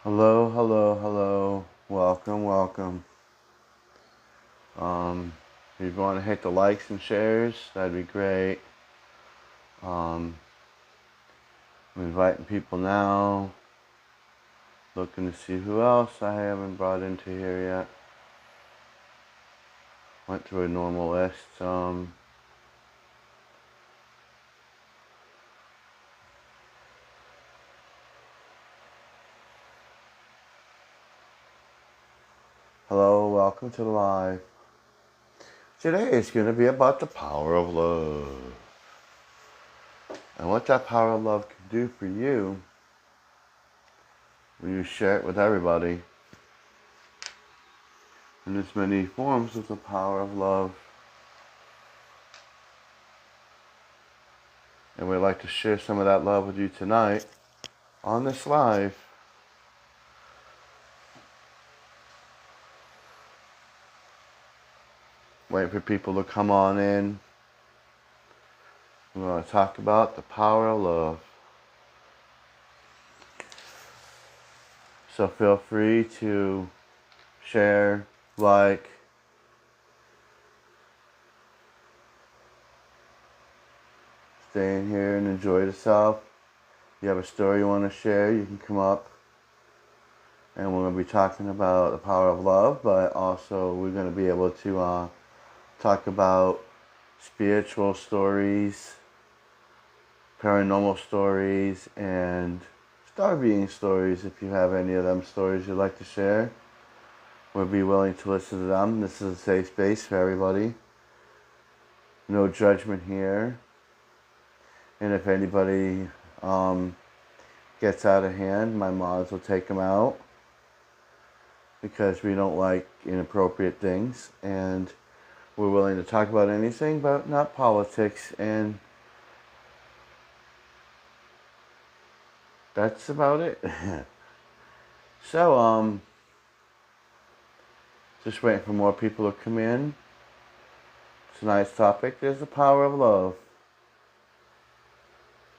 Hello, hello, hello. Welcome, welcome. If you want to hit the likes and shares, that'd be great. I'm inviting people now. Looking to see who else I haven't brought into here yet. Went through a normal list. Hello, welcome to the live. Today is going to be about the power of love. And what that power of love can do for you when you share it with everybody. And there's many forms of the power of love. And we'd like to share some of that love with you tonight on this live. Waiting for people to come on in. We want to talk about the power of love. So feel free to share, like, stay in here and enjoy yourself. If you have a story you want to share, you can come up. And we're going to be talking about the power of love, but also we're going to be able to talk about spiritual stories, paranormal stories, and star being stories. If you have any of them stories you'd like to share, we'll be willing to listen to them. This is a safe space for everybody. No judgment here. And if anybody gets out of hand, my mods will take them out because we don't like inappropriate things. And we're willing to talk about anything, but not politics. And that's about it. So, just waiting for more people to come in. Tonight's topic is the power of love.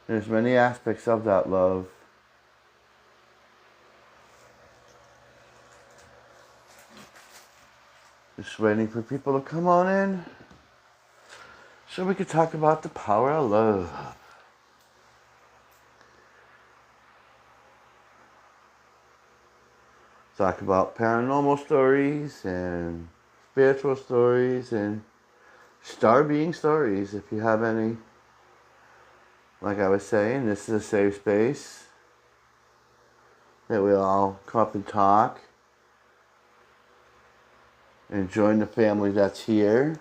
There's many aspects of that love. Just waiting for people to come on in so we could talk about the power of love. Talk about paranormal stories and spiritual stories and star being stories if you have any. Like I was saying, this is a safe space that we all come up and talk and join the family that's here.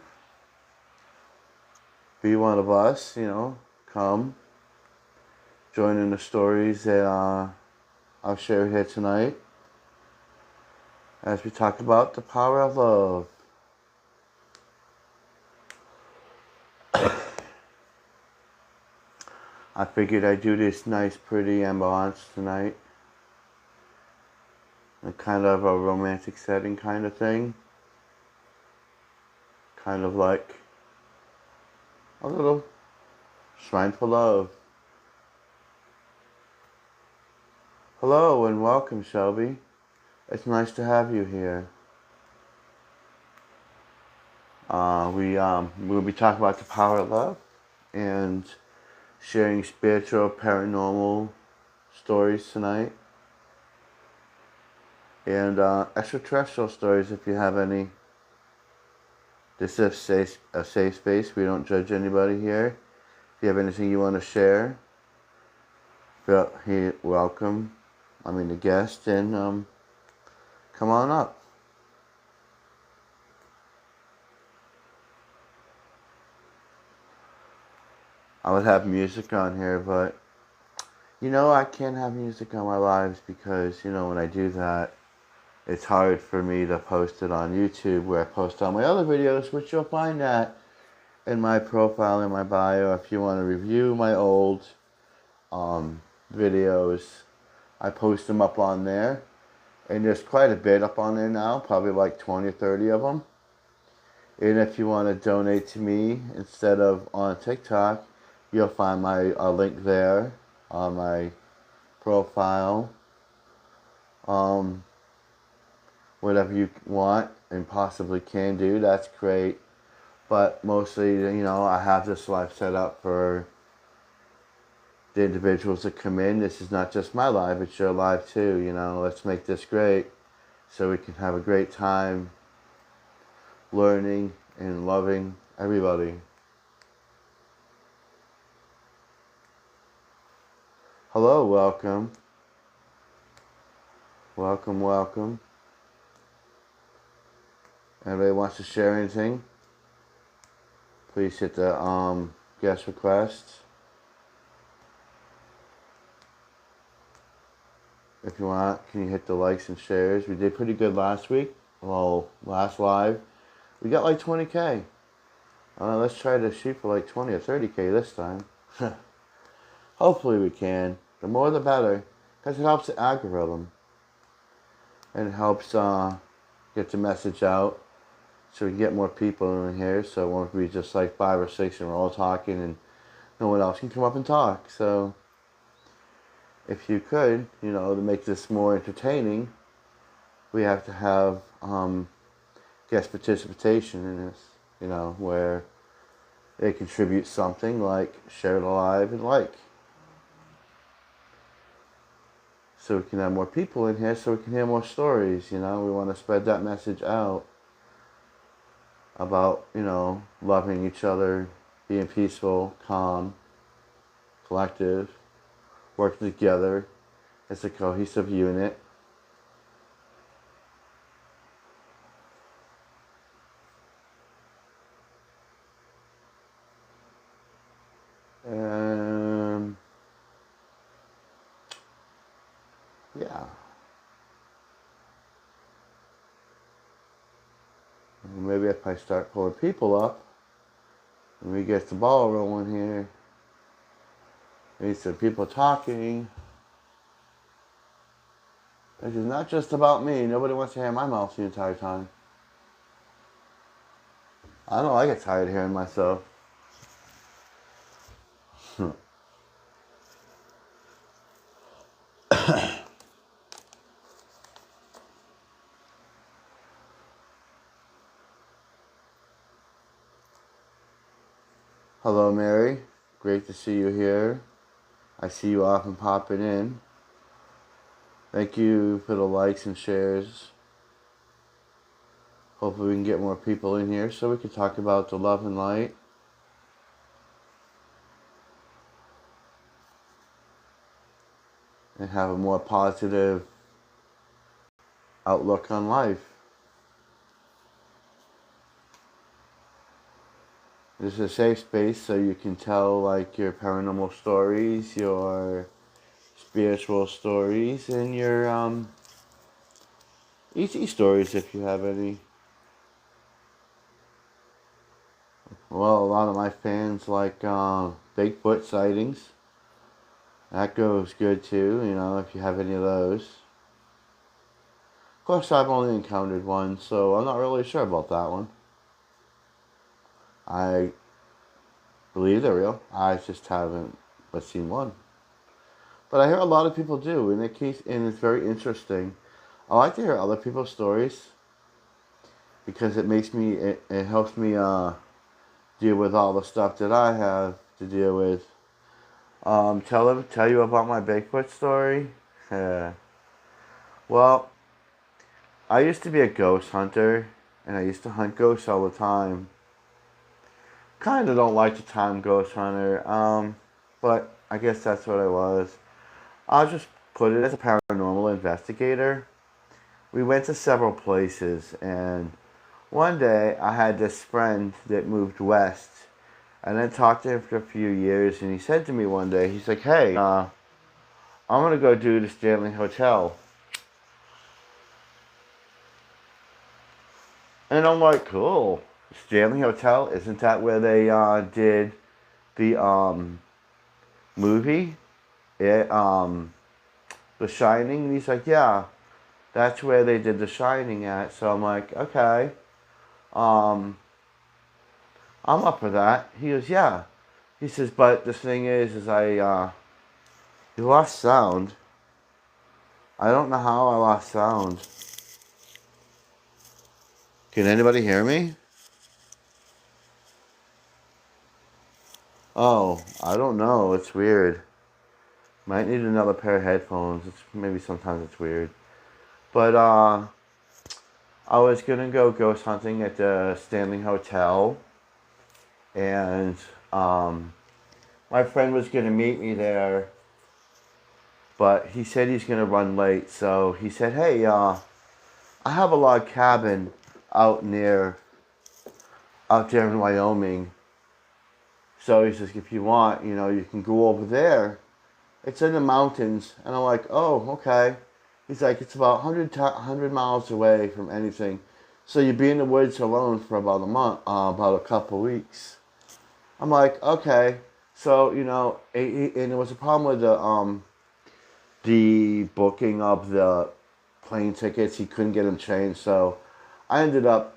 Be one of us, come join in the stories that I'll share here tonight as we talk about the power of love. I figured I'd do this nice, pretty ambiance tonight. A kind of a romantic setting kind of thing. Kind of like a little shrine for love. Hello and welcome, Shelby. It's nice to have you here. We'll be talking about the power of love and sharing spiritual, paranormal stories tonight. And extraterrestrial stories if you have any. This is a safe space. We don't judge anybody here. If you have anything you want to share, welcome. The guest, and come on up. I would have music on here, but I can't have music on my lives because when I do that, it's hard for me to post it on YouTube where I post all my other videos, which you'll find that in my profile, in my bio. If you want to review my old videos, I post them up on there. And there's quite a bit up on there now, probably like 20 or 30 of them. And if you want to donate to me instead of on TikTok, you'll find my link there on my profile. Um, whatever you want and possibly can do, that's great. But mostly, I have this live set up for the individuals that come in. This is not just my live, it's your live too. Let's make this great so we can have a great time learning and loving everybody. Hello, welcome. Welcome, welcome. Anybody wants to share anything? Please hit the guest requests. If you want, can you hit the likes and shares? We did pretty good last week. Well, last live. We got like 20K. Let's try to shoot for like 20 or 30K this time. Hopefully we can. The more the better. Because it helps the algorithm. And it helps get the message out. So we can get more people in here. So it won't be just like 5 or 6 and we're all talking and no one else can come up and talk. So if you could, to make this more entertaining, we have to have guest participation in this, where they contribute something like share the live and like. So we can have more people in here so we can hear more stories, we want to spread that message out about, loving each other, being peaceful, calm, collective, working together as a cohesive unit. Yeah. Maybe if I start pulling people up and we get the ball rolling here, maybe some people talking. This is not just about me. Nobody wants to hear my mouth the entire time. I know I get tired of hearing myself. Hello, Mary. Great to see you here. I see you often popping in. Thank you for the likes and shares. Hopefully we can get more people in here so we can talk about the love and light. And have a more positive outlook on life. This is a safe space so you can tell like your paranormal stories, your spiritual stories, and your ET stories if you have any. Well, a lot of my fans like Bigfoot sightings. That goes good too, if you have any of those. Of course, I've only encountered one, so I'm not really sure about that one. I believe they're real. I just haven't seen one. But I hear a lot of people do, and it's very interesting. I like to hear other people's stories because it helps me deal with all the stuff that I have to deal with. Tell you about my Bigfoot story. Well, I used to be a ghost hunter, and I used to hunt ghosts all the time. Kind of don't like the term ghost hunter, but I guess that's what I was. I'll just put it as a paranormal investigator. We went to several places, and one day I had this friend that moved west, and then talked to him for a few years, and he said to me one day, he's like, hey, I'm going to go do the Stanley Hotel. And I'm like, cool. Stanley Hotel, isn't that where they did the movie? The Shining? And he's like, yeah, that's where they did The Shining at. So I'm like, okay. I'm up for that. He goes, yeah. He says, but the thing is I you lost sound. I don't know how I lost sound. Can anybody hear me? Oh, I don't know. It's weird. Might need another pair of headphones. Maybe sometimes it's weird. But I was gonna go ghost hunting at the Stanley Hotel, and my friend was gonna meet me there, but he said he's gonna run late. So he said, "Hey, I have a log cabin out out there in Wyoming. So he says, if you want, you can go over there. It's in the mountains." And I'm like, "Oh, okay." He's like, "It's about 100 miles away from anything. So you'd be in the woods alone for about a month, about a couple weeks." I'm like, "Okay." So, and there was a problem with the booking of the plane tickets. He couldn't get them changed. So I ended up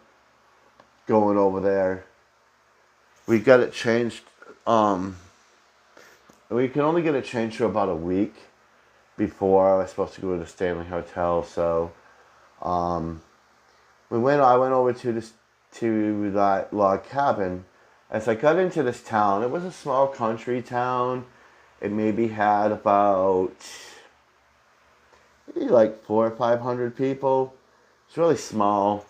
going over there. We got it changed. We can only get it changed for about a week before I was supposed to go to the Stanley Hotel. So um, I went over to that log cabin. As I got into this town, it was a small country town. It maybe had about maybe like 400 or 500 people. It's really small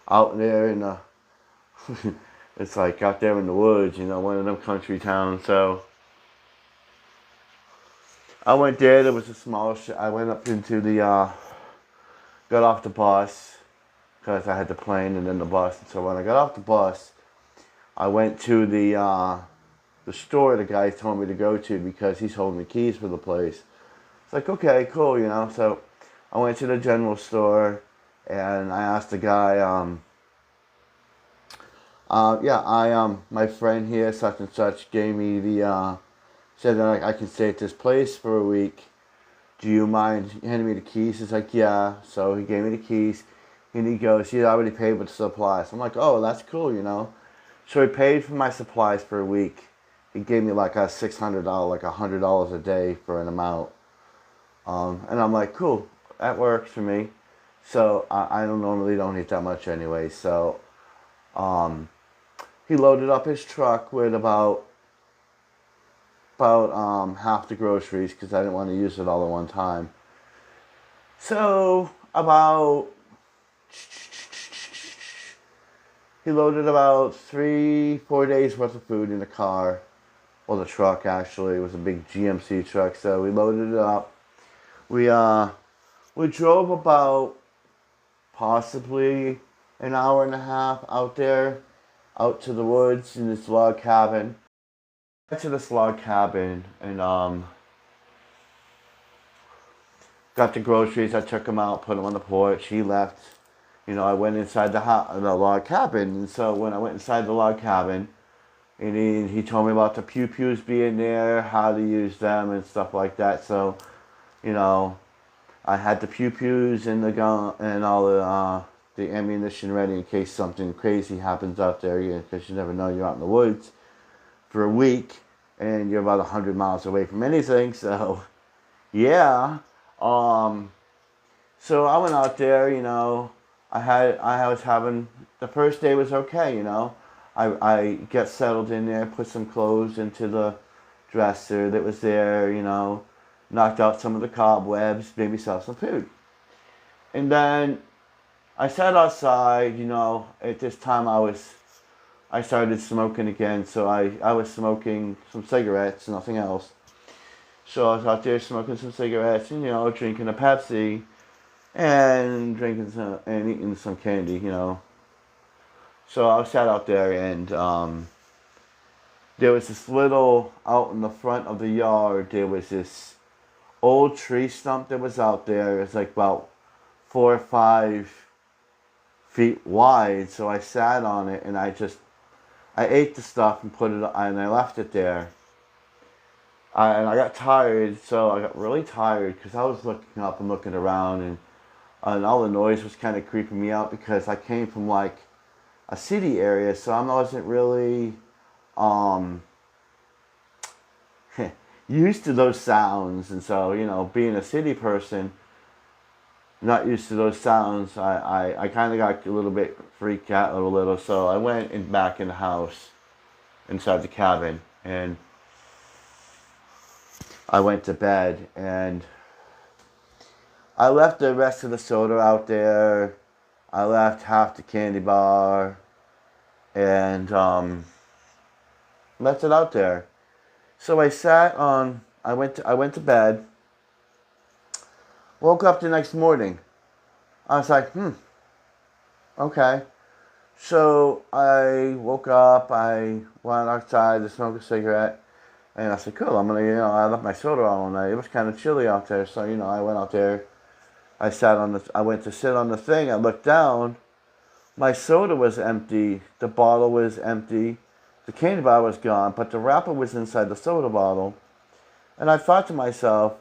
out there in the. It's like out there in the woods, one of them country towns. So I went there. There was a small. I went up into got off the bus because I had the plane and then the bus. And so when I got off the bus, I went to the store the guy told me to go to because he's holding the keys for the place. It's like, okay, cool, So I went to the general store and I asked the guy, my friend here, such and such, gave me said that I can stay at this place for a week. Do you mind handing me the keys? He's like, yeah. So he gave me the keys, and he goes, "You already paid with supplies." I'm like, "Oh, that's cool, So he paid for my supplies for a week. He gave me like a $600, like $100 a day for an amount. And I'm like, cool, that works for me. So I don't eat that much anyway. So he loaded up his truck with about half the groceries because I didn't want to use it all at one time. So he loaded about 3-4 days worth of food in the car. Well, the truck actually, it was a big GMC truck. So we loaded it up. We drove about possibly an hour and a half out there, out to the woods in this log cabin. Got to this log cabin and got the groceries. I took them out, put them on the porch. He left. I went inside the log cabin, and so when I went inside the log cabin, and he told me about the pew-pews being there, how to use them, and stuff like that. So, I had the pew-pews and the gun and all the ammunition ready in case something crazy happens out there, because you never know. You're out in the woods for a week, and you're about 100 miles away from anything. So, yeah. So I went out there, I was having, the first day was okay, I get settled in there, put some clothes into the dresser that was there, knocked out some of the cobwebs, maybe saw some food. And then I sat outside, at this time I started smoking again, so I was smoking some cigarettes, nothing else. So I was out there smoking some cigarettes and, drinking a Pepsi and eating some candy, So I sat out there and there was this little, out in the front of the yard, there was this old tree stump that was out there. It was like about 4 or 5 feet wide. So I sat on it and I ate the stuff and I left it there. And I got tired, so I got really tired because I was looking up and looking around, and all the noise was kind of creeping me out because I came from like a city area, so I wasn't really used to those sounds. And so, being a city person, not used to those sounds. I kind of got a little bit freaked out a little, so I went back in the house, inside the cabin, and I went to bed, and I left the rest of the soda out there. I left half the candy bar, and left it out there. So I went to bed. Woke up the next morning. I was like, okay. So I woke up, I went outside to smoke a cigarette, and I said, cool, I left my soda all night. It was kind of chilly out there, so, I went out there. I went to sit on the thing, I looked down, my soda was empty, the bottle was empty, the candy bar was gone, but the wrapper was inside the soda bottle. And I thought to myself,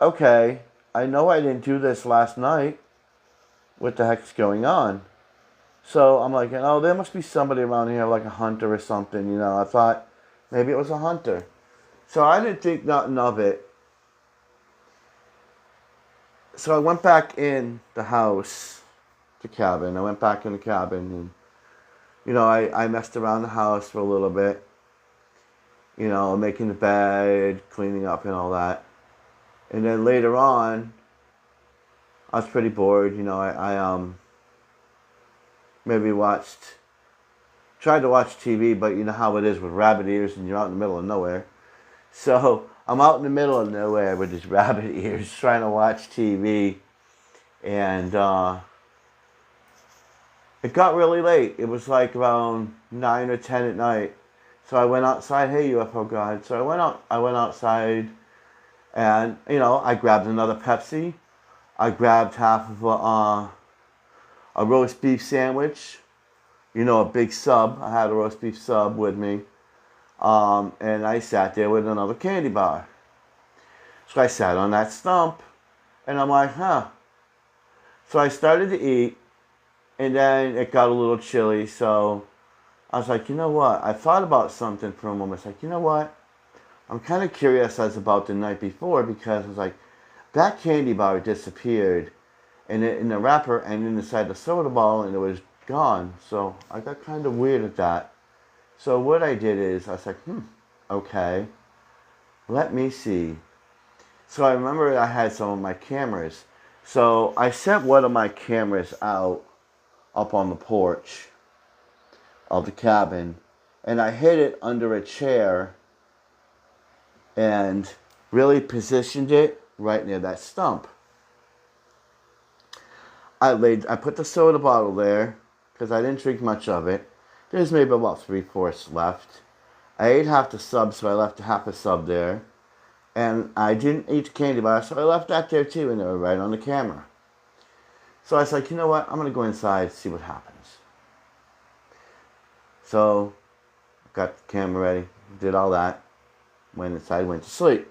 okay, I know I didn't do this last night. What the heck's going on? So I'm like, there must be somebody around here, like a hunter or something, I thought maybe it was a hunter. So I didn't think nothing of it. So I went back in the house, the cabin. I went back in the cabin and, I messed around the house for a little bit. Making the bed, cleaning up and all that. And then later on, I was pretty bored. I maybe tried to watch TV, but you know how it is with rabbit ears and you're out in the middle of nowhere. So I'm out in the middle of nowhere with these rabbit ears trying to watch TV. And it got really late. It was like around 9 or 10 at night. So I went outside. Hey, UFO God. So I went outside and, I grabbed another Pepsi. I grabbed half of a roast beef sandwich. A big sub. I had a roast beef sub with me. And I sat there with another candy bar. So I sat on that stump, and I'm like, So I started to eat, and then it got a little chilly, so I was like, you know what? I thought about something for a moment. I was like, you know what? I'm kind of curious as about the night before, because I was like, that candy bar disappeared in the wrapper and inside the soda bottle, and it was gone. So I got kind of weird at that. So what I did is, I was like, okay, let me see. So I remember I had some of my cameras. So I set one of my cameras out up on the porch of the cabin, and I hid it under a chair and really positioned it right near that stump. I put the soda bottle there because I didn't drink much of it. There's maybe about 3/4 left. I ate half the sub, so I left half a sub there. And I didn't eat the candy bar, so I left that there too, and they were right on the camera. So I was like, you know what? I'm going to go inside and see what happens. So, got the camera ready, did all that, went inside, went to sleep.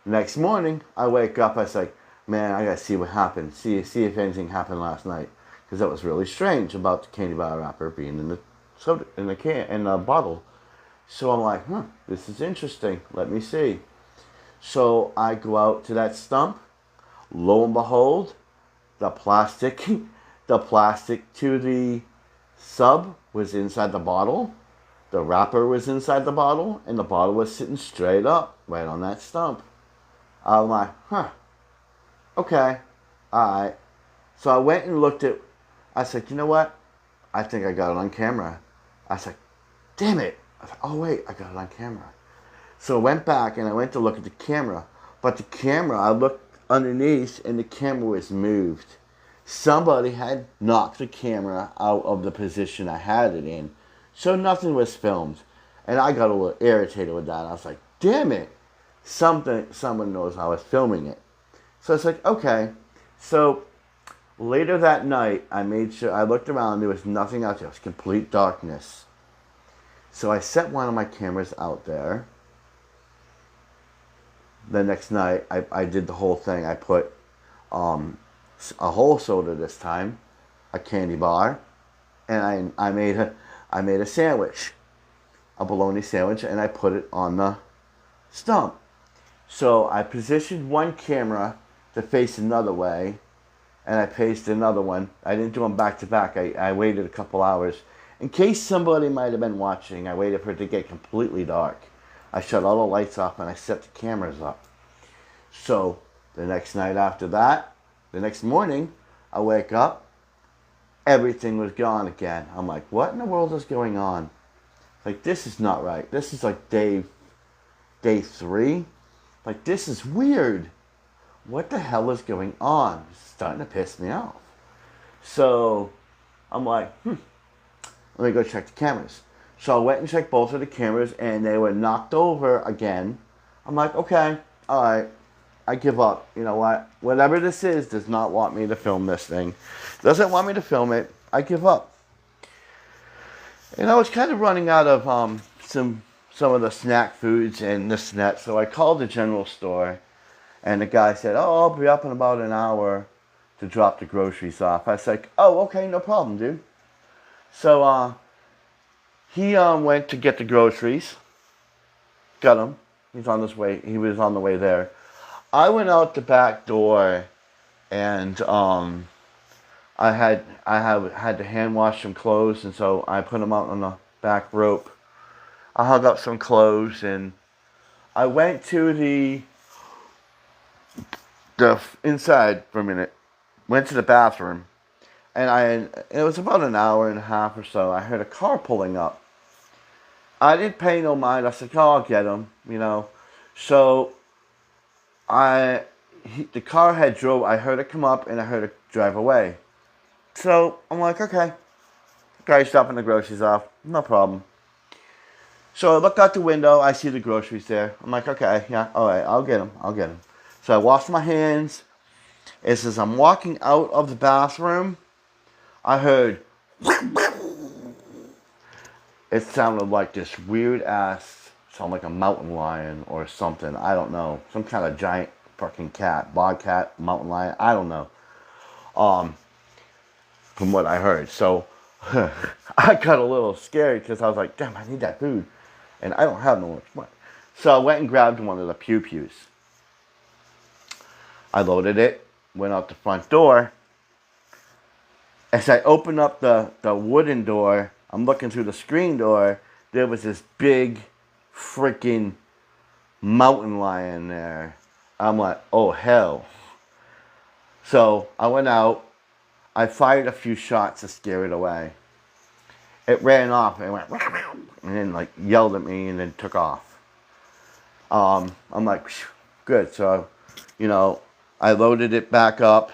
The next morning, I wake up, I was like, man, I got to see what happened, see if anything happened last night. Because that was really strange about the candy bar wrapper being in the soda, in the bottle. So I'm like, this is interesting. Let me see. So I go out to that stump. Lo and behold, the plastic to the sub was inside the bottle. The wrapper was inside the bottle, and the bottle was sitting straight up right on that stump. I'm like, okay, all right. So I went and looked at. I said, you know what? I think I got it on camera. I was like, damn it. I was like, oh wait, I got it on camera. So I went back and I went to look at the camera. But the camera, I looked underneath and the camera was moved. Somebody had knocked the camera out of the position I had it in. So nothing was filmed. And I got a little irritated with that. I was like, damn it. Someone knows I was filming it. So it's like, okay. So later that night, I made sure, I looked around, there was nothing out there. It was complete darkness. So I set one of my cameras out there. The next night, I did the whole thing. I put a whole soda this time, a candy bar, and I made a sandwich, a bologna sandwich, and I put it on the stump. So I positioned one camera to face another way, and I pasted another one. I didn't do them back to back. I waited a couple hours. In case somebody might have been watching, I waited for it to get completely dark. I shut all the lights off and I set the cameras up. So the next night after that, the next morning, I wake up, everything was gone again. I'm like, what in the world is going on? Like, this is not right. This is like day 3. Like, this is weird. What the hell is going on? It's starting to piss me off. So I'm like, let me go check the cameras. So I went and checked both of the cameras, and they were knocked over again. I'm like, okay, all right, I give up. You know what? Whatever this is does not want me to film this thing. Doesn't want me to film it. I give up. And I was kind of running out of some of the snack foods and this and that, so I called the general store, and the guy said, oh, I'll be up in about an hour to drop the groceries off. I was like, oh, okay, no problem, dude. So he went to get the groceries, got them. He's on his way. He was on the way there. I went out the back door, and I had to hand wash some clothes, and so I put them out on the back rope. I hung up some clothes, and I went to the inside for a minute. Went to the bathroom, and it was about an hour and a half or so. I heard a car pulling up. I didn't pay no mind. I said, "Oh, I'll get him," you know. So the car had drove. I heard it come up, and I heard it drive away. So I'm like, okay, guy's dropping the groceries off, no problem. So I look out the window. I see the groceries there. I'm like, okay, yeah, all right, I'll get them. So I wash my hands. As I'm walking out of the bathroom, I heard. It sounded like this weird ass, sounded like a mountain lion or something. I don't know, some kind of giant fucking cat, bobcat, mountain lion. I don't know. From what I heard, so I got a little scared because I was like, damn, I need that food. And I don't have no much money. So I went and grabbed one of the pew-pews. I loaded it, went out the front door. As I opened up the wooden door, I'm looking through the screen door, there was this big freaking mountain lion there. I'm like, oh hell. So I went out, I fired a few shots to scare it away. It ran off and went, and then like yelled at me and then took off. I'm like, good. So, you know, I loaded it back up,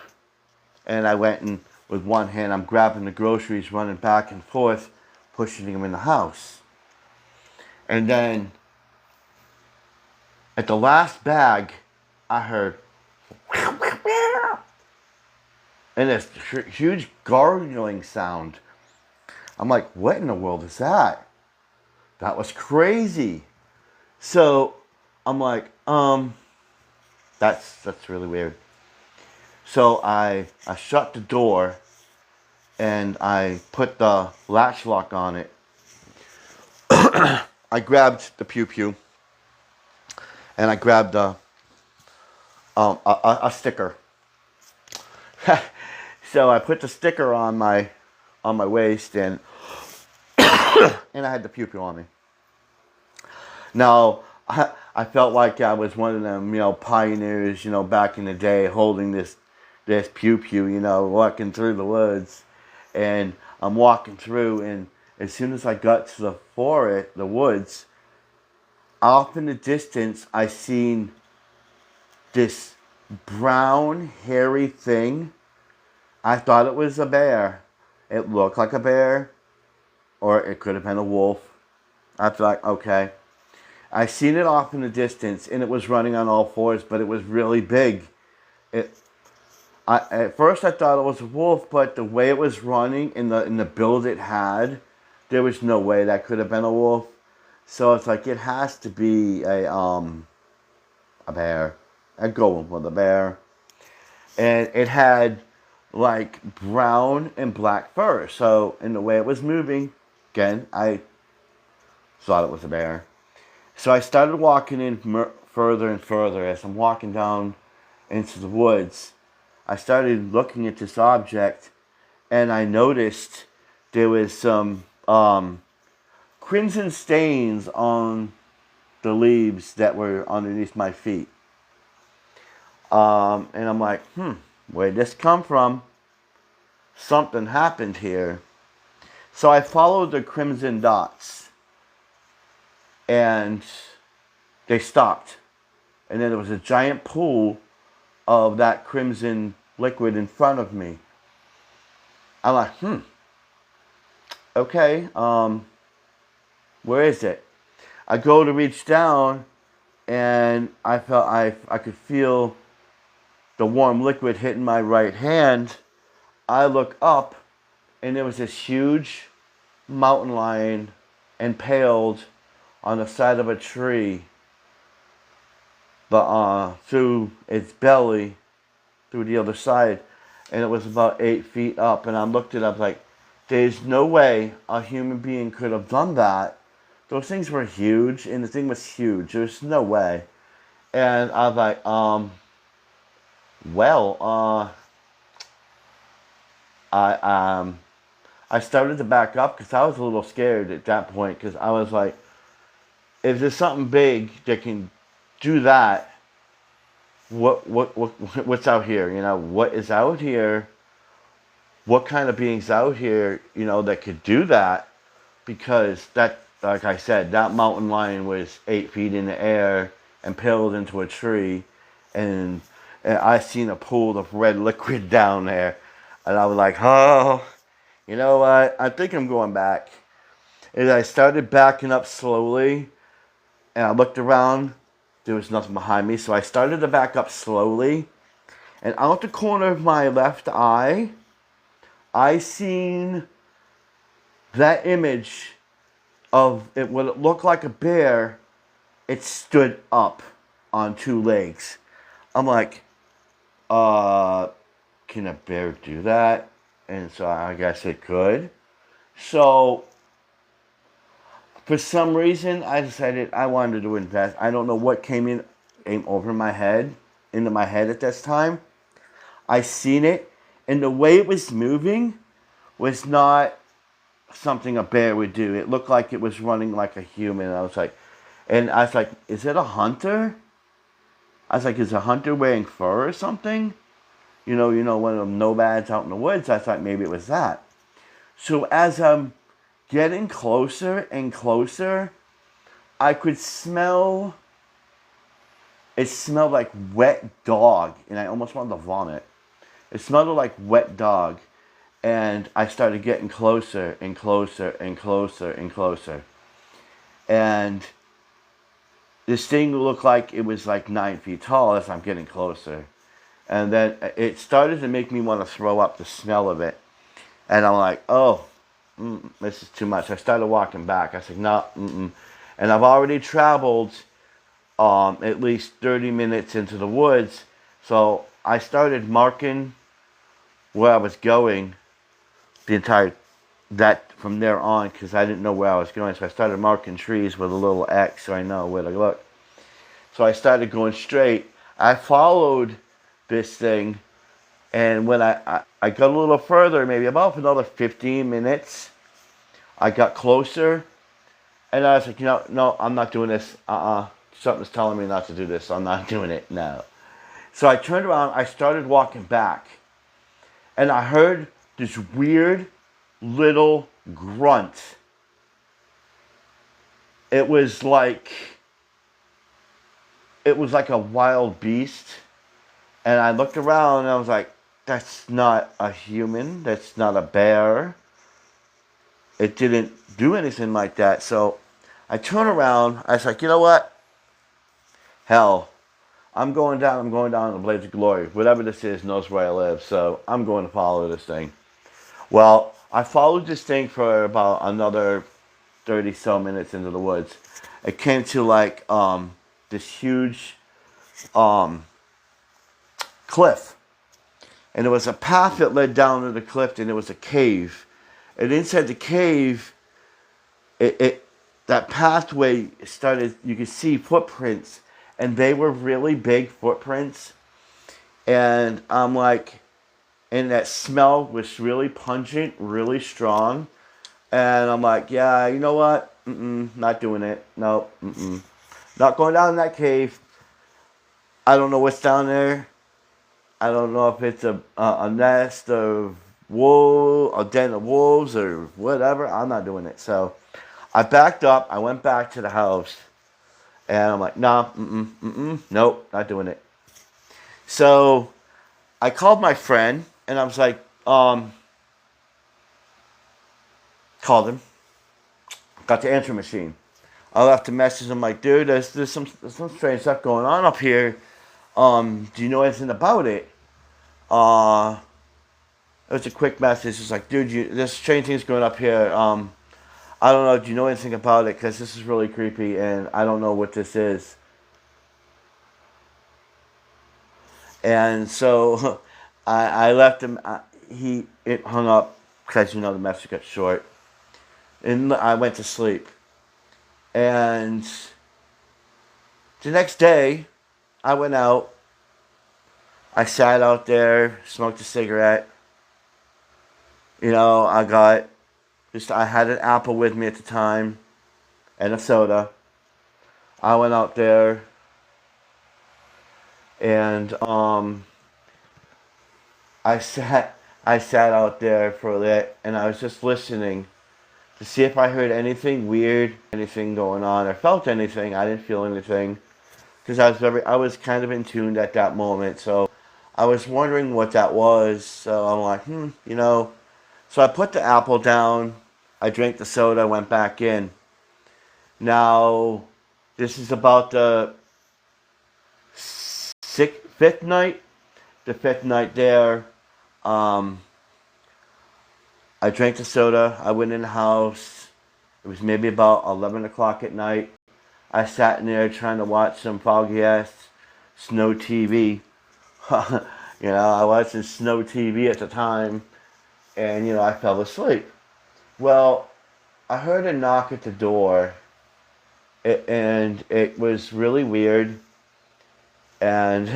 and I went and with one hand I'm grabbing the groceries, running back and forth, pushing them in the house. And then at the last bag, I heard, and this huge gargling sound. I'm like, what in the world is that? That was crazy. So I'm like, that's really weird. So I shut the door, and I put the latch lock on it. I grabbed the pew-pew, and I grabbed a sticker. So I put the sticker on my waist, and and I had the pew-pew on me. Now, I felt like I was one of them, you know, pioneers, you know, back in the day, holding this pew-pew, you know, walking through the woods. And I'm walking through, and as soon as I got to the forest, the woods, off in the distance, I seen this brown, hairy thing. I thought it was a bear. It looked like a bear, or it could have been a wolf. I thought, okay. I seen it off in the distance, and it was running on all fours, but it was really big. At first I thought it was a wolf, but the way it was running in the build it had, there was no way that could have been a wolf. So it's like, it has to be a bear. I'd go with a bear. And it had like brown and black fur. So in the way it was moving, again, I thought it was a bear. So I started walking in further and further. As I'm walking down into the woods, I started looking at this object, and I noticed there was some crimson stains on the leaves that were underneath my feet. And I'm like, where'd this come from? Something happened here. So I followed the crimson dots, and they stopped. And then there was a giant pool of that crimson liquid in front of me. I'm like, okay, where is it? I go to reach down, and I felt I could feel the warm liquid hitting my right hand. I look up, and there was this huge mountain lion impaled on the side of a tree, but through its belly, through the other side, and it was about 8 feet up. And I looked it up like, there's no way a human being could have done that. Those things were huge, and the thing was huge. There's no way. And I was like, I started to back up because I was a little scared at that point, because I was like, if there's something big that can do that, what's out here? You know, what is out here? What kind of beings out here, you know, that could do that? Because that, like I said, that mountain lion was 8 feet in the air, impaled into a tree, and I seen a pool of red liquid down there, and I was like, oh, you know what? I think I'm going back. And I started backing up slowly, and I looked around. There was nothing behind me, so I started to back up slowly, and out the corner of my left eye, I seen that image of it, what it looked like a bear. It stood up on 2 legs. I'm like, can a bear do that? And so I guess it could. So for some reason, I decided I wanted to invest. I don't know what came over my head, into my head at this time. I seen it, and the way it was moving was not something a bear would do. It looked like it was running like a human. I was like, is it a hunter? I was like, is a hunter wearing fur or something? You know, one of them nomads out in the woods. I thought maybe it was that. So as I'm getting closer and closer, I could smell, it smelled like wet dog, and I almost wanted to vomit. It smelled like wet dog, and I started getting closer and closer and closer and closer. And this thing looked like it was like 9 feet tall as I'm getting closer. And then it started to make me want to throw up, the smell of it. And I'm like, this is too much. I started walking back. I said, no, And I've already traveled at least 30 minutes into the woods. So I started marking where I was going from there on, because I didn't know where I was going. So I started marking trees with a little X so I know where to look. So I started going straight. I followed this thing, and when I got a little further, maybe about another 15 minutes, I got closer, and I was like, no, I'm not doing this. Something's telling me not to do this, so I'm not doing it, no. So I turned around, I started walking back, and I heard this weird little grunt. It was like a wild beast. And I looked around, and I was like, that's not a human. That's not a bear. It didn't do anything like that. So I turned around. I was like, you know what? Hell, I'm going down in the blaze of glory. Whatever this is knows where I live. So I'm going to follow this thing. Well, I followed this thing for about another 30-so minutes into the woods. It came to like this huge cliff, and there was a path that led down to the cliff, and there was a cave, and inside the cave, that pathway started. You could see footprints, and they were really big footprints, And I'm like, and that smell was really pungent, really strong. And I'm like, yeah, you know what? Not doing it. No, not going down in that cave. I don't know what's down there. I don't know if it's a nest of wolves, a den of wolves, or whatever. I'm not doing it. So I backed up. I went back to the house, and I'm like, nah, nope, not doing it. So I called my friend, and I was like, called him, got the answer machine. I left a message. I'm like, dude, there's some strange stuff going on up here. Do you know anything about it? Uh, it was a quick message. It's like, dude, there's strange things going up here. I don't know. Do you know anything about it? Because this is really creepy, and I don't know what this is. And so I left him. It hung up because the message got short, and I went to sleep. And the next day, I went out. I sat out there, smoked a cigarette. I had an apple with me at the time and a soda. I went out there and I sat out there for a bit and I was just listening to see if I heard anything weird, anything going on, or felt anything. I didn't feel anything because I was kind of in tune at that moment. So I was wondering what that was. So I'm like, So I put the apple down. I drank the soda, went back in. Now, this is about the fifth night. The fifth night there. I drank the soda. I went in the house. It was maybe about 11 o'clock at night. I sat in there trying to watch some foggy-ass Snow TV. I watched Snow TV at the time. And, I fell asleep. Well, I heard a knock at the door. And it was really weird. And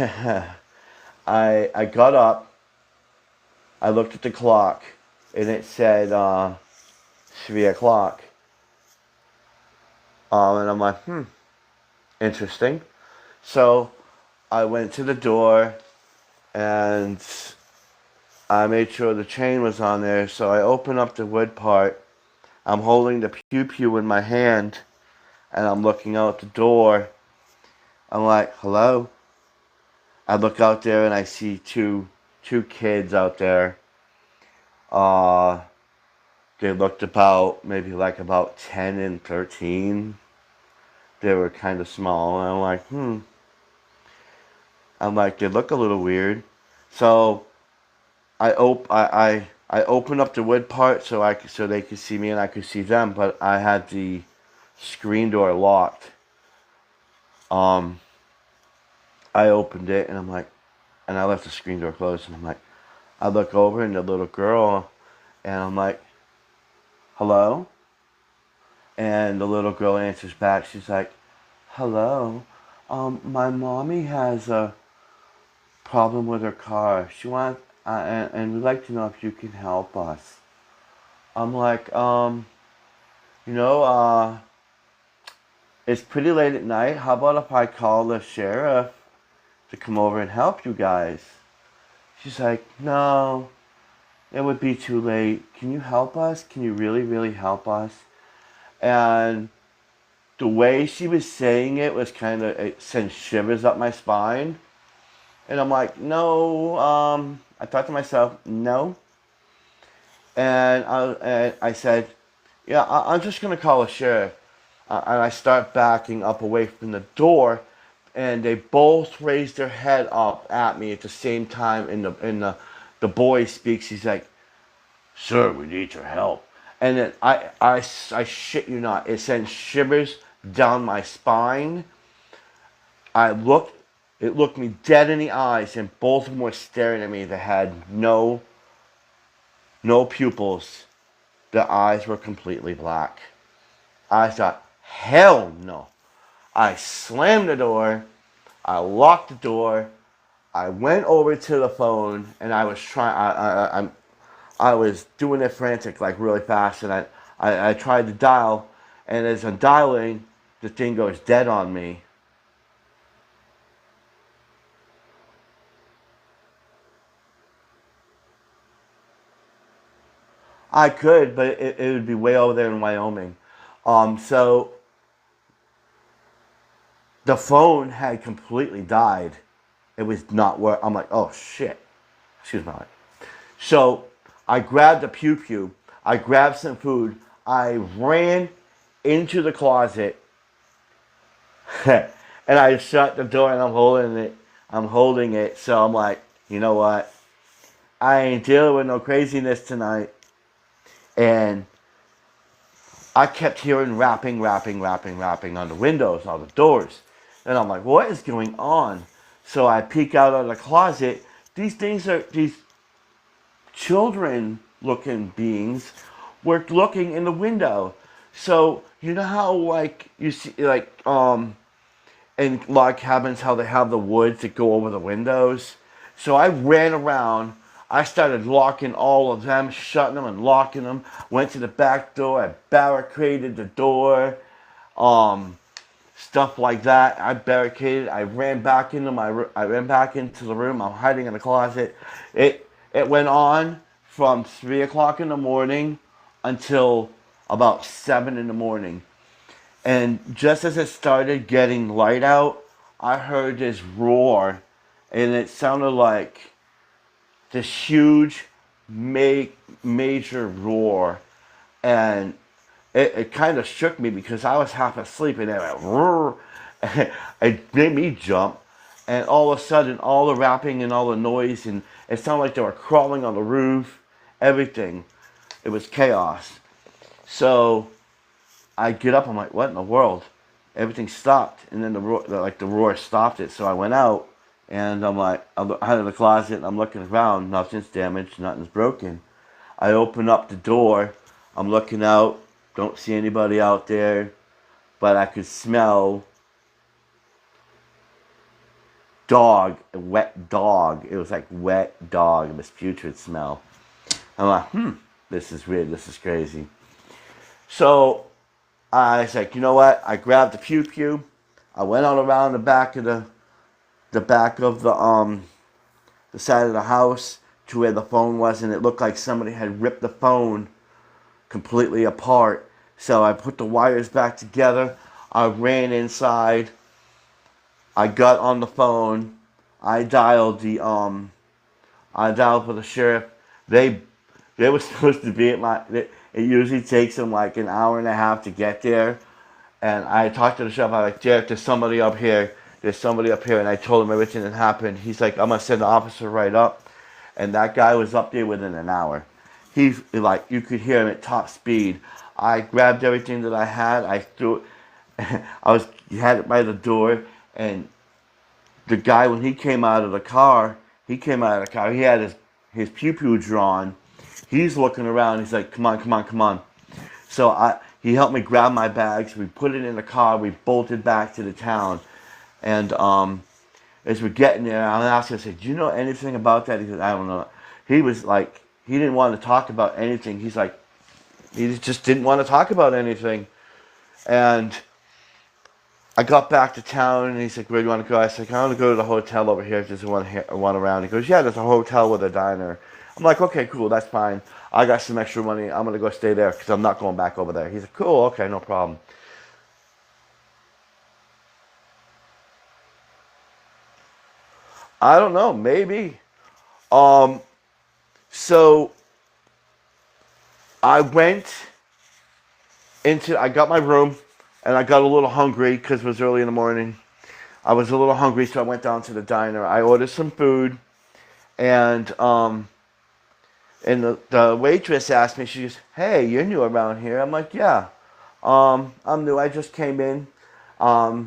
I got up. I looked at the clock. And it said 3 o'clock. And I'm like, interesting. So I went to the door. And I made sure the chain was on there. So I opened up the wood part. I'm holding the pew in my hand. And I'm looking out the door. I'm like, hello? I look out there and I see two kids out there. They looked maybe about 10 and 13. They were kind of small. And I'm like, I'm like, they look a little weird. So I opened up the wood part so they could see me and I could see them, but I had the screen door locked. I opened it and I'm like, and I left the screen door closed and I'm like, I look over and the little girl and I'm like, hello? And the little girl answers back. She's like, hello. My mommy has a problem with her car. She wants, and we'd like to know if you can help us. I'm like, it's pretty late at night. How about if I call the sheriff to come over and help you guys? She's like, no, it would be too late. Can you help us? Can you really, really help us? And the way she was saying it was it sent shivers up my spine. And I'm like, no, I thought to myself, no. And I said, yeah, I'm just going to call a sheriff. And I start backing up away from the door. And they both raised their head up at me at the same time. And the boy speaks. He's like, sir, we need your help. And then I shit you not, it sent shivers down my spine. It looked me dead in the eyes, and both of them were staring at me. They had no pupils. The eyes were completely black. I thought, hell no. I slammed the door. I locked the door. I went over to the phone and I was trying. I was doing it frantic, like really fast, and I tried to dial, and as I'm dialing, the thing goes dead on me. I could, but it would be way over there in Wyoming. So the phone had completely died. It was not work. I'm like, oh shit. Excuse my language. So I grabbed a pew pew. I grabbed some food. I ran into the closet and I shut the door and I'm holding it. I'm holding it. So I'm like, you know what? I ain't dealing with no craziness tonight. And I kept hearing rapping on the windows, on the doors. And I'm like, what is going on? So I peek out of the closet. These things are, these children looking beings were looking in the window. So you know how like you see like in log cabins how they have the woods that go over the windows. So I ran around. I started locking all of them, shutting them and locking them. Went to the back door. I barricaded the door. Stuff like that. I barricaded. I ran back into I ran back into the room. I'm hiding in the closet. It went on from 3 o'clock in the morning until about 7 in the morning. And just as it started getting light out, I heard this roar, and it sounded like this huge, major roar, and it kind of shook me because I was half asleep, and it went roar. It made me jump, and all of a sudden, all the rapping and all the noise, and it sounded like they were crawling on the roof, everything. It was chaos. So I get up. I'm like, what in the world? Everything stopped, and then the roar stopped it. So I went out, and I'm like, I'm out of the closet, and I'm looking around. Nothing's damaged. Nothing's broken. I open up the door. I'm looking out. Don't see anybody out there, but I could smell dog, wet dog. It was like wet dog. It was putrid smell. I'm like, this is weird. This is crazy. So I was like, you know what? I grabbed the pew pew. I went on around the back of the side of the house to where the phone was, and it looked like somebody had ripped the phone completely apart. So I put the wires back together. I ran inside. I got on the phone. I dialed for the sheriff. They were supposed to be at my. It usually takes them like an hour and a half to get there. And I talked to the sheriff. I was like, Jeff, there's somebody up here. There's somebody up here. And I told him everything that happened. He's like, I'm going to send the officer right up. And that guy was up there within an hour. He's like, you could hear him at top speed. I grabbed everything that I had. I threw it. He had it by the door. And the guy, when he came out of the car, he had his pew-pew drawn. He's looking around. He's like, come on. So he helped me grab my bags. We put it in the car. We bolted back to the town. And as we're getting there, I'm asking, I said, do you know anything about that? He said, I don't know. He was like, he didn't want to talk about anything. He's like, he just didn't want to talk about anything. And I got back to town, and he's like, where do you want to go? I said, I want to go to the hotel over here if there's one around. He goes, yeah, there's a hotel with a diner. I'm like, okay, cool, that's fine. I got some extra money. I'm going to go stay there because I'm not going back over there. He's like, cool, okay, no problem. I don't know, maybe. So I got my room, and I got a little hungry because it was early in the morning. I was a little hungry, so I went down to the diner. I ordered some food, and the waitress asked me, she goes, hey, you're new around here? I'm like, yeah, I'm new. I just came in. I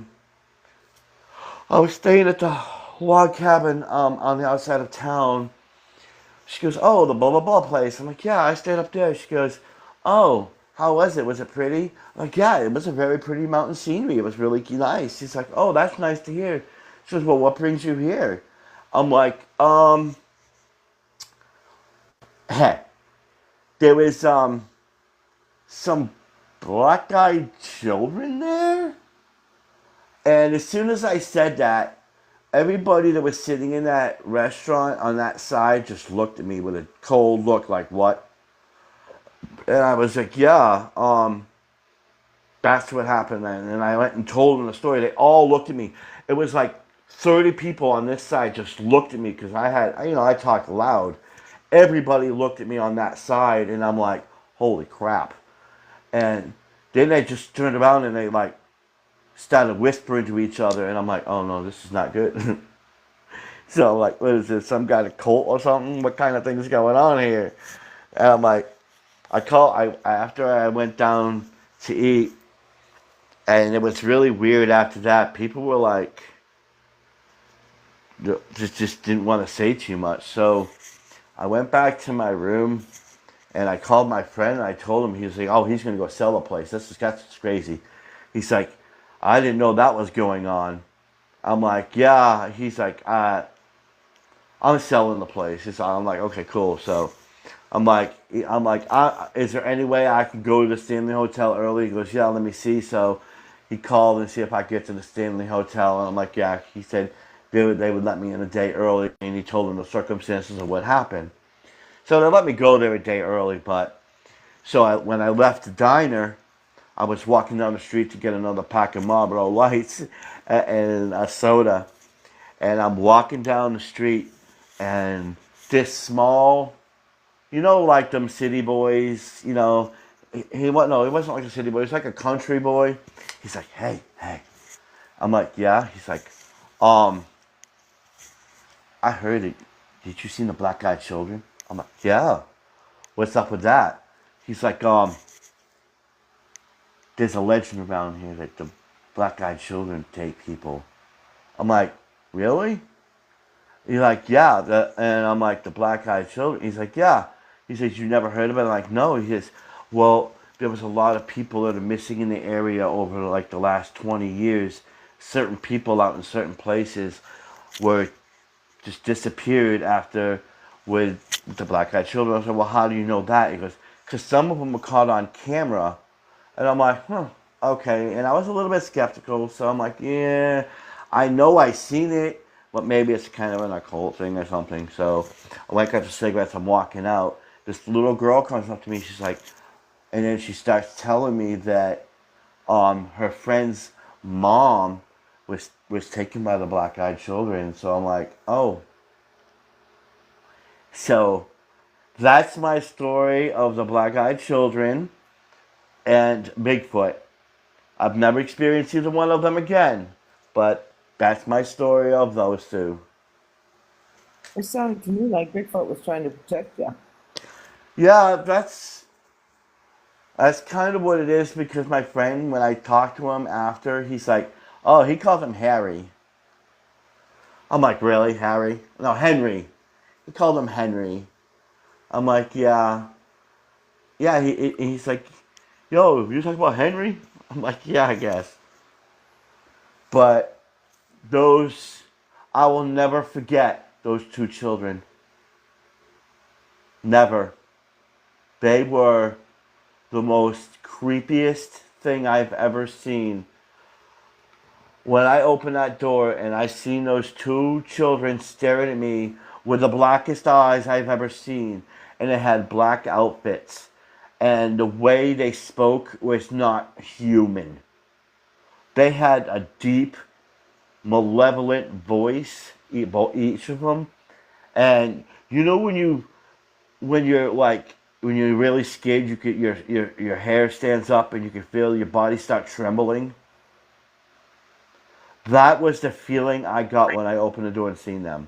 was staying at the log cabin on the outside of town. She goes, oh, the blah, blah, blah place. I'm like, yeah, I stayed up there. She goes, oh, how was it? Was it pretty? I'm like, yeah, it was a very pretty mountain scenery. It was really nice. She's like, oh, that's nice to hear. She goes, well, what brings you here? I'm like, hey, there was some black-eyed children there, and as soon as I said that, everybody that was sitting in that restaurant on that side just looked at me with a cold look, like what? And I was like, yeah, that's what happened then. And I went and told them the story. They all looked at me. It was like 30 people on this side just looked at me because I talked loud. Everybody looked at me on that side, and I'm like, holy crap. And then they just turned around and they like started whispering to each other, and I'm like, oh no, this is not good. So I'm like, what is this? Some kind of cult or something? What kind of thing is going on here? And I'm like, after I went down to eat, and it was really weird after that. People were like, just didn't want to say too much. So I went back to my room and I called my friend and I told him. He was like, oh, he's going to go sell the place. That's crazy. He's like, I didn't know that was going on. I'm like, yeah. He's like, I'm selling the place. I'm like, okay, cool. So I'm like, is there any way I can go to the Stanley Hotel early? He goes, yeah, let me see. So he called and see if I could get to the Stanley Hotel, and I'm like, yeah. He said they would let me in a day early, and he told them the circumstances of what happened. So they let me go there a day early, but when I left the diner, I was walking down the street to get another pack of Marlboro Lights and a soda, and I'm walking down the street, and this small, like them city boys, he wasn't like a city boy. He was like a country boy. He's like, hey, hey. I'm like, yeah. He's like, um, I heard it. Did you see the black-eyed children? I'm like, yeah. What's up with that? He's like, there's a legend around here that the black-eyed children take people. I'm like, really? He's like, yeah. And I'm like, the black-eyed children? He's like, yeah. He says, you never heard of it? I'm like, no. He says, well, there was a lot of people that are missing in the area over like the last 20 years. Certain people out in certain places were just disappeared after with the black-eyed children. I said, well, how do you know that? He goes, because some of them were caught on camera. And I'm like, okay. And I was a little bit skeptical, so I'm like, yeah, I know I seen it, but maybe it's kind of an occult thing or something. So I went, got the cigarettes, I'm walking out. This little girl comes up to me, she's like, and then she starts telling me that her friend's mom was taken by the black-eyed children. So I'm like, oh. So that's my story of the black-eyed children and Bigfoot. I've never experienced either one of them again, but that's my story of those two. It sounded to me like Bigfoot was trying to protect you. Yeah, that's kind of what it is, because my friend, when I talked to him after, he's like, oh, he calls him Harry. I'm like, really, Harry? No, Henry. He called him Henry. I'm like, yeah. Yeah, he's like, yo, you talking about Henry? I'm like, yeah, I guess. But those, I will never forget those two children. Never. They were the most creepiest thing I've ever seen. When I opened that door and I seen those two children staring at me with the blackest eyes I've ever seen, and they had black outfits, and the way they spoke was not human. They had a deep, malevolent voice, each of them, and when you're really scared, your hair stands up and you can feel your body start trembling. That was the feeling I got when I opened the door and seen them.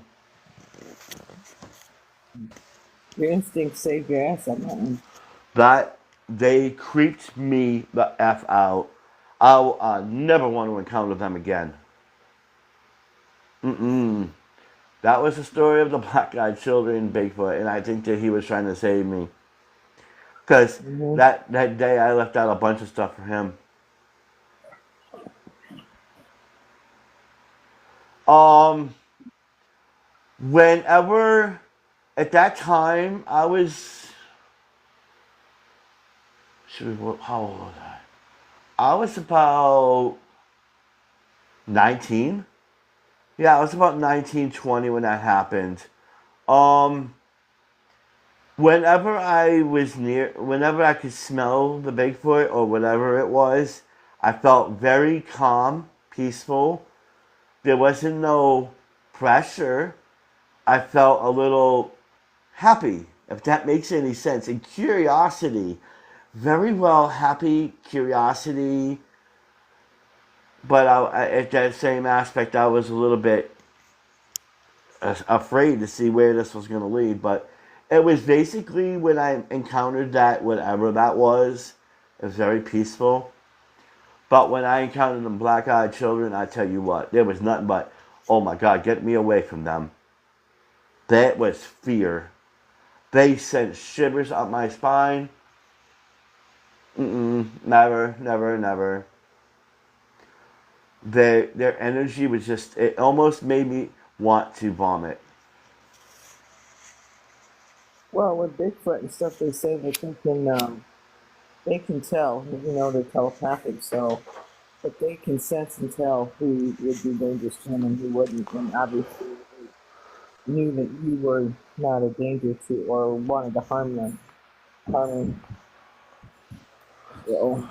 Your instincts saved your ass on that one. That they creeped me the f out. I'll never want to encounter them again. Mm-mm. That was the story of the black-eyed children, Bigfoot, and I think that he was trying to save me. Because Hmm. that day I left out a bunch of stuff for him. Um, Whenever at that time I was, how old was I? I was about 19. Yeah, I was about 19, 20 when that happened. Um, whenever I could smell the Bigfoot or whatever it was, I felt very calm, peaceful. There wasn't no pressure. I felt a little happy, if that makes any sense. And curiosity, very well, happy curiosity. But at that same aspect, I was a little bit afraid to see where this was going to lead. But it was basically when I encountered that, whatever that was, it was very peaceful. But when I encountered them black-eyed children, I tell you what, there was nothing but, oh my God, get me away from them. That was fear. They sent shivers up my spine. Never, never, never. Their energy was just, it almost made me want to vomit. Well, with Bigfoot and stuff, they say that they can tell, they're telepathic, so, but they can sense and tell who would be dangerous to him and who wouldn't, and obviously knew that you were not a danger to or wanted to harm them. So,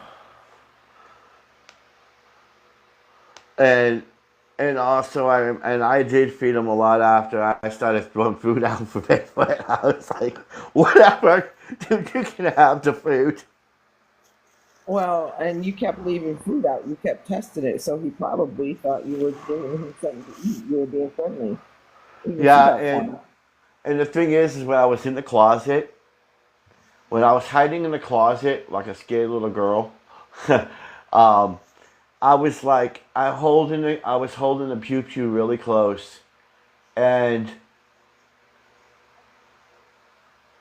And also I did feed them a lot after I started throwing food out for Bigfoot. I was like, whatever, dude, you can have the food. well, and you kept leaving food out. You kept testing it, so he probably thought you were giving him something to eat. You were being friendly, even to Yeah, that point. and the thing is when I was in the closet, when I was hiding in the closet like a scared little girl, um, I was like, I was holding the pew pew really close, and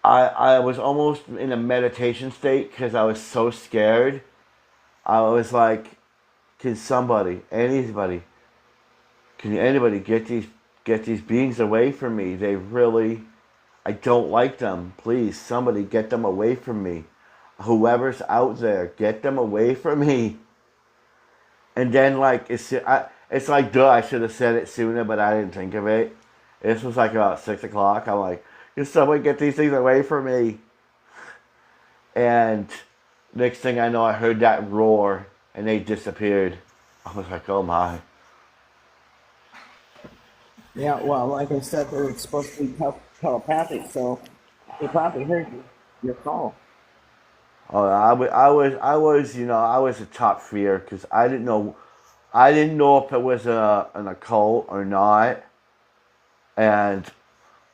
I was almost in a meditation state because I was so scared. I was like, can somebody, anybody get these beings away from me? I don't like them. Please, somebody get them away from me. Whoever's out there, get them away from me. And then like it's like duh, I should have said it sooner, but I didn't think of it. This was like about 6 o'clock. I'm like, can someone get these things away from me? And next thing I know, I heard that roar, and they disappeared. I was like, oh my. Yeah, well, like I said, they were supposed to be telepathic, so they probably heard your call. Oh, I was a top fear because I didn't know if it was an occult or not. And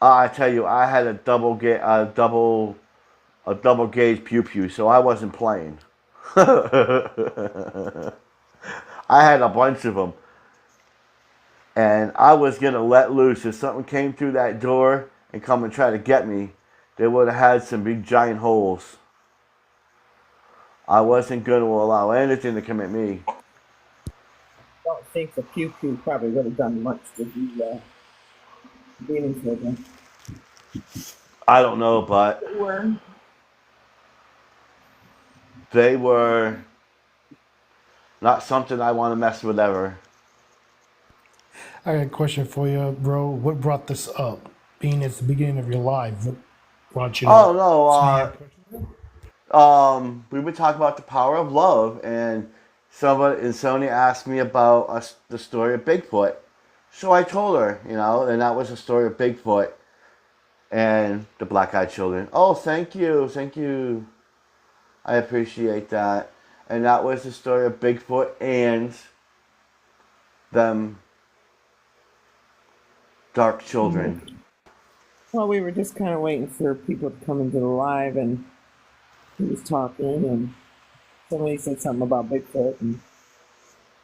I tell you, I had a double gauge pew pew, so I wasn't playing. I had a bunch of them, and I was gonna let loose. If something came through that door and come and try to get me, they would have had some big giant holes. I wasn't going to allow anything to come at me. I don't think the pew pew probably would have done much to the demon children. I don't know, but they were not something I want to mess with ever. I got a question for you, bro. What brought this up? Being it's the beginning of your life, what brought you to Oh no, see your question? we would talk about the power of love, and Sonia asked me about the story of Bigfoot. So I told her, and that was the story of Bigfoot and the black-eyed children. Oh, thank you, thank you. I appreciate that. And that was the story of Bigfoot and them dark children. Well, we were just kind of waiting for people to come into the live, and he was talking, and somebody said something about Bigfoot, and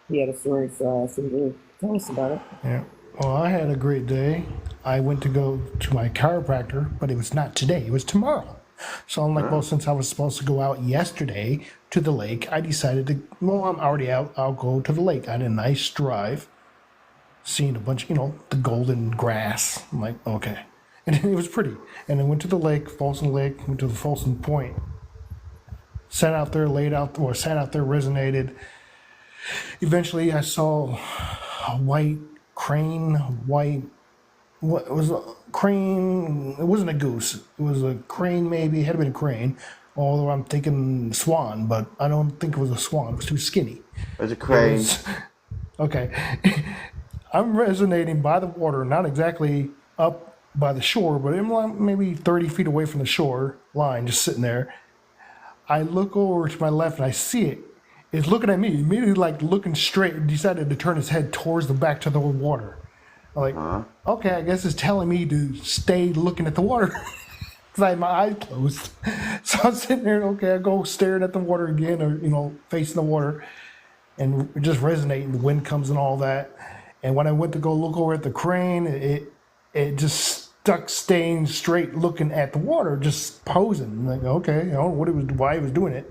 he had a story, so I asked him to tell us about it. Yeah. Well, I had a great day. I went to go to my chiropractor, but it was not today. It was tomorrow. So I'm like, well, since I was supposed to go out yesterday to the lake, I decided to, well, I'm already out. I'll go to the lake. I had a nice drive. seeing a bunch, the golden grass. I'm like, okay. And it was pretty. And I went to the lake, Folsom Lake, went to the Folsom Point, sat out there, sat out there, resonated. Eventually, I saw a white crane, what was a crane? It wasn't a goose. It was a crane, maybe. It had been a crane. Although I'm thinking swan, but I don't think it was a swan. It was too skinny. There's a crane. Okay. I'm resonating by the water, not exactly up by the shore, but I'm like maybe 30 feet away from the shore line, just sitting there. I look over to my left and I see it. It's looking at me, immediately like looking straight, decided to turn its head towards the back to the water. I'm like, okay, I guess it's telling me to stay looking at the water. Because I had my eyes closed. So I'm sitting there, okay, I go staring at the water again, or, facing the water and just resonating. The wind comes and all that. And when I went to go look over at the crane, it just stuck staying straight looking at the water, just posing. I'm like, okay, why it was doing it.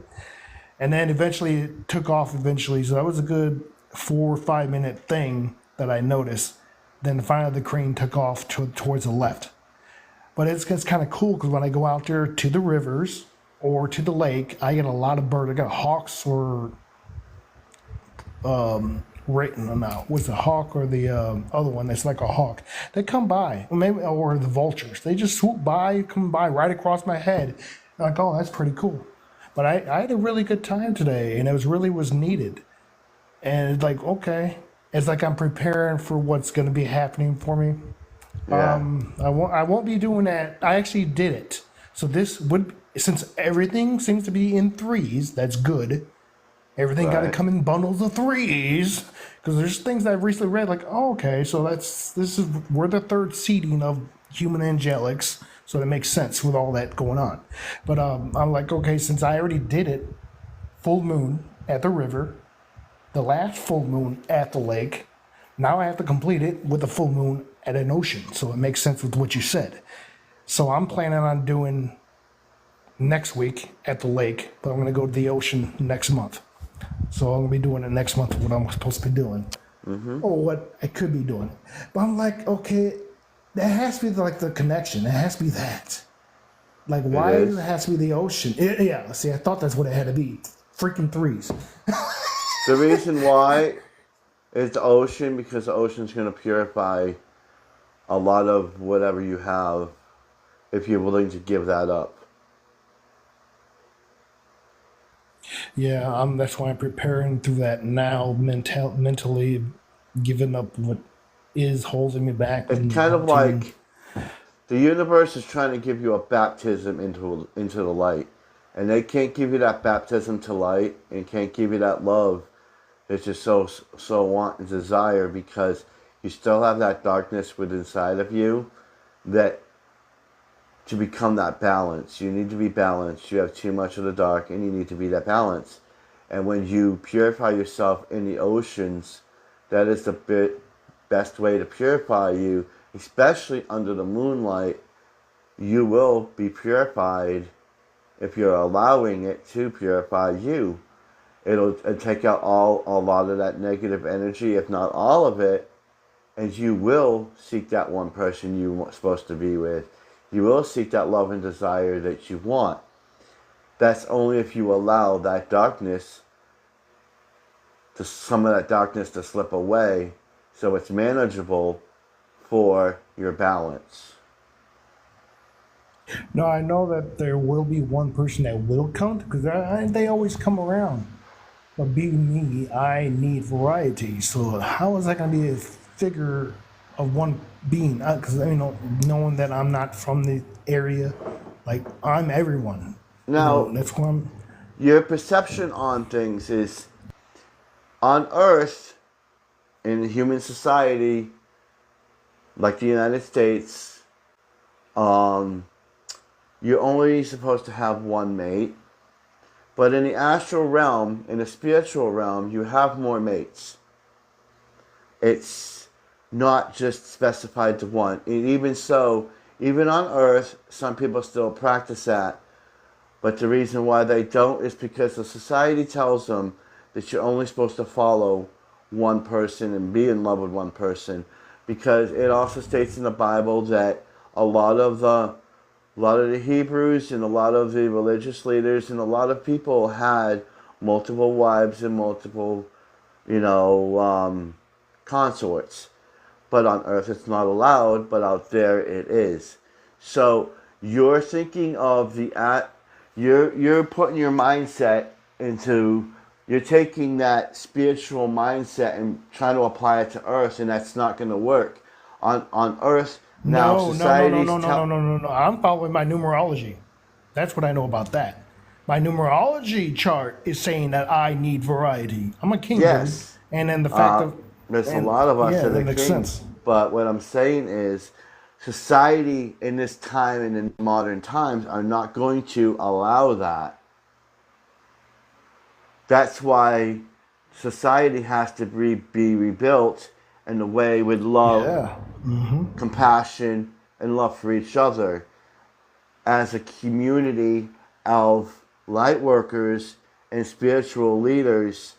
And then eventually it took off eventually. So that was a good 4 or 5 minute thing that I noticed. Then finally the crane took off towards the left. But it's kind of cool because when I go out there to the rivers or to the lake, I get a lot of birds. I got hawks or what's the hawk or the other one that's like a hawk? They come by, or the vultures. They just swoop by, come by right across my head. I'm like, oh, that's pretty cool. But I had a really good time today, and it was needed. And it's like, okay, it's like I'm preparing for what's going to be happening for me. Yeah. I won't be doing that. I actually did it. So this would, since everything seems to be in threes, that's good. Everything got to Right. come in bundles of threes, because there's things that I've recently read like, oh, okay, so we're the third seeding of human angelics, so that makes sense with all that going on. But I'm like, okay, since I already did it, full moon at the river, the last full moon at the lake, now I have to complete it with a full moon at an ocean, so it makes sense with what you said. So I'm planning on doing next week at the lake, but I'm going to go to the ocean next month. So I'm going to be doing it next month, what I'm supposed to be doing. Or what I could be doing. But I'm like, okay, that has to be like the connection. It has to be that. Like, why is. does it have to be the ocean? Yeah, see, I thought that's what it had to be. Freaking threes. The reason why is the ocean, because the ocean's going to purify a lot of whatever you have if you're willing to give that up. Yeah, that's why I'm preparing through that now, mentally giving up what is holding me back. It's and kind of to- like the universe is trying to give you a baptism into the light, and they can't give you that baptism to light and can't give you that love that you so want and desire, because you still have that darkness within inside of you. That to become that balance, you need to be balanced. You have too much of the dark, and you need to be that balance. And when you purify yourself in the oceans, that is the best way to purify you, especially under the moonlight. You will be purified if you're allowing it to purify you. It'll take out a lot of that negative energy, if not all of it, and you will seek that one person you're supposed to be with. You will seek that love and desire that you want. That's only if you allow that darkness, some of that darkness to slip away, so it's manageable for your balance. No, I know that there will be one person that will come, because they always come around. But being me, I need variety. So how is that going to be a figure of one being? Because knowing that I'm not from the area, like I'm everyone. Now, That's why I'm. your perception on things is, on Earth, in human society, like the United States, you're only supposed to have one mate. But in the astral realm, in the spiritual realm, you have more mates. It's not just specified to one. And even so, even on Earth, some people still practice that. But the reason why they don't is because the society tells them that you're only supposed to follow one person and be in love with one person, because it also states in the Bible that a lot of the Hebrews and a lot of the religious leaders and a lot of people had multiple wives and multiple, consorts. But on earth it's not allowed, but out there it is. So you're thinking of you're putting your mindset into, you're taking that spiritual mindset and trying to apply it to earth, and that's not going to work. On earth now, society's No. I'm following my numerology. That's what I know about that. My numerology chart is saying that I need variety. I'm a king, dude. yes. And then the fact of, There's a and lot of us yeah, that that are makes kings, sense. but what I'm saying is, society in this time and in modern times are not going to allow that. That's why society has to be rebuilt in a way with love, Yeah. compassion, and love for each other. As a community of light workers and spiritual leaders,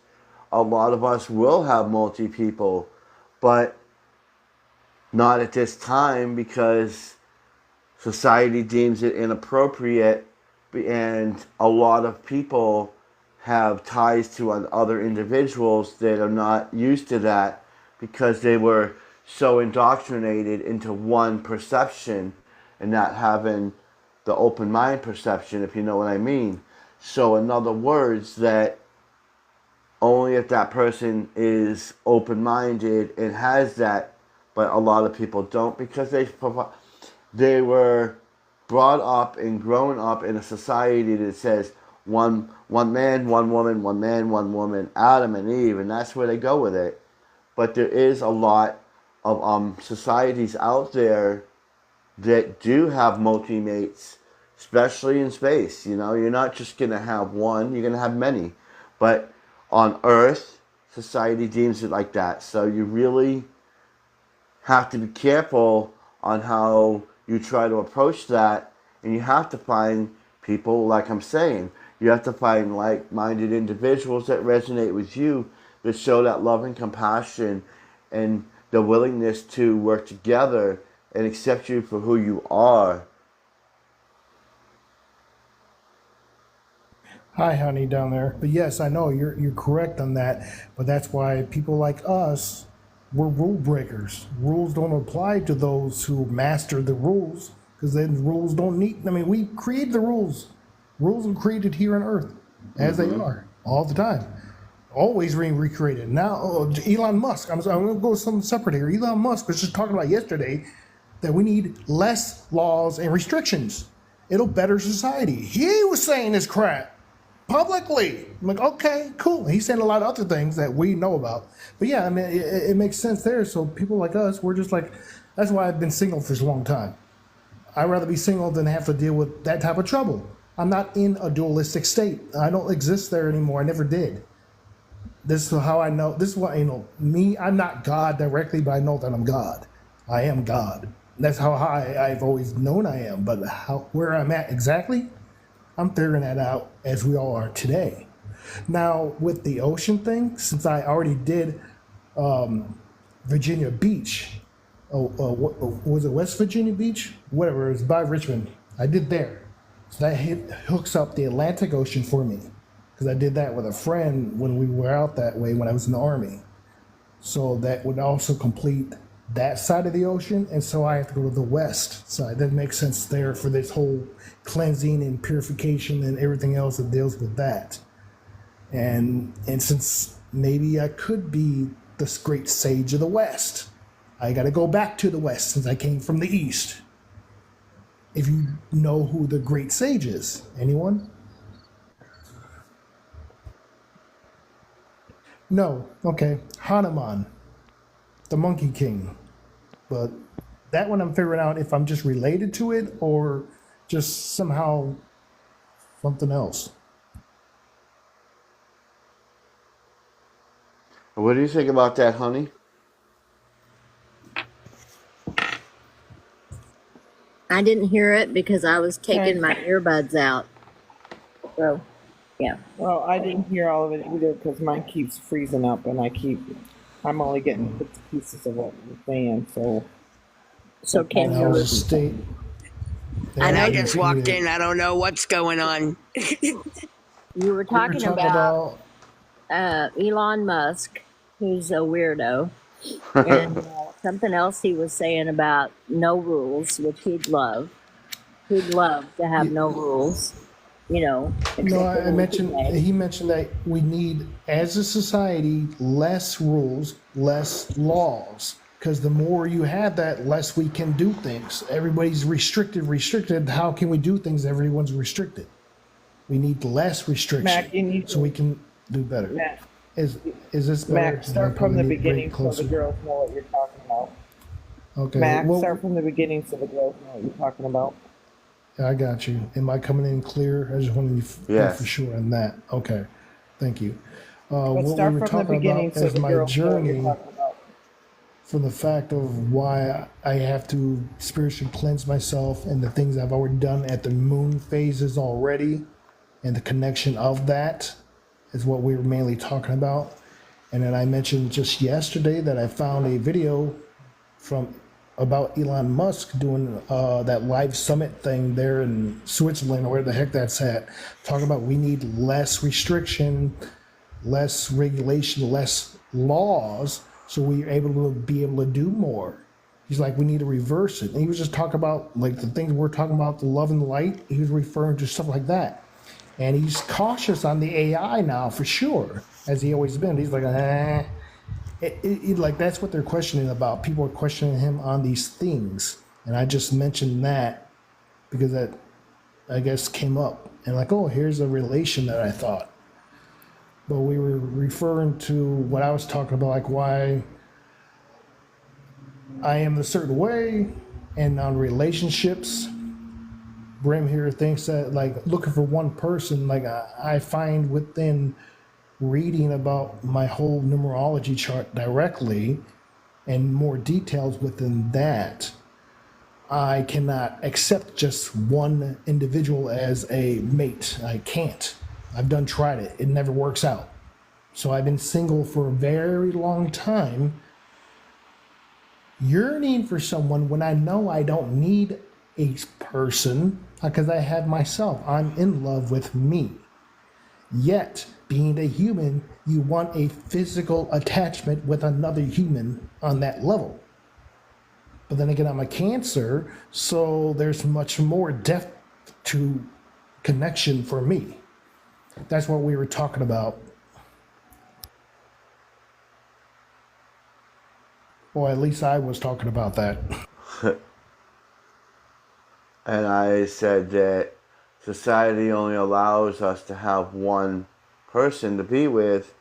a lot of us will have multi people, but not at this time because society deems it inappropriate, and a lot of people have ties to other individuals that are not used to that because they were so indoctrinated into one perception and not having the open mind perception, if you know what I mean. So in other words, that only if that person is open minded and has that, but a lot of people don't because they were brought up and grown up in a society that says one man, one woman, one man, one woman, Adam and Eve, and that's where they go with it. But there is a lot of societies out there that do have multi-mates, especially in space. You're not just going to have one, you're going to have many. But on Earth, society deems it like that. So you really have to be careful on how you try to approach that, and you have to find people, like I'm saying, you have to find like-minded individuals that resonate with you, that show that love and compassion and the willingness to work together and accept you for who you are. Hi, honey, down there. But yes, I know you're correct on that. But that's why people like us, we're rule breakers. Rules don't apply to those who master the rules, because then rules don't need. I mean, we create the rules. Rules are created here on Earth as they are all the time, always being recreated. Now, Elon Musk. I'm going to go with something separate here. Elon Musk was just talking about yesterday that we need less laws and restrictions. It'll better society. He was saying this crap publicly. I'm like, okay, cool. He's saying a lot of other things that we know about. But yeah, I mean, it makes sense there. So people like us, we're just like, that's why I've been single for so long time. I'd rather be single than have to deal with that type of trouble. I'm not in a dualistic state. I don't exist there anymore. I never did. This is how I know. This is what, me, I'm not God directly, but I know that I'm God. I am God. That's how high I've always known I am. But where I'm at exactly, I'm figuring that out as we all are today. Now, with the ocean thing, since I already did Virginia Beach, was it West Virginia Beach? Whatever, it's by Richmond. I did there. So that hooks up the Atlantic Ocean for me, because I did that with a friend when we were out that way when I was in the Army. So that would also complete that side of the ocean, and so I have to go to the west side. That makes sense there for this whole cleansing and purification and everything else that deals with that. And since maybe I could be this great sage of the west, I got to go back to the west since I came from the east. If you know who the great sage is, anyone? No. Okay. Hanuman, the Monkey King. But that one I'm figuring out if I'm just related to it or just somehow something else. What do you think about that, honey? I didn't hear it because I was taking my earbuds out. So, yeah. Well, I didn't hear all of it either because mine keeps freezing up and I keep I'm only getting bits and pieces of what you're saying, so So can And I was you? a state. I And Yeah, I know I you just just walked read it. in. I don't know what's going on. you were We were talking talking about about. Elon Musk, who's a weirdo, and something else he was saying about no rules, which he'd love. He'd love to have no rules, No, except for I those mentioned. today. He mentioned that we need, as a society, less rules, less laws. Because the more you have that, less we can do things. Everybody's restricted, restricted. How can we do things? Everyone's restricted. We need less restriction Mac, you need so we to can do better. Mac, Is is this better? Mac, I start from probably the need to bring it beginning so the closer. girls know what you're talking about. Okay. Mac, Well, start from the beginning so the girls know what you're talking about. I got you. Am I coming in clear? I just wanted to be for Yes. sure on that. Okay. Thank you. But What we start were from the talking beginning about so as the my girls know what you're journey talking about. from the fact of why I have to spiritually cleanse myself and the things I've already done at the moon phases already and the connection of that is what we were mainly talking about. And then I mentioned just yesterday that I found a video from about Elon Musk doing that live summit thing there in Switzerland or where the heck that's at. Talking about we need less restriction, less regulation, less laws, so we're able to do more. He's like, we need to reverse it. And he was just talking about like the things we're talking about, the love and light. He was referring to stuff like that. And he's cautious on the AI now for sure, as he always been. He's like, like that's what they're questioning about. People are questioning him on these things. And I just mentioned that because that I guess came up. And like, oh, here's a relation that I thought. But we were referring to what I was talking about, like why I am a certain way, and on relationships, Brim here thinks that like looking for one person, like I find within reading about my whole numerology chart directly and more details within that, I cannot accept just one individual as a mate. I can't. I've done tried it. It never works out. So I've been single for a very long time, yearning for someone when I know I don't need a person because I have myself. I'm in love with me. Yet, being a human, you want a physical attachment with another human on that level. But then again, I'm a Cancer, so there's much more depth to connection for me. That's what we were talking about. Or at least I was talking about that. And I said that society only allows us to have one person to be with,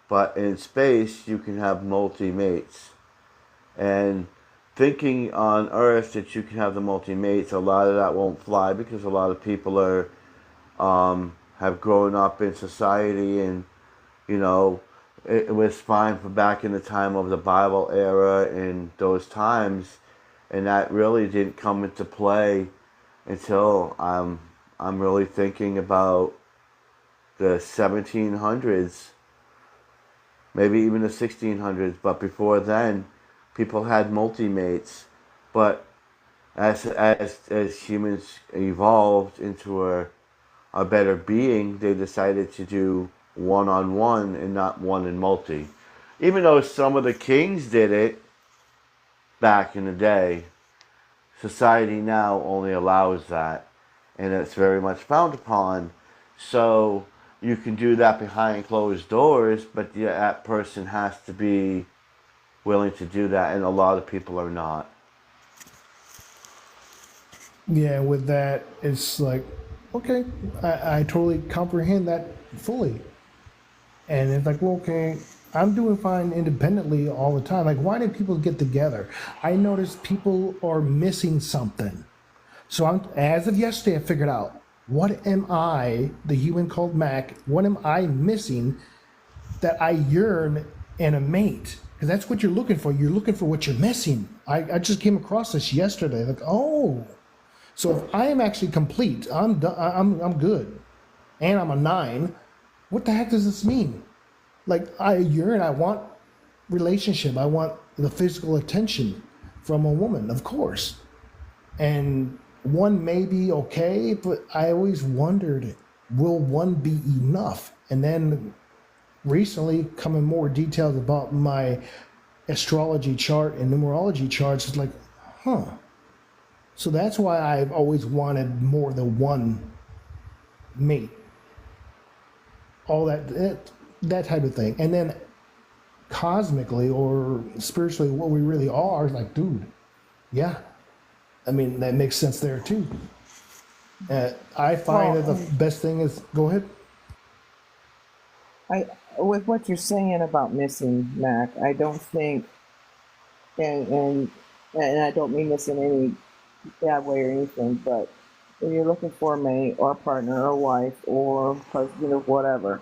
but in space you can have multi-mates. And thinking on Earth that you can have the multi-mates, a lot of that won't fly because a lot of people are have grown up in society, and you know it was fine for back in the time of the Bible era and those times, and that really didn't come into play until I'm really thinking about the 1700s, maybe even the 1600s. But before then, people had multi-mates. But as humans evolved into a better being, they decided to do one-on-one and not one and multi. Even though some of the kings did it back in the day, society now only allows that, and it's very much frowned upon. So you can do that behind closed doors, but that person has to be willing to do that, and a lot of people are not. Yeah, with that, it's like, okay, I totally comprehend that fully. And it's like, well, okay, I'm doing fine independently all the time. Like, why do people get together? I notice people are missing something. So as of yesterday, I figured out what am I, the human called Mac, what am I missing that I yearn in a mate? Because that's what you're looking for. You're looking for what you're missing. I just came across this yesterday. Like, oh, so if I am actually complete, I'm done, I'm good, and I'm a 9. What the heck does this mean? Like I yearn, I want relationship. I want the physical attention from a woman, of course. And one may be okay, but I always wondered, will one be enough? And then recently, coming more details about my astrology chart and numerology charts, it's like, huh. So that's why I've always wanted more than one mate. All that type of thing. And then cosmically or spiritually, what we really are is like, dude, yeah. I mean, that makes sense there too. I find that the best thing is, go ahead. With what you're saying about missing, Mac, I don't think, and I don't mean this in any bad way or anything, but when you're looking for a mate or a partner or wife or husband or whatever,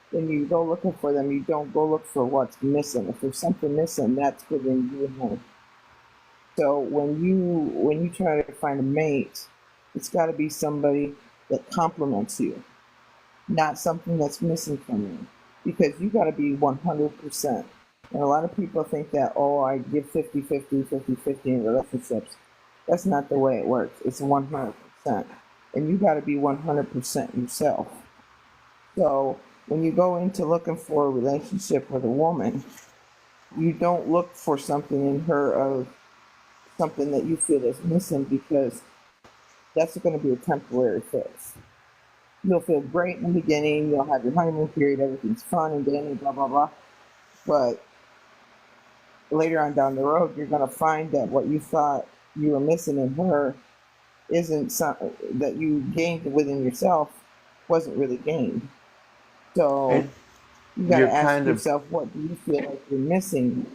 when you go looking for them, you don't go look for what's missing. If there's something missing, that's within you and her. So when you try to find a mate, it's got to be somebody that complements you, not something that's missing from you, because you got to be 100%. And a lot of people think that, oh, I give 50-50, 50-50 in relationships. That's not the way it works. It's 100%. And you got to be 100% yourself. So when you go into looking for a relationship with a woman, you don't look for something in her of something that you feel is missing, because that's going to be a temporary fix. You'll feel great in the beginning. You'll have your honeymoon period. Everything's fun and dandy, blah, blah, blah. But later on down the road, you're going to find that what you thought you were missing in her isn't something that you gained within yourself, wasn't really gained. So you got to ask yourself, what do you feel like you're missing?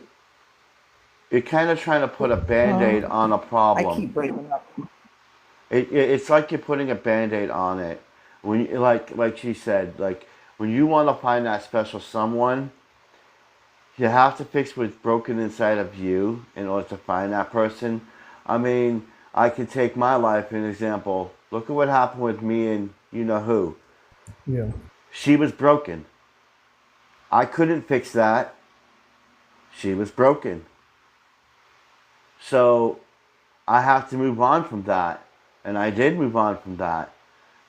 You're kind of trying to put a Band-Aid on a problem. I keep breaking up. It's like you're putting a Band-Aid on it. When you, like she said, like when you want to find that special someone, you have to fix what's broken inside of you in order to find that person. I mean, I can take my life as an example. Look at what happened with me and you know who. Yeah. She was broken. I couldn't fix that. She was broken. So I have to move on from that. And I did move on from that.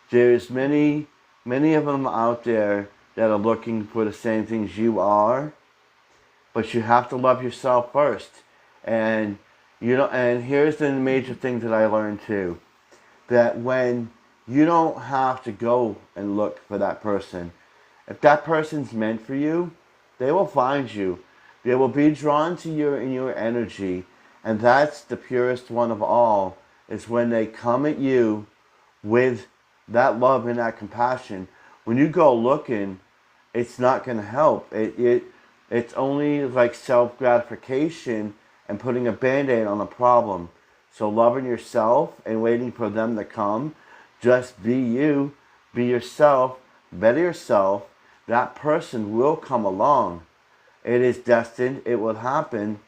There's many of them out there that are looking for the same things you are. But you have to love yourself first. And and here's the major thing that I learned too. That when you don't have to go and look for that person, if that person's meant for you, they will find you. They will be drawn to you in your energy. And that's the purest one of all, is when they come at you with that love and that compassion. When you go looking, it's not going to help. It's only like self-gratification and putting a Band-Aid on a problem. So loving yourself and waiting for them to come, just be you, be yourself, better yourself. That person will come along. It is destined. It will happen.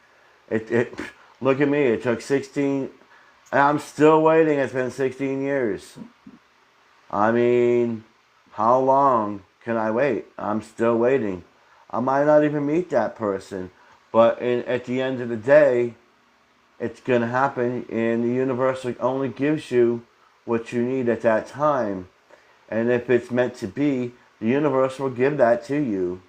Look at me. It took 16. And I'm still waiting. It's been 16 years. I mean, how long can I wait? I'm still waiting. I might not even meet that person. But at the end of the day, it's going to happen. And the universe only gives you what you need at that time. And if it's meant to be, the universe will give that to you.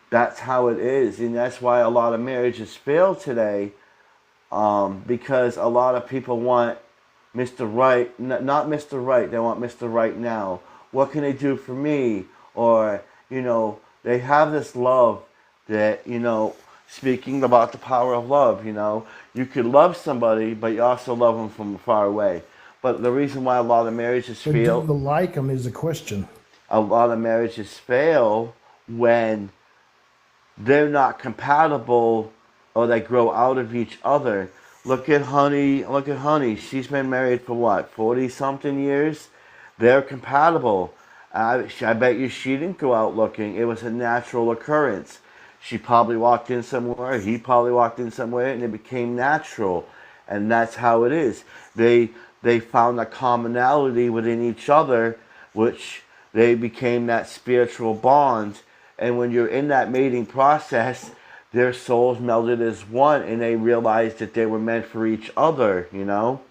That's how it is. And that's why a lot of marriages fail today. Because a lot of people want Mr. Right, not Mr. Right, they want Mr. Right now. What can they do for me? Or, they have this love that, speaking about the power of love, you could love somebody, but you also love them from far away. But the reason why a lot of marriages fail... Do you like them is the question. A lot of marriages fail when they're not compatible or they grow out of each other. Look at Honey. She's been married for what, 40-something years? They're compatible. I bet you she didn't go out looking. It was a natural occurrence. She probably walked in somewhere. He probably walked in somewhere, and it became natural. And that's how it is. They found a commonality within each other, which they became that spiritual bond And when you're in that mating process, their souls melded as one, and they realized that they were meant for each other, you know?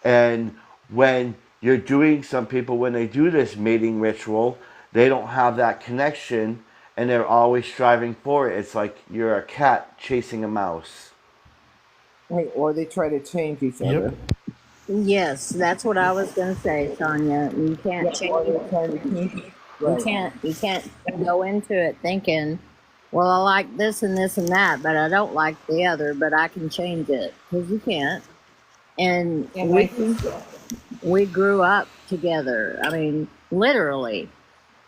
And when you're doing, some people, when they do this mating ritual, they don't have that connection, and they're always striving for it. It's like you're a cat chasing a mouse. Right, or they try to change each other. Yep. Yes, that's what I was going to say, Sonia. You can't Yeah, change or they're it. trying to change. You Right. can't go into it thinking, well, I like this and this and that, but I don't like the other, but I can change it, because you can't. And And I think we grew up together. I mean, literally.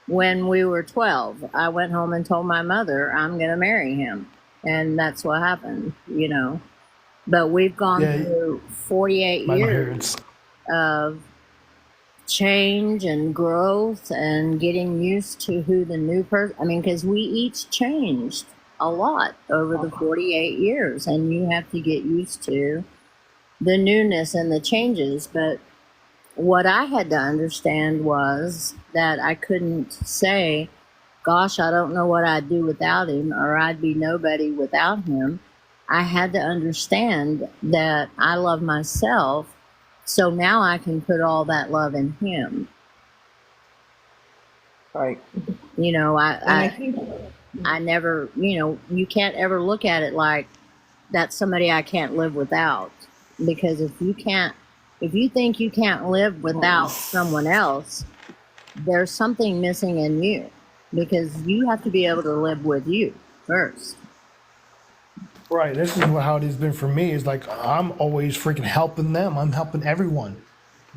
When we were 12, I went home and told my mother I'm going to marry him. And that's what happened, you know. But we've gone Yeah, through 48 my years parents. of change and growth and getting used to who the new person, I mean, because we each changed a lot over the 48 years, and you have to get used to the newness and the changes. But what I had to understand was that I couldn't say, gosh, I don't know what I'd do without him, or I'd be nobody without him. I had to understand that I love myself, so now I can put all that love in him. right. You know, And I I, think I never, you know, you can't ever look at it like that's somebody I can't live without. Because if you think you can't live without someone else, there's something missing in you, because you have to be able to live with you first. Right. This is how it has been for me. Is like I'm always freaking helping them. I'm helping everyone.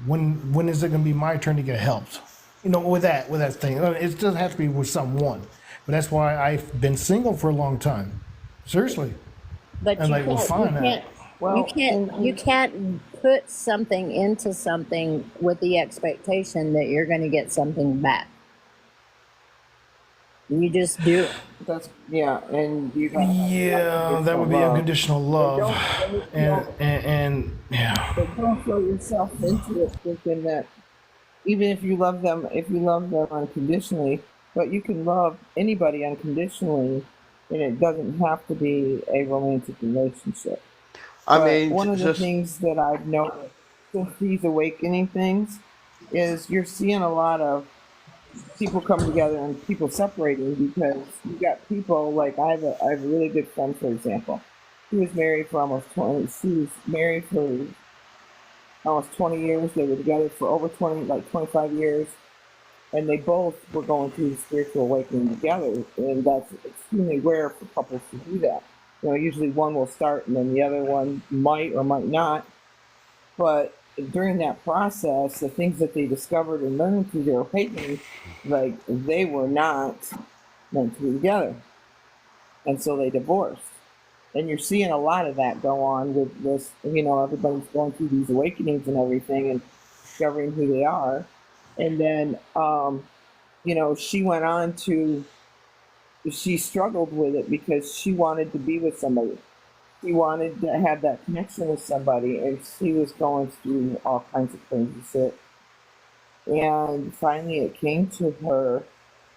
When is it going to be my turn to get helped? You know, with that thing, it doesn't have to be with someone. But that's why I've been single for a long time. Seriously. But And like, well, fine. well, you can't put something into something with the expectation that you're going to get something back. You just do it. that's and you got Yeah, that would be unconditional love, don't and yeah, but don't throw yourself into it thinking that even if you love them unconditionally, but you can love anybody unconditionally, and it doesn't have to be a romantic relationship. I But mean, one of the just things that I've noticed with these awakening things is you're seeing a lot of people come together and people separating, because you got people like I have a really good friend, for example. She was married for almost 20. She was married for almost 20 years. They were together for over 20, like 25 years, and they both were going through the spiritual awakening together. And that's extremely rare for couples to do that. You know, usually one will start and then the other one might or might not. But during that process, the things that they discovered and learned through their awakening, like they were not meant to be together, and so they divorced. And you're seeing a lot of that go on with this. You know, everybody's going through these awakenings and everything, and discovering who they are. And then, you know, she went on to. She struggled with it because she wanted to be with somebody. She wanted to have that connection with somebody, and she was going through all kinds of crazy shit. And finally, it came to her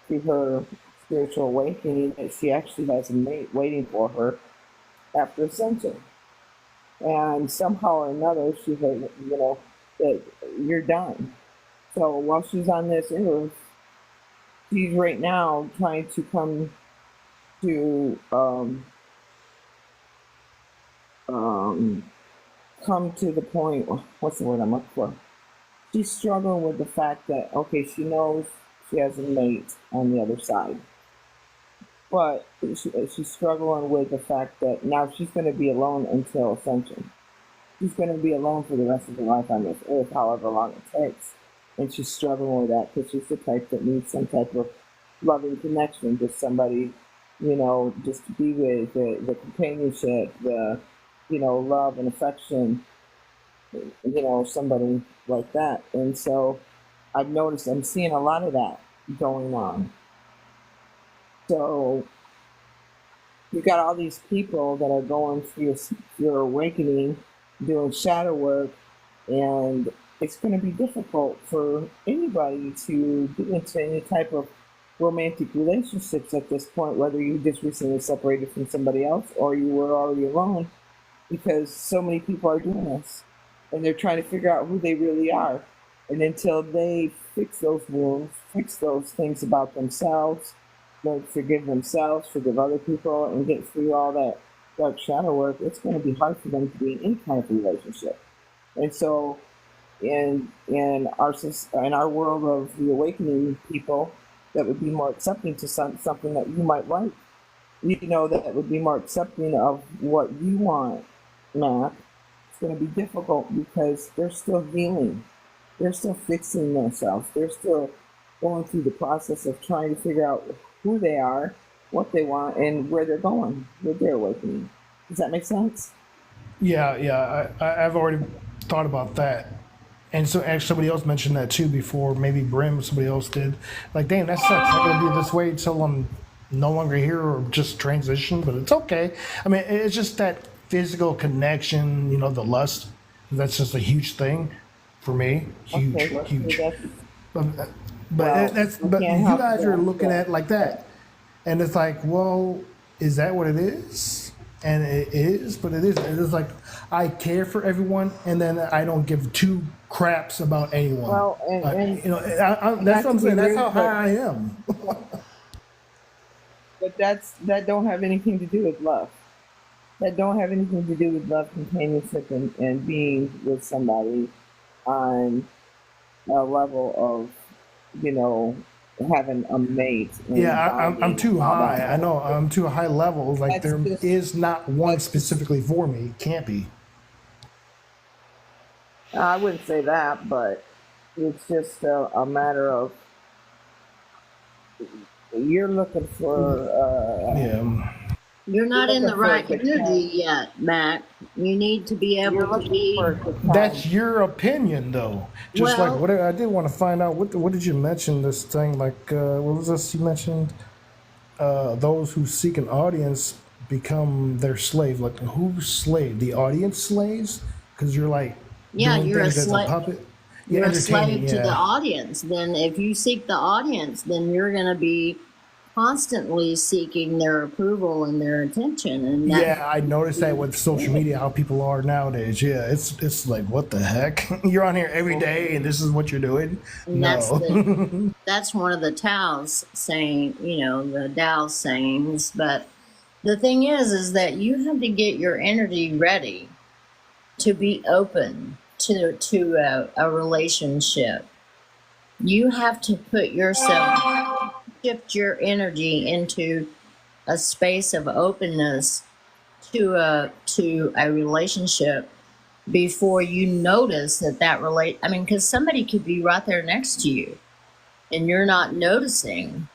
through her spiritual awakening that she actually has a mate waiting for her after ascension. And somehow or another, she heard, you know, that you're done. So while she's on this earth, she's right now trying to come to come to the point. What's the word I'm looking for? She's struggling with the fact that okay, she knows she has a mate on the other side, but she's struggling with the fact that now she's going to be alone until ascension. She's going to be alone for the rest of her life on this earth, however long it takes, and she's struggling with that because she's the type that needs some type of loving connection, just somebody, you know, just to be with, the companionship, the, you know, love and affection, you know, somebody like that. And so I've noticed I'm seeing a lot of that going on. So you got all these people that are going through your awakening, doing shadow work, and it's going to be difficult for anybody to get into any type of romantic relationships at this point, whether you just recently separated from somebody else or you were already alone, because so many people are doing this and they're trying to figure out who they really are. And until they fix those wounds, fix those things about themselves, they forgive themselves, forgive other people, and get through all that dark shadow work, it's going to be hard for them to be in any kind of relationship. And so, in our world of the awakening people, that would be more accepting to something that you might like. You know, that would be more accepting of what you want, Matt. It's going to be difficult because they're still healing. They're still fixing themselves. They're still going through the process of trying to figure out who they are, what they want, and where they're going with their awakening. Does that make sense? Yeah. I've already thought about that. And so, actually, somebody else mentioned that too before. Maybe Brim, somebody else did. Like, damn, that sucks. I'm gonna be this way until I'm no longer here or just transition. But it's okay. I mean, it's just that physical connection. You know, the lust. That's just a huge thing for me. Huge, Okay, let's do huge. that. But Well, that's we but can't you help guys are looking that. at it like that, and it's like, well, is that what it is? And it is, but it isn't. It is like I care for everyone, and then I don't give two craps about anyone. Well, and You know, that's not what I'm to be saying. That's rude, how high I am. but that don't have anything to do with love. That don't have anything to do with love, companionship, and being with somebody on a level of, having a mate and Yeah, I'm bonding too and all high. that. I know I'm too high level. Like That's there just is not one that's just specifically for me. Can't be. I wouldn't say that, but it's just a matter of you're looking for Yeah. You're you're not in looking the for a right good energy time. yet, Mac. You need to be You're able to looking for a be, good That's time. your opinion, though. Just like well, what I did want to find out. What did you mention? This thing, like what was this you mentioned? Those who seek an audience become their slave. Like who's slave? The audience slaves? Because you're like yeah, doing things as a puppet. Yeah, you're a entertaining. slave to the Yeah, audience. Then if you seek the audience, then you're going to be constantly seeking their approval and their attention. And that, yeah. I noticed that with social media, how people are nowadays. Yeah, it's like what the heck? You're on here every day, and this is what you're doing. and No. that's one of the Tao's saying, the Tao's sayings. But the thing is that you have to get your energy ready to be open to a relationship. You have to put yourself, shift your energy into a space of openness to a relationship before you notice that relate. I mean, because somebody could be right there next to you and you're not noticing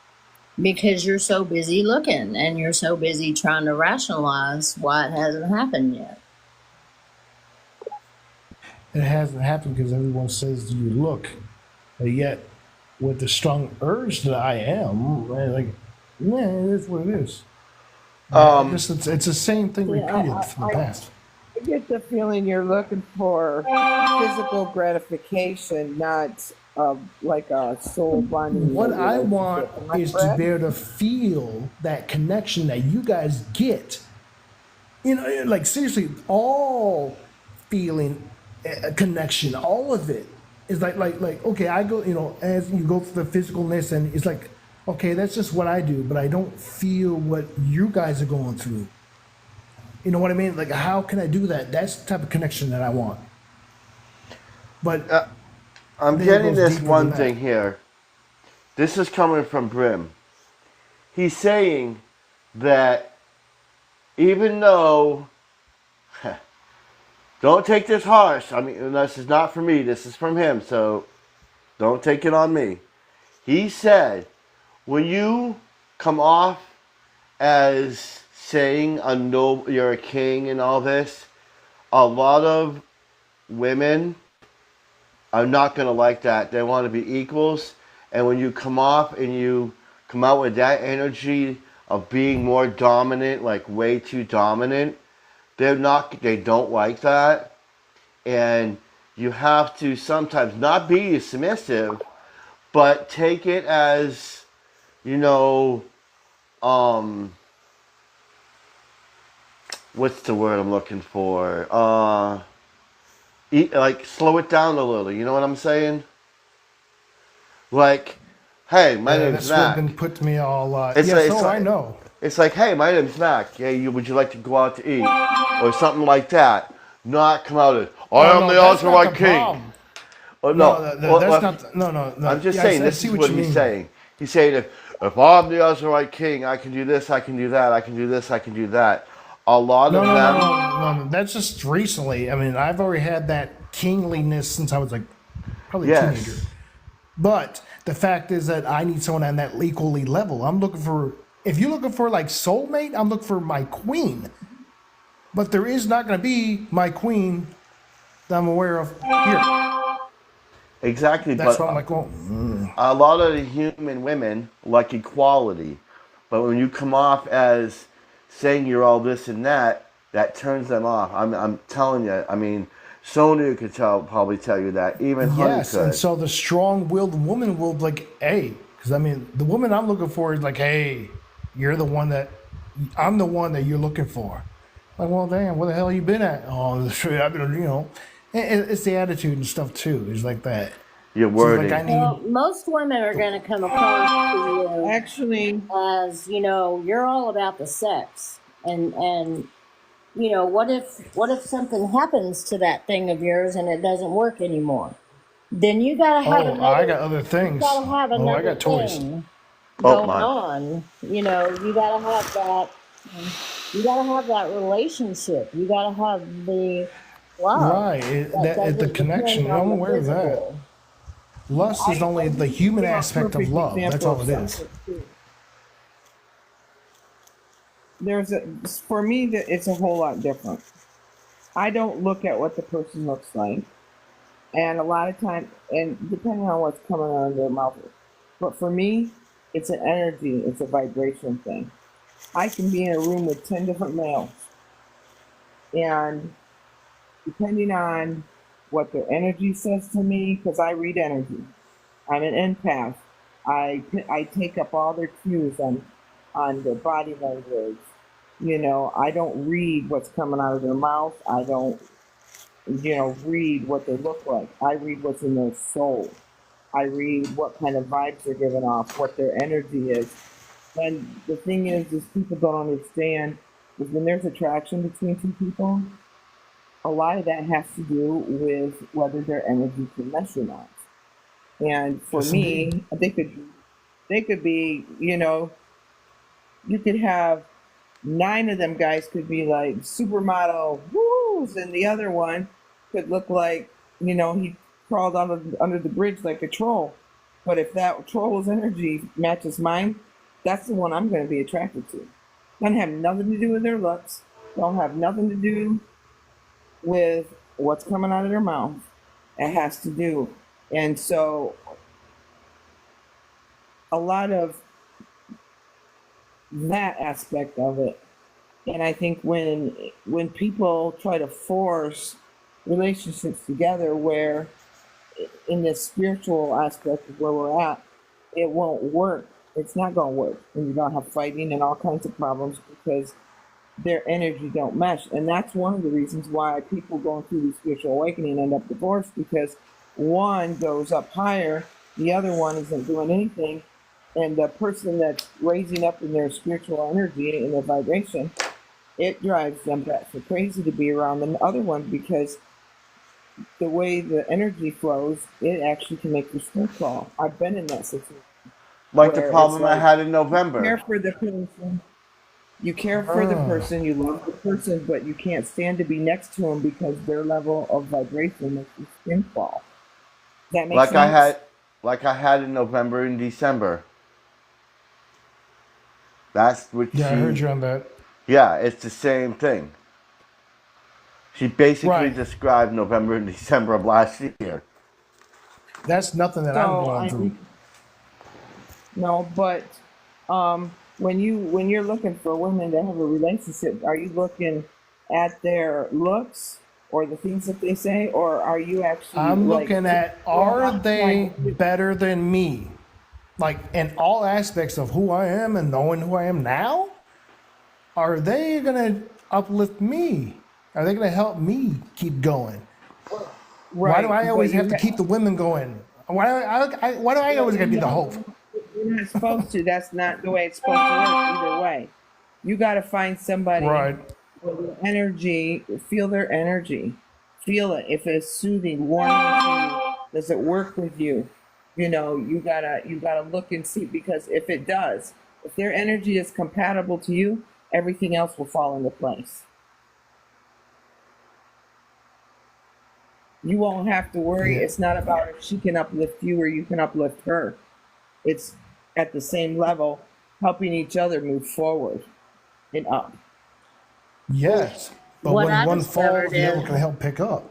because you're so busy looking and you're so busy trying to rationalize why it hasn't happened yet. It hasn't happened because everyone says you look, but yet with the strong urge that I am, like, yeah, it is what it is. Um, It's the same thing Yeah, repeated from the past. I get the feeling you're looking for physical gratification, not like a soul bonding What I want relationship. Am I is to correct? be able to feel that connection that you guys get. You know, like seriously, all feeling connection, all of it is like okay, I go, as you go through the physicalness, and it's like okay, that's just what I do, but I don't feel what you guys are going through. You know what I mean? Like, how can I do that? That's the type of connection that I want. But I'm then it getting goes this deeper one than thing that. here. This is coming from Brim. He's saying that even though, don't take this harsh. I mean, this is not for me. This is from him. So don't take it on me. He said, when you come off as saying you're a king and all this, a lot of women are not going to like that. They want to be equals. And when you come off and you come out with that energy of being more dominant, like way too dominant, they don't like that. And you have to sometimes not be submissive, but take it as you know, um, what's the word I'm looking for? Like slow it down a little. You know what I'm saying? Like, hey, my Yeah, name's that's what been Mac. put to me all. It's like Yes, it's oh, I like know. it's like, hey, my name's Mac. Yeah, would you like to go out to eat or something like that? Not come out as I Oh am no, the that's not the Ozarite King. problem. Oh No, no, that's not. No, no, I'm no. just Yeah, saying I this see is what what you he's mean. saying. He's saying if I'm the Ozarite King, I can do this, I can do that, I can do this, I can do that. A lot No, of no, no, them, no, no, no. That's just recently. I mean, I've already had that kingliness since I was like probably a teenager. yes, But the fact is that I need someone on that equally level. I'm looking for. If you're looking for like soulmate, I'm looking for my queen. But there is not going to be my queen that I'm aware of here. exactly. That's But why I'm like, well, a lot of the human women like equality, but when you come off as saying you're all this and that, that turns them off. I'm telling you. I mean, Sonia could probably tell you that. Even Honey yes. And could. so the strong-willed woman will be like, hey, because I mean, the woman I'm looking for is like, hey, you're the one that I'm the one that you're looking for. Like, well, damn, where the hell you been at? Oh, I've been, it's the attitude and stuff too. It's like that. Your So it's like wording. I need. Well, most women are going to come across to you Actually, as, you're all about the sex. And what if something happens to that thing of yours and it doesn't work anymore? Then Oh, I got other you things. gotta have Oh, I another got toys. thing Oh going my. on. You gotta have that. You gotta have that relationship. You gotta have the love Right. that The doesn't depend connection. I'm on the aware of that. physical. Lust is only the human give a aspect of perfect love. That's example all of it is. something too. For me that it's a whole lot different. I don't look at what the person looks like, and a lot of time, and depending on what's coming out of their mouth. But for me, it's an energy. It's a vibration thing. I can be in a room with 10 different males, and depending on what their energy says to me, because I read energy. I'm an empath. I take up all their cues on their body language. I don't read what's coming out of their mouth. I don't, read what they look like. I read what's in their soul. I read what kind of vibes they're giving off, what their energy is. And the thing is people don't understand is when there's attraction between two people, a lot of that has to do with whether their energy can mesh or not. And for Yes, indeed. me, they could be, you could have 9 of them guys could be like supermodel woos, and the other one could look like, he crawled under the bridge like a troll. But if that troll's energy matches mine, that's the one I'm going to be attracted to. Doesn't have nothing to do with their looks. Don't have nothing to do with what's coming out of their mouth. It has to do. And so a lot of that aspect of it. And I think when people try to force relationships together where in this spiritual aspect of where we're at, it won't work. It's not going to work. And you're going to have fighting and all kinds of problems because their energy don't mesh. And that's one of the reasons why people going through the spiritual awakening end up divorced, because one goes up higher, the other one isn't doing anything. And the person that's raising up in their spiritual energy and their vibration, it drives them batshit crazy to be around the other one, because the way the energy flows, it actually can make your skin crawl. I've been in that situation Like the where it's problem I like had in care November. for the person, you care for the Ah, person, you love the person, but you can't stand to be next to them because their level of vibration makes your skin crawl. Does that make Like I sense? had like I had in November and December. That's what yeah, I heard she you on that. yeah, it's the same thing. She basically Right. described November and December of last year. That's nothing that I'm So going I through. no, but when you're looking for women to have a relationship, are you looking at their looks or the things that they say, or are you actually I'm like looking at well, are how can I they get better than me? like in all aspects of who I am and knowing who I am now, are they going to uplift me? Are they going to help me keep going? Why do I but always you have to keep the women going? Why do I always got to be the hope? you're not supposed to. That's not the way it's supposed to work either way. You got to find somebody Right. with their energy, feel their energy, feel it. If it's soothing, warming to you, does it work with you? You gotta look and see, because if it does, if their energy is compatible to you, everything else will fall into place. You won't have to worry. Yeah. It's not about if she can uplift you or you can uplift her. It's at the same level, helping each other move forward and up. Yes. But What when I one discovered falls, the other is can help pick up.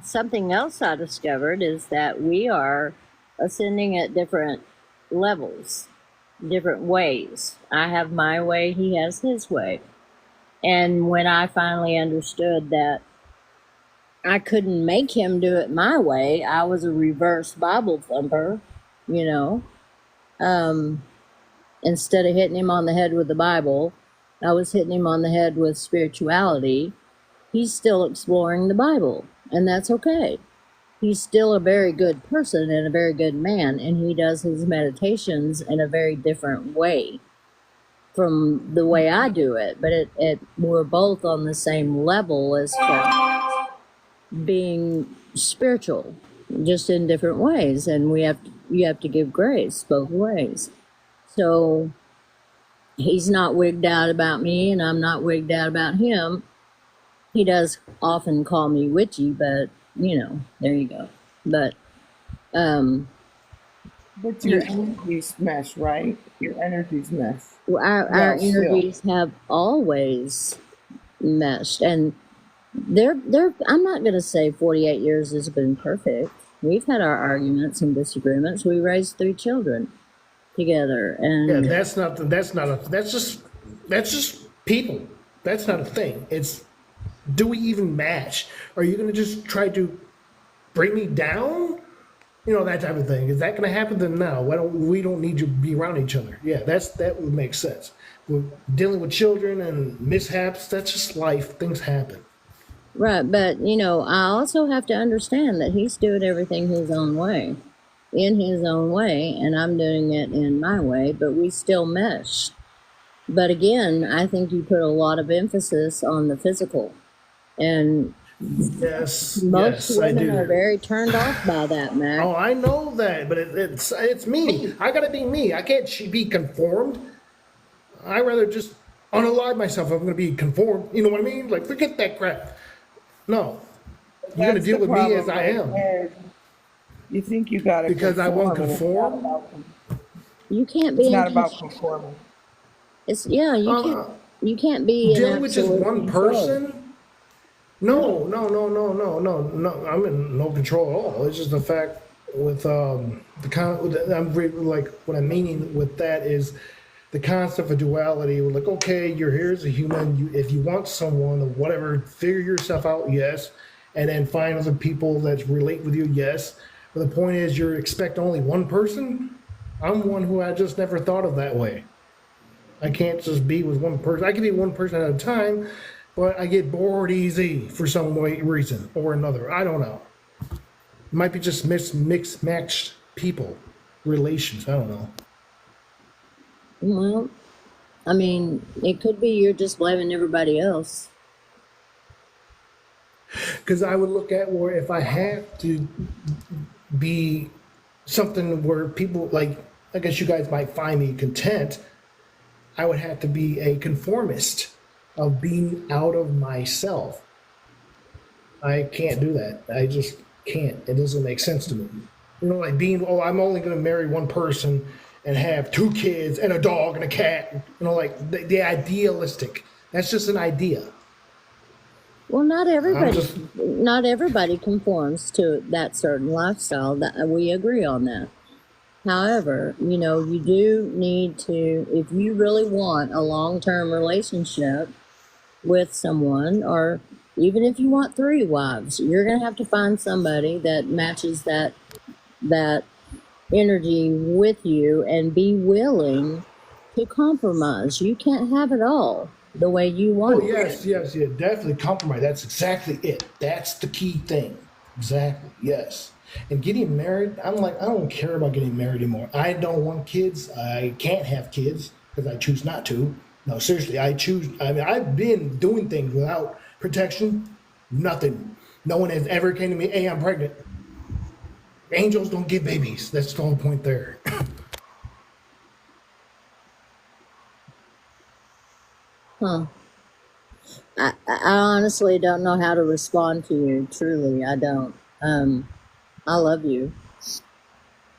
something else I discovered is that we are ascending at different levels, different ways. I have my way, he has his way. And when I finally understood that I couldn't make him do it my way, I was a reverse Bible thumper, you know. Instead of hitting him on the head with the Bible, I was hitting him on the head with spirituality. He's still exploring the Bible, and that's okay. He's still a very good person and a very good man, and he does his meditations in a very different way from the way I do it. But we're both on the same level as far as being spiritual, just in different ways, and you have to give grace both ways. So he's not wigged out about me, and I'm not wigged out about him. He does often call me witchy, but there you go. But But your energies mesh, right? Your energies mesh. our Well, still. energies have always meshed, and they're I'm not going to say 48 years has been perfect. We've had our arguments and disagreements. We raised 3 children together, Yeah, and that's just people. That's not a thing. It's, do we even match? Are you going to just try to bring me down? That type of thing. Is that going to happen? Then no. We don't need to be around each other. Yeah, that would make sense. We're dealing with children and mishaps. That's just life. Things happen. right. But I also have to understand that he's doing everything his own way, in his own way, and I'm doing it in my way. But we still mesh. But again, I think you put a lot of emphasis on the physical, and Yes, most yes, I women do. are very turned off by that, Mac. Oh, I know that, but it's me. I gotta be me. I can't be conformed. I rather just unalive myself if I'm gonna be conformed. You know what I mean? Like, forget that crap. No, you're gonna That's deal the with me problem as I right am. there. You think you gotta Because I won't and it's not conform? about- You can't be It's in not about control. conforming. You can't be in Dealing with just absolute one control. person. No. I'm in no control at all. It's just the fact with like what I'm meaning with that is the concept of duality. We're like, okay, you're here as a human. If you want someone or whatever, figure yourself out, yes, and then find other people that relate with you, yes. But the point is, you expect only one person. I'm one who I just never thought of that way. I can't just be with one person. I can be one person at a time, but I get bored easy for some reason or another. I don't know. It might be just mixed matched people, relations. I don't know. Well, I mean, it could be you're just blaming everybody else. Because I would look at where if I have to be something where people like, I guess you guys might find me content, I would have to be a conformist of being out of myself. I can't do that. I just can't. It doesn't make sense to me. Like being, I'm only going to marry one person and have 2 kids and a dog and a cat. Like the idealistic. That's just an idea. Well, not just- everybody conforms to that certain lifestyle. That we agree on that. However, you do need to, if you really want a long-term relationship with someone, or even if you want 3 wives, you're going to have to find somebody that matches that energy with you and be willing to compromise. You can't have it all the way you Oh want it. yes, yeah, definitely compromise. That's exactly it. That's the key thing. Exactly. Yes. And getting married, I'm like, I don't care about getting married anymore. I don't want kids. I can't have kids because I choose not to. No, seriously, I choose. I mean, I've been doing things without protection. Nothing. No one has ever came to me, hey, I'm pregnant. Angels don't get babies. That's the whole point there. Huh. I honestly don't know how to respond to you. Truly, I don't. I love you,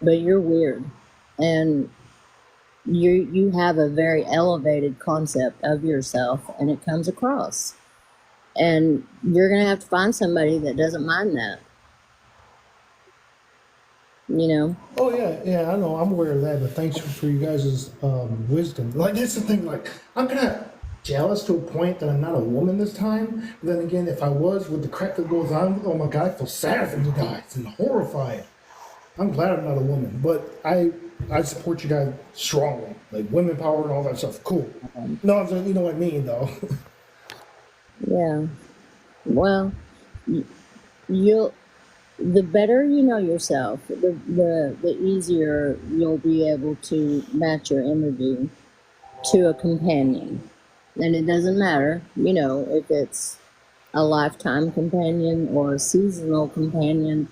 but you're weird, and you have a very elevated concept of yourself, and it comes across. And you're gonna have to find somebody that doesn't mind that. You know. Oh yeah, I know. I'm aware of that, but thanks for you guys' wisdom. Like that's the thing. Like I'm kind of jealous to a point that I'm not a woman this time. But then again, if I was, with the crap that goes on, oh my god, I feel sad for you guys and horrified. I'm glad I'm not a woman, but I support you guys strongly. Like women power and all that stuff. Cool. No, I'm saying, you know what I mean though. Yeah. Well, you'll the better you know yourself, the easier you'll be able to match your energy to a companion. And it doesn't matter, if it's a lifetime companion or a seasonal companion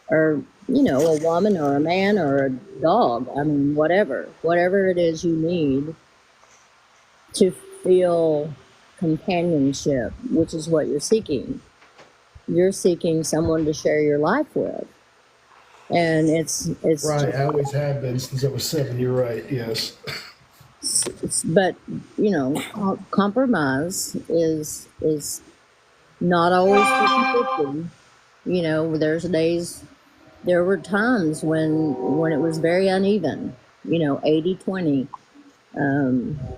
or, a woman or a man or a dog. I mean, whatever it is you need to feel companionship, which is what you're seeking. You're seeking someone to share your life with. And it's Right, I always have been since I was 7. You're right. Yes. but compromise is not always 50-50. There were times when it was very uneven, 80-20.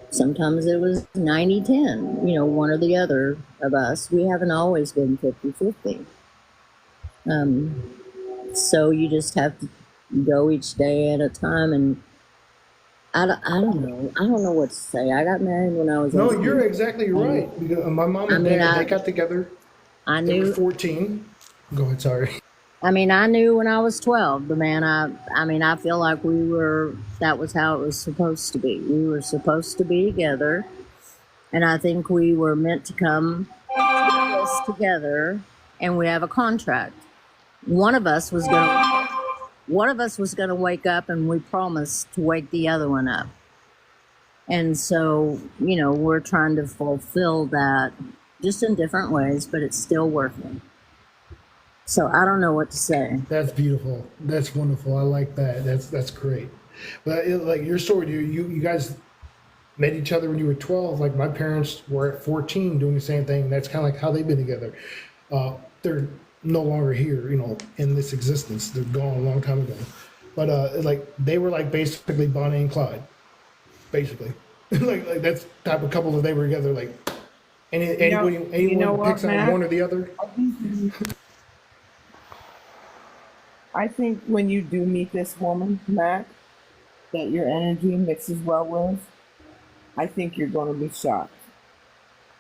Sometimes it was 90-10, one or the other of us. We haven't always been 50-50. So you just have to go each day at a time. And I don't know. I don't know what to say. I got married when I was No, 18. you're exactly right. Because my mom and dad, they got together. I They were knew 14. Go ahead, sorry. I knew when I was 12, the man I feel like that was how it was supposed to be. We were supposed to be together, and I think we were meant to come through this together, and we have a contract. One of us was going to wake up, and we promised to wake the other one up. And so, we're trying to fulfill that just in different ways, but it's still working. So I don't know what to say. That's beautiful. That's wonderful. I like that. That's great. But like your story, you guys met each other when you were 12. Like my parents were at 14 doing the same thing. That's kind of like how they've been together. They're no longer here, in this existence. They're gone a long time ago. But like they were like basically Bonnie and Clyde, basically. like that's the type of couple that they were together. Like anyone picks on Matt? one or the other. I think when you do meet this woman, Matt, that your energy mixes well with, I think you're going to be shocked.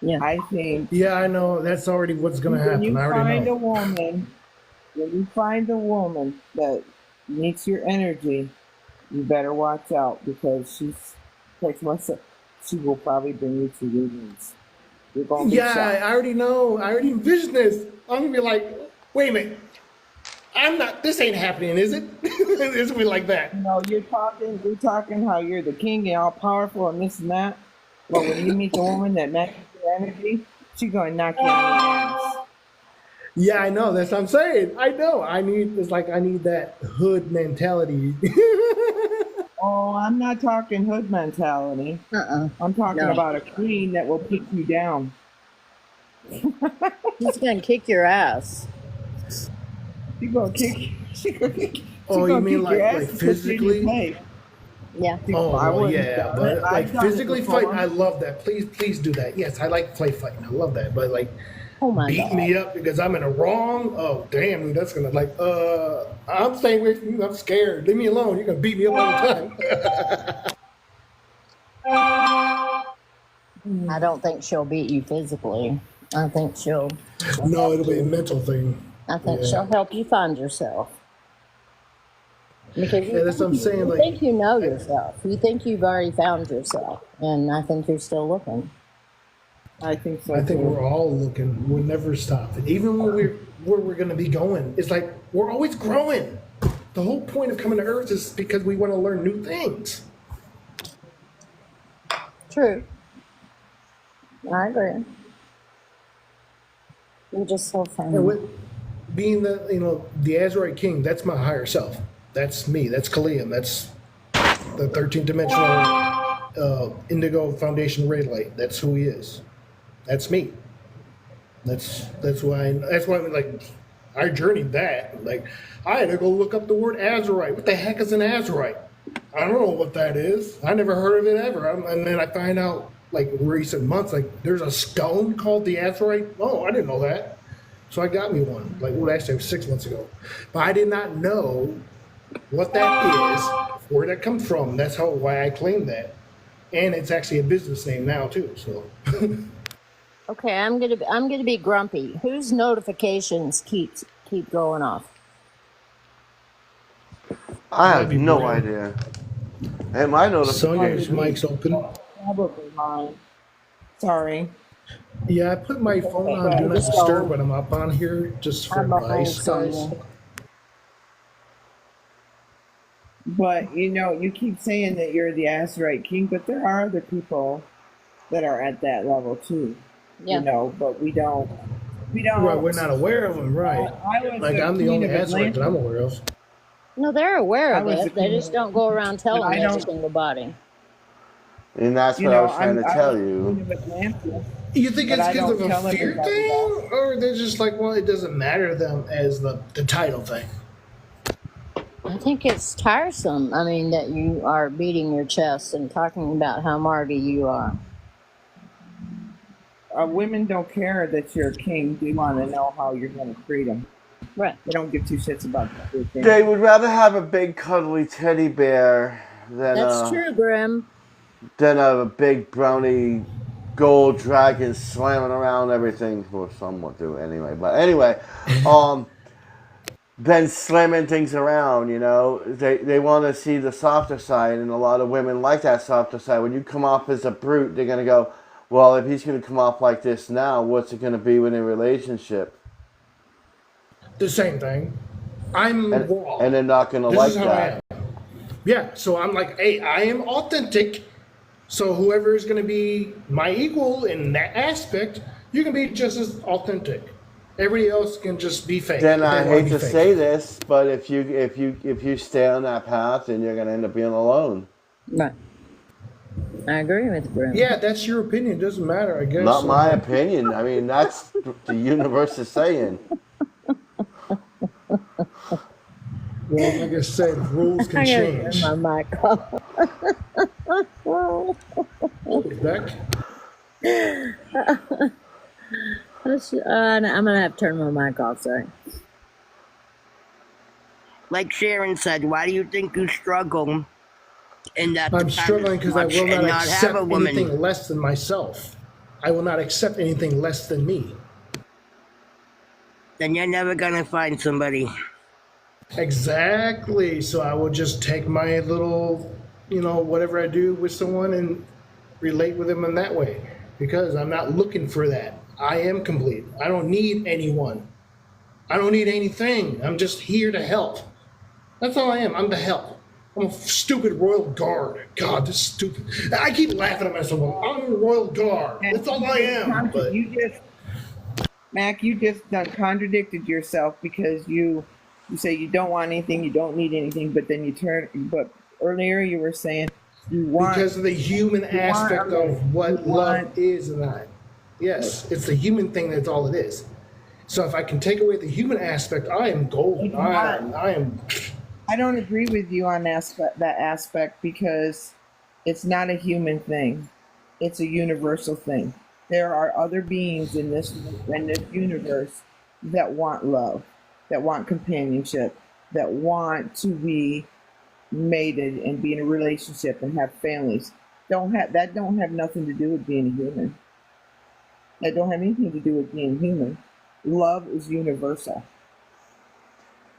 Yeah. I think Yeah, I know. That's already what's going to when you happen. I already find know. when you find a woman that meets your energy, you better watch out because she will probably bring you to your knees. You're going to be Yeah, shocked. I already know. I already envisioned this. I'm gonna be like, wait a minute. I'm not. This ain't happening, is it? It's gonna be like that. You're talking how you're the king and all powerful and this and that. But when you meet the woman that matches your energy, she's going to knock you on your ass. Yeah, I know. That's what I'm saying. I know. I need that hood mentality. Oh, I'm not talking hood mentality. I'm talking No. about a queen that will kick you down. He's going to kick your ass. She gonna kick you. She gonna kick Oh, you mean your like ass and put you in your physically? place. Yeah. Oh, I well, wouldn't yeah, have but I've like done it physically before. fighting, I love that. Please do that. Yes, I like play fighting. I love that. But like, Oh my beat God. me up because I'm in the wrong. Oh damn, dude, that's gonna like I'm staying away from you. I'm scared. Leave me alone. You're gonna beat me up all the time. I don't think she'll beat you physically. I think she'll No, help it'll be a you. mental thing. I think Yeah. she'll help you find yourself. Because Yeah, that's what I'm saying. you Like, think you know yourself. You think you've already found yourself. And I think you're still looking. I think so I think too. we're all looking. We'll never stop. And even when we're where we're gonna be going, it's like we're always growing. The whole point of coming to Earth is because we want to learn new things. True. I agree. You're just so And funny. with being the Azurite King, that's my higher self. That's me. That's Kalium. That's the 13th dimensional Indigo Foundation Ray Light. That's who he is. That's me. That's why like I journeyed that. Like I had to go look up the word Azurite. What the heck is an Azurite? I don't know what that is. I never heard of it ever. And then I find out like recent months, like there's a stone called the Azurite. Oh, I didn't know that. So I got me one. Like well, actually, it was 6 months ago. But I did not know what that is, where that comes from. That's why I claimed that. And it's actually a business name now too. So Okay, I'm gonna be grumpy. Whose notifications keep going off? I have Might be no Bram. idea. And my Sonya's notification. mic's open. Probably mine. Sorry. Yeah, I put my phone on Okay, Do Not just Disturb go. when I'm up on here, just for I'm behind advice, guys. Sonia. But you keep saying that you're the Azurite King, but there are other people that are at that level too. Yeah. But we don't. Right, we're not aware of them, right? I was Like I'm the queen only of Azurite that I'm Atlantis. aware of. No, they're aware I of was the it. They queen just of don't go around telling I every don't. single body. And that's what I was trying to tell you. Queen of Atlantis, You think but it's I because don't of tell a fear everybody thing, that. or they're just like, well, it doesn't matter to them as the title thing? I think it's tiresome. I mean, that you are beating your chest and talking about how Marty you are. Women don't care that you're a king. They want to know how you're going to treat them. Right. They don't give two shits about the thing. They would rather have a big cuddly teddy bear That's true, Grim. than a big brownie gold dragon slamming around everything. Well, some would do anyway. But anyway, than slamming things around, They want to see the softer side, and a lot of women like that softer side. When you come off as a brute, they're going to go, well, if he's going to come off like this now, what's it going to be within a relationship? The same thing. I'm raw. And they're not going to This like is how that. I am. Yeah, so I'm like, hey, I am authentic. So whoever is going to be my equal in that aspect, you can be just as authentic. Everybody else can just be fake. Then if they I wanna hate be to fake. say this, but if you stay on that path, then you're going to end up being alone. Right. I agree with Grim. Yeah, that's your opinion. Doesn't matter, I guess. Not my opinion. I mean, that's the universe is saying. Well, like I said, rules can I gotta change. turn my mic off. Beck? I'm gonna have to turn my mic off. Sorry. Like Sharon said, why do you think you struggle in that I'm department struggling because I much will and not not accept have a woman? anything less than myself. I will not accept anything less than me. Then you're never gonna find somebody. Exactly. So I will just take my little, whatever I do with someone and relate with them in that way. Because I'm not looking for that. I am complete. I don't need anyone. I don't need anything. I'm just here to help. That's all I am. I'm the help. I'm a stupid royal guard. God, this is stupid. I keep laughing at myself. I'm a royal guard. That's all I am. But Mac, you just done contradicted yourself because you say you don't want anything, you don't need anything, but then but earlier you were saying you want because of the human aspect of what love is and that. Yes, it's the human thing. That's all it is. So if I can take away the human aspect, I am golden. I am. I don't agree with you on that aspect because it's not a human thing. It's a universal thing. There are other beings in this universe that want love, that want companionship, that want to be mated and be in a relationship and have families. Don't have nothing to do with being a human. That don't have anything to do with being human. Love is universal.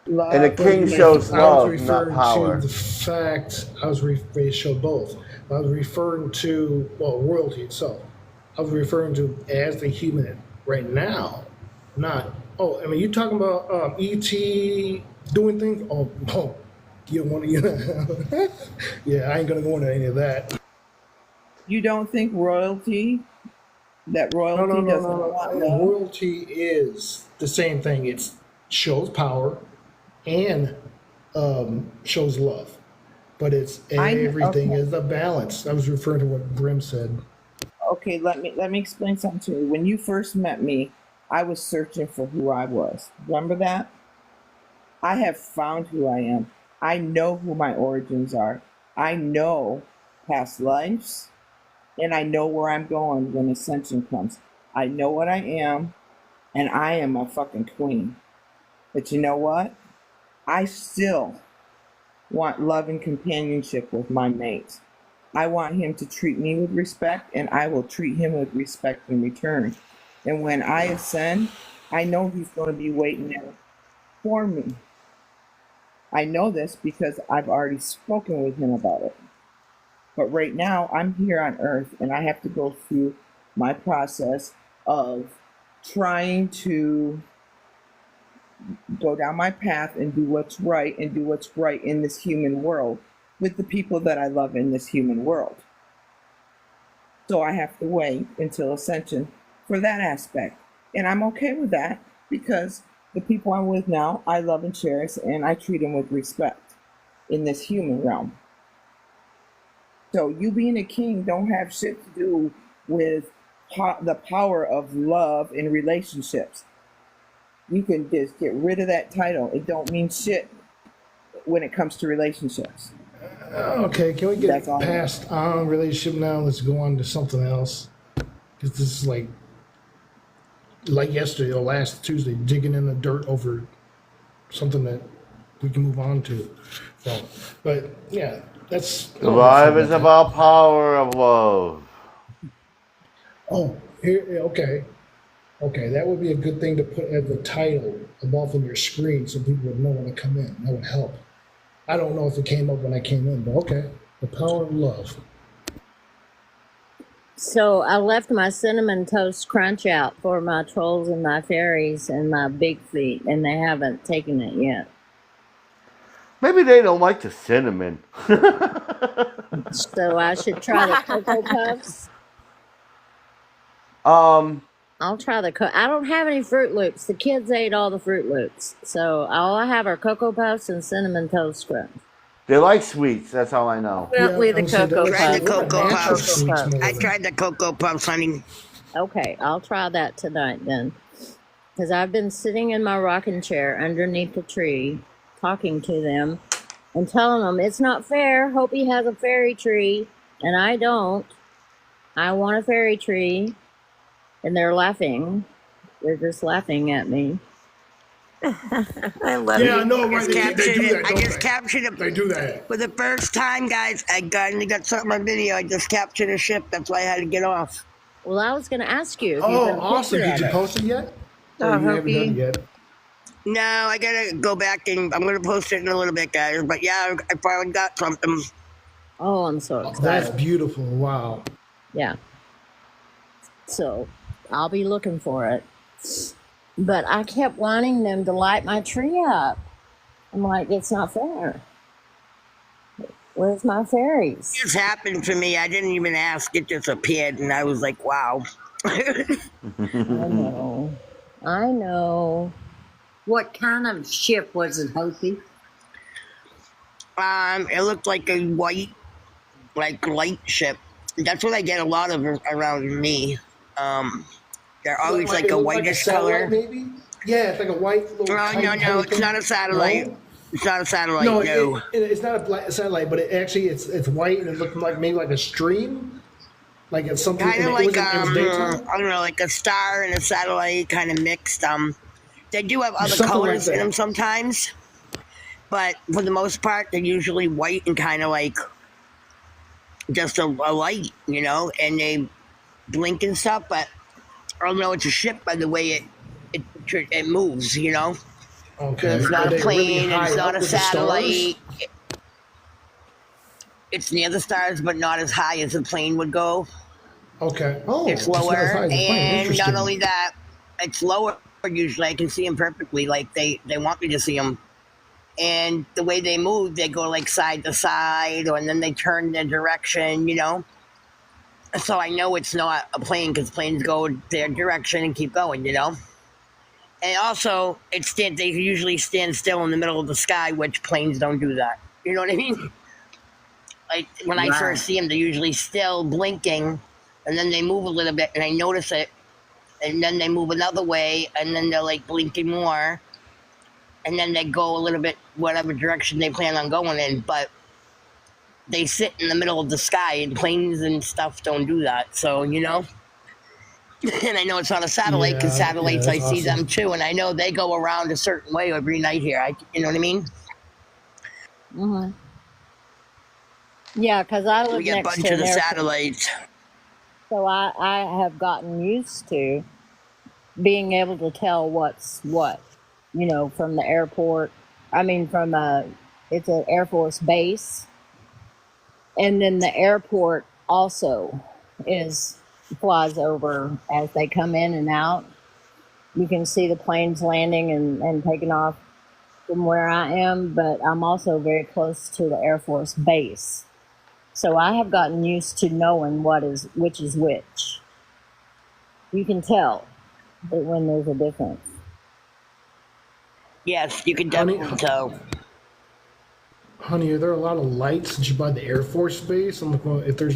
And the Love Well, king is shows I was love, not referring power. to the fact they show both. I was referring to royalty itself. I was referring to as the human right now, not. Oh, I mean, you talking about ET doing things? Oh, you don't want to. Yeah, I ain't gonna go into any of that. You don't think that No, no, royalty no, doesn't no, want no. love? Royalty is the same thing. It shows power and shows love, but it's everything Okay. is a balance. I was referring to what Grim said. Okay, let me explain something to you. When you first met me, I was searching for who I was. Remember that? I have found who I am. I know who my origins are. I know past lives, and I know where I'm going when ascension comes. I know what I am, and I am a fucking queen. But you know what? I still want love and companionship with my mate. I want him to treat me with respect, and I will treat him with respect in return. And when I ascend, I know he's going to be waiting there for me. I know this because I've already spoken with him about it. But right now, I'm here on Earth, and I have to go through my process of trying to go down my path and do what's right in this human world with the people that I love in this human world. So I have to wait until ascension for that aspect. And I'm okay with that because the people I'm with now, I love and cherish, and I treat them with respect in this human realm. So you being a king don't have shit to do with the power of love in relationships. You can just get rid of that title. It don't mean shit when it comes to relationships. Okay, can we get That's all. past relationship now? Let's go on to something else. Because this is like yesterday or last Tuesday, digging in the dirt over something that we can move on to. So, but yeah, that's. The vibe is about power of love. Oh, here, okay. Okay, that would be a good thing to put as the title above on your screen so people would know when to come in. That would help. I don't know if it came up when I came in, but okay. The power of love. So I left my cinnamon toast crunch out for my trolls and my fairies and my big feet, and they haven't taken it yet. Maybe they don't like the cinnamon. So I should try the Cocoa Puffs. I'll try I don't have any Fruit Loops. The kids ate all the Fruit Loops. So all I have are Cocoa Puffs and Cinnamon Toast Crunch. They like sweets, that's all I know. Definitely the I would say Cocoa those Tried the Puffs. are Cocoa natural Puffs. sweets more I than- tried the Cocoa Puffs, honey. Okay, I'll try that tonight then. Because I've been sitting in my rocking chair underneath the tree, talking to them and telling them it's not fair. Hopi has a fairy tree, and I don't. I want a fairy tree. And they're laughing. They're just laughing at me. I love Yeah, I you. know, right? Just They captured do it. that, I don't just they? captured it They do that. for the first time, guys. I finally got something on video. I just captured a ship. That's why I had to get off. Well, I was going to ask you if you Oh, got a awesome. picture Did of you it. post it yet? Oh, Or you haven't Hopi. done it yet? No, I gotta go back and I'm gonna post it in a little bit, guys. But yeah, I finally got something. Oh, I'm so That's excited. beautiful. Wow. Yeah. So I'll be looking for it. But I kept wanting them to light my tree up. I'm like, it's not fair. Where's my fairies? This happened to me. I didn't even ask. It just appeared, and I was like, wow. I know. I know. What kind of ship was it, Hopi? It looked like a white, like light ship. That's what I get a lot of around me. They're always like It a looked whitish satellite, color. maybe? Yeah, it's like a white little. No, tiny it's not a satellite. No? It's not a satellite. No, No. it's not a satellite, but it's white and it looked like maybe like a stream. Like it's something. Kind of It like was daytime. I don't know, like a star and a satellite, kind of mixed. They do have other Something like colors in that. them sometimes, but for the most part, they're usually white and kind of like just a light, you know, and they blink and stuff. But I don't know, it's a ship by the way it moves, you know. So Okay. it's Are not a they really plane, high it's not up a with the satellite. stars? It's near the stars, but not as high as a plane would go. Okay. Oh, It's it's not as lower, high as a plane. and not only Interesting. that, it's lower. Usually, I can see them perfectly. Like they want me to see them, and the way they move, they go like side to side, or and then they turn their direction. You know, so I know it's not a plane because planes go their direction and keep going. You know, and also they usually stand still in the middle of the sky, which planes don't do that. You know what I mean? Like when I Right. first see them, they're usually still blinking, and then they move a little bit, and I notice it, and then they move another way, and then they're like blinking more, and then they go a little bit whatever direction they plan on going in. But they sit in the middle of the sky, and planes and stuff don't do that. So you know, and I know it's not a satellite because Yeah. Yeah. satellites I That's see awesome. them too, and I know they go around a certain way every night here. You know what I mean? Hmm. Yeah, because I We live get a next bunch to of an the airport, satellites. so I have gotten used to being able to tell what's what, from the airport. I mean, it's an Air Force base, and then the airport also is flies over as they come in and out. You can see the planes landing and taking off from where I am, but I'm also very close to the Air Force base. So I have gotten used to knowing which is which. You can tell that when there's a difference. Yes, you can Honey, definitely tell. honey, are there a lot of lights since you buy the Air Force base? I'm like, well, if there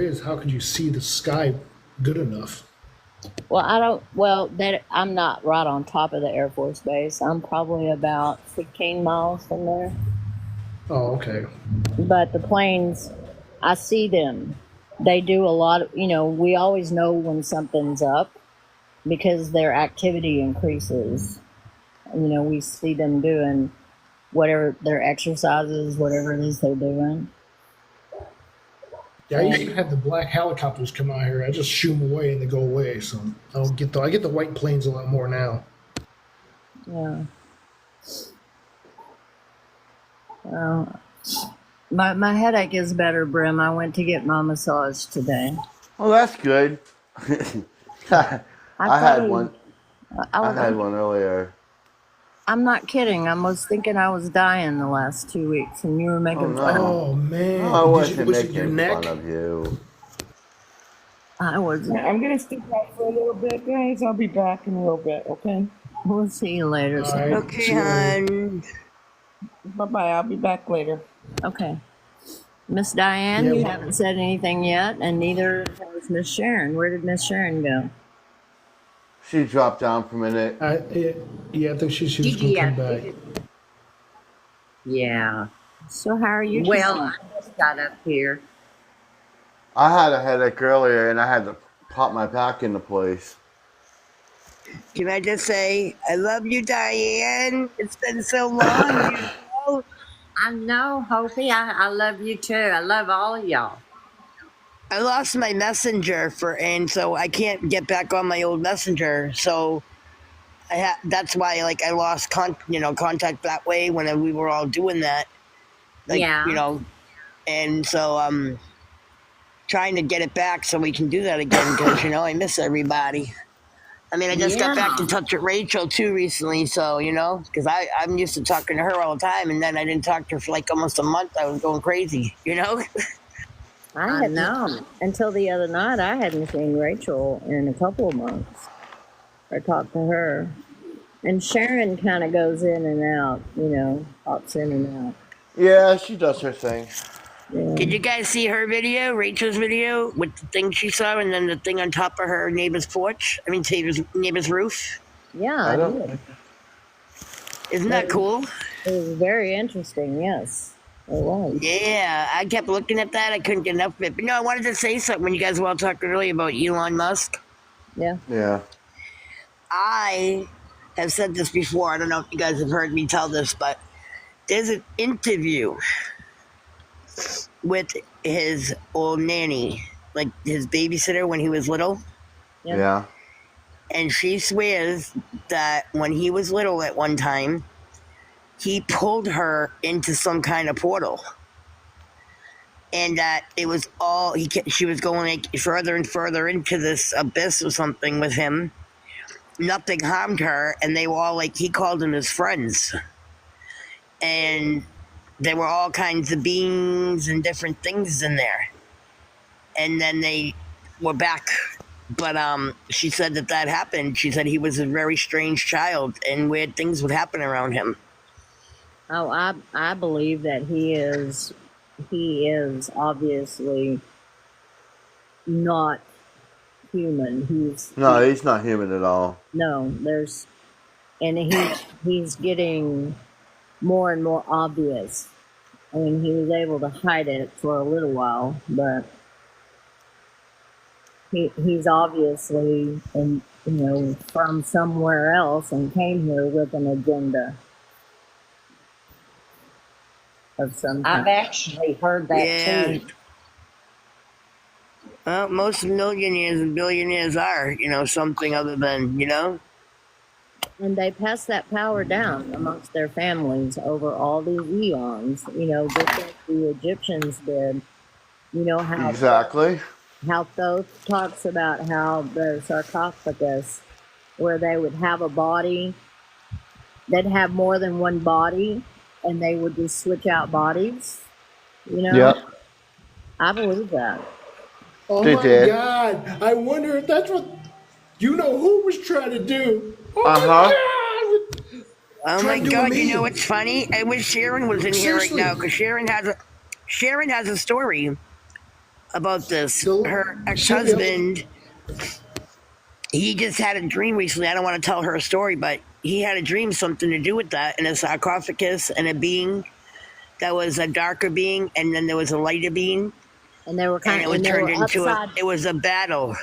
is, how could you see the sky good enough? Well, I don't. Well, that I'm not right on top of the Air Force base. I'm probably about 15 miles from there. Oh, okay. But the planes, I see them. They do a lot of. We always know when something's up because their activity increases. We see them doing whatever their exercises, whatever it is they're doing. Yeah, I used to have the black helicopters come out here. I just shoo them away and they go away. So I get the white planes a lot more now. Yeah. Well, my headache is better, Brim. I went to get my massage today. Well, that's good. I I had thought one. I had one earlier. I'm not kidding. I was thinking I was dying the last 2 weeks, and you were Oh making fun of me. no! Oh man, I wasn't was it your making neck? fun of you. I was. I'm gonna stick out for a little bit, guys. I'll be back in a little bit, okay? We'll see you later. All Sam. right. Okay, See you later. hon. Bye bye. I'll be back later. Okay. Miss Diane, Yeah, you well- haven't said anything yet, and neither has Miss Sharon. Where did Miss Sharon go? She dropped down for a minute. Yeah, I think she was Gigi, gonna come back. Yeah. So how are you? Well, doing? I just got up here. I had a headache earlier, and I had to pop my back into place. Can I just say, I love you, Diane. It's been so long. You know? I know, Hopi. I love you too. I love all of y'all. I lost my messenger and so I can't get back on my old messenger. So that's why, I lost contact that way when we were all doing that. Yeah. And so trying to get it back so we can do that again because I miss everybody. I mean, I just got back to touch with Rachel too recently, so because I'm used to talking to her all the time, and then I didn't talk to her for almost a month. I was going crazy. I hadn't- know. Until the other night, I hadn't seen Rachel in a couple of months. I talked to her. And Sharon kind of goes in and out, pops in and out. Yeah, she does her thing. Yeah. Did you guys see her video, Rachel's video, with the thing she saw, and then the thing on top of her neighbor's porch? I mean, neighbor's roof. Yeah, I I don't- did. Isn't that cool? It was very interesting, yes. It was. Yeah, I kept looking at that. I couldn't get enough of it. But no, I wanted to say something when you guys were all talking earlier about Elon Musk. Yeah. Yeah. I have said this before. I don't know if you guys have heard me tell this, but there's an interview with his old nanny, like his babysitter when he was little. Yeah. Yeah. And she swears that when he was little at one time, he pulled her into some kind of portal. And that it was all she was going like further and further into this abyss or something with him. Nothing harmed her, and they were all like, he called them his friends. And there were all kinds of beings and different things in there. And then they were back. But she said that happened. She said he was a very strange child, and weird things would happen around him. Oh, I believe that he is obviously not human. No, he's not human at all. No, and he's getting more and more obvious. I mean, he was able to hide it for a little while, but he's obviously from somewhere else and came here with an agenda of some I've kind. actually heard that Yeah. too. Well, most millionaires and billionaires are, something other than, And they passed that power down amongst their families over all these eons, just like the Egyptians did. You know how Exactly. Thoth talks about how the sarcophagus, where they would have a body, they'd have more than one body, and they would just switch out bodies. Yep. I believe that. Oh They my did. God! I wonder if that's what who was trying to do. Oh Uh-huh. my God! oh Trying my to do God, me. what's funny? I wish Sharon was in here right Seriously. now, because Sharon has a story about this. So- Her she'll be able to- ex-husband, he just had a dream recently. I don't want to tell her story, but he had a dream, something to do with that, and a sarcophagus and a being that was a darker being, and then there was a lighter being, And they were and kind it of, was and they turned were into upside, it was a battle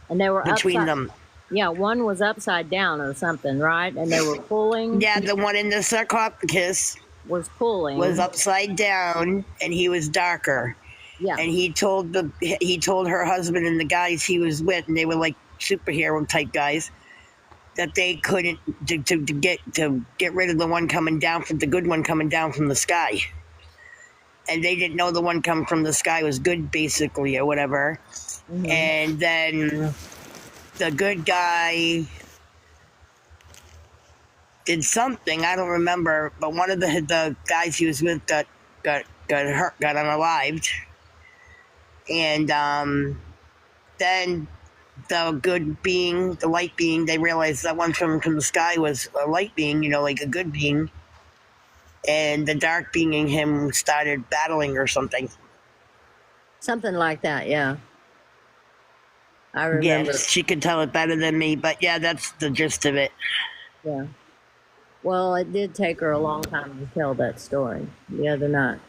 and they were between upside. them. Yeah, one was upside down or something, right? And they were pulling. Yeah, the one in the sarcophagus Was pulling. was upside down, and he was darker. Yeah. And he told her husband and the guys he was with, and they were like superhero type guys, that they couldn't to get rid of the one coming down from the good one coming down from the sky. And they didn't know the one coming from the sky was good, basically, or whatever. Mhm. And then the good guy did something, I don't remember, but one of the guys he was with got hurt, got unalived. And then the good being, the light being, they realized that one from the sky was a light being, like a good being. And the dark being in him started battling or something. Something like that, yeah. I Yeah, remember. she could tell it better than me, but yeah, that's the gist of it. Yeah. Well, it did take her a long time to tell that story the other night.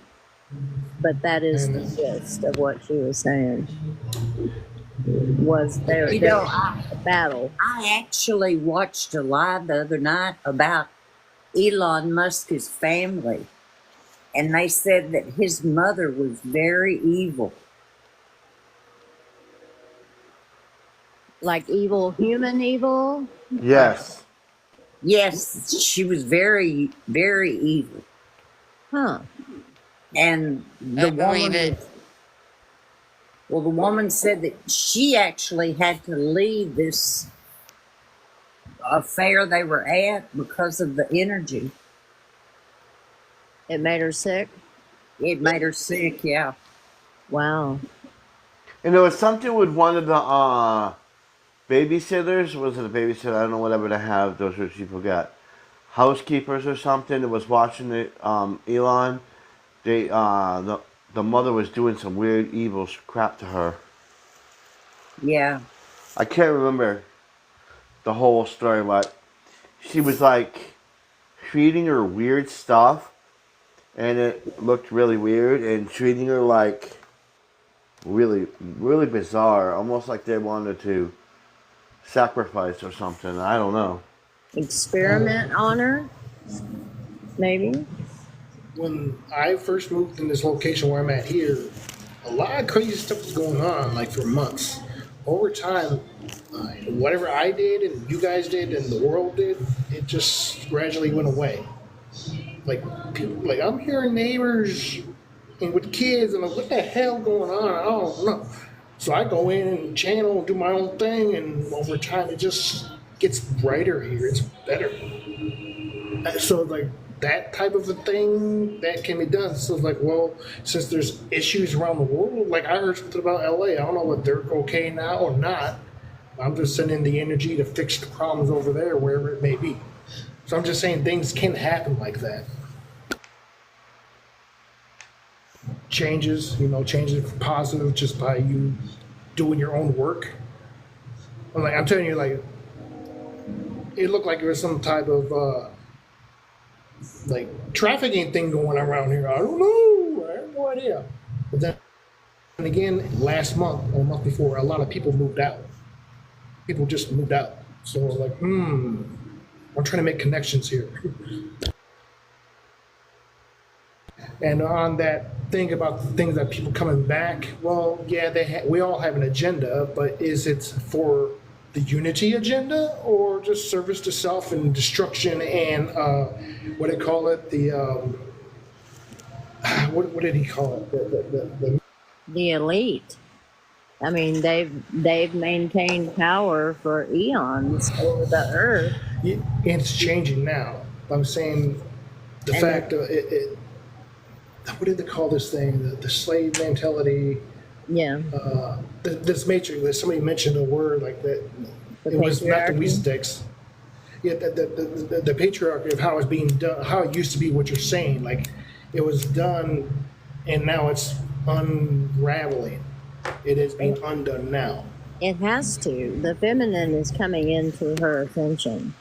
But that is the gist of what she was saying. Was there You know, was a battle? I actually watched a live the other night about Elon Musk's family, and they said that his mother was very evil. Like evil, human evil? Yes. Yes, she was very, very evil. Huh. And the woman, well, the woman said that she actually had to leave this affair they were at because of the energy. It made her sick? It made her sick, yeah. Wow. And there was something with one of the babysitters. Was it a babysitter? I don't know, whatever to have. Those rich people got housekeepers or something that was watching the Elon. They the mother was doing some weird evil crap to her. Yeah. I can't remember the whole story, but she was like feeding her weird stuff, and it looked really weird and treating her like really, really bizarre, almost like they wanted to sacrifice or something. I don't know. Experiment on her, maybe. When I first moved in this location where I'm at here, a lot of crazy stuff was going on, like for months. Over time, whatever I did and you guys did and the world did, it just gradually went away. Like people, like I'm hearing neighbors and with kids, and I'm like, what the hell going on? I don't know. So I go in and channel and do my own thing, and over time it just gets brighter here. It's better. So like that type of a thing that can be done. So it's like, well, since there's issues around the world, like I heard something about LA. I don't know whether they're okay now or not. I'm just sending the energy to fix the problems over there, wherever it may be. So I'm just saying things can happen like that. Changes, changes for positive just by you doing your own work. I'm telling you, like, it looked like there was some type of like trafficking thing going around here. I don't know. I have no idea. But then again, last month or a month before, a lot of people moved out. People just moved out. So I was like, I'm trying to make connections here. And on that thing about the things that people coming back, well, yeah, we all have an agenda, but is it for the unity agenda or just service to self and destruction and what did he call it? The what did he call it? The elite. I mean, they've maintained power for eons over the earth. It's changing now. I'm saying the And fact of it. What did they call this thing? The slave mentality. Yeah, This matrix. Somebody mentioned a word like that. the It was not the patriarchy. Weezdecks. Yeah, the patriarchy of how it's being done, how it used to be. What you're saying, like it was done, and now it's unraveling. It is being undone now. It has to. The feminine is coming into her ascension.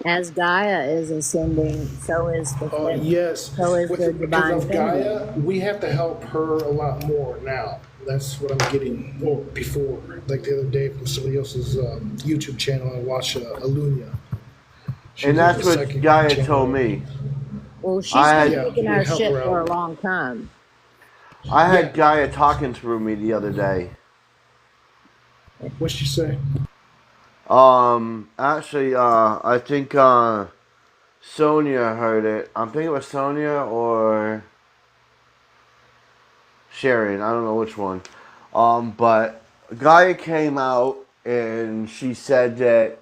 As Gaia is ascending, so is the feminine. Yes, So is the because divine of Gaia, feminine. we have to help her a lot more now. That's what I'm getting. Or before, like the other day from somebody else's YouTube channel, I watched Alunia. And that's what Gaia told me. Well, she's I been had- taking Yeah, our help shit her for a out. long time. I had Yeah. Gaia talking through me the other day. What'd she say? Actually, I think Sonia heard it. I think it was Sonia or Sharon. I don't know which one. But Gaia came out and she said that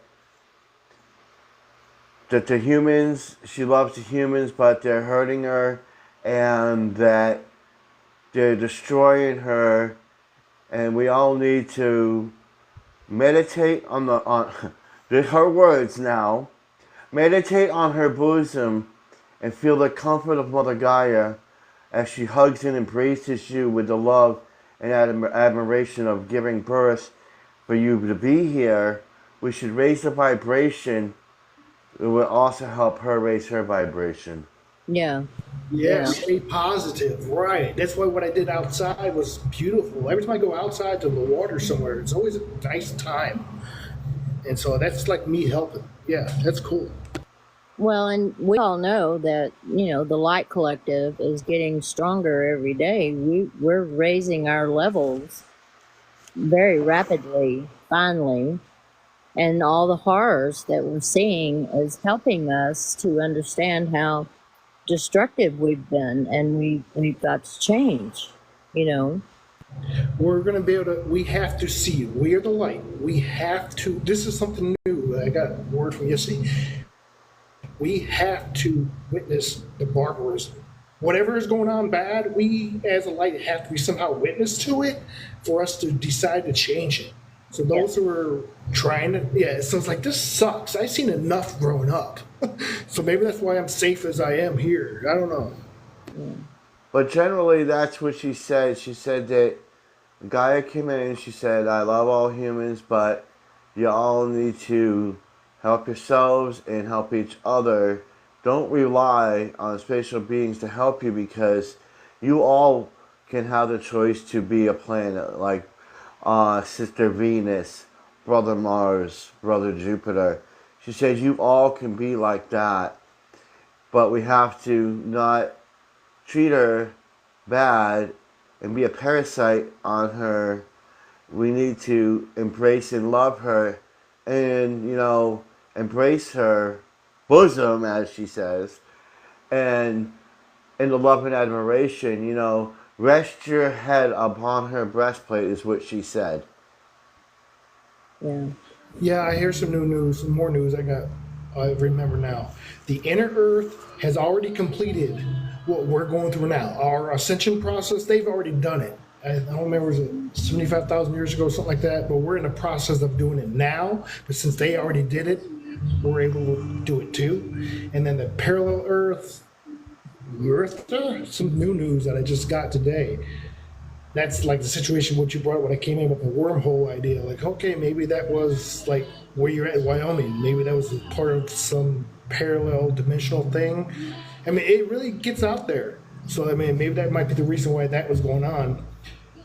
the humans, she loves the humans, but they're hurting her, and that they're destroying her, and we all need to meditate on her words now. Meditate on her bosom and feel the comfort of Mother Gaia as she hugs and embraces you with the love and admiration of giving birth for you to be here. We should raise the vibration. It will also help her raise her vibration. Yeah. Yeah, Yeah. stay positive. Right. That's why what I did outside was beautiful. Every time I go outside to the water somewhere, it's always a nice time. And so that's like me helping. Yeah, that's cool. Well, and we all know that, the Light Collective is getting stronger every day. We're raising our levels very rapidly, finally. And all the horrors that we're seeing is helping us to understand how destructive we've been, and we've got to change, We're going to be able to, we have to see it. We are the light. We have to, this is something new. I got word from yesterday. We have to witness the barbarism. Whatever is going on bad, we as a light have to be somehow witness to it for us to decide to change it. So those who are trying to, so it's like, this sucks. I've seen enough growing up. So maybe that's why I'm safe as I am here. I don't know. But generally, that's what she said. She said that Gaia came in and she said, I love all humans, but you all need to help yourselves and help each other. don't rely on spatial beings to help you, because you all can have the choice to be a planet, like Sister Venus, Brother Mars, Brother Jupiter. She says you all can be like that, but we have to not treat her bad and be a parasite on her. We need to embrace and love her and, embrace her bosom, as she says, and in the love and admiration, rest your head upon her breastplate is what she said. Yeah. Yeah, I hear some new news, some more news. I remember now. The inner Earth has already completed what we're going through now. Our ascension process, they've already done it. I don't remember, was it 75,000 years ago, something like that? But we're in the process of doing it now. But since they already did it, we're able to do it too. And then the parallel Earth, some new news that I just got today. That's like the situation what you brought when I came in with the wormhole idea. Like, okay, maybe that was like where you're at in Wyoming. Maybe that was part of some parallel dimensional thing. I mean, it really gets out there. So, I mean, maybe that might be the reason why that was going on.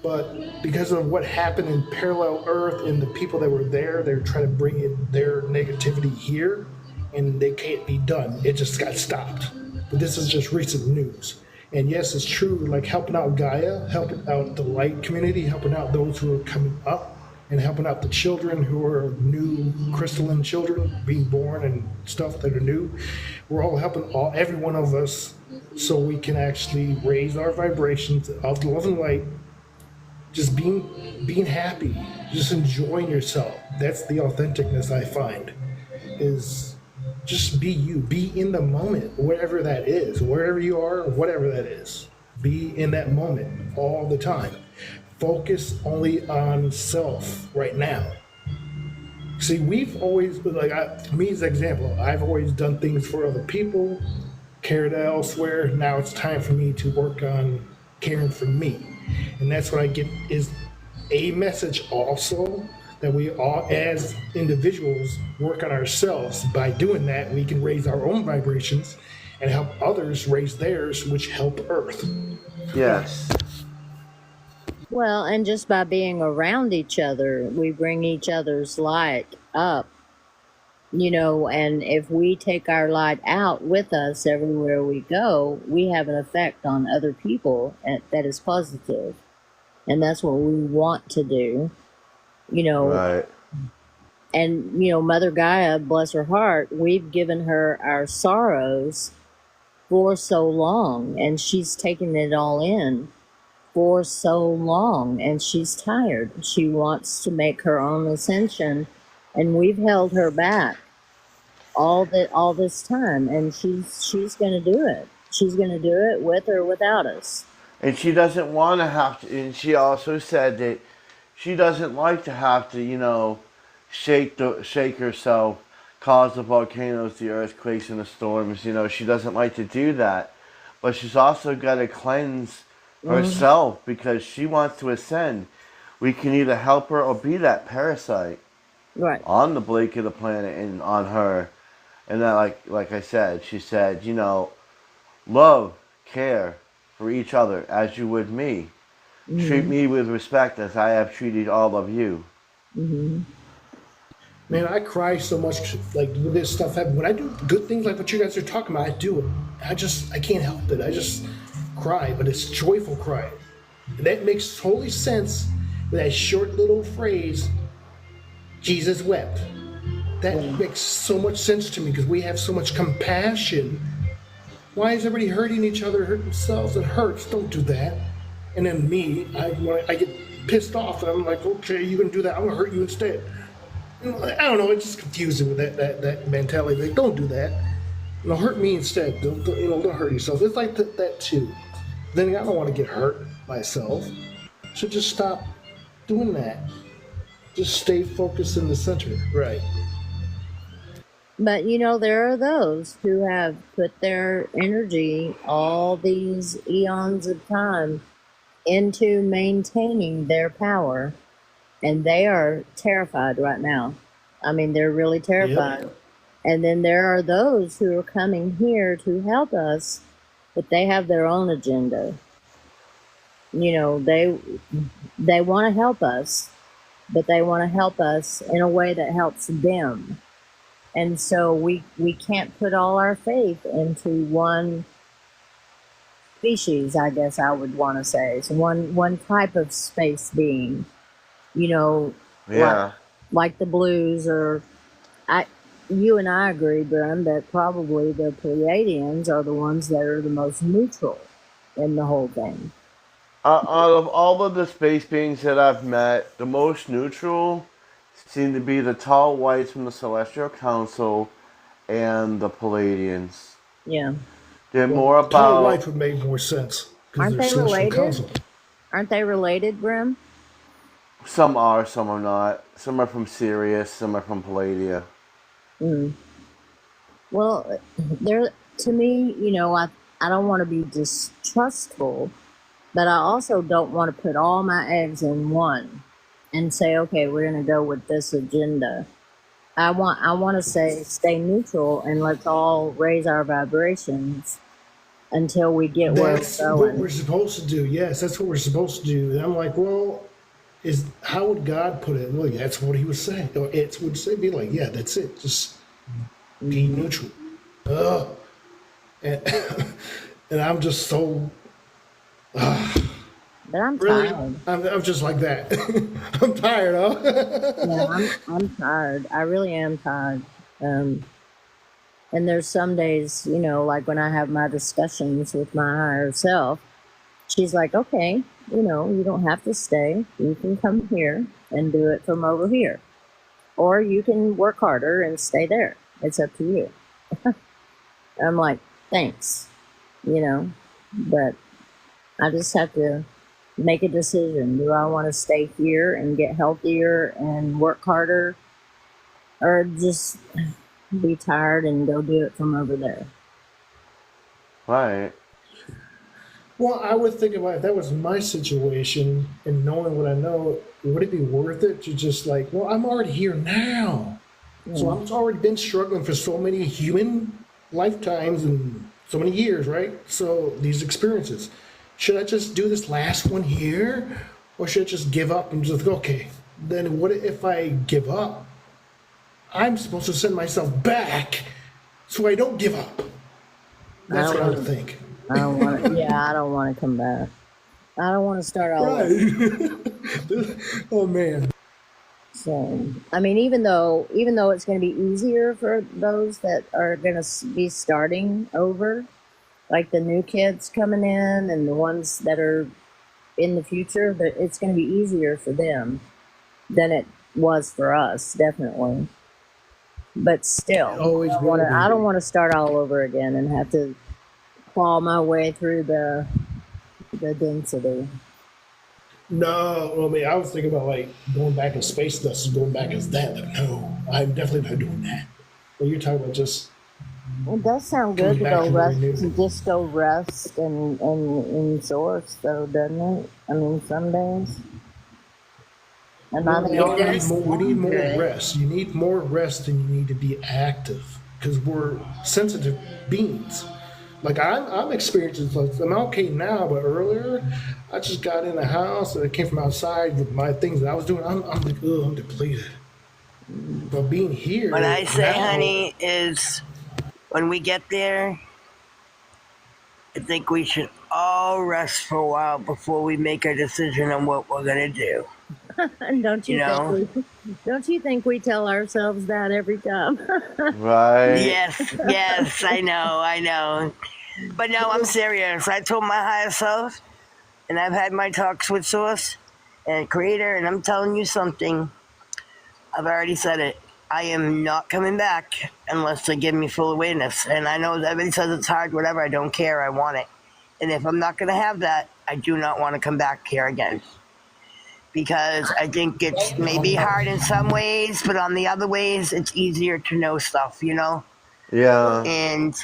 But because of what happened in parallel Earth and the people that were there, they were trying to bring in their negativity here, and they can't be done. It just got stopped. But this is just recent news. And yes, it's true, like helping out Gaia, helping out the light community, helping out those who are coming up, and helping out the children who are new crystalline children being born and stuff that are new. We're all helping every one of us so we can actually raise our vibrations of love and light. Just being happy, just enjoying yourself. That's the authenticness I find, is just be you, be in the moment, wherever that is, wherever you are, whatever that is. Be in that moment all the time. Focus only on self right now. See, we've always been me as an example, I've always done things for other people, cared elsewhere. Now it's time for me to work on caring for me. And that's what I get is a message also that we all as individuals work on ourselves. By doing that, we can raise our own vibrations and help others raise theirs, which help Earth. Yes. Well, and just by being around each other, we bring each other's light up, and if we take our light out with us everywhere we go, we have an effect on other people that is positive. And that's what we want to do, Right. And, Mother Gaia, bless her heart, we've given her our sorrows for so long, and she's taken it all in for so long, and she's tired. She wants to make her own ascension, and we've held her back all this time, and she's going to do it. She's going to do it with or without us. And she doesn't want to have to, and she also said that she doesn't like to have to, shake herself, cause the volcanoes, the earthquakes, and the storms. She doesn't like to do that. But she's also got to cleanse herself because she wants to ascend. We can either help her or be that parasite on the Blake of the planet and on her. And that, like I said, she said, love, care for each other as you would me. Mm-hmm. Treat me with respect as I have treated all of you. Mm-hmm. Man, I cry so much, when this stuff happens. When I do good things like what you guys are talking about, I do it. I can't help it. I just cry, but it's joyful cry. And that makes totally sense with that short little phrase, Jesus wept. That makes so much sense to me because we have so much compassion. Why is everybody hurting each other, hurt themselves? It hurts. Don't do that. And then me, I get pissed off and I'm like, okay, you're going to do that. I'm going to hurt you instead. I don't know. It's just confusing with that mentality. Like, don't do that. Hurt me instead. Don't hurt yourself. It's like that too. Then I don't want to get hurt myself. So just stop doing that. Just stay focused in the center. Right. But there are those who have put their energy all these eons of time into maintaining their power, and they are terrified right now. I mean, they're really terrified. And then there are those who are coming here to help us, but they have their own agenda. You know, they want to help us, but they want to help us in a way that helps them. And so we can't put all our faith into one species, I guess I would want to say. So one type of space being, you know, Yeah. like the blues, or you and I agree, Brim, that probably the Pleiadians are the ones that are the most neutral in the whole thing. Out of all of the space beings that I've met, the most neutral seem to be the tall whites from the Celestial Council and the Palladians. Yeah. They're Well, more Tall about White would make more sense because Aren't they're they celestial related? council. Aren't they related, Brim? some are, some are not. Some are from Sirius, some are from Palladia. Mm. Well, there to me, you know, I don't want to be distrustful, but I also don't want to put all my eggs in one and say, okay, we're going to go with this agenda. I want to say stay neutral and let's all raise our vibrations until we get where That's we're what going. we're supposed to do. Yes, that's what we're supposed to do. And I'm like, well, is how would God put it? Well, that's what He would say. Or it would say, be like, yeah, that's it. Just be neutral. Ugh. And and I'm just so But I'm really. tired. I'm just like that. I'm tired, huh? Yeah, I'm tired. I really am tired. Um, and there's some days, you know, like when I have my discussions with my higher self, she's like, okay, you know, you don't have to stay. You can come here and do it from over here. Or you can work harder and stay there. It's up to you. I'm like, thanks, you know, but I just have to make a decision. Do I want to stay here and get healthier and work harder, or just be tired and go do it from over there? Right. Well, I would think about if that was my situation and knowing what I know, would it be worth it to just like, well, I'm already here now. So I've already been struggling for so many human lifetimes and so many years, right? So these experiences. Should I just do this last one here? Or should I just give up and just go, okay, then what if I give up? I'm supposed to send myself back so I don't give up. That's I what I don't would think. I don't want to. Yeah, I don't want to come back. I don't want to start all over. Right. Oh man. So, I mean, even though it's going to be easier for those that are going to be starting over, like the new kids coming in and the ones that are in the future, that it's going to be easier for them than it was for us, definitely. But still, Always will be. I don't want to start all over again and have to claw my way through the density. No, I mean, I was thinking about like going back in space dust and going back as that. Like, no, I'm definitely not doing that. But you're talking about just It does sound good to coming back go to where we rest, knew. to just go rest and in source, though, doesn't it? I mean, some days. And I Well, think we It need does more, we need sound more good. rest. You need more rest than you need to be active because we're sensitive beings. Like I'm experiencing, like, I'm okay now, but earlier I just got in the house and I came from outside with my things that I was doing. I'm like, oh, I'm depleted. But being here What I say, now, honey, is when we get there, I think we should all rest for a while before we make a decision on what we're gonna do. don't You you know? don't you think we tell ourselves that every time? Right. Yes, I know. But no, I'm serious. I told my higher self, and I've had my talks with Source and Creator, and I'm telling you something. I've already said it. I am not coming back unless they give me full awareness. And I know that everybody says it's hard, whatever. I don't care. I want it. And if I'm not going to have that, I do not want to come back here again. Because I think it's maybe hard in some ways, but on the other ways, it's easier to know stuff, you know? Yeah. And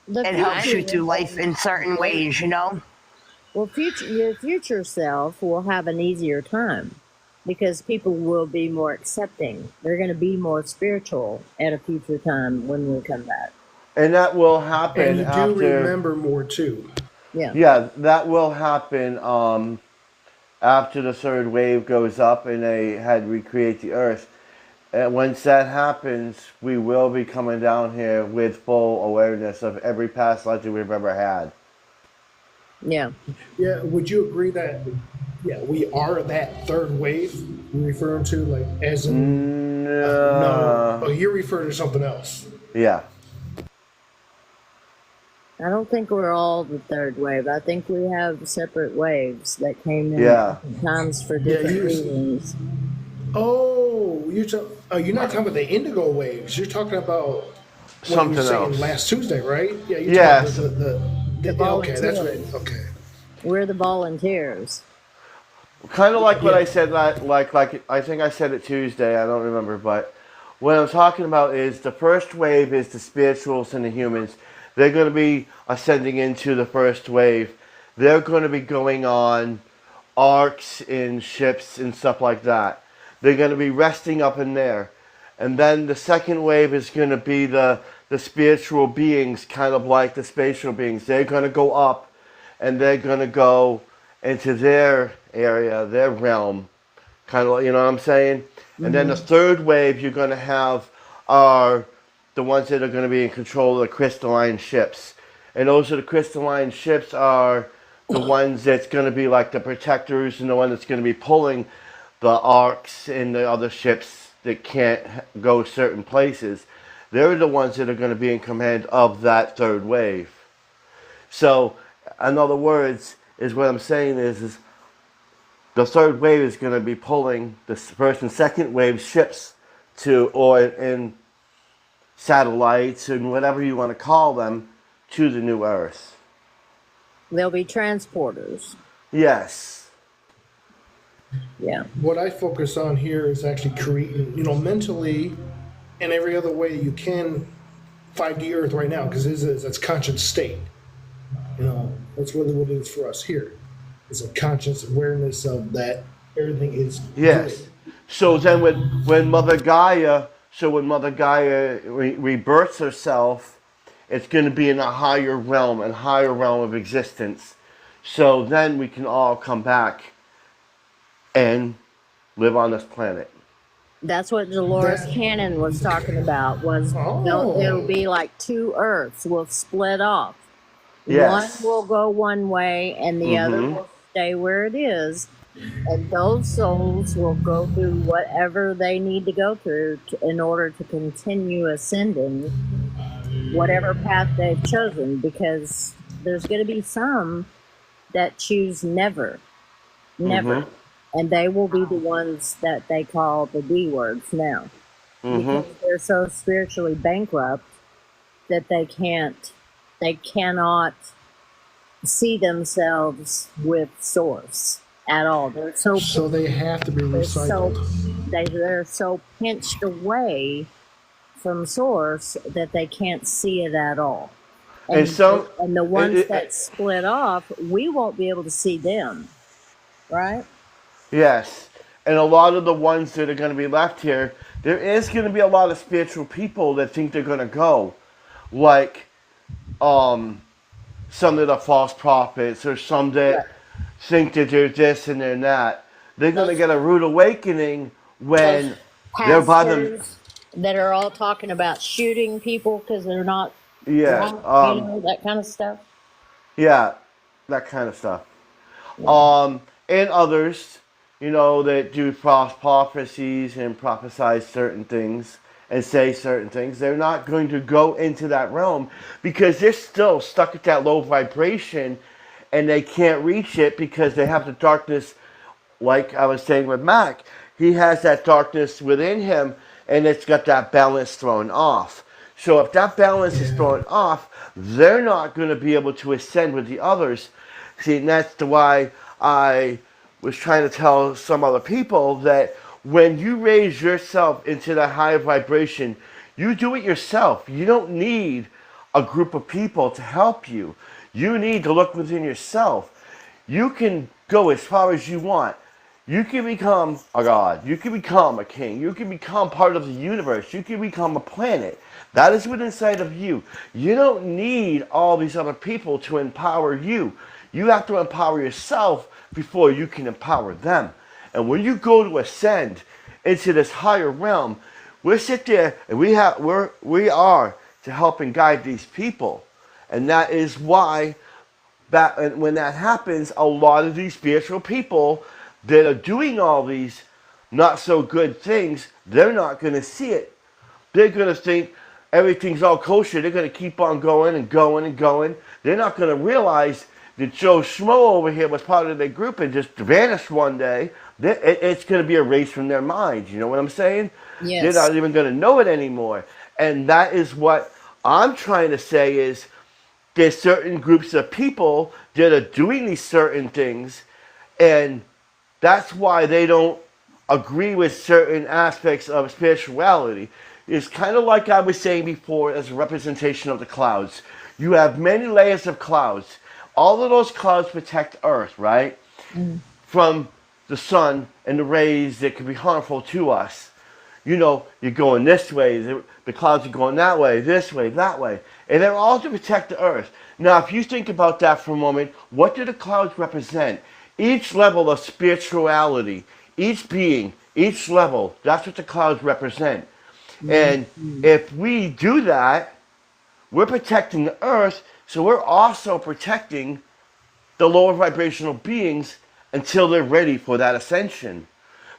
The it helps you future, through life in certain ways, you know? well, your future self will have an easier time because people will be more accepting. They're going to be more spiritual at a future time when we come back. And that will And happen you do after. remember more too. Yeah. Yeah, that will happen after the third wave goes up and they had recreate the Earth. And once that happens, we will be coming down here with full awareness of every past life that we've ever had. Yeah. Yeah, would you agree that we are that third wave you're referring to, like as in no, oh, you're referring to something else. Yeah. I don't think we're all the third wave. I think we have separate waves that came in Yeah. at different times for different you- reasons. Oh, you're not talking about the indigo waves. You're talking about what you Something were saying else. last Tuesday, right? Yeah, you're Yes. talking about The okay, that's right. volunteers. Okay. We're the volunteers. Kind of like what Yeah. I said, like I think I said it Tuesday. I don't remember, but what I'm talking about is the first wave is the spirituals and the humans. They're going to be ascending into the first wave. They're going to be going on arcs in ships and stuff like that. They're going to be resting up in there. And then the second wave is going to be the spiritual beings, kind of like the spatial beings. They're going to go up and they're going to go into their area, their realm. Kind of, you know what I'm saying? And then the third wave you're going to have are the ones that are going to be in control of the crystalline ships. And those are the crystalline ships are the ones that's going to be like the protectors and the one that's going to be pulling the arcs and the other ships that can't go certain places. They're the ones that are going to be in command of that third wave. So, in other words, is what I'm saying is the third wave is going to be pulling the first and second wave ships to, or in satellites and whatever you want to call them, to the new Earth. They'll be transporters. Yes. Yeah. What I focus on here is actually creating, mentally and every other way you can 5D Earth right now, because it's conscious state. That's really what it is for us here. It's a conscious awareness of that everything is Yes. good. So then when Mother Gaia rebirths herself, it's going to be in a higher realm of existence. So then we can all come back and live on this planet. That's what Dolores That- Cannon was talking about. Oh. It'll be like two Earths will split off. Yes. One will go one way, and the other Mhm. will stay where it is. And those souls will go through whatever they need to go through in order to continue ascending whatever path they've chosen. Because there's going to be some that choose never, Mhm. and they will be the ones that they call the D words now, because they're so spiritually bankrupt that they cannot see themselves with source at all. So they have to be recycled. They're so pinched away from source that they can't see it at all. And so- and the ones it- that split off, we won't be able to see them, right? Yes. And a lot of the ones that are going to be left here, there is going to be a lot of spiritual people that think they're going to go. Like some that are false prophets, or some that Right. think that they're this and they're that. They're going to get a rude awakening when they're by them. Pastors that are all talking about shooting people because they're not Yeah. drunk, that kind of stuff. Yeah, that kind of stuff. And others, that do false prophecies and prophesy certain things and say certain things. They're not going to go into that realm because they're still stuck at that low vibration and they can't reach it because they have the darkness, like I was saying with Mac. He has that darkness within him and it's got that balance thrown off. So if that balance is thrown off, they're not going to be able to ascend with the others. See, and that's why I was trying to tell some other people that when you raise yourself into that higher vibration, you do it yourself. You don't need a group of people to help you. You need to look within yourself. You can go as far as you want. You can become a god. You can become a king. You can become part of the universe. You can become a planet. That is within inside of you. You don't need all these other people to empower you. You have to empower yourself before you can empower them. And when you go to ascend into this higher realm, we sit there and we are to help and guide these people. And that is why when that happens, a lot of these spiritual people that are doing all these not so good things, they're not going to see it. They're going to think everything's all kosher. They're going to keep on going and going and going. They're not going to realize that Joe Schmo over here was part of their group and just vanished one day. It's going to be erased from their minds. You know what I'm saying? Yes. They're not even going to know it anymore. And that is what I'm trying to say is there's certain groups of people that are doing these certain things, and that's why they don't agree with certain aspects of spirituality. It's kind of like I was saying before as a representation of the clouds. You have many layers of clouds. All of those clouds protect Earth, right? From the sun and the rays that can be harmful to us. You know, you're going this way, the clouds are going that way, this way, that way. And they're all to protect the Earth. Now, if you think about that for a moment, what do the clouds represent? Each level of spirituality, each being, each level, that's what the clouds represent. And if we do that, we're protecting the Earth, so we're also protecting the lower vibrational beings until they're ready for that ascension.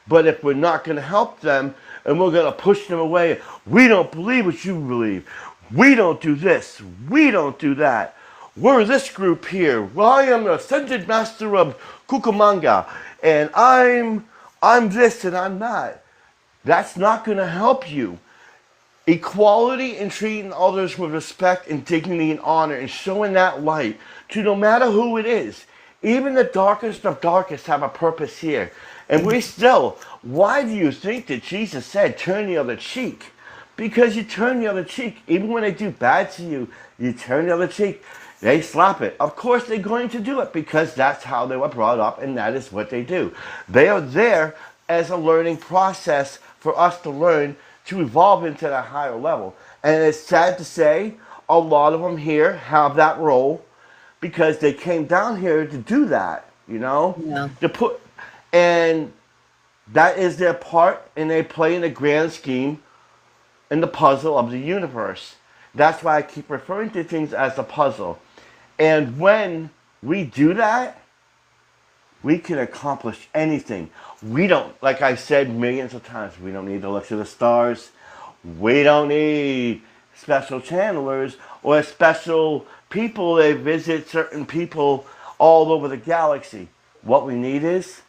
But if we're not going to help them and we're going to push them away, we don't believe what you believe. We don't do this. We don't do that. We're this group here. Well, I am the ascended master of Cucamonga, and I'm this and I'm that. That's not going to help you. Equality and treating others with respect and dignity and honor and showing that light to no matter who it is. Even the darkest of darkest have a purpose here. And we still, why do you think that Jesus said turn the other cheek? Because you turn the other cheek. Even when they do bad to you, you turn the other cheek. They slap it. Of course they're going to do it because that's how they were brought up and that is what they do. They are there as a learning process for us to learn to evolve into that higher level. And it's sad to say, a lot of them here have that role because they came down here to do that, you know? Yeah. And that is their part, and they play in the grand scheme in the puzzle of the universe. That's why I keep referring to things as a puzzle. And when we do that, we can accomplish anything. We don't, like I said millions of times, we don't need to look to the stars. We don't need special channelers or special people that visit certain people all over the galaxy. What we need is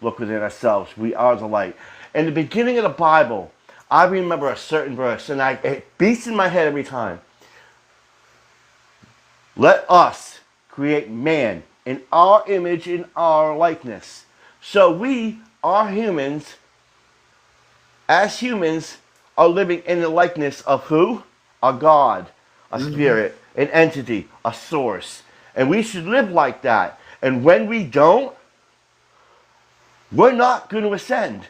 look within ourselves. We are the light. In the beginning of the Bible, I remember a certain verse, and it beats in my head every time. Let us create man in our image, in our likeness. So we are humans, as humans, are living in the likeness of who? A God, a spirit, an entity, a source. And we should live like that. And when we don't, we're not going to ascend.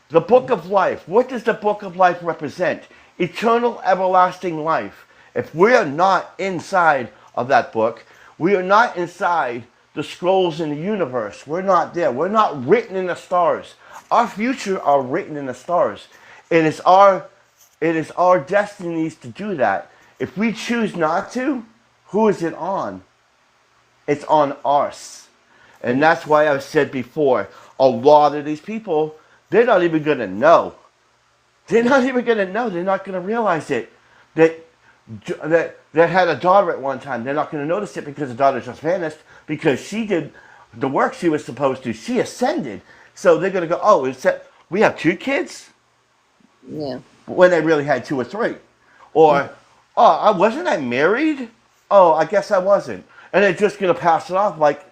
The book of life, what does the book of life represent? Eternal, everlasting life. If we are not inside of that book, we are not inside the scrolls in the universe. We're not there. We're not written in the stars. Our future are written in the stars. It is our destinies to do that. If we choose not to, who is it on? It's on us. And that's why I've said before, a lot of these people, they're not even going to know. They're not even going to know. They're not going to realize it. That had a daughter at one time. They're not going to notice it because the daughter just vanished because she did the work she was supposed to. She ascended. So they're going to go, oh, we have 2 kids? Yeah. When they really had 2 or 3. Or, oh, wasn't I married? Oh, I guess I wasn't. And they're just going to pass it off like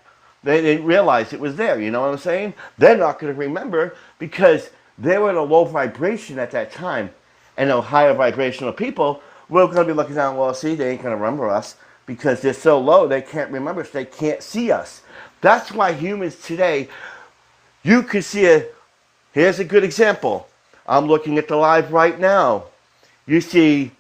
they didn't realize it was there. You know what I'm saying? They're not going to remember because they were in a low vibration at that time. And the higher vibrational people, we're going to be looking down, well, see, they ain't going to remember us because they're so low they can't remember us. They can't see us. That's why humans today, You could see here's a good example. I'm looking at the live right now. You see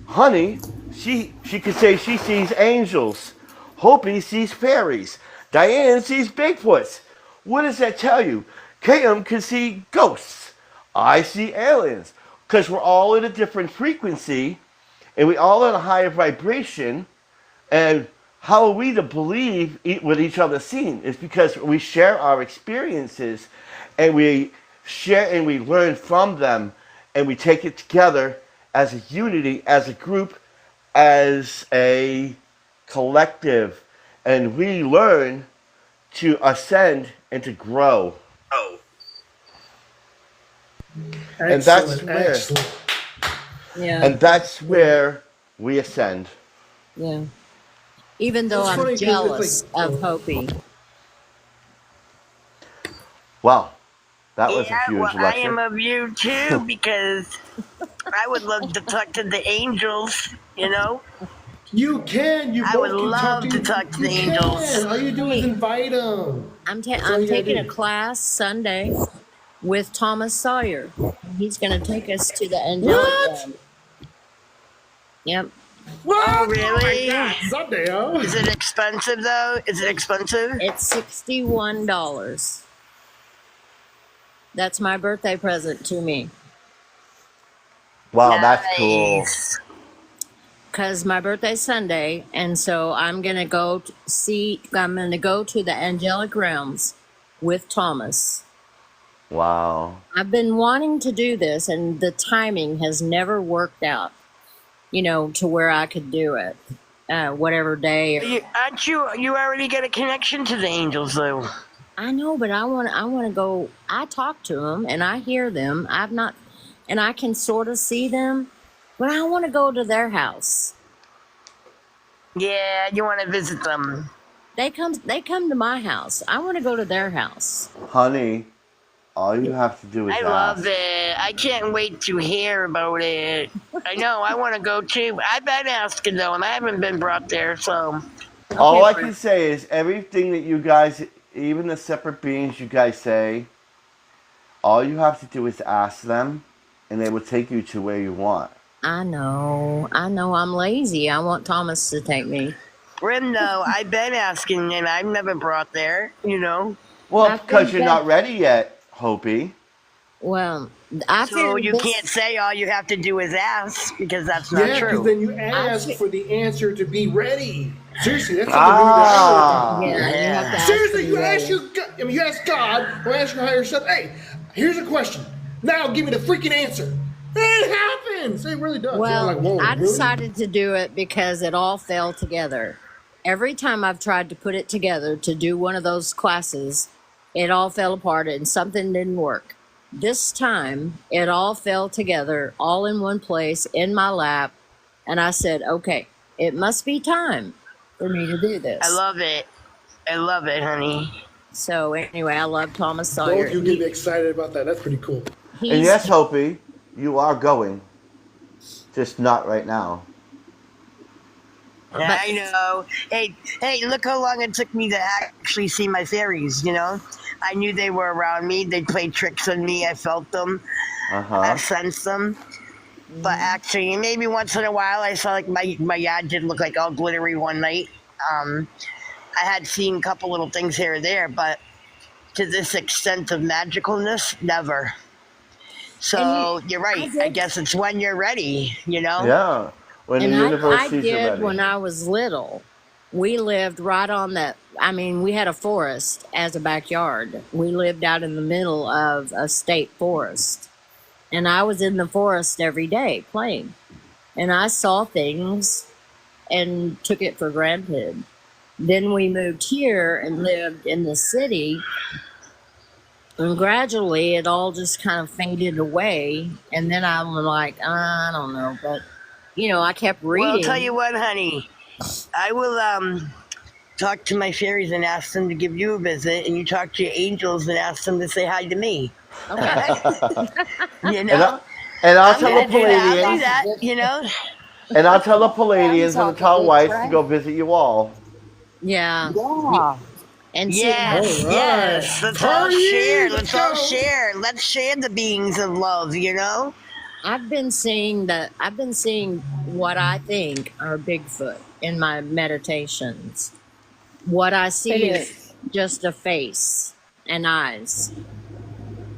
Honey, she could say she sees angels. Hopi sees fairies. Diane sees Bigfoots. What does that tell you? KM can see ghosts. I see aliens. Because we're all in a different frequency and we all in a higher vibration. And how are we to believe what each other seeing? It's because we share our experiences and we share and we learn from them and we take it together as a unity, as a group, as a collective. And we learn to ascend and to grow. And that's Excellent, where, excellent. Yeah, and that's where we ascend. yeah. Even though It's funny I'm 'cause it's jealous like- of Hopi. Wow, that was Yeah, a huge well, I lecture. am of you too because I would love to talk to the angels. You know, You can. You I both would can love talk to talk to the you angels. Can. All you do is Hey. invite them. I'm all you gotta taking a do. class Sunday with Thomas Sawyer. He's going to take us to the angelic What? realm. Yep. What? Oh, really? Oh my God. Someday, huh? Is it expensive though? Is it expensive? It's $61. That's my birthday present to me. Wow, that's cool. Nice. Because my birthday's Sunday, and so I'm going to go I'm going to go to the angelic realms with Thomas. Wow. I've been wanting to do this, and the timing has never worked out, to where I could do it, whatever day. Aren't you? You already got a connection to the angels though. I know, but I want to go. I talk to them and I hear them. I've not, and I can sort of see them, but I want to go to their house. Yeah, you want to visit them. They come to my house. I want to go to their house. Honey, all you have to do is I ask. love it. I can't wait to hear about it. I know. I want to go too. I've been asking though, and I haven't been brought there. So All I Okay. can say is everything that you guys, even the separate beings you guys say, all you have to do is ask them, and they will take you to where you want. I know. I'm lazy. I want Thomas to take me. Rim though, I've been asking, and I've never brought there. You know. Well, I because think you're that- not ready yet, Hopi. Well, I So figured you this- can't say all you have to do is ask because that's not Yeah, because true. then you ask I- for the answer to be ready. Seriously, that's Ah. something Yeah, new that you have to ask Seriously, to you be ask ready. you ask God or ask your higher self, hey, here's a question. Now give me the freaking answer. It happens. It really does. Well, You're like, whoa, I really? decided to do it because it all fell together. Every time I've tried to put it together to do one of those classes, it all fell apart and something didn't work. This time, it all fell together, all in one place, in my lap, and I said, okay, it must be time for me to do this. I love it. I love it, honey. So anyway, I love Thomas Sawyer. Both you get me excited about that. That's pretty cool. And He's- yes, Hopi, you are going. Just not right now. Yeah, I know. Hey, look how long it took me to actually see my fairies, you know? I knew they were around me. They played tricks on me. I felt them. I Uh-huh. sensed them. But actually, maybe once in a while, I saw like my yard did look like all glittery one night. I had seen a couple little things here or there, but to this extent of magicalness, never. So you're right. I guess it's when you're ready, you know? Yeah. When the And universe I sees you did ready. when I was little. We lived right on that. I mean, we had a forest as a backyard. We lived out in the middle of a state forest. And I was in the forest every day playing. And I saw things and took it for granted. Then we moved here and lived in the city. And gradually it all just kind of faded away. And then I'm like, I don't know. But, I kept reading. Well, I'll tell you what, honey. I will talk to my fairies and ask them to give you a visit, and you talk to your angels and ask them to say hi to me. Okay. You And, know? I'll I'm tell gonna the do that. I'll do Palladians, that, you know? and I'll tell the Palladians and the Sounds tall like whites good to go visit you all. Yeah. Yeah. And see, Yes, All yes. right. Let's all Party! share. Let's Let's all go! share. Let's share the beings of love, you know? I've been seeing what I think are Bigfoot in my meditations. What I It see is is. just a face and eyes.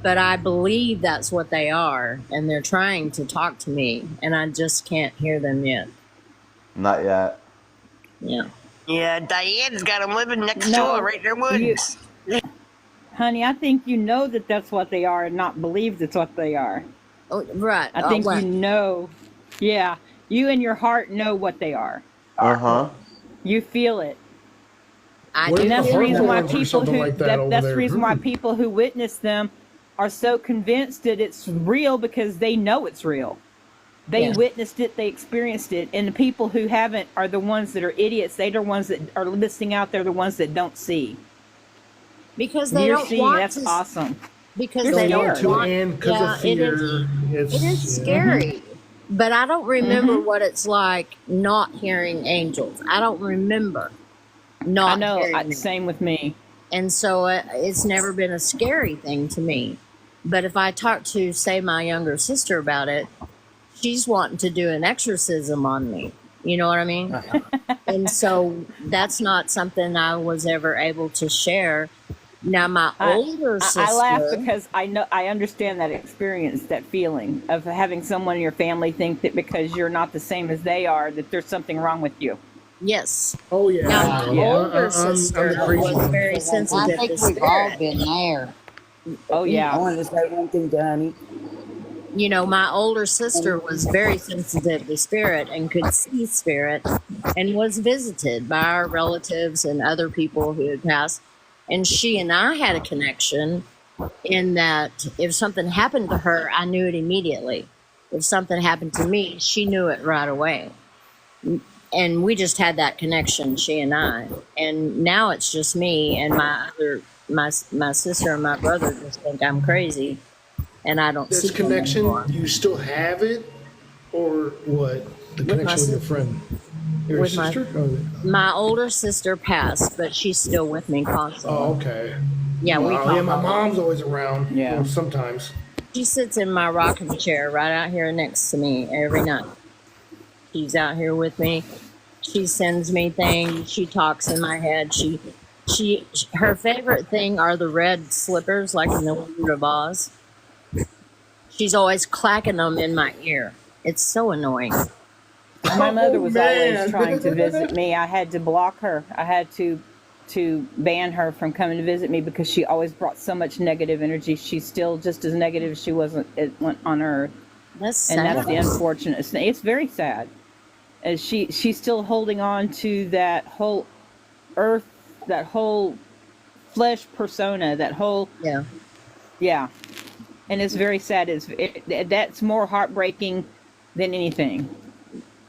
But I believe that's what they are, and they're trying to talk to me, and I just can't hear them yet. Not yet. Yeah. Yeah, Diane's got them living next door, No, right in their you, woods. honey, I think you know that that's what they are and not believe that's what they are. Oh, right. I Oh, think you well, know, yeah, you in your heart know what they are. Uh-huh. You feel it. I What do And if that's the the feel reason that. why heartworms or people something who like that over that's the there? reason why people who witness them are so convinced that it's real because they know it's real. They Yeah. witnessed it, they experienced it, and the people who haven't are the ones that are idiots. They're the ones that are missing out. They're the ones that don't see. Because they You're don't seeing. want That's to, awesome. because You're they Don't want don't scared. to, want, and because yeah, of fear, it is it's yeah. scary. But I don't remember Mm-hmm. what it's like not hearing angels. I don't remember I not know. hearing them. Same with me. And so it's never been a scary thing to me. But if I talk to, say, my younger sister about it, she's wanting to do an exorcism on me. You know what I mean? And so that's not something I was ever able to share. Now, my I, older I laugh sister, because I understand that experience, that feeling of having someone in your family think that because you're not the same as they are, that there's something wrong with you. yes. Oh yeah. Now, my Yeah. older I'm sister the crazy was one. very I sensitive think to we've all spirit. been there. Oh I yeah. want to say one thing to Honey. You know, my older sister was very sensitive to spirit and could see spirit and was visited by our relatives and other people who had passed. And she and I had a connection in that if something happened to her, I knew it immediately. If something happened to me, she knew it right away. And we just had that connection, she and I. And now it's just me and my sister and my brother just think I'm crazy, and I don't see This them connection, anymore. you still have it, or what? The With my connection with your sis- friend, your with my sister. Oh, my older sister passed, but she's still with me constantly. oh, okay. Yeah, we Wow. talk. Yeah, my all the- mom's always around. Yeah. Well, sometimes. She sits in my rocking chair right out here next to me every night. She's out here with me. She sends me things. She talks in my head. Her favorite thing are the red slippers, like in the Wizard of Oz. She's always clacking them in my ear. It's so annoying. My mother was always man. trying to visit me. I had to block her. I had to ban her from coming to visit me because she always brought so much negative energy. She's still just as negative as she wasn't on Earth, That's and that's sad. the unfortunate thing. It's very sad. As she's still holding on to that whole Earth, that whole flesh persona, that whole Yeah, yeah, and it's very sad. That's more heartbreaking than anything.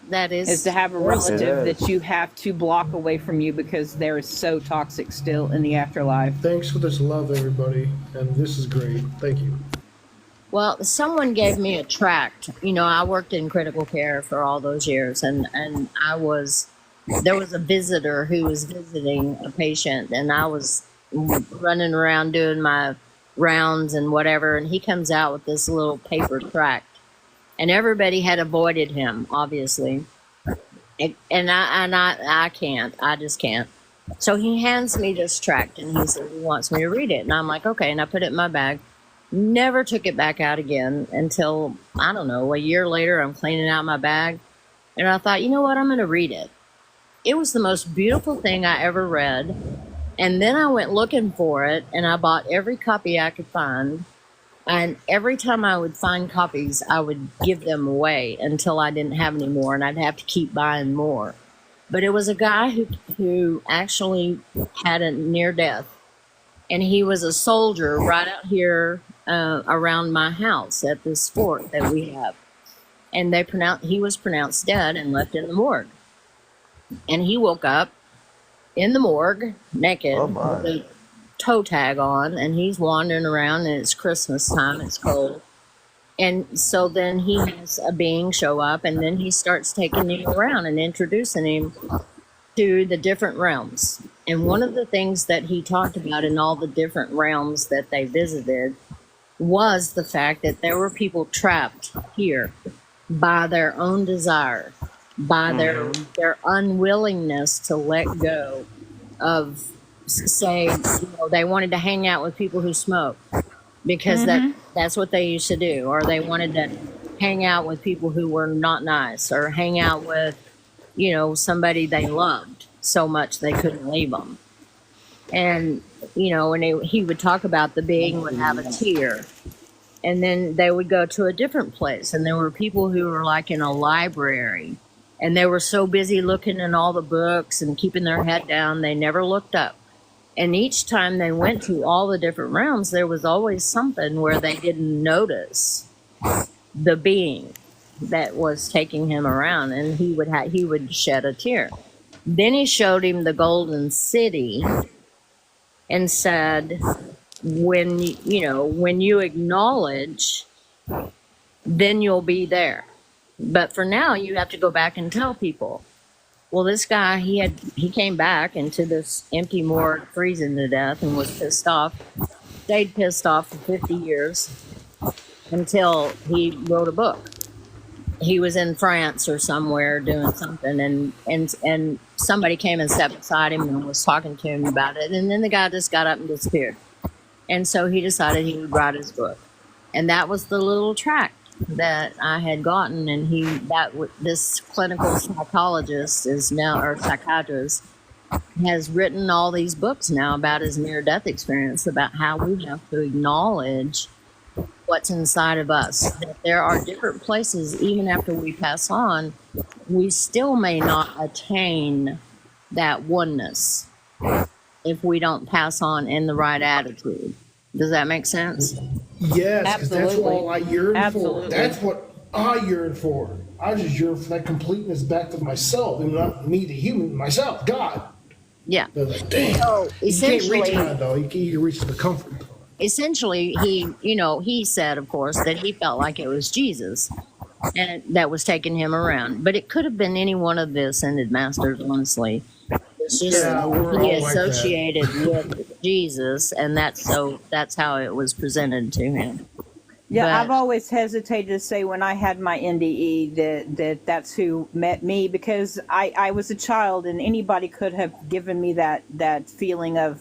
that Is is. to have a Yes, it relative is. that you have to block away from you because they're so toxic still in the afterlife. Thanks for this love, everybody, and this is great. Thank you. Well, someone gave me a tract. You know, I worked in critical care for all those years, and there was a visitor who was visiting a patient, and I was running around doing my rounds and whatever, and he comes out with this little paper tract, and everybody had avoided him, obviously, and I can't, I just can't. So he hands me this tract, and he said he wants me to read it, and I'm like, okay, and I put it in my bag. Never took it back out again until, I don't know, a year later, I'm cleaning out my bag. And I thought, you know what, I'm going to read it. It was the most beautiful thing I ever read. And then I went looking for it, and I bought every copy I could find. And every time I would find copies, I would give them away until I didn't have any more, and I'd have to keep buying more. But it was a guy who actually had a near death. And he was a soldier right out here around my house at this fort that we have. And he was pronounced dead and left in the morgue. And he woke up in the morgue naked Oh, my. with a toe tag on, and he's wandering around, and it's Christmas time, it's cold. And so then he has a being show up, and then he starts taking him around and introducing him to the different realms. And one of the things that he talked about in all the different realms that they visited was the fact that there were people trapped here by their own desire, by their unwillingness to let go of, say, they wanted to hang out with people who smoke because that's what they used to do, or they wanted to hang out with people who were not nice, or hang out with somebody they loved so much they couldn't leave them. And and he would talk about the being would have a tear, and then they would go to a different place, and there were people who were like in a library, and they were so busy looking in all the books and keeping their head down they never looked up. And each time they went to all the different realms, there was always something where they didn't notice the being that was taking him around, and he would shed a tear. Then he showed him the golden city and said, when you acknowledge, then you'll be there. But for now, you have to go back and tell people. Well, this guy, he came back into this empty morgue, freezing to death, and was pissed off. Stayed pissed off for 50 years until he wrote a book. He was in France or somewhere doing something, and somebody came and sat beside him and was talking to him about it. And then the guy just got up and disappeared. And so he decided he would write his book. And that was the little tract that I had gotten. And this clinical psychologist is now, or psychiatrist, has written all these books now about his near-death experience, about how we have to acknowledge what's inside of us. That there are different places, even after we pass on, we still may not attain that oneness if we don't pass on in the right attitude. Does that make sense? Yes, 'cause that's Absolutely. all I yearn Absolutely. for. That's what I yearn for. I just yearn for that completeness back to myself, and not me, the human, myself, God. Yeah. They're like, damn. So You can't reach essentially, God, though. You can reach the comfort. he said, of course, that he felt like it was Jesus and that was taking him around. But it could have been any one of the ascended masters, honestly. It's just Yeah, we're he all like that. associated with Jesus, and that's how it was presented to him. Yeah, But- I've always hesitated to say when I had my NDE that's who met me, because I was a child and anybody could have given me that feeling of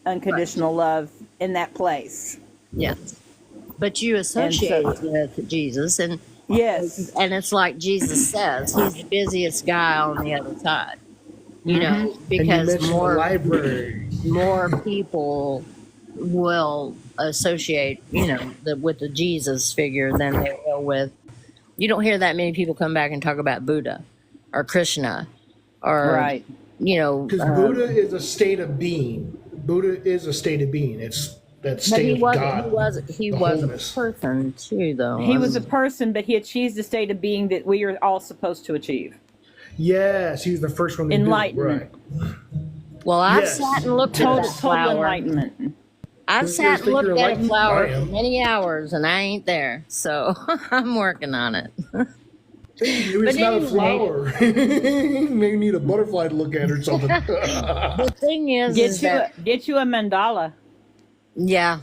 unconditional love in that place. Yes. But you associate it with Jesus, and Yes. it's like Jesus says, he's the busiest guy on the other side. And you Because mentioned the library. more people will associate, with the Jesus figure than they will with. You don't hear that many people come back and talk about Buddha or Krishna or Right. Because Buddha is a state of being. Buddha is a state of being. It's that But state he of was God. he the was wholeness. a person too, though. He was a person, but he achieved the state of being that we are all supposed to achieve. Yes, he was the first one to Enlightenment. do it. Right. Well, I've Yes. sat and looked at Total, that total flower. enlightenment. I've You sat guys and think looked you're at a enlightened? flower I am. for many hours, and I ain't there. So I'm working on it. It's But not a anyway. flower. Maybe you need a butterfly to look at or something. The thing is Get you a mandala. yeah.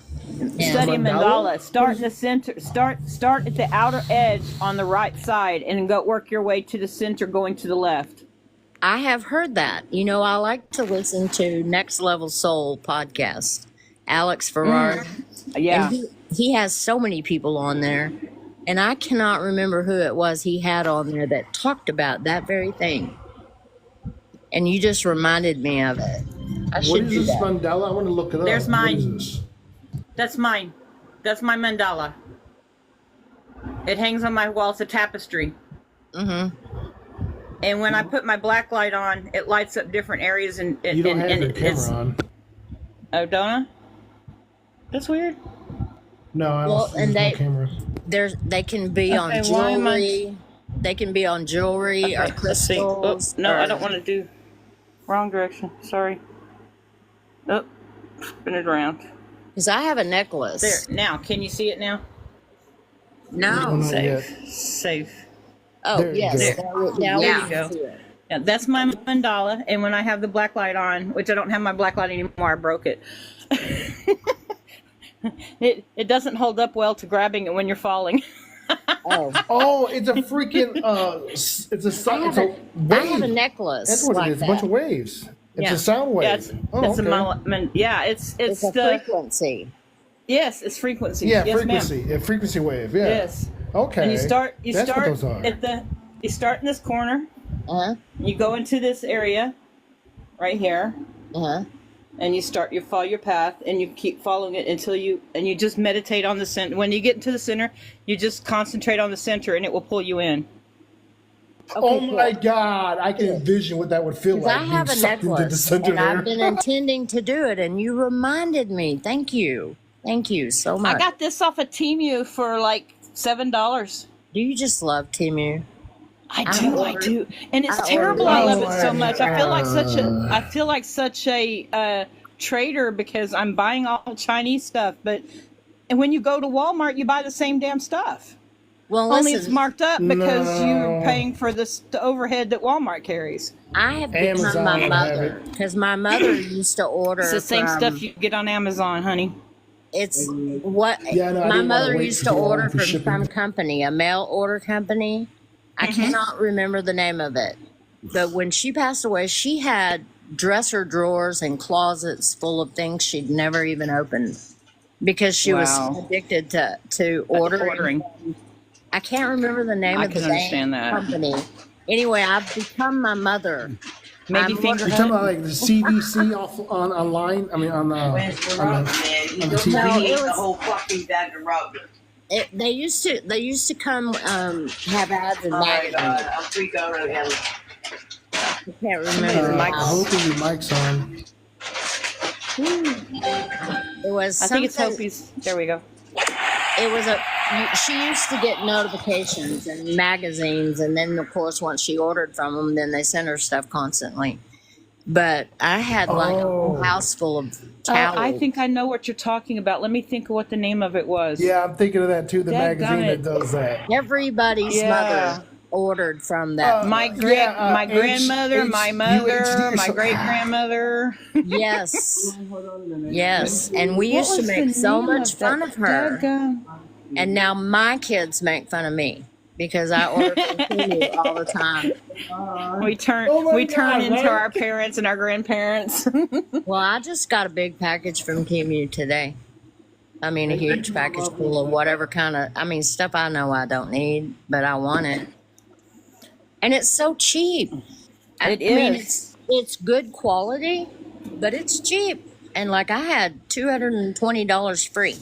Study Mandala? mandala. Start in the center. Start at the outer edge on the right side, and go work your way to the center, going to the left. I have heard that. I like to listen to Next Level Soul podcast. Alex Ferrari. Yeah. And he has so many people on there. And I cannot remember who it was he had on there that talked about that very thing. And you just reminded me of it. I What should is do this that. mandala? I want to look it up. There's mine. What is this? That's mine. That's my mandala. It hangs on my wall. It's a tapestry. Mm-hmm. And when I put my black light on, it lights up different areas. And You don't have your it's, camera on. oh, don't I? That's weird. No, I Well, don't and see they- camera. They can be on Okay, why am I- jewelry. They can be on jewelry or Okay, let's see. crystals. Oops, no, I or- don't want to do. Wrong direction. Sorry. Oh, spin it around. Because I have a necklace. There. Now, can you see it now? No. Not Safe. yet. Safe. Oh, There you yes. go. Now There we you can go. see it. Yeah, that's my mandala. And when I have the black light on, which I don't have my black light anymore, I broke it. It doesn't hold up well to grabbing it when you're falling. Oh, Oh, it's a freaking it's a I have wave. a necklace That's what like it is. A bunch that. of waves. It's Yeah. a sound wave. Yeah, Oh, it's okay. it's It's a the frequency. yes, it's frequency. Yeah, Yes, frequency. ma'am. A frequency wave. Yeah. Yes. Okay. And you start That's what those are. you start in this corner. Uh-huh. You go into this area right here, Uh-huh. and you follow your path, and you keep following it until you just meditate on the center. When you get into the center, you just concentrate on the center, and it will pull you in. Oh Okay, my cool. God! I can envision what that would feel 'Cause like. I have a being sucked into the necklace center and I've there. been intending to do it, and you reminded me. Thank you. Thank you so I much. got this off of Temu for like $7. Do you just love Timu? I I do, ordered- and it's I terrible. ordered- I love Oh it so my much. I feel like such a trader because I'm buying all Chinese stuff. But and when you go to Walmart, you buy the same damn stuff. Well, Only it's listen, marked up because No. you're paying for the overhead that Walmart carries. I have become Amazon my would have mother it. because my mother used to order. It's the same from, stuff you get on Amazon, honey. It's what Yeah, no, I my didn't wanna mother wait used to to go on order for from shipping. some company, a mail order company. I cannot remember the name of it. But when she passed away, she had dresser drawers and closets full of things she'd never even opened because she was Wow. so addicted to ordering. I can't remember the name I of the can understand that. company. Anyway, I've become my mother. Maybe I'm finger You're talking about like the CVC off online? I mean, on the Rubber, man. You on the don't TV. need it the was- whole fucking bag of rubber. They used to come have ads in Oh my magazines. god, I'll freak out on him. I can't Uh, remember. I'm now. hoping your mic's on. It was I think it's something. Hopi's. There we go. It was she used to get notifications in magazines, and then of course once she ordered from them, then they sent her stuff constantly. But I had like a whole Oh. house full of towels. I think I know what you're talking about. Let me think of what the name of it was. Yeah, I'm thinking of that too. The Dadgummit. magazine that does that. everybody's Yeah. mother ordered from that. My Yeah, grandmother, my mother, UHD or my something. great grandmother. Yes, yes, and we What used to was the make so name much of fun that of her. daggone- And now my kids make fun of me because I order from Temu all the time. We turn Oh my turn God, into right? our parents and our grandparents. Well, I just got a big package from Temu today. I mean, a huge package full of whatever kind of, stuff I know I don't need, but I want it. And it's so cheap. It I mean, is. it's good quality, but it's cheap. And like I had $220 free.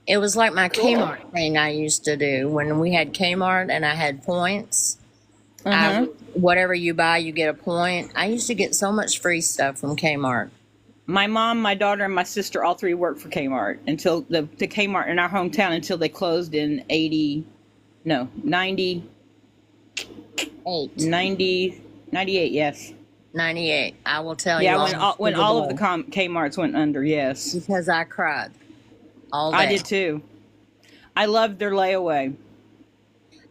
It was like my Kmart thing I used to do when we had Kmart and I had points. Whatever you buy, you get a point. I used to get so much free stuff from Kmart. My mom, my daughter, and my sister all three worked for Kmart until the Kmart in our hometown until they closed in 98, 98, yes. 98. I will tell you. Yeah, almost when to the all of the day, Kmarts went under, yes. because I cried all day. I did too. I loved their layaway.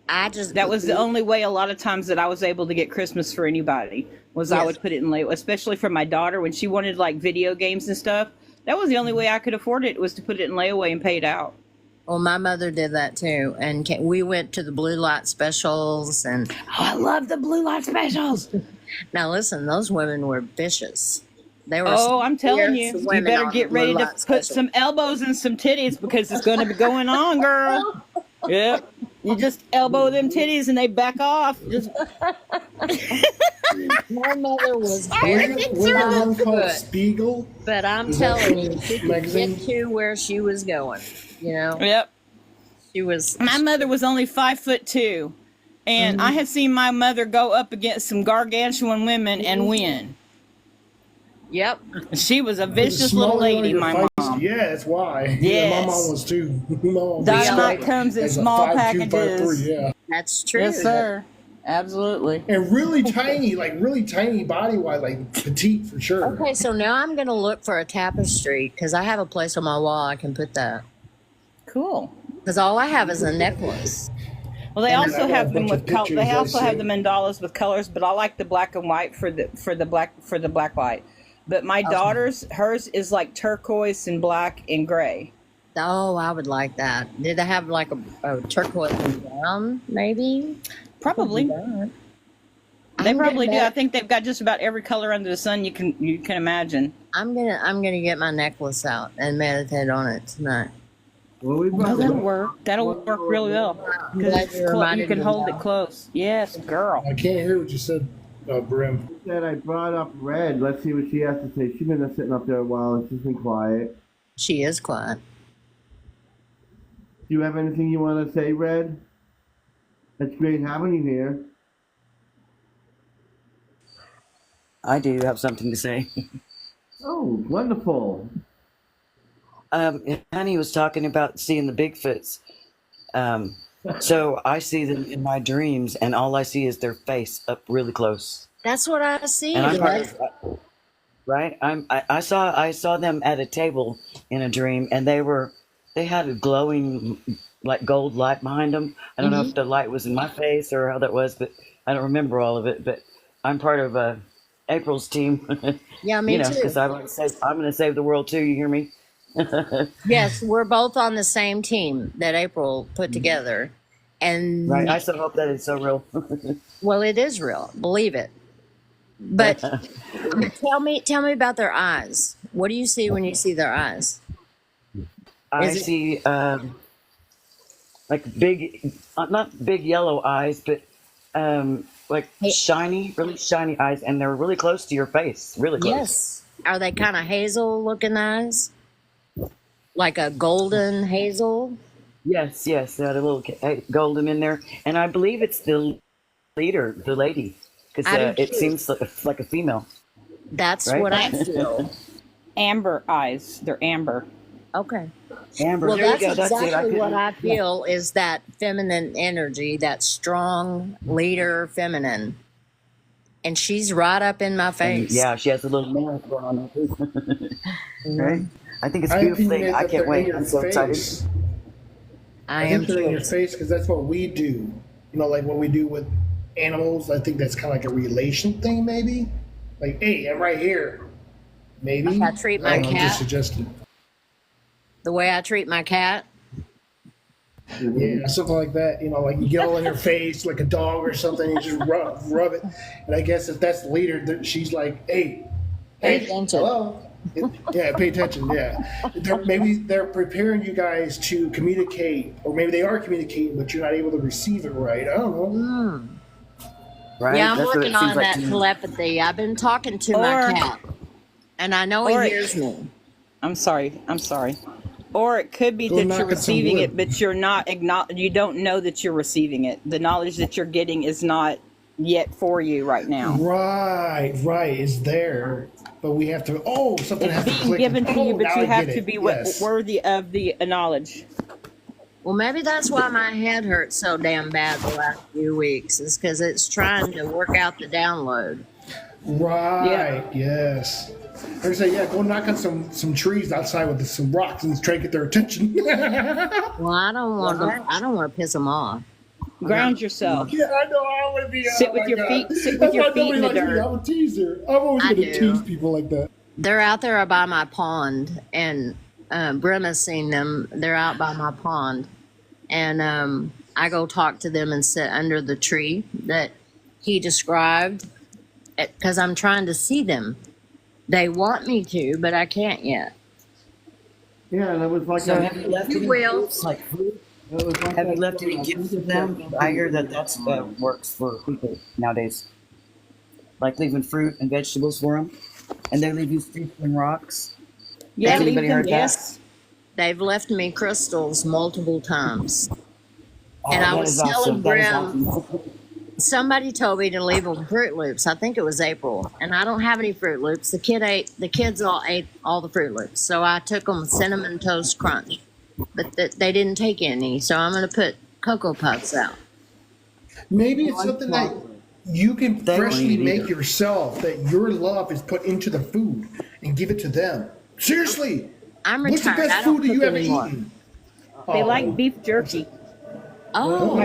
I just That was the only way a lot of times that I was able to get Christmas for anybody was I Yes. would put it in layaway, especially for my daughter when she wanted like video games and stuff. That was the only way I could afford it was to put it in layaway and pay it out. Well, my mother did that too, and we went to the blue light specials. And Oh, I love the blue light specials. now, listen, those women were vicious. They were. Oh, I'm telling fierce you, you women better on get the blue ready to light put special. some elbows and some titties because it's going to be going on, girl. Yep. You just elbow them titties and they back off. Just My mother was very Wasn't that one called good, Spiegel? but I'm telling you, she could Magazine? get to where she was going. You know, yep. she was. My mother was only 5'2", and I had seen my mother go up against some gargantuan women and win. Yep. She was a vicious Smaller little lady, you're my feisty. mom. Yeah, that's why. Yeah, my Yes. mom was too. My mom was Dynamite big. comes in As a small 5'2", packages. 5'3", yeah. That's true. Yes, sir. Absolutely. And really tiny, like really tiny body wise, like petite for sure. Okay, so now I'm gonna look for a tapestry because I have a place on my wall I can put that. Cool. Because all I have is a necklace. Well, they And also I got a have them bunch with of color. pictures They I also have the see. mandalas with colors, but I like the black and white for the black light. But my daughter's hers is like turquoise and black and gray. Oh, I would like that. Did they have like a turquoise and brown, maybe? Probably. That. They I'm probably gonna do. I get, think they've got just about every color under the sun you can imagine. I'm gonna get my necklace out and meditate on it tonight. Well, we Oh, brought that'll work. That'll work really well I'm because glad you you reminded can me hold now. it close. Yes, girl. I can't hear what you said, Brim. said I brought up Red. Let's see what she has to say. She's been sitting up there a while and she's been quiet. She is quiet. Do you have anything you want to say, Red? It's great having you here. I do have something to say. Oh, wonderful. Honey was talking about seeing the Bigfoots. So I see them in my dreams, and all I see is their face up really close. That's what I see. And I'm Red. right. I saw them at a table in a dream, and they had a glowing like gold light behind them. I don't know if the light was in my face or how that was, but I don't remember all of it. But I'm part of April's team, Yeah, me too. because I'm gonna save the world too. You hear me? Yes, we're both on the same team that April put together. And Right. I so hope that it's so real. well, it is real. Believe it. But tell me about their eyes. What do you see when you see their eyes? I Is it- see like big, not big yellow eyes, but like Hey. shiny, really shiny eyes, and they're really close to your face, really close. Yes. Are they kind of hazel looking eyes? Like a golden hazel? Yes, yes, they had a little golden in there, and I believe it's the leader, the lady, because I do it too. seems like a female. That's Right? what I feel. Amber eyes. They're amber. Okay. Amber, Well, there you that's go. That's it. exactly what couldn't- I feel is that feminine energy, that strong leader feminine. And she's right up in my face. Yeah, she has a little mouth going on. Right? I think it's a My beautiful opinion thing. is I that can't they're in wait. your I'm so excited. face. I I am think they're in your too. face because that's what we do. You know, like what we do with animals. I think that's kind of like a relation thing, maybe. Like, hey, I'm right here. Maybe. I treat my don't know, I'm cat. just suggesting. The way I treat my cat. Yeah, something like that. You know, like you get all in her face like a dog or something. You just rub it. And I guess if that's the leader, that she's like, hey, Pay hey, attention. hello. Yeah, pay attention. Yeah, maybe they're preparing you guys to communicate, or maybe they are communicating, but you're not able to receive it right. I don't know. Right? Yeah, I'm That's what working it seems on like that to me. telepathy. I've been talking to my Or- cat. And I know or- he hears me. I'm sorry. Or it could be Go that knock you're on some receiving wood. it, but you're not you don't know that you're receiving it. The knowledge that you're getting is not yet for you right now. Right, it's there, but we have to. Oh, something has It's to being click. given to you, Oh, but now you I have get to it. be Yes. worthy of the knowledge. Well, maybe that's why my head hurts so damn bad the last few weeks, is because it's trying to work out the download. Right. Yes. I say, yeah, go knock on some trees outside with some rocks and try to get their attention. yeah, Well, I don't want to piss them off. Ground yourself. I know. I want to be. Sit oh with my your God. feet- sit with That's your why feet in nobody the likes me. dirt. I'm a teaser. I'm always I going to do. tease people like that. They're out there by my pond, and Brenna's seen them. They're out by my pond, and I go talk to them and sit under the tree that he described, because I'm trying to see them. They want me to, but I can't yet. Yeah, and it was like So have you left You any will. gifts, like food? it was like Have you that left thing, any I gifts think with it's them? like I hear that's works for people nowadays. Like leaving fruit and vegetables for them, and they leave you fruit and rocks. Yeah, Has leave anybody them. heard that? Yes. They've left me crystals multiple times. Oh, And I that was is awesome. telling That is Brim, awesome. somebody told me to leave them Fruit Loops. I think it was April, and I don't have any Fruit Loops. The kids all ate all the Fruit Loops, so I took them Cinnamon Toast Crunch, but they didn't take any. So I'm going to put Cocoa Puffs out. Maybe it's something that you can They won't freshly eat make either. yourself, that your love is put into the food and give it to them. Seriously. I'm What's the retired. I best don't food that you cook haven't anymore. eaten? They Oh, like beef jerky. Oh,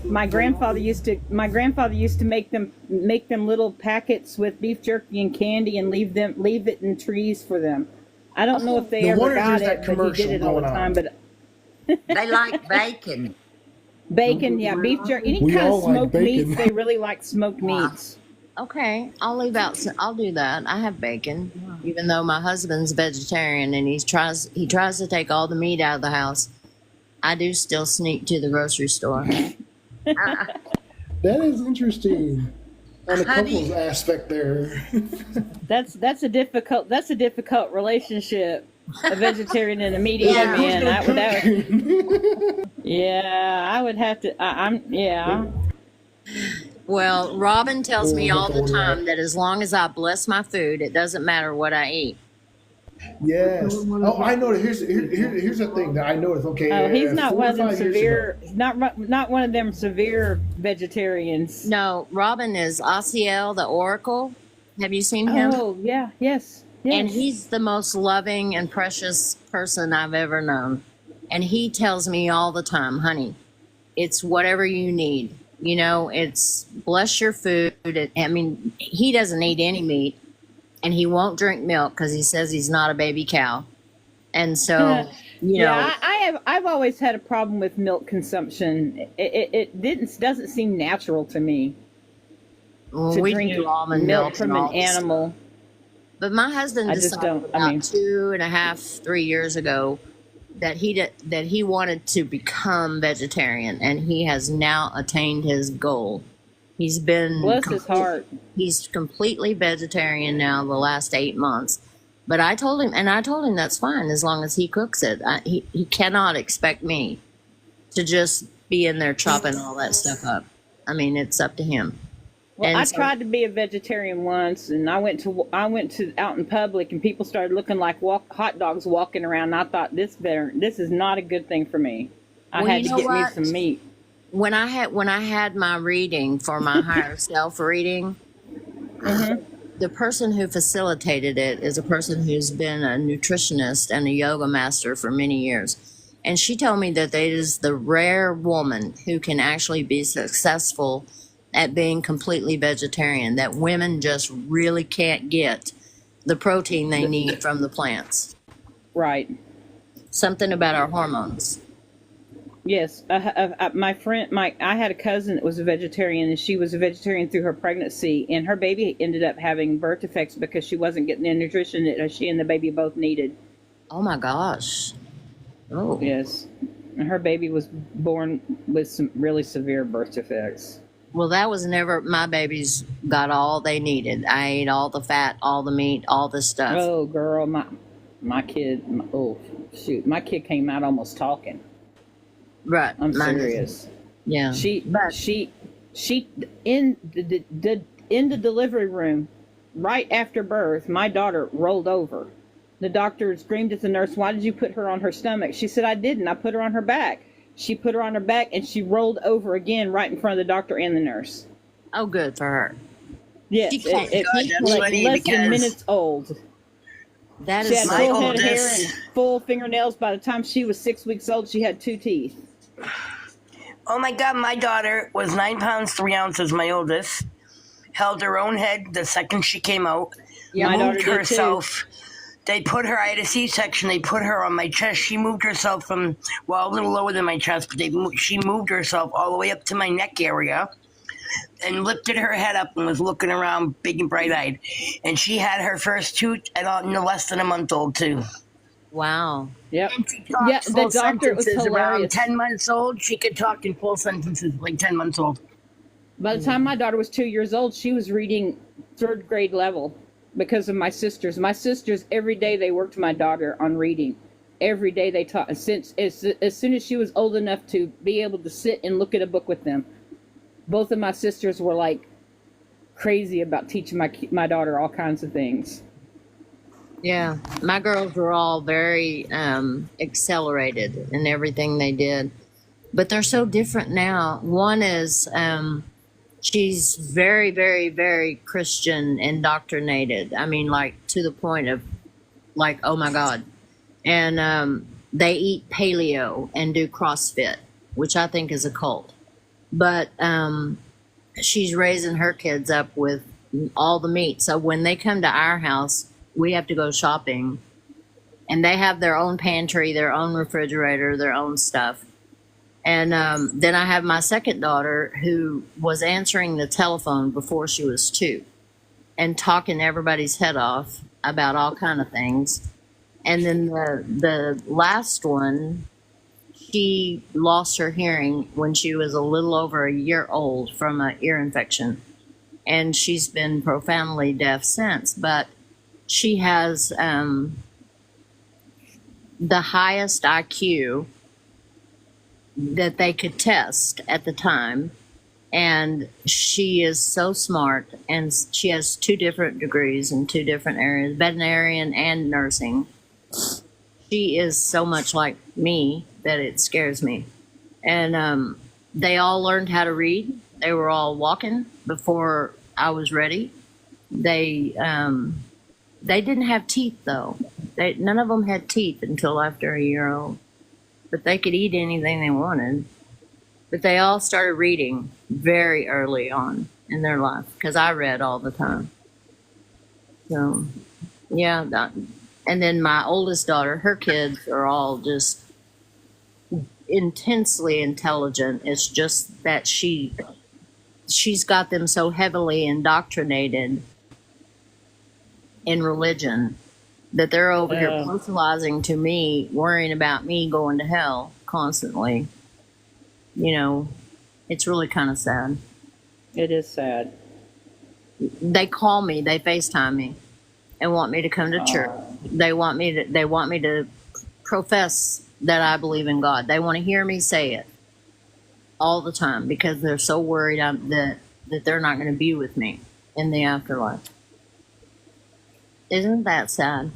My grandfather used to make them little packets with beef jerky and candy and leave it in trees for them. I don't know if they No ever wonder got there's that it, but he commercial did it all the going time. on. But They like bacon. bacon, yeah, beef jerky, any We kind of all like smoked bacon. meats. They really like smoked meats. okay. I'll leave out. I'll do that. I have bacon, even though my husband's vegetarian and he tries to take all the meat out of the house. I do still sneak to the grocery store. That is interesting on the Honey. couples aspect there. That's a difficult relationship. A vegetarian and a meat eater, Yeah. man. That would, Cook. yeah, I would have to. Yeah. Well, Robin tells me Oh, all the that's all right. time that as long as I bless my food, it doesn't matter what I eat. Yes. Oh, I know. Here's the thing that I noticed. Okay. Oh, he's not 4 one to of them 5 years severe. ago. Not one of them severe vegetarians. No, Robin is Asiel, the Oracle. Have you seen him? Oh, yeah, yes. And he's the most loving and precious person I've ever known. And he tells me all the time, honey, it's whatever you need. You know, it's bless your food. He doesn't eat any meat and he won't drink milk because he says he's not a baby cow. And so, I've always had a problem with milk consumption. It doesn't seem natural to me to we drink do almond milk and from all an this stuff. animal. But my husband I just decided don't- I about mean- 2.5, 3 years ago that he wanted to become vegetarian, and he has now attained his goal. He's been Bless his heart. He's completely vegetarian now the last 8 months. But I told him that's fine as long as he cooks it. He cannot expect me to just be in there chopping all that stuff up. I mean, it's up to him. Well, And I so- tried to be a vegetarian once, and I went to out in public, and people started looking like hot dogs walking around. And I thought this is not a good thing for me. I Well, had you to know get me what? some meat. When I had my reading for my higher self reading, the person who facilitated it is a person who's been a nutritionist and a yoga master for many years. And she told me that it is the rare woman who can actually be successful at being completely vegetarian, that women just really can't get the protein they need from the plants. Right. Something about our hormones. Yes, I had a cousin that was a vegetarian, and she was a vegetarian through her pregnancy, and her baby ended up having birth defects because she wasn't getting the nutrition that she and the baby both needed. Oh my gosh. Oh. Yes, and her baby was born with some really severe birth defects. Well, that was never, my babies got all they needed. I ate all the fat, all the meat, all the stuff. Oh, girl, my kid, my kid came out almost talking. Right. I'm mine- serious. Yeah. She But- in the delivery room right after birth, my daughter rolled over. The doctor screamed at the nurse, "Why did you put her on her stomach?" She said, "I didn't. I put her on her back." She put her on her back, and she rolled over again right in front of the doctor and the nurse. Oh, good for her. Yes, She can't at good, that's like funny less than because- minutes old. That She is had My full head of hair oldest- and full fingernails. By the time she was 6 weeks old, she had 2 teeth. Oh my God, my daughter was 9 pounds 3 ounces. My oldest held her own head the second she came out. Yeah, my daughter moved did too. herself. They put her. I had a C-section. They put her on my chest. She moved herself from a little lower than my chest, but she moved herself all the way up to my neck area, and lifted her head up and was looking around, big and bright-eyed. And she had her first tooth at no less than a month old too. wow. Yep. And she talked Yeah, the full doctor was sentences around hilarious. 10 months old. She could talk in full sentences like 10 months old. By the time my daughter was 2 years old, she was reading 3rd grade level because of my sisters. My sisters, every day they worked my daughter on reading. Every day they taught. As soon as she was old enough to be able to sit and look at a book with them, both of my sisters were like crazy about teaching my daughter all kinds of things. Yeah. My girls were all very accelerated in everything they did. But they're so different now. One is she's very, very, very Christian indoctrinated. I mean, like to the point of like, oh my God. And they eat paleo and do CrossFit. which I think is a cult. But she's raising her kids up with all the meat. So when they come to our house, we have to go shopping, and they have their own pantry, their own refrigerator, their own stuff. And then I have my second daughter who was answering the telephone before she was 2 and talking everybody's head off about all kind of things. And then the last one, she lost her hearing when she was a little over a year old from an ear infection. And she's been profoundly deaf since. But she has the highest IQ that they could test at the time. And she is so smart, and she has 2 different degrees in 2 different areas, veterinarian and nursing. She is so much like me that it scares me. And they all learned how to read. They were all walking before I was ready. They didn't have teeth though. None of them had teeth until after a year old. But they could eat anything they wanted. But they all started reading very early on in their life because I read all the time. So, yeah. And then my oldest daughter, her kids are all just intensely intelligent. It's just that she's got them so heavily indoctrinated in religion that they're over here socializing to me, worrying about me going to hell constantly. You know, it's really kind of sad. It is sad. They call me, they FaceTime me and want me to come to church. They want me to profess that I believe in God. They want to hear me say it all the time because they're so worried that they're not going to be with me in the afterlife. Isn't that sad?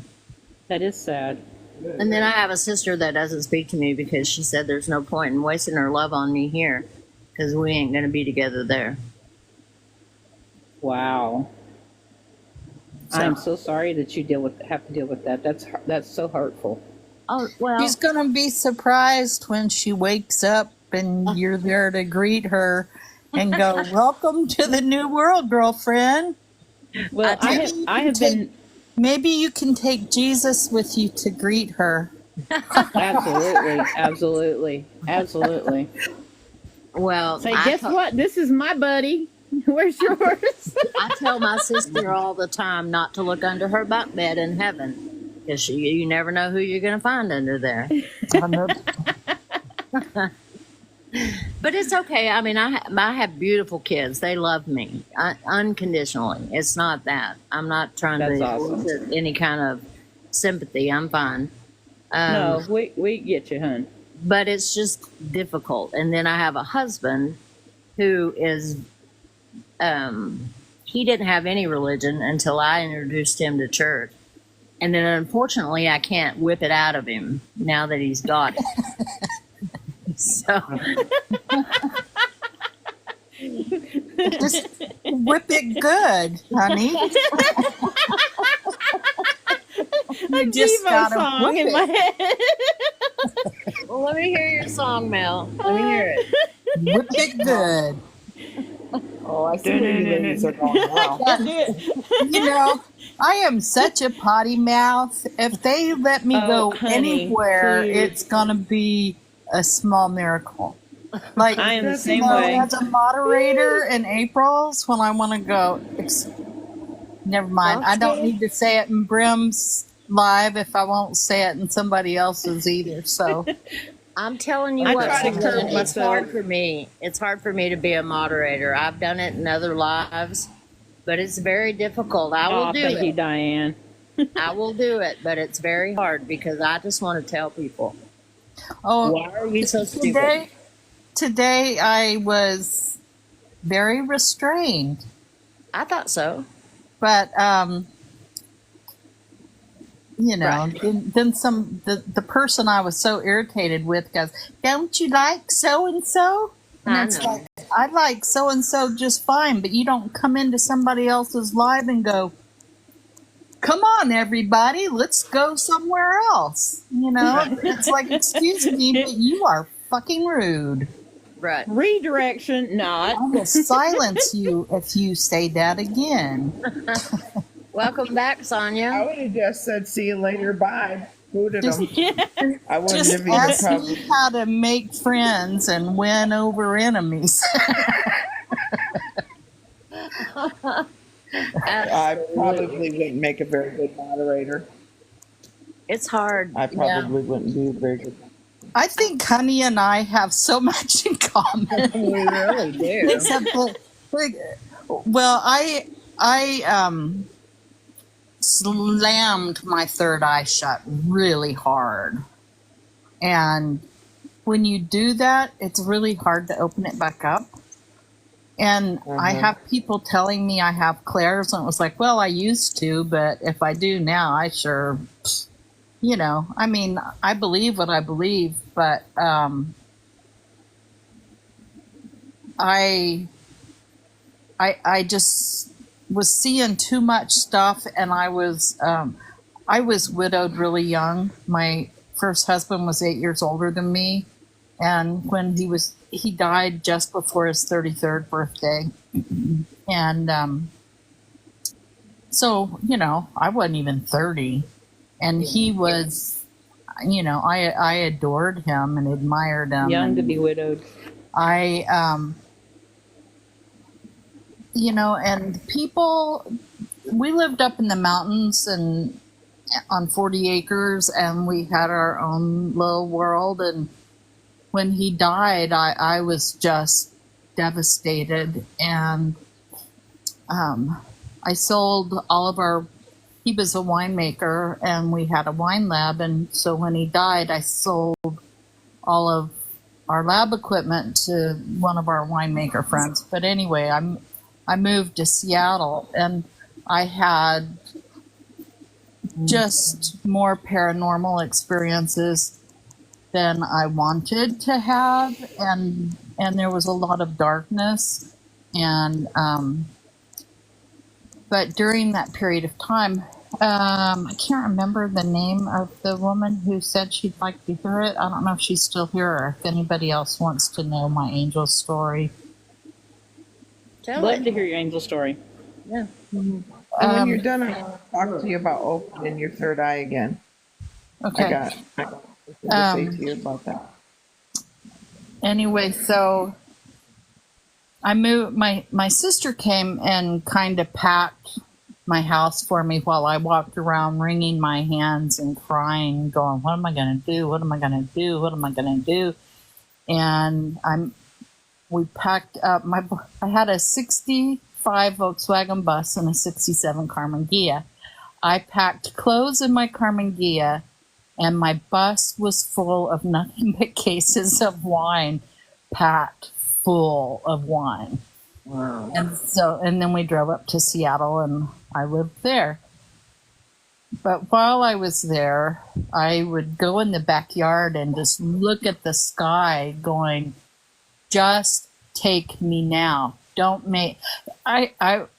That is sad. And then I have a sister that doesn't speak to me because she said there's no point in wasting her love on me here because we ain't going to be together there. Wow. So- I'm so sorry that you have to deal with that. That's so hurtful. Oh, well, She's going to be surprised when she wakes up and you're there to greet her and go, "Welcome to the new world, girlfriend." Well, I have been Maybe you can take Jesus with you to greet her. absolutely. well, Say, guess what? This is my buddy. Where's yours? I tell my sister all the time not to look under her bunk bed in heaven because you never know who you're going to find under there. But it's okay. I mean, I have beautiful kids. They love me unconditionally. It's not that. I'm not trying That's to awesome. elicit any kind of sympathy. I'm fine. No, we get you, hun. But it's just difficult. And then I have a husband who is, he didn't have any religion until I introduced him to church. And then unfortunately, I can't whip it out of him now that he's got it. So, Just whip it good, honey. You just Devo gotta song whip in my it. head. well, let me hear your song, Mel. Let me hear it. Whip it good. Oh, I see where you ladies are going now. You know, I am such a potty mouth. If they let me go honey, anywhere, please. it's gonna be a small miracle. Like, I am the same you know, way. as a moderator in April's, when I want to go, never mind. I don't need to say it in Brim's live if I won't say it in somebody else's either. So, I'm telling you I what, try to Susan, curb it's myself. hard for me. It's hard for me to be a moderator. I've done it in other lives, but it's very difficult. I will do thank you, it. Diane. I will do it, but it's very hard because I just want to tell people, oh, why are you so stupid? today I was very restrained, I thought so. but you know, Right. then the person I was so irritated with goes, "Don't you like so and so?" I And it's know. like, I like so and so just fine, but you don't come into somebody else's live and go, "Come on, everybody, let's go somewhere else." You know, it's like, excuse me, but you are fucking rude. Right. Redirection, not. I will silence you if you say that again. Welcome back, I Sonia. would have just said, "See you later, bye." Booted Just, them. I wouldn't just have even ask covered. me how to make friends and win over enemies. I probably wouldn't make a very good moderator. It's hard. I Yeah. probably wouldn't be a very good. I think Honey and I have so much in common. We really do. Except that, well, I slammed my third eye shut really hard, and when you do that, it's really hard to open it back up. And I have people telling me I have clairs, and it was like, well, I used to, but if I do now, I sure, you know, I mean, I believe what I believe, but I just was seeing too much stuff, and I was widowed really young. My first husband was 8 years older than me, and when he died just before his 33rd birthday, and so, you know, I wasn't even 30, and he was, you know, I adored him and admired him. Young and to be widowed. you know, and people, we lived up in the mountains and on 40 acres, and we had our own little world. And when he died, I was just devastated. And I sold all of our, he was a winemaker, and we had a wine lab. And so when he died, I sold all of our lab equipment to one of our winemaker friends. But anyway, I moved to Seattle, and I had just more paranormal experiences than I wanted to have, and there was a lot of darkness, and but during that period of time, I can't remember the name of the woman who said she'd like to hear it. I don't know if she's still here or if anybody else wants to know my angel story. Tell Love it. to hear your angel story. Yeah. And when you're done, I want to talk to you about opening your third eye again. Okay. I got something to say to you about that. Anyway, so I moved. My sister came and kind of packed my house for me while I walked around wringing my hands and crying, going, "What am I going to do? What am I going to do? What am I going to do?" And we packed up I had a 65 Volkswagen bus and a 67 Karmann Ghia. I packed clothes in my Karmann Ghia, and my bus was full of nothing but cases of wine, packed full of wine. Wow. And then we drove up to Seattle, and I lived there. But while I was there, I would go in the backyard and just look at the sky going, just take me now. Don't make, if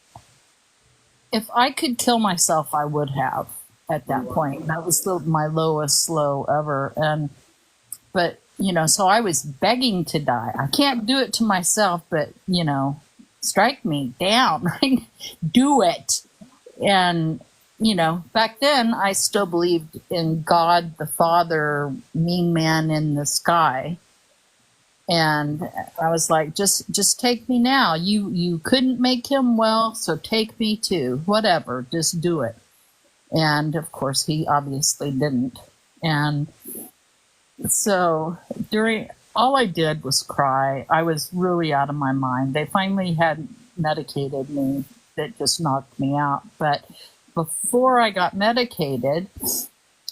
I could kill myself, I would have at that point. That was my lowest low ever. But, you know, so I was begging to die. I can't do it to myself, but, you know, strike me down, right? Do it. And, you know, back then I still believed in God, the Father, mean man in the sky. And I was like, just take me now. You couldn't make him well, so take me too. Whatever, just do it. And of course, he obviously didn't. And so all I did was cry. I was really out of my mind. They finally had medicated me. That just knocked me out. But before I got medicated,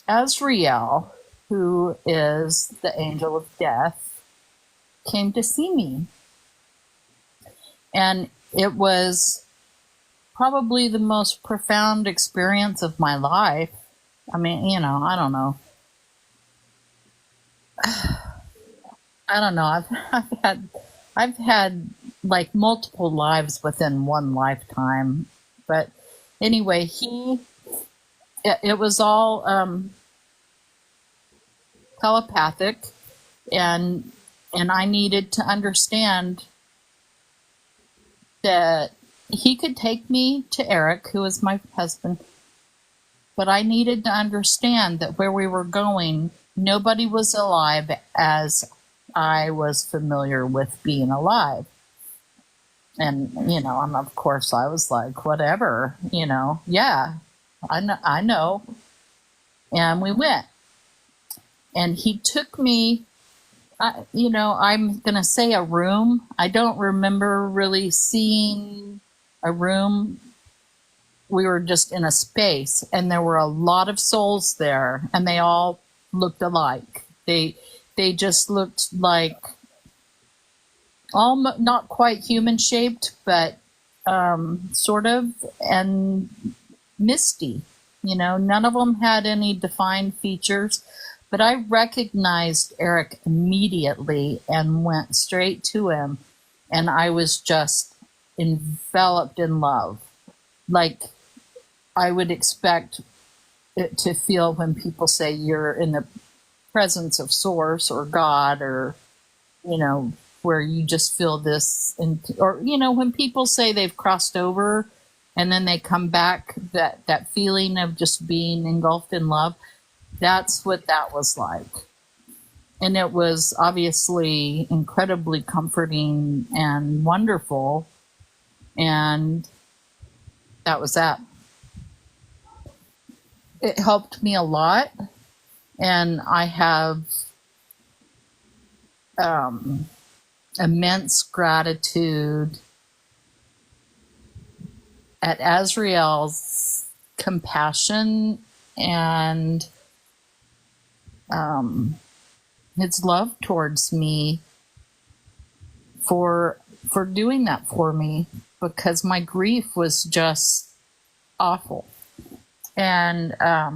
Azrael, who is the angel of death, came to see me. And it was probably the most profound experience of my life. I mean, you know, I don't know. I've had like multiple lives within one lifetime. But anyway, it was all telepathic, and And I needed to understand that he could take me to Eric, who was my husband, but I needed to understand that where we were going, nobody was alive as I was familiar with being alive. And, and of course I was like, whatever, yeah, I know. And we went. And he took me, I'm going to say a room. I don't remember really seeing a room. We were just in a space, and there were a lot of souls there, and they all looked alike. They just looked like all not quite human shaped, but sort of, and misty. None of them had any defined features, but I recognized Eric immediately and went straight to him, and I was just enveloped in love, like I would expect it to feel when people say you're in the presence of Source or God, or where you just feel this, or when people say they've crossed over and then they come back, that feeling of just being engulfed in love, that's what that was like. And it was obviously incredibly comforting and wonderful, and that was that. It helped me a lot, and I have immense gratitude at Azrael's compassion and his love towards me for doing that for me, because my grief was just awful. And I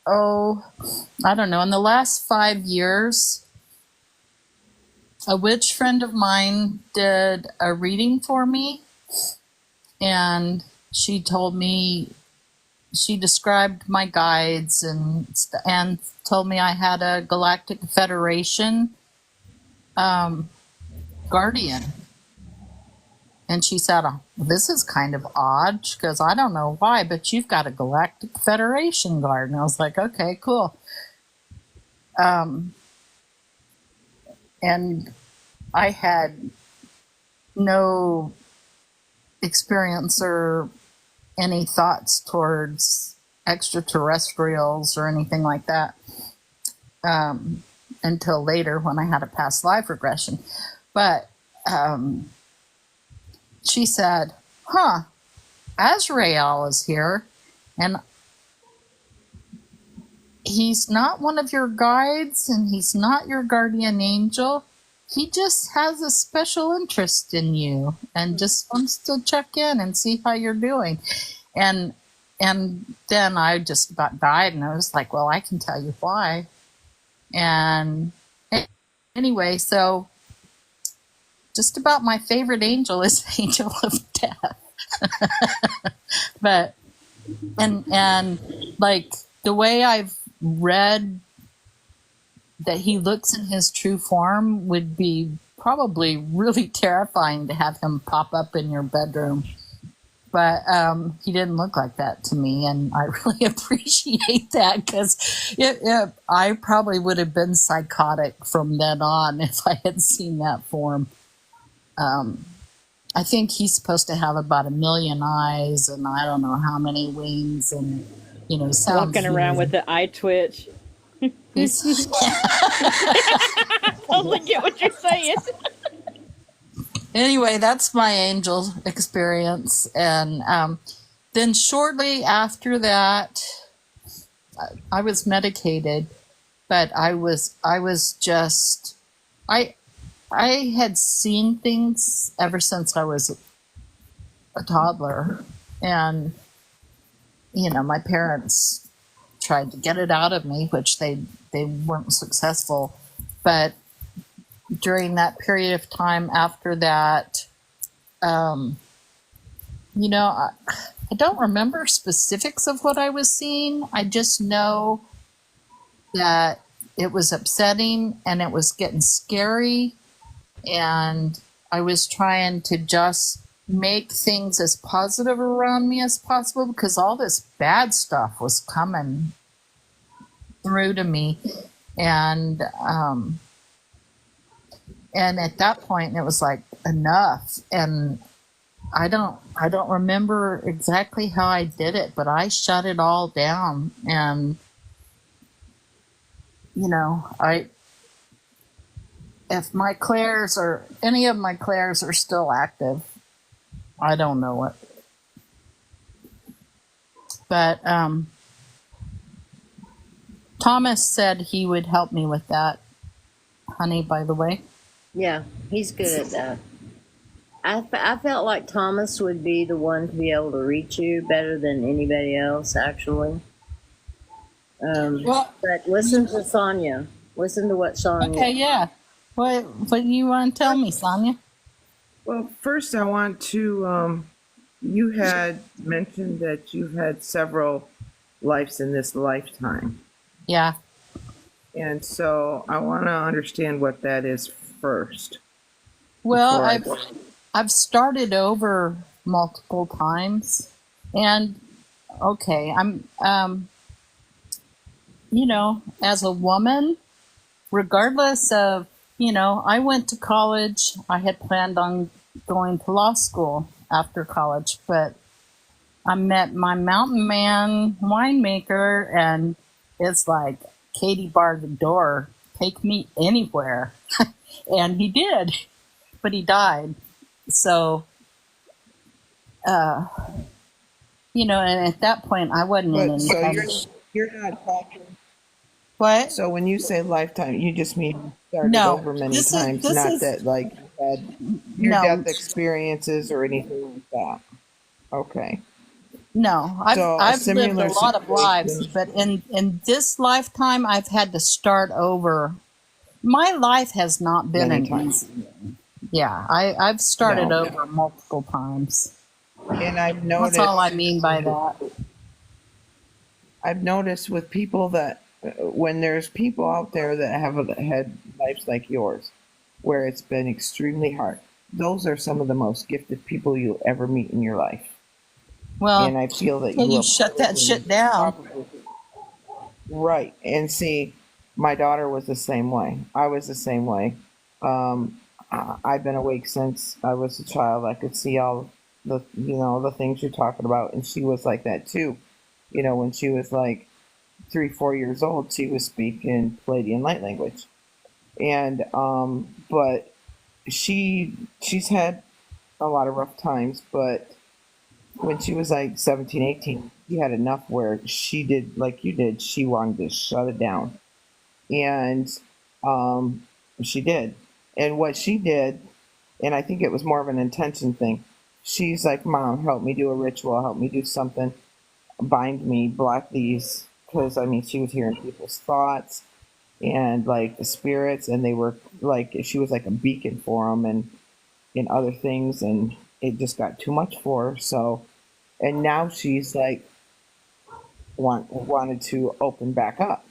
don't know, in the last 5 years, a witch friend of mine did a reading for me, and she told me, she described my guides and told me I had a Galactic Federation guardian. And she said, oh, this is kind of odd. She goes, I don't know why, but you've got a Galactic Federation guard. And I was like, okay, cool. And I had no experience or any thoughts towards extraterrestrials or anything like that until later when I had a past life regression. But she said, Azrael is here, and he's not one of your guides, and he's not your guardian angel. He just has a special interest in you and just wants to check in and see how you're doing. And then I just about died, and I was like, well, I can tell you why. And anyway, so just about my favorite angel is Angel of Death. But and like the way I've read that he looks in his true form would be probably really terrifying to have him pop up in your bedroom. But he didn't look like that to me, and I really appreciate that, because I probably would have been psychotic from then on if I had seen that form. I think he's supposed to have about 1 million eyes, and I don't know how many wings, and sounds Walking around with the eye twitch. Totally get what you're saying. Anyway, that's my angel experience. And then shortly after that, I was medicated, but I had seen things ever since I was a toddler. And, my parents tried to get it out of me, which they weren't successful. But during that period of time after that, I don't remember specifics of what I was seeing. I just know that it was upsetting and it was getting scary, and I was trying to just make things as positive around me as possible because all this bad stuff was coming through to me. And at that point it was like enough. And I don't remember exactly how I did it, but I shut it all down. And if my clairs or any of my clairs are still active, I don't know it. But Thomas said he would help me with that, honey, by the way. Yeah, he's good at that. I felt like Thomas would be the one to be able to reach you better than anybody else, actually. Well, But listen to Sonia. Listen to what Sonia. okay, yeah. What do you want to tell me, Sonia? Well, first I want to, you had mentioned that you've had several lives in this lifetime. Yeah. And so I want to understand what that is first. Well, before I've started over multiple times, and okay, I'm as a woman, regardless of, I went to college. I had planned on going to law school after college, but I met my mountain man winemaker, and it's like, Katie barred the door, take me anywhere. And he did, but he died. So, and at that point I wasn't in any. So you're not talking. What? So when you say lifetime, you just mean started No, over many this times, is not that like you had your no, death experiences or anything like that. Okay. no. So a I've lived similar a lot of lives, situation. but in this lifetime I've had to start over. My life has not been Many an times. easy. Yeah, I've started No. over multiple times. And I've That's all I noticed mean by that. with people that when there's people out there that have had lives like yours, where it's been extremely hard, those are some of the most gifted people you'll ever meet in your life. Well, And I feel that until you you have shut that shit down. right. And see, my daughter was the same way. I was the same way. I've been awake since I was a child. I could see all the things you're talking about, and she was like that too. When she was like 3, 4 years old, she was speaking Palladian light language, and but she's had a lot of rough times. But when she was like 17, 18, she had enough where she did like you did. She wanted to shut it down, and she did. And what she did, and I think it was more of an intention thing. She's like, "Mom, help me do a ritual. Help me do something. Bind me, block these." Because she was hearing people's thoughts and like the spirits, and they were like, she was like a beacon for them, and other things, and it just got too much for her. So, and now she's like wanted to open back up.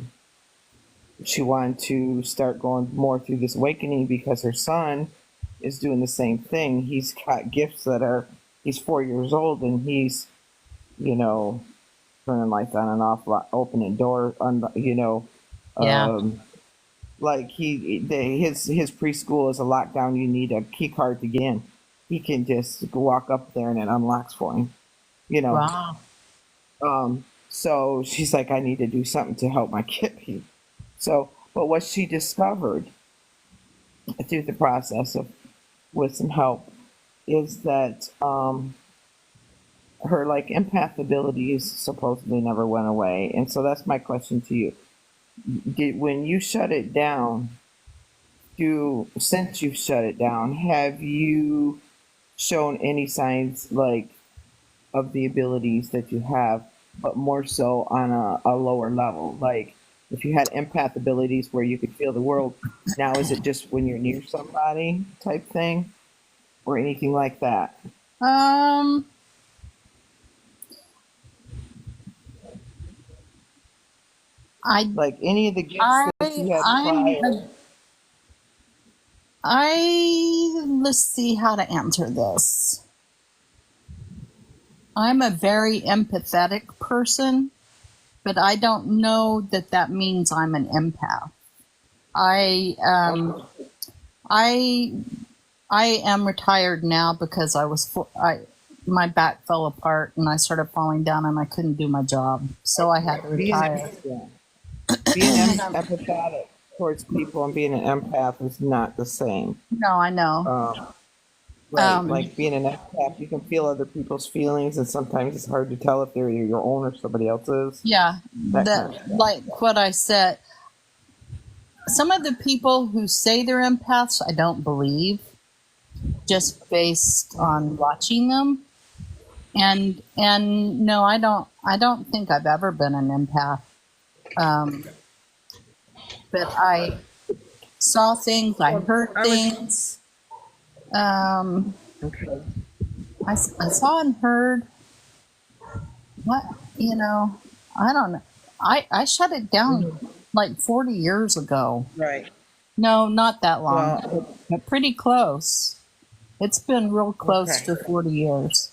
She wanted to start going more through this awakening because her son is doing the same thing. He's got gifts he's 4 years old, and he's, turning lights on and off, opening door, Yeah. like his preschool is a lockdown. You need a key card to get in. He can just walk up there and it unlocks for him, Wow. So she's like, I need to do something to help my kid. So, but what she discovered through the process with some help is that her like empath abilities supposedly never went away. And so that's my question to you. When you shut it down, since you've shut it down, have you shown any signs like of the abilities that you have, but more so on a lower level? Like if you had empath abilities where you could feel the world, now is it just when you're near somebody type thing or anything like that? I Like any of the gifts I that what you had prior. Let's see how to answer this. I'm a very empathetic person, but I don't know that that means I'm an empath. I am retired now because my back fell apart and I started falling down and I couldn't do my job, so I had to retire. Being empathetic towards people and being an empath is not the same. No, I know. Right, like being an empath, you can feel other people's feelings, and sometimes it's hard to tell if they're your own or somebody else's. Yeah, That kind of stuff. like what I said. Some of the people who say they're empaths, I don't believe, just based on watching them. And no, I don't think I've ever been an empath. But I saw things, I heard things. Okay. I saw and heard. What, I don't know. I shut it down like 40 years ago. Right. No, not that long, Well, but pretty close. It's been real close to 40 years.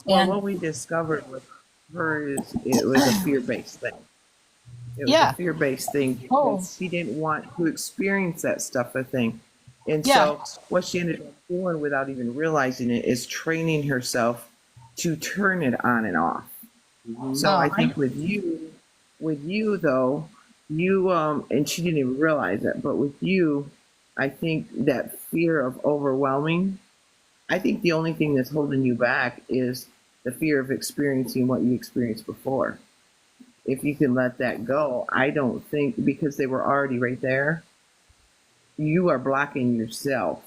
well, And what we discovered with her is it was a fear-based thing. It was Yeah. a fear-based thing Oh. because she didn't want to experience that stuff, I think. And Yeah. so what she ended up doing without even realizing it is training herself to turn it on and off. So Oh, I think with you though, you and she didn't even realize it, but with you, I think that fear of overwhelming, I think the only thing that's holding you back is the fear of experiencing what you experienced before. If you can let that go, I don't think, because they were already right there, you are blocking yourself.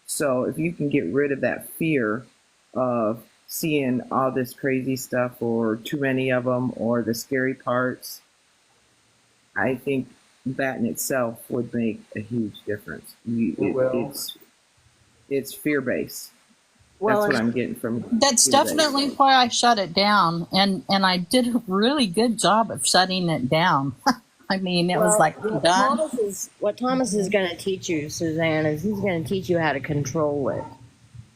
So if you can get rid of that fear of seeing all this crazy stuff or too many of them or the scary parts, I think that in itself would make a huge difference. It's fear based. Well, That's what I'm getting from that's fear-based. definitely why I shut it down. And I did a really good job of shutting it down. I mean, it was like done. What Thomas is going to teach you, Suzanne, is he's going to teach you how to control it.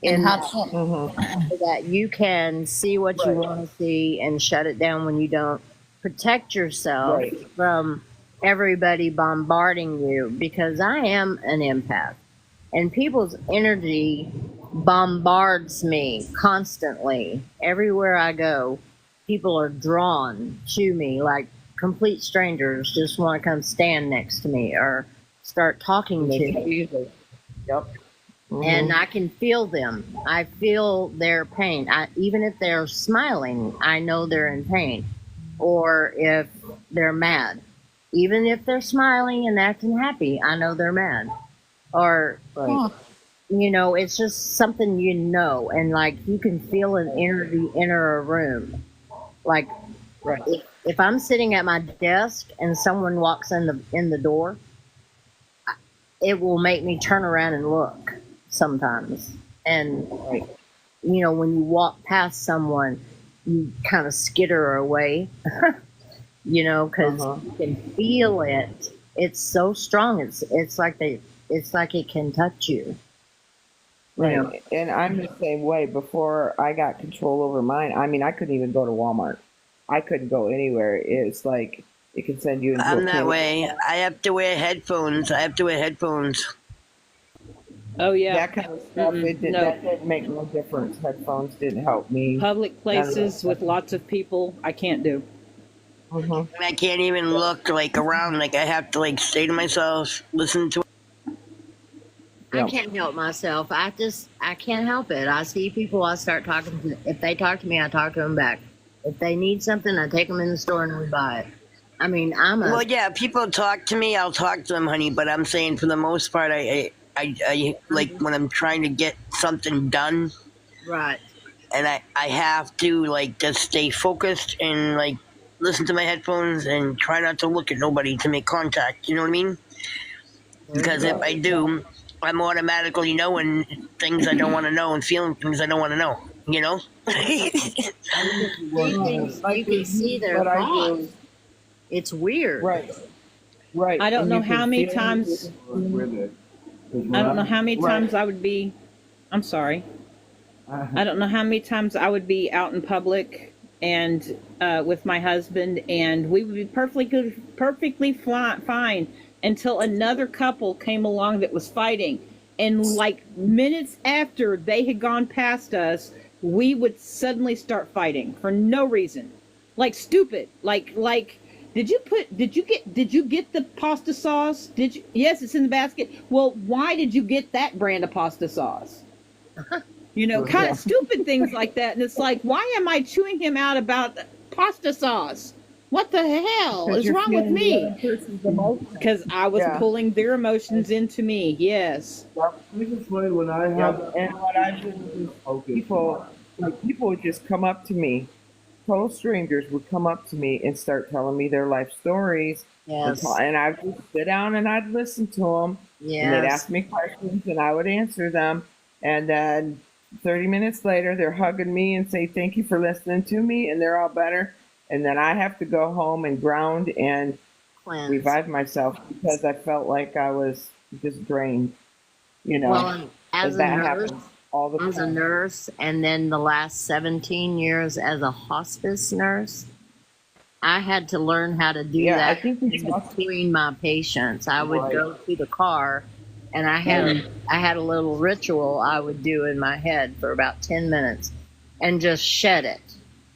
And And how that, to, Mhm. so that you can see what you Right. want to see and shut it down when you don't. Protect yourself Right. from everybody bombarding you, because I am an empath and people's energy bombards me constantly. Everywhere I go, people are drawn to me like complete strangers just want to come stand next to me or start talking to me. Yep. Mhm. And I can feel them. I feel their pain. Even if they're smiling, I know they're in pain. Or if they're mad. Even if they're smiling and acting happy, I know they're mad. Or, huh. it's just something and like you can feel an energy enter a room. Like Right. if I'm sitting at my desk and someone walks in the door, it will make me turn around and look sometimes. And Right. when you walk past someone, you kind of skitter away, because Uh-huh. you can feel it. It's so strong. It's like it can touch you. Right. And I'm the same way. Before I got control over mine, I mean, I couldn't even go to Walmart. I couldn't go anywhere. It's like it can send you into I'm a that panic. way. I have to wear headphones. Oh yeah. That kind of stuff, No. that didn't make no difference. Headphones didn't help me. Public places with lots of people, I can't do. Mhm. I can't even look like around. Like I have to like stay to myself, listen to. I Yep. can't help myself. I can't help it. I see people, I start talking to. If they talk to me, I talk to them back. If they need something, I take them in the store and we buy it. I mean, Well, yeah, people talk to me. I'll talk to them, honey. But I'm saying for the most part, I like when I'm trying to get something done, right. and I have to like just stay focused and like listen to my headphones and try not to look at nobody to make contact. You know what I mean? Because if I do, I'm automatically knowing things I don't want to know and feeling things I don't want to know. You know? You can see their What I thoughts. do, It's weird. right. Right. I don't and know you how can many feel times. where I don't know how many Right. times I would be. I'm sorry. I don't know how many times I would be out in public and with my husband, and we would be perfectly fine until another couple came along that was fighting, and like minutes after they had gone past us, we would suddenly start fighting for no reason, like stupid, like. Did you get the pasta sauce? Did you? Yes, it's in the basket. Well, why did you get that brand of pasta sauce? You know, kind Yeah. of stupid things like that. And it's like, why am I chewing him out about pasta sauce? What the hell Because is you're wrong with feeling the me? other person's emotion. Because I was Yeah. pulling their emotions into me. Yes. This is why when I Yeah. have And what I do is okay, people would just come up to me, total strangers would come up to me and start telling me their life stories. Yes. And I would just sit down and I'd listen to them. And they'd Yes. ask me questions and I would answer them. And then 30 minutes later, they're hugging me and say, thank you for listening to me. And they're all better. And then I have to go home and ground and Cleanse. revive myself because I felt like I was just drained. You know, Well, and as a that nurse, happens all the as a time. nurse, and then the last 17 years as a hospice nurse, I had to learn how to do Yeah, I that think we in talked. between my patients. I would Right. go to the car, and I had a little ritual I would do in my head for about 10 minutes, and just shed it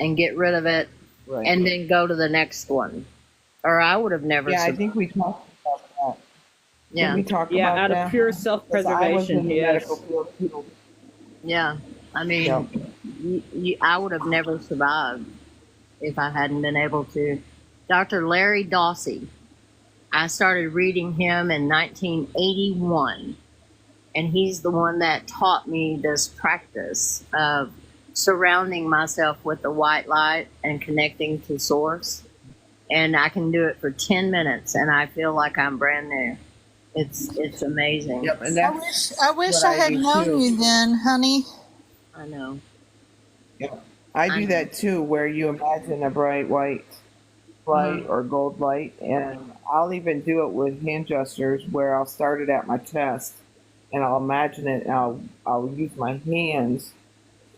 and get rid of it, Right. and then go to the next one, or I would have never. Yeah, I survived. think we talked about that. Yeah, Did we talk Yeah, about out that? of pure 'Cause I was in self-preservation. the Yes. medical field too. yeah. I mean, Yeah. I would have never survived if I hadn't been able to. Dr. Larry Dawsey, I started reading him in 1981, and he's the one that taught me this practice of surrounding myself with the white light and connecting to source. And I can do it for 10 minutes, and I feel like I'm brand new. It's amazing. Yep, and I that's wish I wish what I I had do known too. you then, honey. I know. I I do that too, where you imagine a bright white light or gold light, and I'll even do it with hand gestures where I'll start it at my chest, and I'll imagine it, and I'll use my hands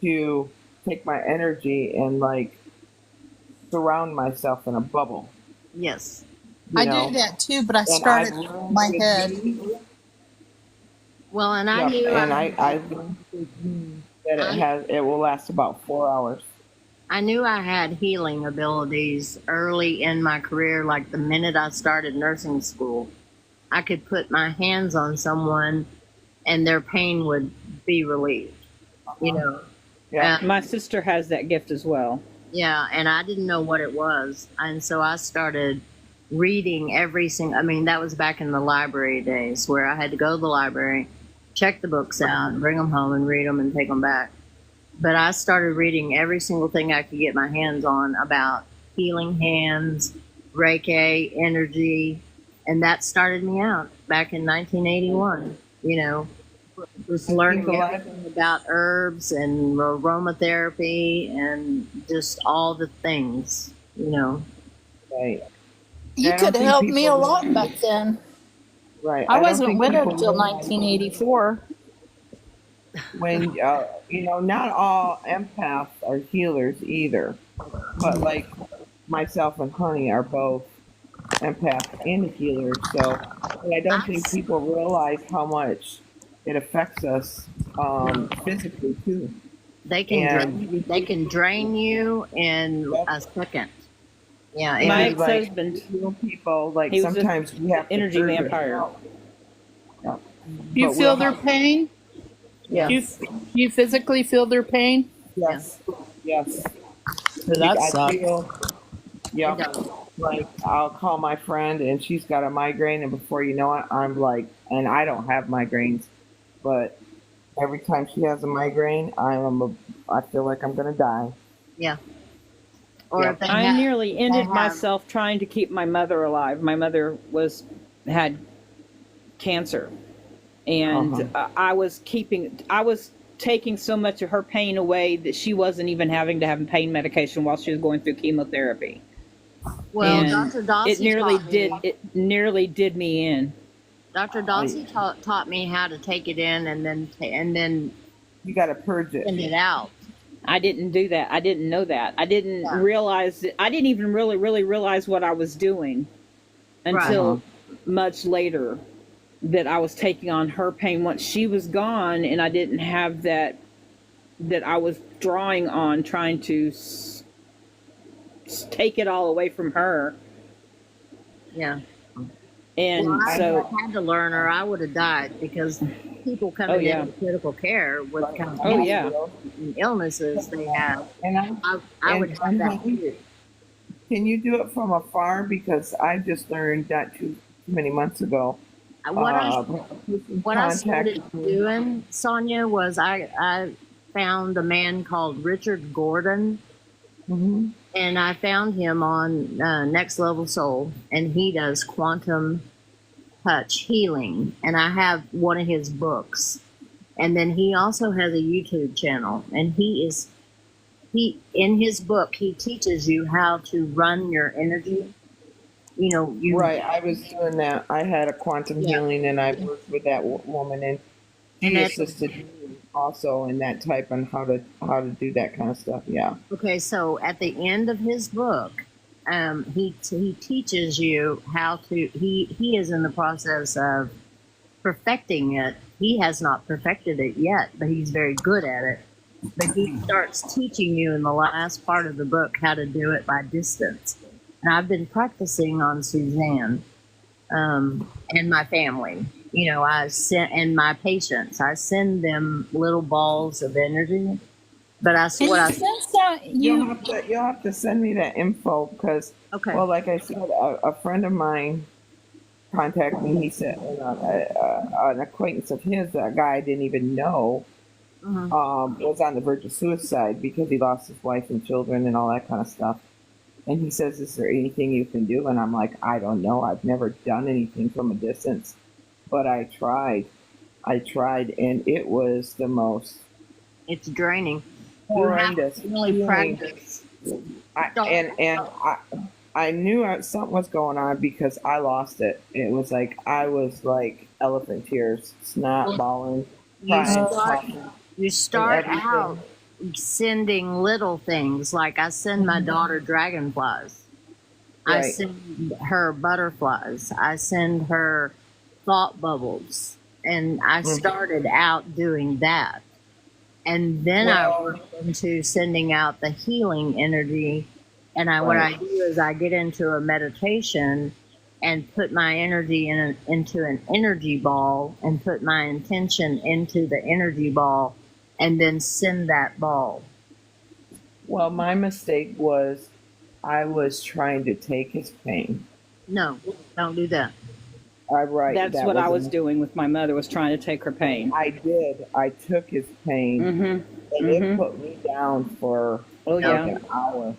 to take my energy and like surround myself in a bubble. Yes. You I know? do that too, but I And started I've learned my with head. you- Well, and I Yeah, knew and I, I learned with you that it will last about 4 hours. I knew I had healing abilities early in my career. Like the minute I started nursing school, I could put my hands on someone and their pain would be relieved. You know, Yeah. My sister has that gift as well. yeah, and I didn't know what it was. And so I started reading every single, I mean, that was back in the library days where I had to go to the library, check the books out, and bring them home and read them and take them back. But I started reading every single thing I could get my hands on about healing hands, Reiki, energy, and that started me out back in 1981. You know, just learning everything about herbs and aromatherapy and just all the things, you know. Right. You I don't could have think helped me a people lot realize- back then. Right. I don't wasn't think widowed people till realize 1984. when not all empaths are healers either, but like myself and Honey are both empaths and healers. So and I don't think people realize how much it affects us physically too. They can And- drain you in a second. Yeah, My And, like, ex-husband, heal people, like He was a sometimes we have to energy prove it. vampire. Yeah. You But feel we'll their have- pain? Yes. You physically feel their pain? Yes. Yes. That I sucks. feel, yeah, like I'll call my friend and she's got a migraine, and before you know it, I'm like, and I don't have migraines, but every time she has a migraine, I feel like I'm gonna die. yeah. Or Yeah. if they I have, nearly ended have- myself trying to keep my mother alive. My mother had cancer, and I was taking so much of her pain away that she wasn't even having to have pain medication while she was going through chemotherapy. Well, and Dr. Dossi it nearly taught did me. it nearly did me in. Dr. Dossi taught me how to take it in and then You got to purge it. send it out. I didn't do that. I didn't know that. I didn't Yeah. realize that. I didn't even really realize what I was doing until much later, that I was taking on her pain once she was gone, and I didn't have that I was drawing on, trying to take it all away from her. Yeah. And Well, I so, had to learn or I would have died because people coming yeah. into critical care with kind of oh yeah, illnesses they have, And I And- would have that and- too. can you do it from afar? Because I just learned not too many months ago. What I a person What I started contacted me. doing, Sonia, was I found a man called Richard Gordon, Mhm. and I found him on Next Level Soul, and he does quantum touch healing, and I have one of his books, and then he also has a YouTube channel, and he in his book he teaches you how to run your energy. You know, Right, I was doing that. I had a quantum Yeah. healing, and I worked with that woman, and And she that's- assisted me also in that type on how to do that kind of stuff. Yeah. Okay, so at the end of his book, he teaches you how to. He is in the process of perfecting it. He has not perfected it yet, but he's very good at it. But he starts teaching you in the last part of the book how to do it by distance. And I've been practicing on Suzanne and my family. You know, and my patients. I send them little balls of energy. But And what I since you You'll have to send me that info because, okay. well, like I said, a friend of mine contacted me. He said an acquaintance of his, a guy I didn't even know, Mhm. was on the verge of suicide because he lost his wife and children and all that kind of stuff. And he says, "Is there anything you can do?" And I'm like, "I don't know. I've never done anything from a distance, but I tried. And it was the most It's draining. You have to horrendous really feeling. practice. I knew something was going on because I lost it. It was like I was like elephant tears, snot bawling, You crying, start, coughing, you start and everything. out sending little things. Like I send my daughter dragonflies. I Right. send her butterflies. I send her thought bubbles. And I started out doing that. And then I Well- worked into sending out the healing energy. And what I Right. do is I get into a meditation and put my energy into an energy ball and put my intention into the energy ball and then send that ball. Well, my mistake was I was trying to take his pain. No, don't do that. that's that what I was wasn't- doing with my mother, was trying to take her pain. I did. I took his pain, Mm-hmm. and it put me down for Oh like yeah. an hour.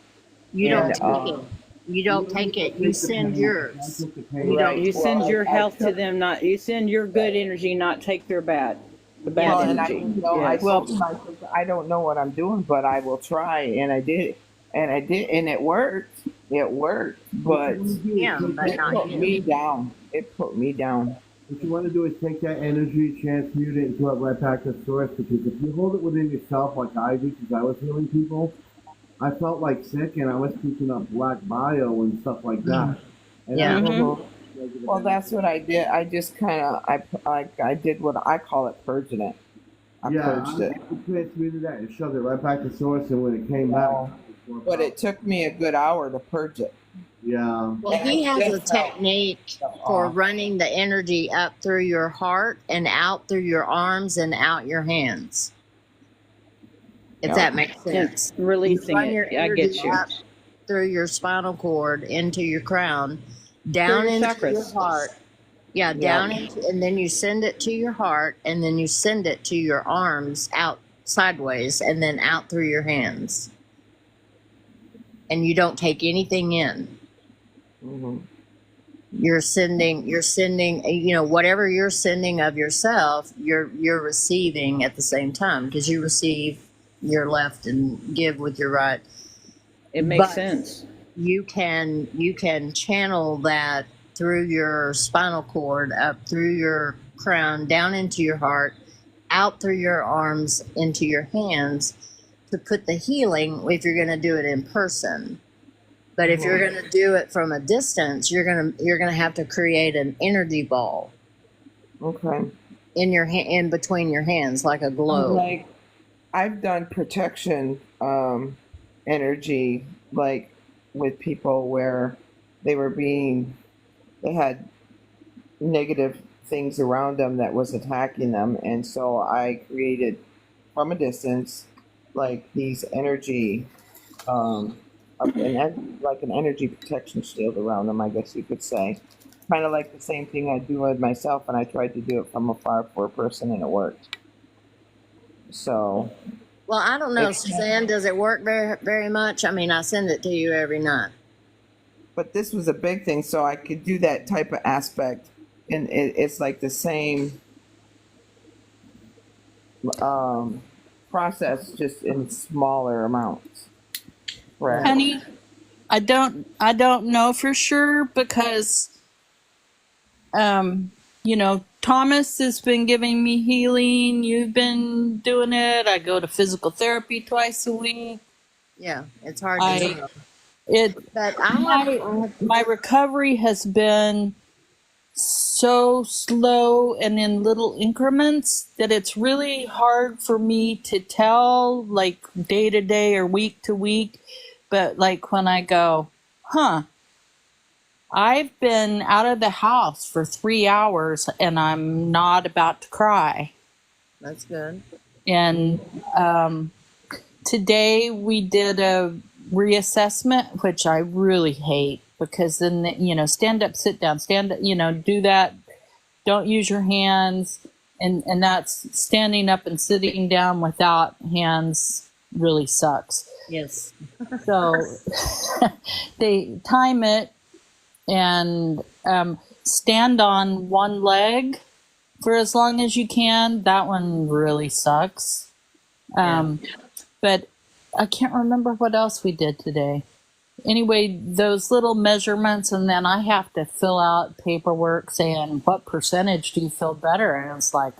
You don't And, take it. You don't take it. You send yours. You Right. don't. You send Well, your I health to took- them. Not you send your good energy, not take their bad. The bad Well, and I, energy. I Yes. told him, I said, I don't know what I'm doing, but I will try, and I did, and it worked. It worked, but Yeah, but it not put you. me down. It put me down. What you want to do is take that energy, transmute it into a right back to source. Because if you hold it within yourself, like I do, because I was healing people, I felt like sick, and I was picking up black bio and stuff like that. And Yeah. I don't Mhm. know. Well, that's what I did. I just kind of, I did what I call it purging it. I purged it. I transmuted that and shoved it right back to source, and when it came back, But it took me a good hour to purge it. yeah. Well, he has a technique for running the energy up through your heart and out through your arms and out your hands. If Yeah. that makes sense. And releasing Run your it. I energy get you. up through your spinal cord into your crown, down your into chakras. your heart. Yeah, down into, and then you send it to your heart, and then you send it to your arms out sideways, and then out through your hands. And you don't take anything in. Mhm. You're sending, you know, whatever you're sending of yourself, you're receiving at the same time, because you receive your left and give with your right. It makes But- sense. you can channel that through your spinal cord, up through your crown, down into your heart, out through your arms, into your hands, to put the healing if you're going to do it in person. But if you're going to do it from a distance, you're going to have to create an energy ball Okay. in your in between your hands, like a globe. Like I've done protection energy, like with people where they had negative things around them that was attacking them, and so I created from a distance like these energy, like an energy protection shield around them, I guess you could say. Kind of like the same thing I do with myself, and I tried to do it from afar for a person, and it worked. So, Well, I don't know, It's- Suzanne. Does it work very, very much? I mean, I send it to you every night. but this was a big thing, so I could do that type of aspect, and it's like the same process, just in smaller amounts. Right. Honey, I don't know for sure because Thomas has been giving me healing. You've been doing it. I go to physical therapy twice a week. Yeah, it's hard to I know. it But I have my recovery has been so slow and in little increments that it's really hard for me to tell, like, day to day or week to week. But like when I go, I've been out of the house for 3 hours and I'm not about to cry. That's good. And today we did a reassessment, which I really hate because then, stand up, sit down, stand up, do that. Don't use your hands. And that's standing up and sitting down without hands really sucks. Yes. So they time it and stand on one leg for as long as you can. That one really sucks. But I can't remember what else we did today. Anyway, those little measurements, and then I have to fill out paperwork saying what percentage do you feel better, and it's like,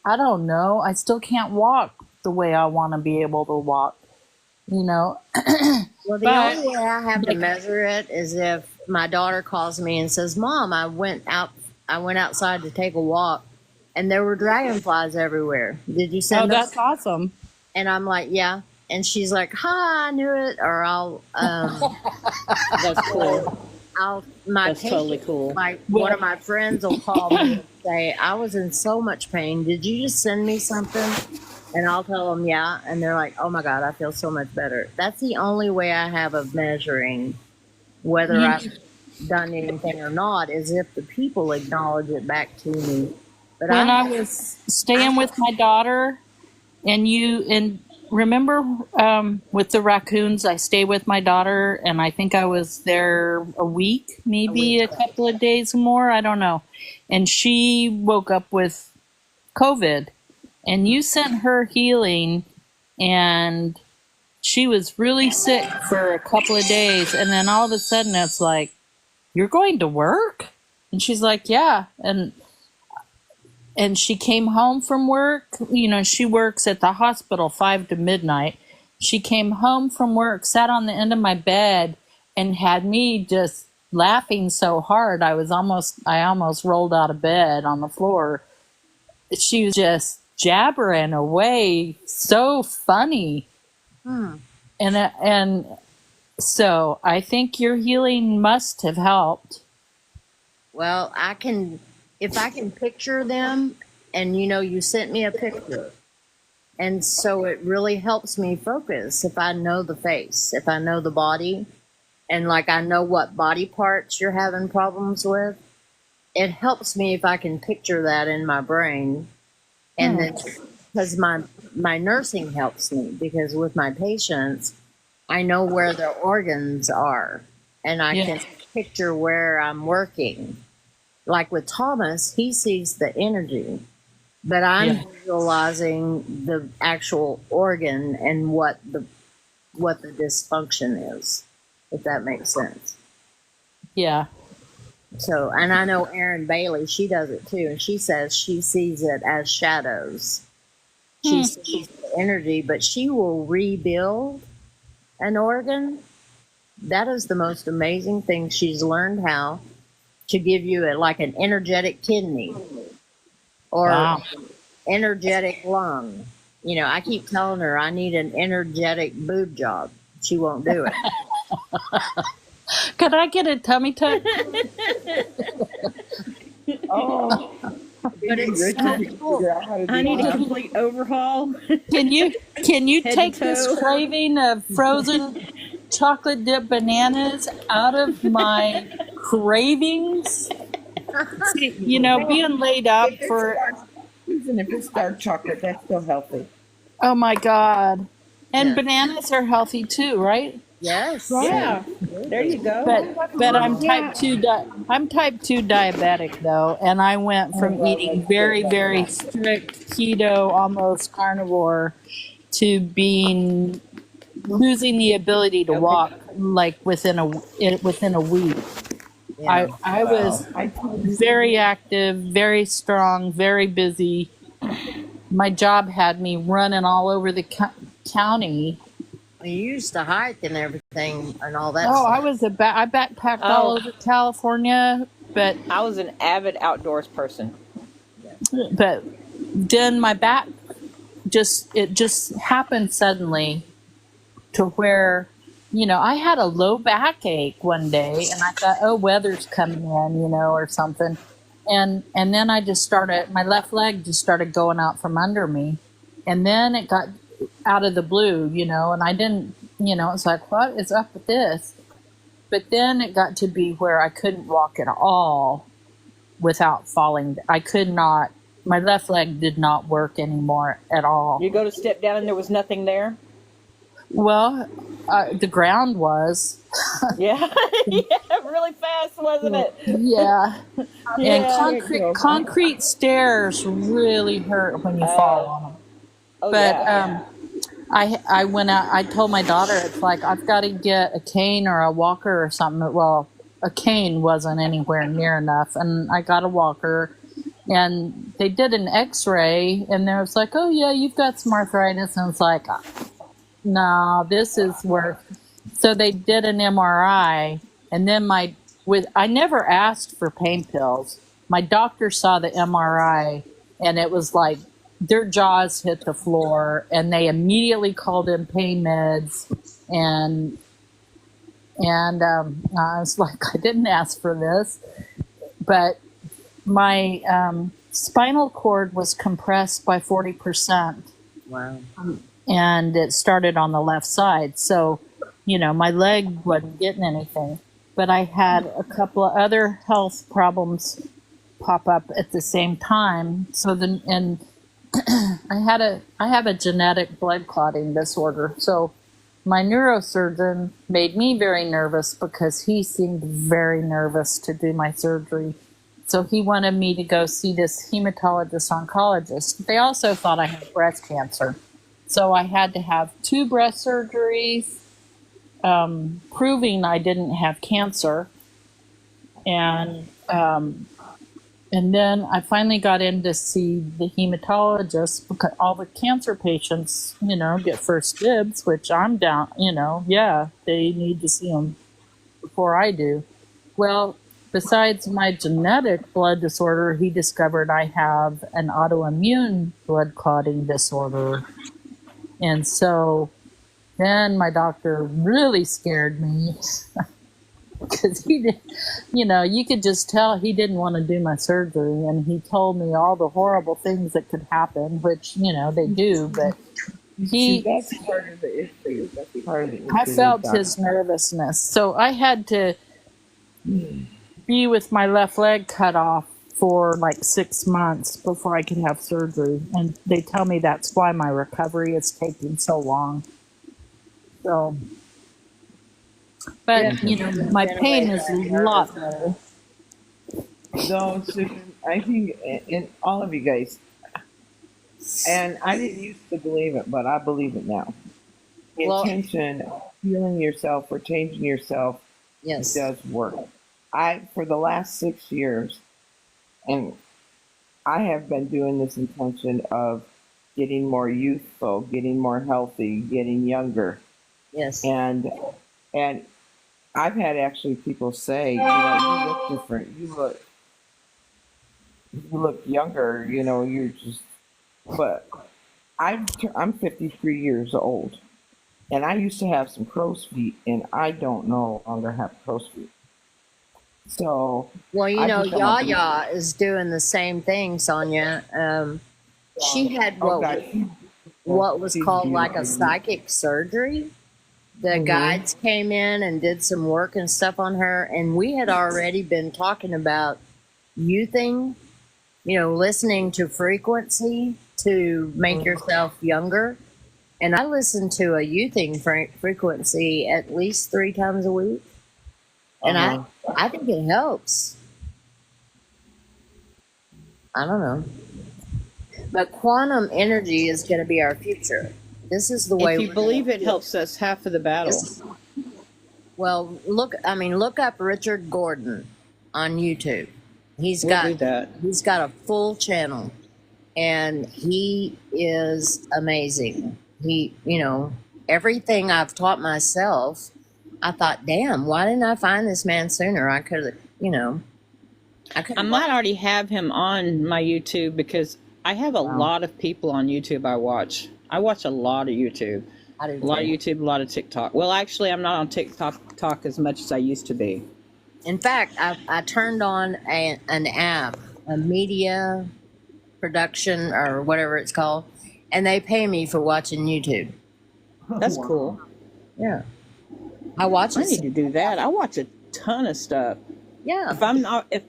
I don't know. I still can't walk the way I want to be able to walk. Well, the But- only way I have to measure it is if my daughter calls me and says, "Mom, I went outside to take a walk, and there were dragonflies everywhere. Did you Oh, send those?" that's awesome. And I'm like, "Yeah." And she's like, "Ha, I knew it." Or That's cool. my That's totally patient, cool. one of my friends will call me and say, "I was in so much pain. Did you just send me something?" And I'll tell them, "Yeah." And they're like, "Oh my God, I feel so much better." That's the only way I have of measuring whether You- I've done anything or not, is if the people acknowledge it back to me. But When I was staying with my daughter, and remember with the raccoons, I stayed with my daughter, and I think I was there a week, maybe a couple of days more, I don't know. And she woke up with COVID, and you sent her healing, and she was really sick for a couple of days, and then all of a sudden it's like, "You're going to work?" And she's like, "Yeah." And she came home from work. She works at the hospital 5 to midnight. She came home from work, sat on the end of my bed, and had me just laughing so hard I almost rolled out of bed on the floor. She was just jabbering away, so funny. And so I think your healing must have helped. Well, if I can picture them, and you sent me a picture. And so it really helps me focus if I know the face, if I know the body, and like I know what body parts you're having problems with. It helps me if I can picture that in my brain. And then, because my nursing helps me, because with my patients, I know where their organs are, and I can picture where I'm working. Like with Thomas, he sees the energy, but I'm visualizing the actual organ and what the dysfunction is. if that makes sense. Yeah. So, and I know Erin Bailey, she does it too, and she says she sees it as shadows. She sees the energy, but she will rebuild an organ. That is the most amazing thing. She's learned how to give you like an energetic kidney or Wow. energetic lung. You know, I keep telling her I need an energetic boob job. She won't do it. Could I get a tummy tuck? Oh, But it's Richard so can cool. figure out how to do I need a that. complete overhaul. Can you Head to take this toe. craving of frozen chocolate dipped bananas out of my cravings? See, you know, being laid up If it's for dark, even if it's dark chocolate, that's still healthy. oh my god. And Yeah. bananas are healthy too, right? Yes. Yeah, there you go. But I'm type 2 I'm type 2 diabetic though, and I went from eating very very strict keto, almost carnivore, to being losing the ability to walk like within a week. Yeah. I was very active, very strong, very busy. My job had me running all over the county. You used to hike and everything and all that Oh, stuff. I backpacked all over California, but I was an avid outdoors person. then my back just happened suddenly to where, you know, I had a low backache one day and I thought, oh, weather's coming in, you know, or something. And then I just started, my left leg just started going out from under me. And then it got out of the blue, you know, and I didn't, you know, it's like, what is up with this? But then it got to be where I couldn't walk at all without falling. I could not, my left leg did not work anymore at all. You go to step down and there was nothing there. Well, the ground was. Yeah, yeah, really fast, wasn't it? Yeah. And Yeah. concrete stairs really hurt when you fall on them. Oh, But yeah. I went out. I told my daughter, it's like I've got to get a cane or a walker or something. Well, a cane wasn't anywhere near enough, and I got a walker. And they did an X-ray, and they was like, "Oh yeah, you've got some arthritis." And it's like, "No, this is worse." So they did an MRI, and then I never asked for pain pills. My doctor saw the MRI, and it was like their jaws hit the floor, and they immediately called in pain meds, and I was like, I didn't ask for this, but my spinal cord was compressed by 40%, Wow. and it started on the left side. So, you know, my leg wasn't getting anything, but I had a couple of other health problems pop up at the same time. So then, and I have a genetic blood clotting disorder. So my neurosurgeon made me very nervous because he seemed very nervous to do my surgery. So he wanted me to go see this hematologist oncologist. They also thought I had breast cancer. So I had to have 2 breast surgeries, proving I didn't have cancer. And then I finally got in to see the hematologist because all the cancer patients, you know, get first dibs, which I'm down, you know, yeah, they need to see them before I do. Well, besides my genetic blood disorder, he discovered I have an autoimmune blood clotting disorder. And so then my doctor really scared me because he did, you know, you could just tell he didn't want to do my surgery. And he told me all the horrible things that could happen, which, you know, they do, but That's part of the issue. That's part of the issue. I felt his nervousness. So I had to be with my left leg cut off for like 6 months before I could have surgery. And they tell me that's why my recovery is taking so long. So, but, you know, my pain is a lot better. So, Susan, I think in all of you guys, and I didn't used to believe it, but I believe it now. the Well, intention of healing yourself or changing yourself, it yes. does work. For the last 6 years, and I have been doing this intention of getting more youthful, getting more healthy, getting younger, Yes. and I've had actually people say, you look different, you look younger, you're just, but I'm 53 years old, and I used to have some crow's feet, and I don't no longer have crow's feet. So Well, I become a Yaya is doing the same thing, Sonia. She had oh God, what was she's called like a beautiful. psychic surgery. The Mm-hmm. guides came in and did some work and stuff on her, and we had already been talking about youthing, listening to frequency to make yourself younger. And I listen to a youthing frequency at least 3 times a week, and Uh-huh. I think it helps. I don't know, but quantum energy is going to be our future. This is the way If you we're believe gonna it helps us half of the battle. Well, look up Richard Gordon on YouTube. He's We'll do got that. a full channel, and he is amazing. He, everything I've taught myself, I thought, damn, why didn't I find this man sooner? I could have, I could. I might already have him on my YouTube because I have a lot of people on YouTube I watch. I watch a lot of YouTube. I do A lot of too. YouTube, a lot of TikTok. Well, actually, I'm not on TikTok as much as I used to be. In fact, I turned on an app, a media production or whatever it's called, and they pay me for watching YouTube. That's cool. Yeah, I watch I it. need to do that. I watch a ton of stuff. Yeah, If I'm not if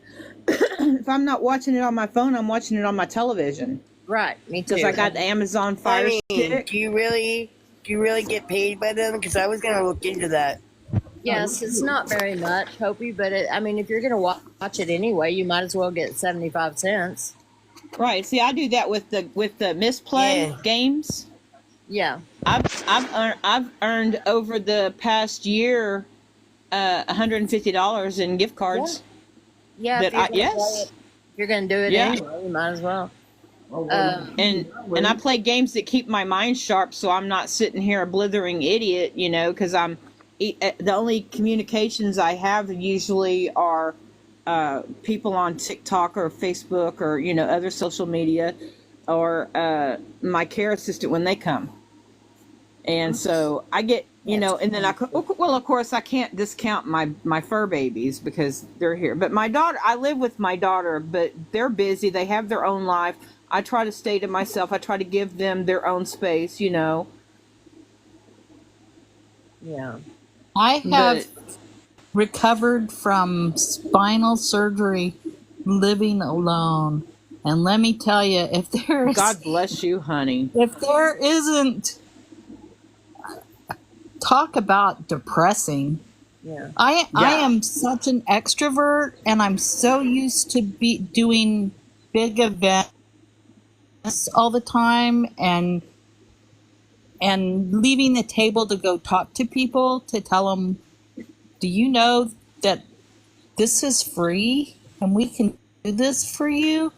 I'm not watching it on my phone, I'm watching it on my television right. Me too. because I got the Amazon Fire Stick. do you really get paid by them? Because I was gonna look into that. Yes, it's not very much, Hopi, but if you're gonna watch it anyway, you might as well get 75 cents. Right. See, I do that with the misplay Yeah. games. Yeah. I've earned over the past year $150 in gift cards. Yeah. That If you're I- gonna yes. play it, if you're gonna do it Yeah. anyway, you might as well. And I play games that keep my mind sharp, so I'm not sitting here a blithering idiot, because the only communications I have usually are people on TikTok or Facebook or other social media, or my care assistant when they come. And so I get, and then of course I can't discount my fur babies because they're here. But my daughter, I live with my daughter, but they're busy. They have their own life. I try to stay to myself. I try to give them their own space, Yeah. I have But recovered from spinal surgery living alone. And let me tell you, God bless you, honey. if there isn't talk about depressing, Yeah. I Yeah. am such an extrovert, and I'm so used to be doing big events all the time, and leaving the table to go talk to people to tell them, do you know that this is free and we can do this for you?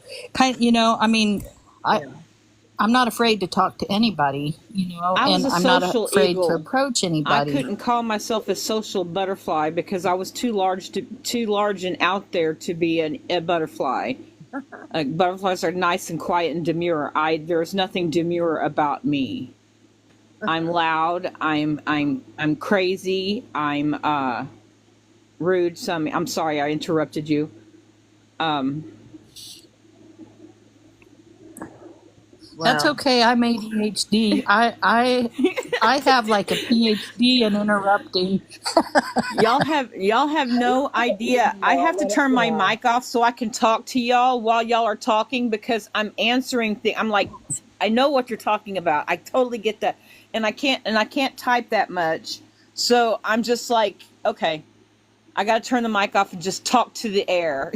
I'm not afraid to talk to anybody, I was and a I'm not social afraid eagle. to approach I anybody. couldn't call myself a social butterfly because I was too large and out there to be a butterfly. Butterflies are nice and quiet and demure. There's nothing demure about me. I'm loud. I'm crazy. I'm rude. I'm sorry I interrupted you. That's Wow. okay. I'm ADHD. I have like a PhD in interrupting. Y'all have no idea. I have to turn my mic off so I can talk to y'all while y'all are talking because I'm answering things. I'm like, I know what you're talking about. I totally get that. And I can't type that much. So I'm just like, okay, I got to turn the mic off and just talk to the air.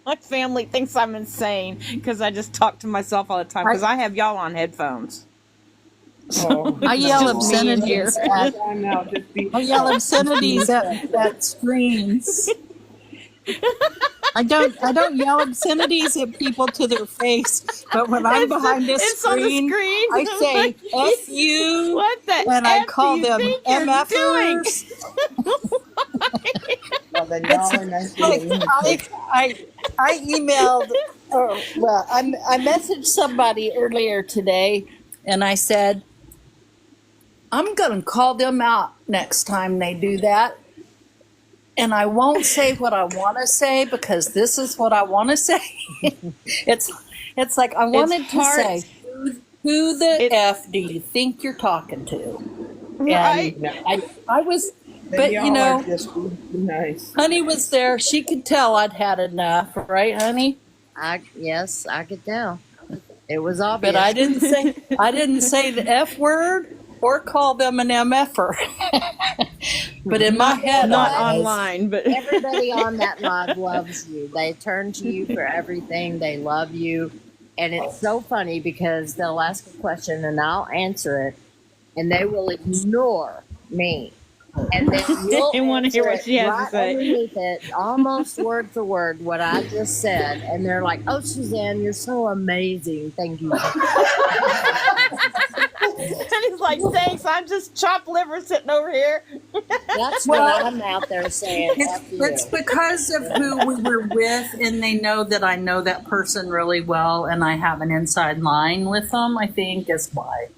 My family thinks I'm insane because I just talk to myself all the time because I have y'all on headphones. Oh, I yell Just me in here. obscenities at now, just be. I yell obscenities at screens. I don't yell obscenities at people to their face, but when I'm behind a It's on the screen, screen. I say F you What the and I F call do you them think you're doing? MFers. Well, then y'all are nice to Like, imitate. I emailed, or well, I messaged somebody earlier today, and I said, I'm going to call them out next time they do that. And I won't say what I want to say because this is what I want to say. it's like I wanted to hard. say, who the It- F do you think you're talking to? Right. And I was, Then but y'all you know, are just be nice. Honey was there. She could tell I'd had enough, right, Honey? Yes, I could tell. It was obvious. But I didn't say the F word or call them an MFer. But in my head, Not I was. online, but Everybody on that live loves you. They turn to you for everything. They love you. And it's so funny because they'll ask a question and I'll answer it and they will ignore me. And then you'll They wanna hear answer what it she has to right say. underneath it, almost word for word, what I just said. And they're like, oh, Suzanne, you're so amazing. Thank you. and he's like, thanks, I'm just chopped liver sitting over here. That's Well, what I'm out there saying. F you. It's because of who we were with, and they know that I know that person really well, and I have an inside line with them. I think is why,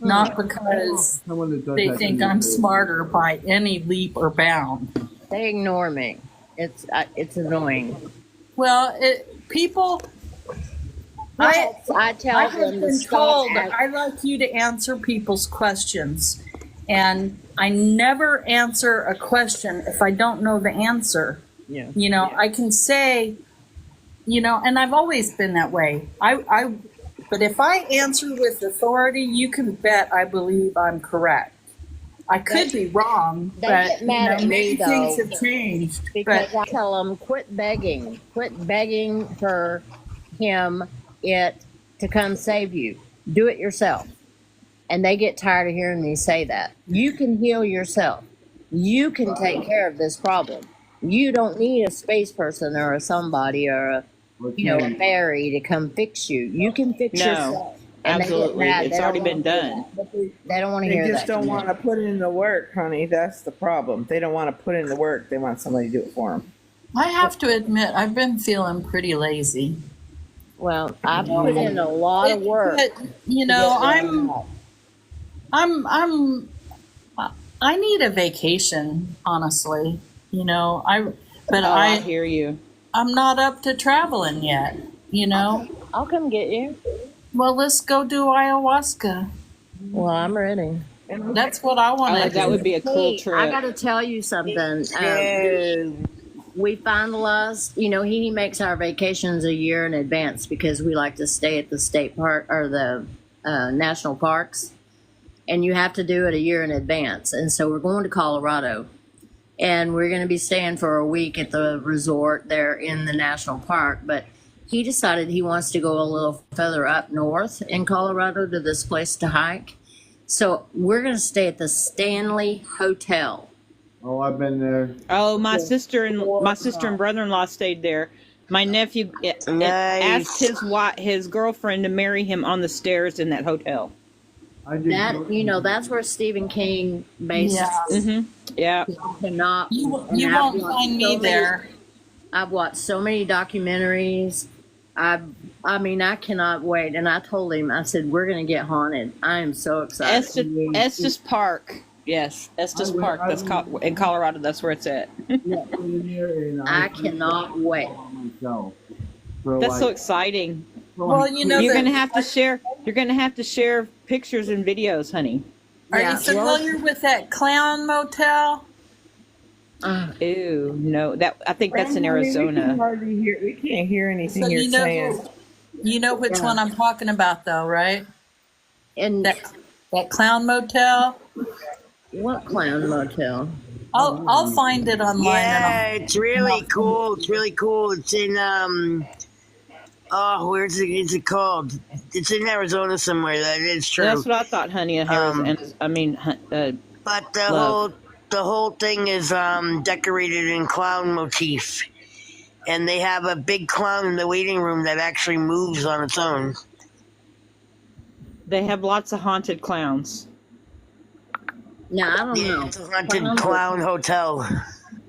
not because Someone that does they that think to me, I'm too. smarter by any leap or bound. They ignore me. It's annoying. Well, people. I tell I them have to been stop. told that I like you to answer people's questions, and I never answer a question if I don't know the answer. Yeah. You know, I can say, you know, and I've always been that way. But if I answer with authority, you can bet I believe I'm correct. I could be wrong, They but get mad at me, maybe things though, have changed. Because But I tell them, quit begging for him to come save you. Do it yourself. And they get tired of hearing me say that. You can heal yourself. You can take care of this problem. You don't need a space person or a somebody or a fairy to come fix you. You can fix No, yourself. And they get absolutely. mad. It's They already don't been wanna hear done. that. They don't want to They hear just that. don't want to put in the work, honey. That's the problem. They don't want to put in the work. They want somebody to do it for them. I have to admit, I've been feeling pretty lazy. Well, I put in a lot of work. But, you know, I need a vacation, honestly. You know, but I hear you. I'm not up to traveling yet. You know, I'll come get you. well, let's go do ayahuasca. Well, I'm ready. That's what I want to do. That would be a cool Hey, trip. I got to tell you something. We finalized, you know, he makes our vacations a year in advance because we like to stay at the state park or the national parks. And you have to do it a year in advance. And so we're going to Colorado. And we're going to be staying for a week at the resort there in the national park. But he decided he wants to go a little further up north in Colorado to this place to hike. So we're going to stay at the Stanley Hotel. Oh, I've been there. Oh, my sister and brother-in-law stayed there. My nephew asked his girlfriend to marry him on the stairs in that hotel. I did. That, you know, that's where Stephen King based. Yeah. Mm-hmm. Yeah. Cannot. You and I've won't watched find me so many- there. I've watched so many documentaries. I mean, I cannot wait. And I told him, I said, we're going to get haunted. I am so excited. Estes Park. Yes, Estes Park. That's in Colorado. That's where it's at. I cannot wait. That's so exciting. Well, you know, You're gonna have to share. You're gonna have to share pictures and videos, honey. are Yeah, you familiar with that clown motel? Ew, no. I think that's in We can Arizona. hardly hear. We can't hear anything So you're you know, saying. you know which one I'm talking about, though, right? And That clown motel. what clown motel? I'll find it online. Yeah, it's really cool. It's really cool. It's in Oh, is it called? It's in Arizona somewhere. That is true. That's what I thought, honey. But Love. the whole thing is decorated in clown motif, and they have a big clown in the waiting room that actually moves on its own. They have lots of haunted clowns. Now, I don't Yeah, know. it's a haunted clown hotel.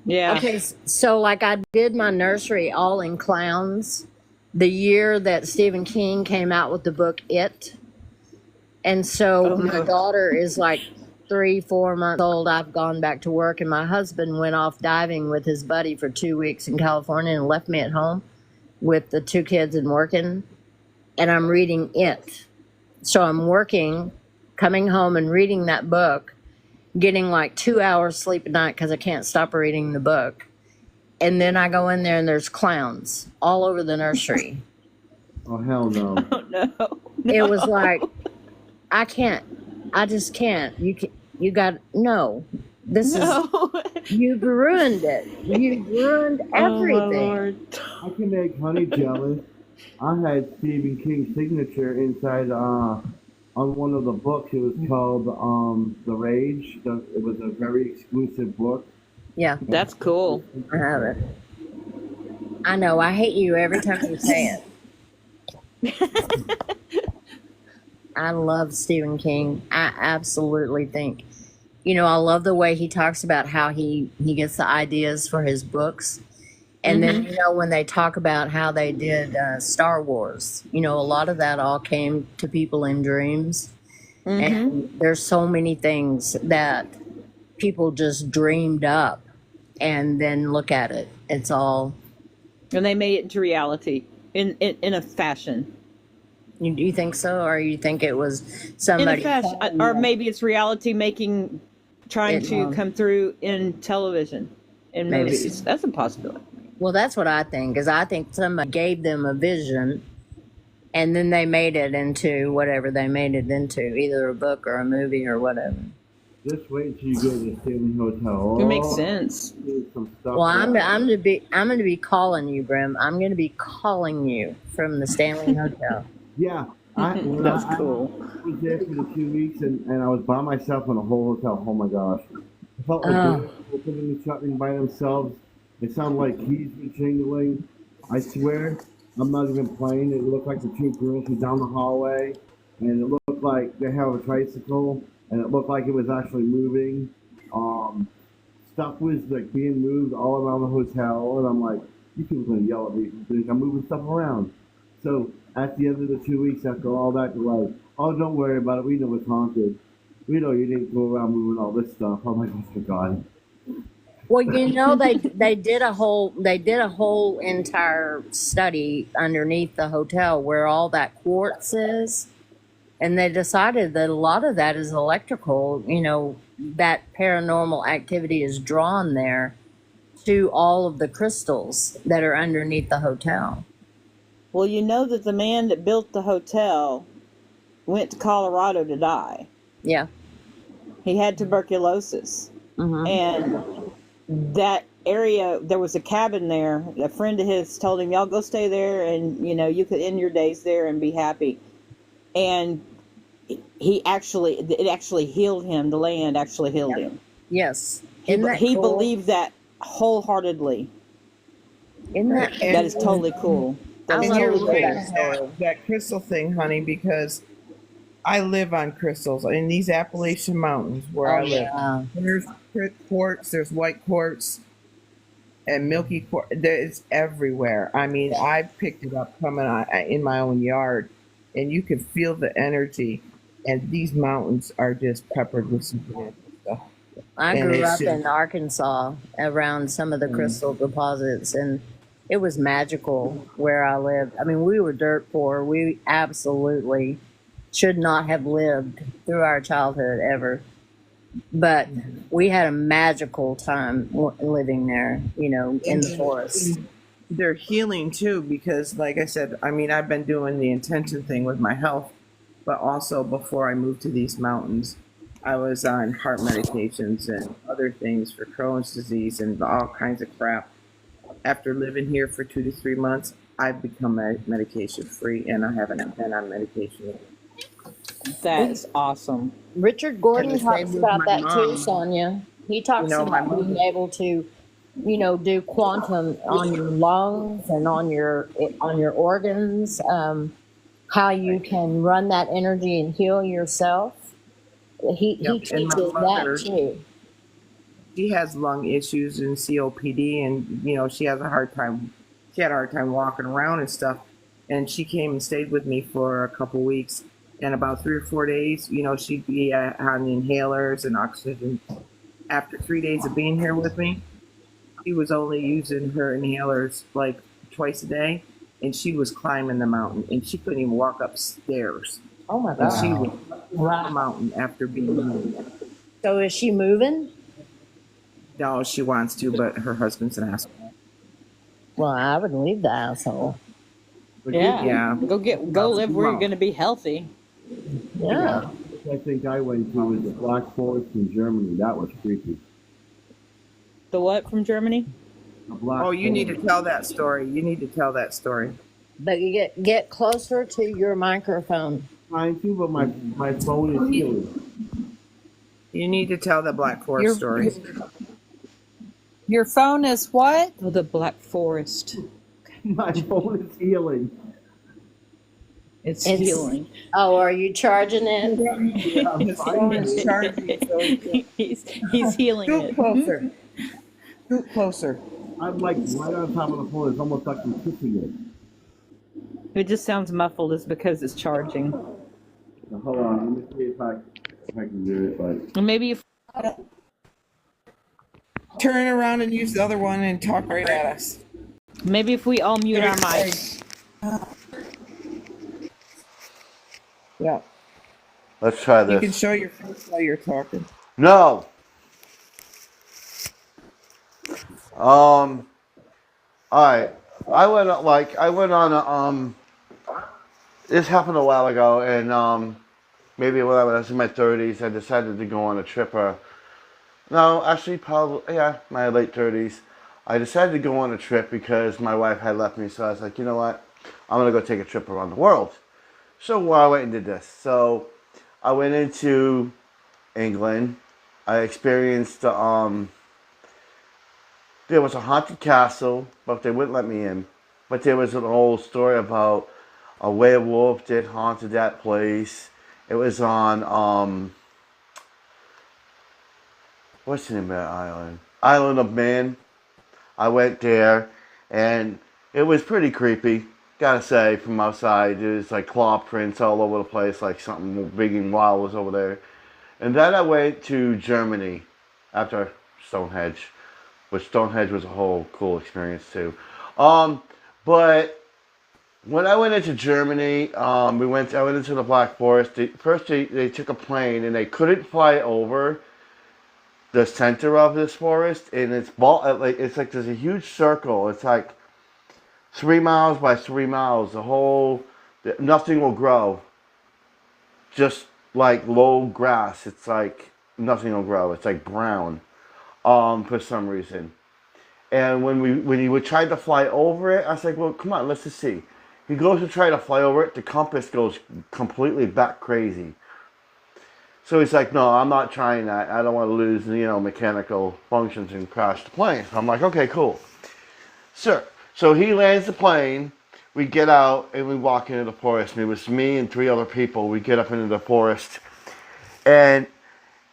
Yeah. Okay, so like I did my nursery all in clowns the year that Stephen King came out with the book It. And so Oh, my no. daughter is like 3, 4 months old. I've gone back to work, and my husband went off diving with his buddy for 2 weeks in California and left me at home with the 2 kids and working. And I'm reading It. So I'm working, coming home and reading that book, getting like 2 hours sleep a night because I can't stop reading the book. And then I go in there and there's clowns all over the nursery. Oh hell no! Oh, no. It was like, I just can't. You got, no. This No. is, you've ruined it. You've ruined Oh, my everything. Lord. I can make honey jealous. I had Stephen King's signature inside on one of the books. It was called The Rage. It was a very exclusive book. Yeah, That's cool. I have it. I know. I hate you every time you say it. I love Stephen King. I absolutely think, I love the way he talks about how he gets the ideas for his books. And then, when they talk about how they did Star Wars, a lot of that all came to people in dreams. And there's so many things that people just dreamed up, and then look at it. It's all. And they made it into reality in a fashion. You think so, or you think it was In a somebody? fashion, or maybe it's reality trying It, to come through in television and Maybe. movies. That's a possibility. Well, that's what I think. Is I think somebody gave them a vision, and then they made it into whatever they made it into, either a book or a movie or whatever. Just wait till you go to the Stanley Hotel. It makes sense. There's some stuff Well, I'm there. going to be calling you, Brim. I'm going to be calling you from the Stanley Hotel. Yeah, when That's I cool. was there for the 2 weeks, and I was by myself in a whole hotel. Oh my gosh, I felt like Oh. doors opening and shutting by themselves. It sounded like keys were jingling. I swear, I'm not even playing. It looked like the 2 girls were down the hallway, and it looked like they have a tricycle, and it looked like it was actually moving. Stuff was like being moved all around the hotel, and I'm like, you people gonna yell at me because I'm moving stuff around. So at the end of the 2 weeks, after all that, they're like, oh, don't worry about it. We know it's haunted. We know you didn't go around moving all this stuff. I'm like, oh my god. Well, they did a whole entire study underneath the hotel where all that quartz is, and they decided that a lot of that is electrical. That paranormal activity is drawn there to all of the crystals that are underneath the hotel. Well, you know that the man that built the hotel went to Colorado to die. Yeah. He had tuberculosis. Hmm. And that area, there was a cabin there. A friend of his told him, y'all go stay there and, you could end your days there and be happy. And it actually healed him. The land actually healed him. Yes. He Isn't that cool? believed that wholeheartedly. Isn't that? That is totally cool. That I is And love you're totally right cool. about that crystal thing, honey, because I live on crystals in these Appalachian Mountains where I Oh live. yeah. There's quartz, there's white quartz, and milky quartz. It's everywhere. I mean, I picked it up coming in my own yard, and you can feel the energy. And these mountains are just peppered with supernatural stuff. I And grew it's up in just- Arkansas around some of the crystal deposits, and it was magical where I lived. I mean, we were dirt poor. We absolutely should not have lived through our childhood ever. But we had a magical time living there, in the forest. They're healing too, because like I said, I mean, I've been doing the intention thing with my health, but also before I moved to these mountains, I was on heart medications and other things for Crohn's disease and all kinds of crap. After living here for 2 to 3 months, I've become medication free, and I haven't been on medication yet. That's awesome. Richard And Gordon the same talks with about my that too, mom. Sonia. He You talks know, my about being mother. able to, do quantum on your lungs and on your organs. How you can run that energy and heal yourself. He Yep. And my teaches that mother, too. she has lung issues and COPD, and she has a hard time. She had a hard time walking around and stuff. And she came and stayed with me for a couple weeks. And about 3 or 4 days, she'd be on the inhalers and oxygen. After 3 days of being here with me, she was only using her inhalers like twice a day, and she was climbing the mountain, and she couldn't even walk upstairs. Oh my And she God. was up the mountain after being here. So is she moving? No, she wants to, but her husband's an asshole. Well, I would leave the asshole. But Yeah. Yeah. Go live where you're going to be healthy. Yeah. I think I went to was the Black Forest in Germany. That was creepy. The what from Germany? The Black Oh, you need to Forest. tell that story. You need to tell that story. But you get closer to your microphone. Trying to, but my phone is healing. You need to tell the Black Forest Your story. your phone is what? Oh, the Black Forest. My phone is healing. It's It's healing. Oh, are you charging it? Yeah, I'm His phone finding is it. charging, so he's healing scoot it. closer. Scoot closer. I'm like right on top of the phone. It's almost like I'm kissing it. It just sounds muffled. It's because it's charging. Now, hold on, let me see if I can do it. But And maybe if Turn around and use the other one and talk right at us. we all mute our mics. Yeah. Let's try You can this. show your face while you're talking. No. All right. I went on a This happened a while ago, and maybe when I was in my 30s, I decided to go on a trip. No, actually, probably my late 30s. I decided to go on a trip because my wife had left me, so I was like, you know what? I'm gonna go take a trip around the world. So I went and did this. So I went into England. I experienced there was a haunted castle, but they wouldn't let me in. But there was an old story about a werewolf that haunted that place. It was on what's the name of that island? Isle of Man. I went there, and it was pretty creepy. Gotta say, from outside, there's like claw prints all over the place, like something big and wild was over there. And then I went to Germany after Stonehenge, which Stonehenge was a whole cool experience too. But when I went into Germany, I went into the Black Forest. They took a plane and they couldn't fly over the center of this forest, and it's like there's a huge circle. It's like 3 miles by 3 miles. Nothing will grow. Just like low grass. It's like nothing will grow. It's like brown, for some reason. And when he would try to fly over it, I was like, well, come on, let's just see. He goes to try to fly over it. The compass goes completely back crazy. So he's like, no, I'm not trying that. I don't want to lose, mechanical functions and crash the plane. I'm like, okay, cool. Sure. So he lands the plane. We get out and we walk into the forest. And it was me and 3 other people. We get up into the forest. And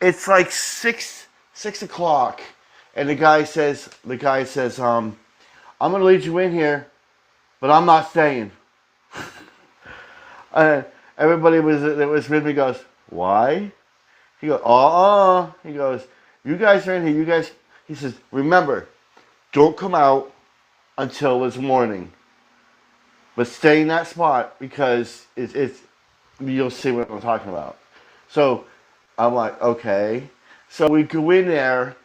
it's like 6 o'clock. And the guy says, I'm going to lead you in here, but I'm not staying. Everybody that was with me goes, why? He goes, He goes, you guys are in here. He says, remember, don't come out until it's morning. But stay in that spot because it's you'll see what I'm talking about. So I'm like, okay. So we go in there.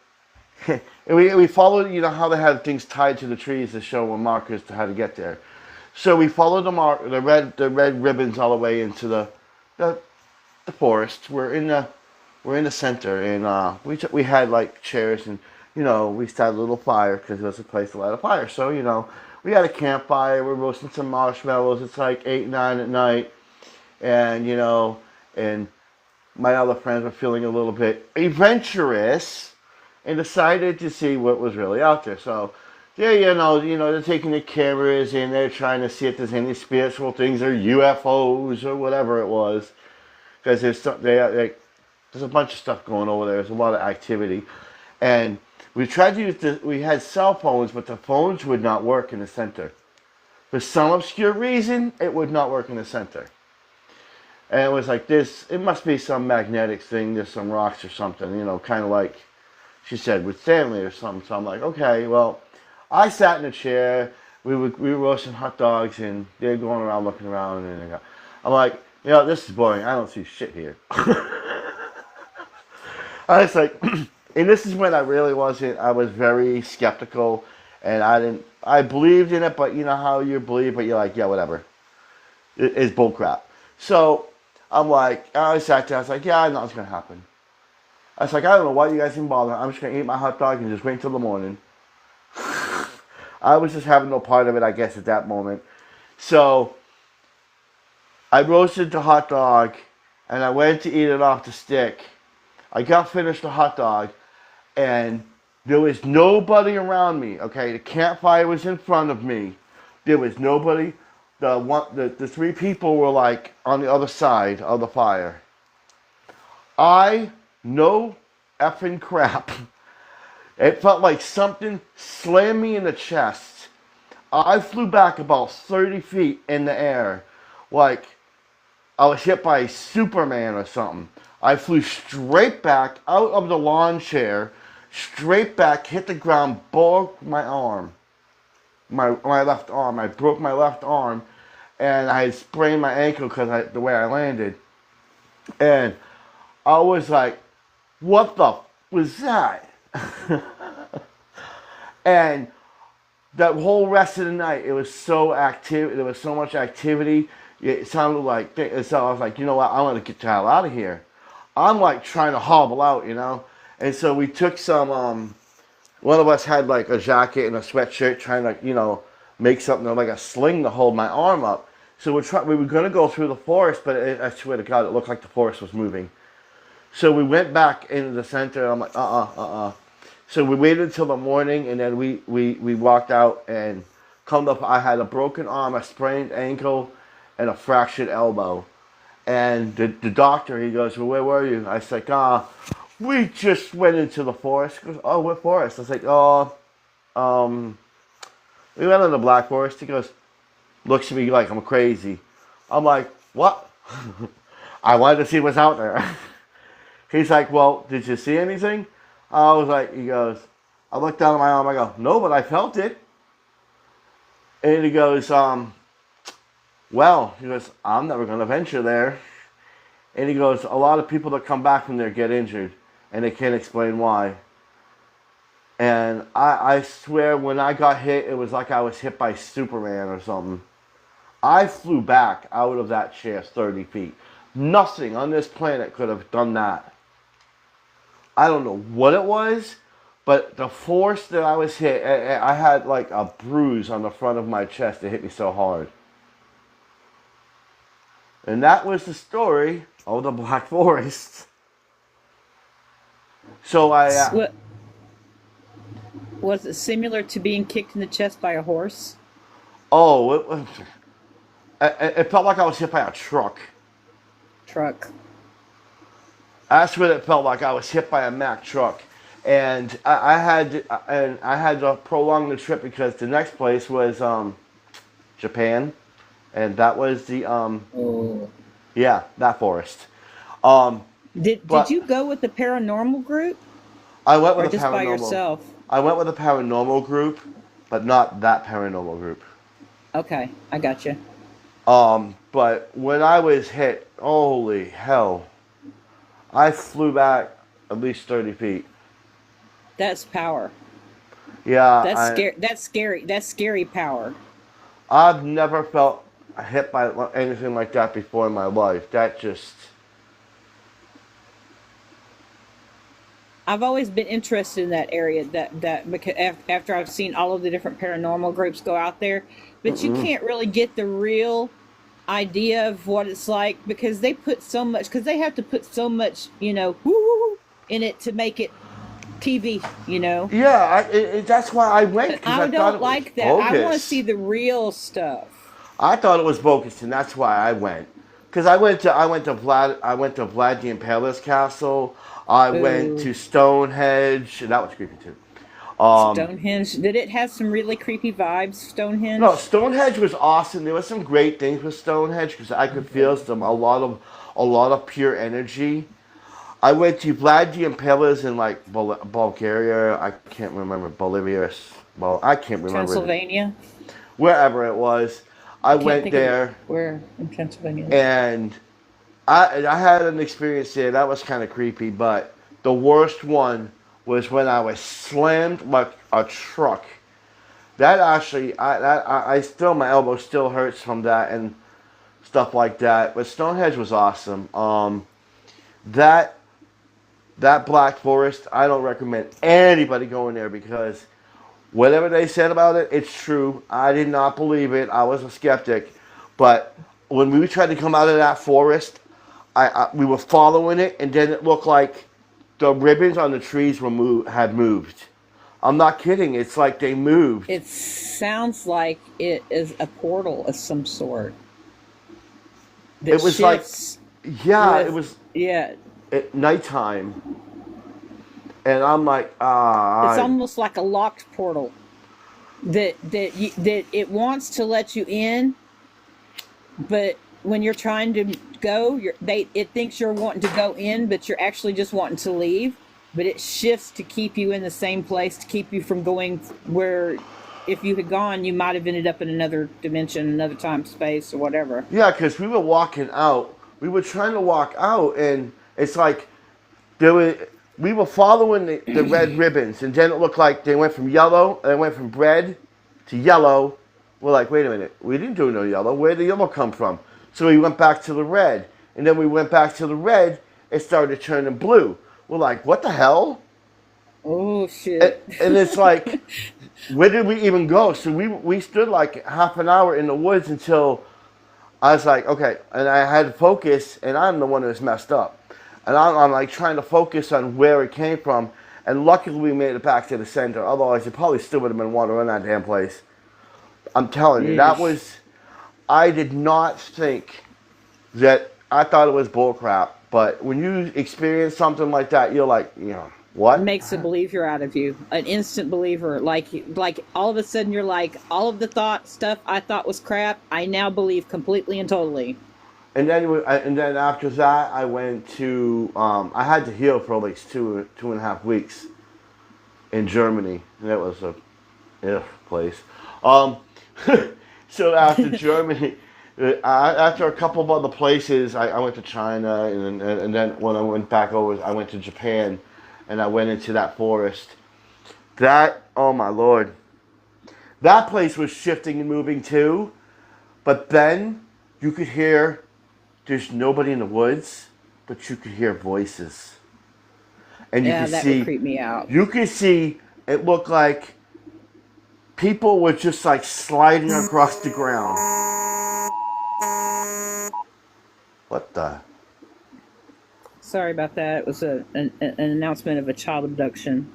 And we followed, how they have things tied to the trees to show markers to how to get there. So we followed the red ribbons all the way into the forest. We're in the center, and we had like chairs, and we started a little fire because it was a place to light a fire. So we had a campfire. We're roasting some marshmallows. It's like 8, 9 at night, and and my other friends were feeling a little bit adventurous, and decided to see what was really out there. So, yeah, they're taking the cameras and they're trying to see if there's any spiritual things or UFOs or whatever it was, because there's a bunch of stuff going over there. There's a lot of activity, and we tried to use we had cell phones, but the phones would not work in the center. For some obscure reason, it would not work in the center. And it was like this, it must be some magnetic thing, there's some rocks or something, kind of like she said, with Stanley or something. So I'm like, okay, well, I sat in a chair, we were roasting hot dogs, and they're going around looking around, and I'm like, this is boring, I don't see shit here. I was like, and this is when I was very skeptical, and I believed in it, but you know how you believe, but you're like, yeah, whatever. It's bullcrap. So I'm like, I sat there, I was like, yeah, I know what's going to happen. I was like, I don't know why you guys even bother. I'm just going to eat my hot dog and just wait until the morning. I was just having no part of it, I guess, at that moment. So I roasted the hot dog, and I went to eat it off the stick. I got finished the hot dog, and there was nobody around me, okay? The campfire was in front of me. There was nobody. The 3 people were like on the other side of the fire. No effing crap. It felt like something slammed me in the chest. I flew back about 30 feet in the air, like I was hit by Superman or something. I flew straight back out of the lawn chair, straight back, hit the ground, broke my arm. My left arm. I broke my left arm, and I had sprained my ankle because the way I landed. And I was like, what the was that? And that whole rest of the night, it was so active. There was so much activity. It sounded like, so I was like, you know what? I want to get the hell out of here. I'm like trying to hobble out, And so we took some, one of us had like a jacket and a sweatshirt trying to, make something like a sling to hold my arm up. So we were going to go through the forest, but I swear to God, it looked like the forest was moving. So we went back into the center, and I'm like, So we waited until the morning, and then we walked out, and come up, I had a broken arm, a sprained ankle, and a fractured elbow. And the doctor, he goes, well, where were you? I was like, we just went into the forest. He goes, oh, what forest? I was like, we went in the Black Forest. He goes, looks at me like I'm crazy. I'm like, what? I wanted to see what's out there. He's like, well, did you see anything? I was like, he goes, I looked down at my arm. I go, no, but I felt it. And he goes, well, he goes, I'm never going to venture there. And he goes, a lot of people that come back from there get injured, and they can't explain why. And I swear, when I got hit, it was like I was hit by Superman or something. I flew back out of that chair 30 feet. Nothing on this planet could have done that. I don't know what it was, but the force that I was hit, I had like a bruise on the front of my chest. It hit me so hard. And that was the story of the Black Forest. So was it similar to being kicked in the chest by a horse? Oh, it felt like I was hit by a truck. That's what it felt like. I was hit by a Mack truck. And I had to prolong the trip because the next place was Japan. And that was the that forest. Did you go with the paranormal group? I went with or just by yourself? I went with a paranormal group, but not that paranormal group. Okay, I got you. But when I was hit, holy hell, I flew back at least 30 feet. That's power. Yeah, That's scary. That's scary power. I've never felt hit by anything like that before in my life. That just... I've always been interested in that area. That because after I've seen all of the different paranormal groups go out there, but you can't really get the real idea of what it's like because they put so much because they have to put so much woo in it to make it TV. Yeah, that's why I went, But because I I thought don't it was like that. I want to bogus. see the real stuff. I thought it was bogus, and that's why I went. Because I went to Vlad the Impaler's castle. I went Ooh, to Stonehenge, and that was creepy too. Um, Stonehenge. Did it have some really creepy vibes? no, Stonehenge. Stonehenge was awesome. There were some great things with Stonehenge because I could feel a lot of pure energy. I went to Vlad the Impaler's in like Bulgaria. I can't remember Bolivia. Well, I can't remember Transylvania. wherever it was. I I can't went think of there, where in Pennsylvania. and I had an experience there that was kind of creepy. But the worst one was when I was slammed like a truck. That actually, I still, my elbow still hurts from that and stuff like that. But Stonehenge was awesome. That that Black Forest, I don't recommend anybody going there because whatever they said about it, it's true. I did not believe it. I was a skeptic. But when we tried to come out of that forest, we were following it, and then it looked like the ribbons on the trees had moved. I'm not kidding. It's like they moved. It sounds like it is a portal of some sort that It was like, shifts yeah, it with, was yeah. at nighttime, and I'm like, It's almost like a locked portal that it wants to let you in, but when you're trying to go, it thinks you're wanting to go in, but you're actually just wanting to leave. But it shifts to keep you in the same place, to keep you from going where, if you had gone, you might have ended up in another dimension, another time, space, or whatever. yeah, because we were walking out. We were trying to walk out, and it's like there were. We were following the red ribbons, and then it looked like they went from yellow, and they went from red to yellow. We're like, wait a minute, we didn't do no yellow. Where did the yellow come from? So we went back to the red, and then we went back to the red. It started turning blue. We're like, what the hell? Oh And, shit! and it's like, where did we even go? So we stood like half an hour in the woods until I was like, okay, and I had to focus, and I'm the one that's messed up. And I'm like trying to focus on where it came from, and luckily we made it back to the center. Otherwise, it probably still would have been water in that damn place. I'm telling you, Yeesh. I did not think that, I thought it was bullcrap. But when you experience something like that, you're like, what? Makes a believer out of you, an instant believer. Like all of a sudden you're like, all of the stuff I thought was crap, I now believe completely and totally. And then after that, I went to, I had to heal for at least 2.5 weeks in Germany. And that was a place. Um, so after Germany, after a couple of other places, I went to China, and then when I went back over, I went to Japan, and I went into that forest. Oh my Lord, that place was shifting and moving too. But then you could hear, there's nobody in the woods, but you could hear voices, and Yeah, that would creep me out. you could see. It looked like people were just like sliding across the ground. What the? Sorry about that. It was an announcement of a child abduction.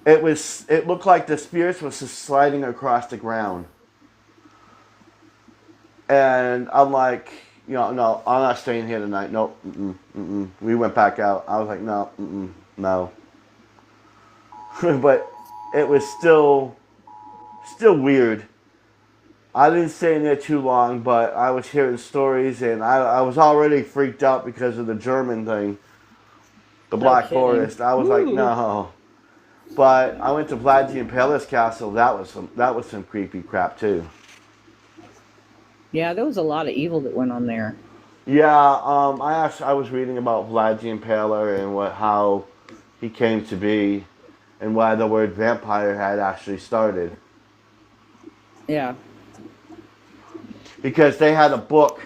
It looked like the spirits was just sliding across the ground. And I'm like, no, I'm not staying here tonight. No, we went back out. I was like, no, no. But it was still weird. I didn't stay in there too long, but I was hearing stories, and I was already freaked out because of the German thing, the No Black kidding. Forest. I was like, Ooh. no. But I went to Vlad the Impaler's castle. That was some creepy crap too. Yeah, there was a lot of evil that went on there. Yeah, I was reading about Vlad the Impaler and how he came to be, and why the word vampire had actually started. Yeah. Because they had a book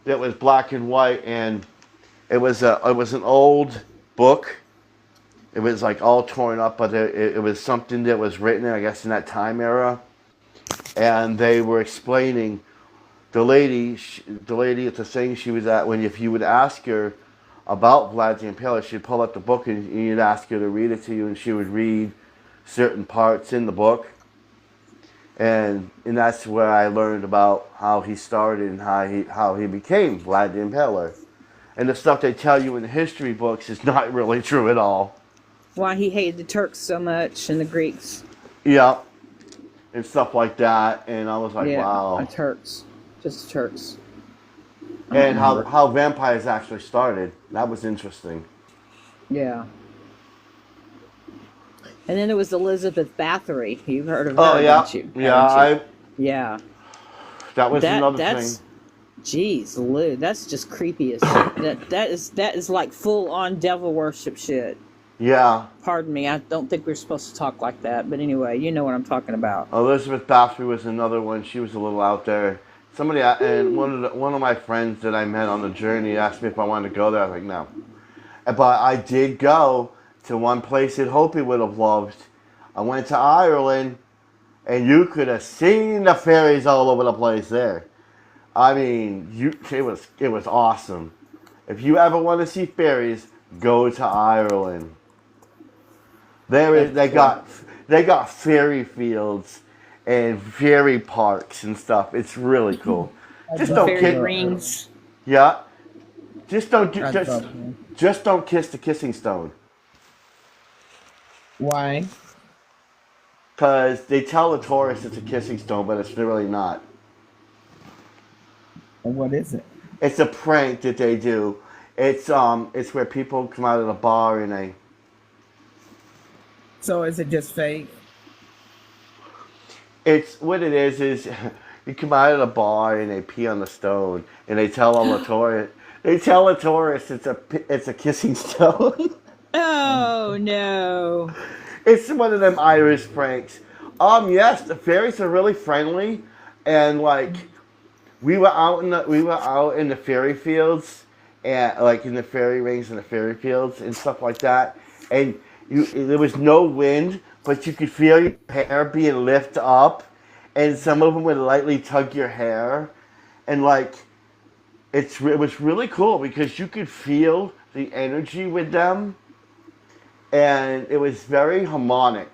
that was black and white, and it was an old book, It was like all torn up, but it was something that was written, I guess, in that time era. And they were explaining the lady at the thing she was at, when if you would ask her about Vlad the Impaler, she'd pull out the book and you'd ask her to read it to you, and she would read certain parts in the book. And that's where I learned about how he started and how he became Vlad the Impaler. And the stuff they tell you in the history books is not really true at all. Why he hated the Turks so much and the Greeks. Yeah. And stuff like that. And I was like, Yeah, wow. the Turks. Just the Turks. And how vampires actually started. That was interesting. Yeah. And then there was Elizabeth Bathory. You've heard of her, Oh, yeah. haven't you? Yeah, Yeah. that was another That's thing. Jeez, Lou, that's just creepy as that is like full on devil worship shit. Yeah. Pardon me, I don't think we're supposed to talk like that, but anyway, you know what I'm talking about. Elizabeth Bathory was another one. She was a little out there. Somebody and one of my friends that I met on the journey asked me if I wanted to go there. I was like, no. But I did go to one place that Hopi would have loved. I went to Ireland, and you could have seen the fairies all over the place there. I mean, it was awesome. If you ever want to see fairies, go to Ireland. They got fairy fields and fairy parks and stuff. It's really cool. Just don't Fairy kiss. rings. Yeah. Just don't That's awesome. just don't kiss the kissing stone. Why? Because they tell the tourists it's a kissing stone, but it's really not. And what is it? It's a prank that they do. It's where people come out of the bar and they. So is it just fake? It's what it is you come out of the bar and they pee on the stone and they tell all the tourists. They tell the tourists it's a kissing stone. Oh no. It's one of them Irish pranks. Yes, the fairies are really friendly, and like we were out in the fairy fields, and like in the fairy rings and the fairy fields and stuff like that, and there was no wind, but you could feel your hair being lifted up, and some of them would lightly tug your hair, and like it was really cool because you could feel the energy with them. And it was very harmonic.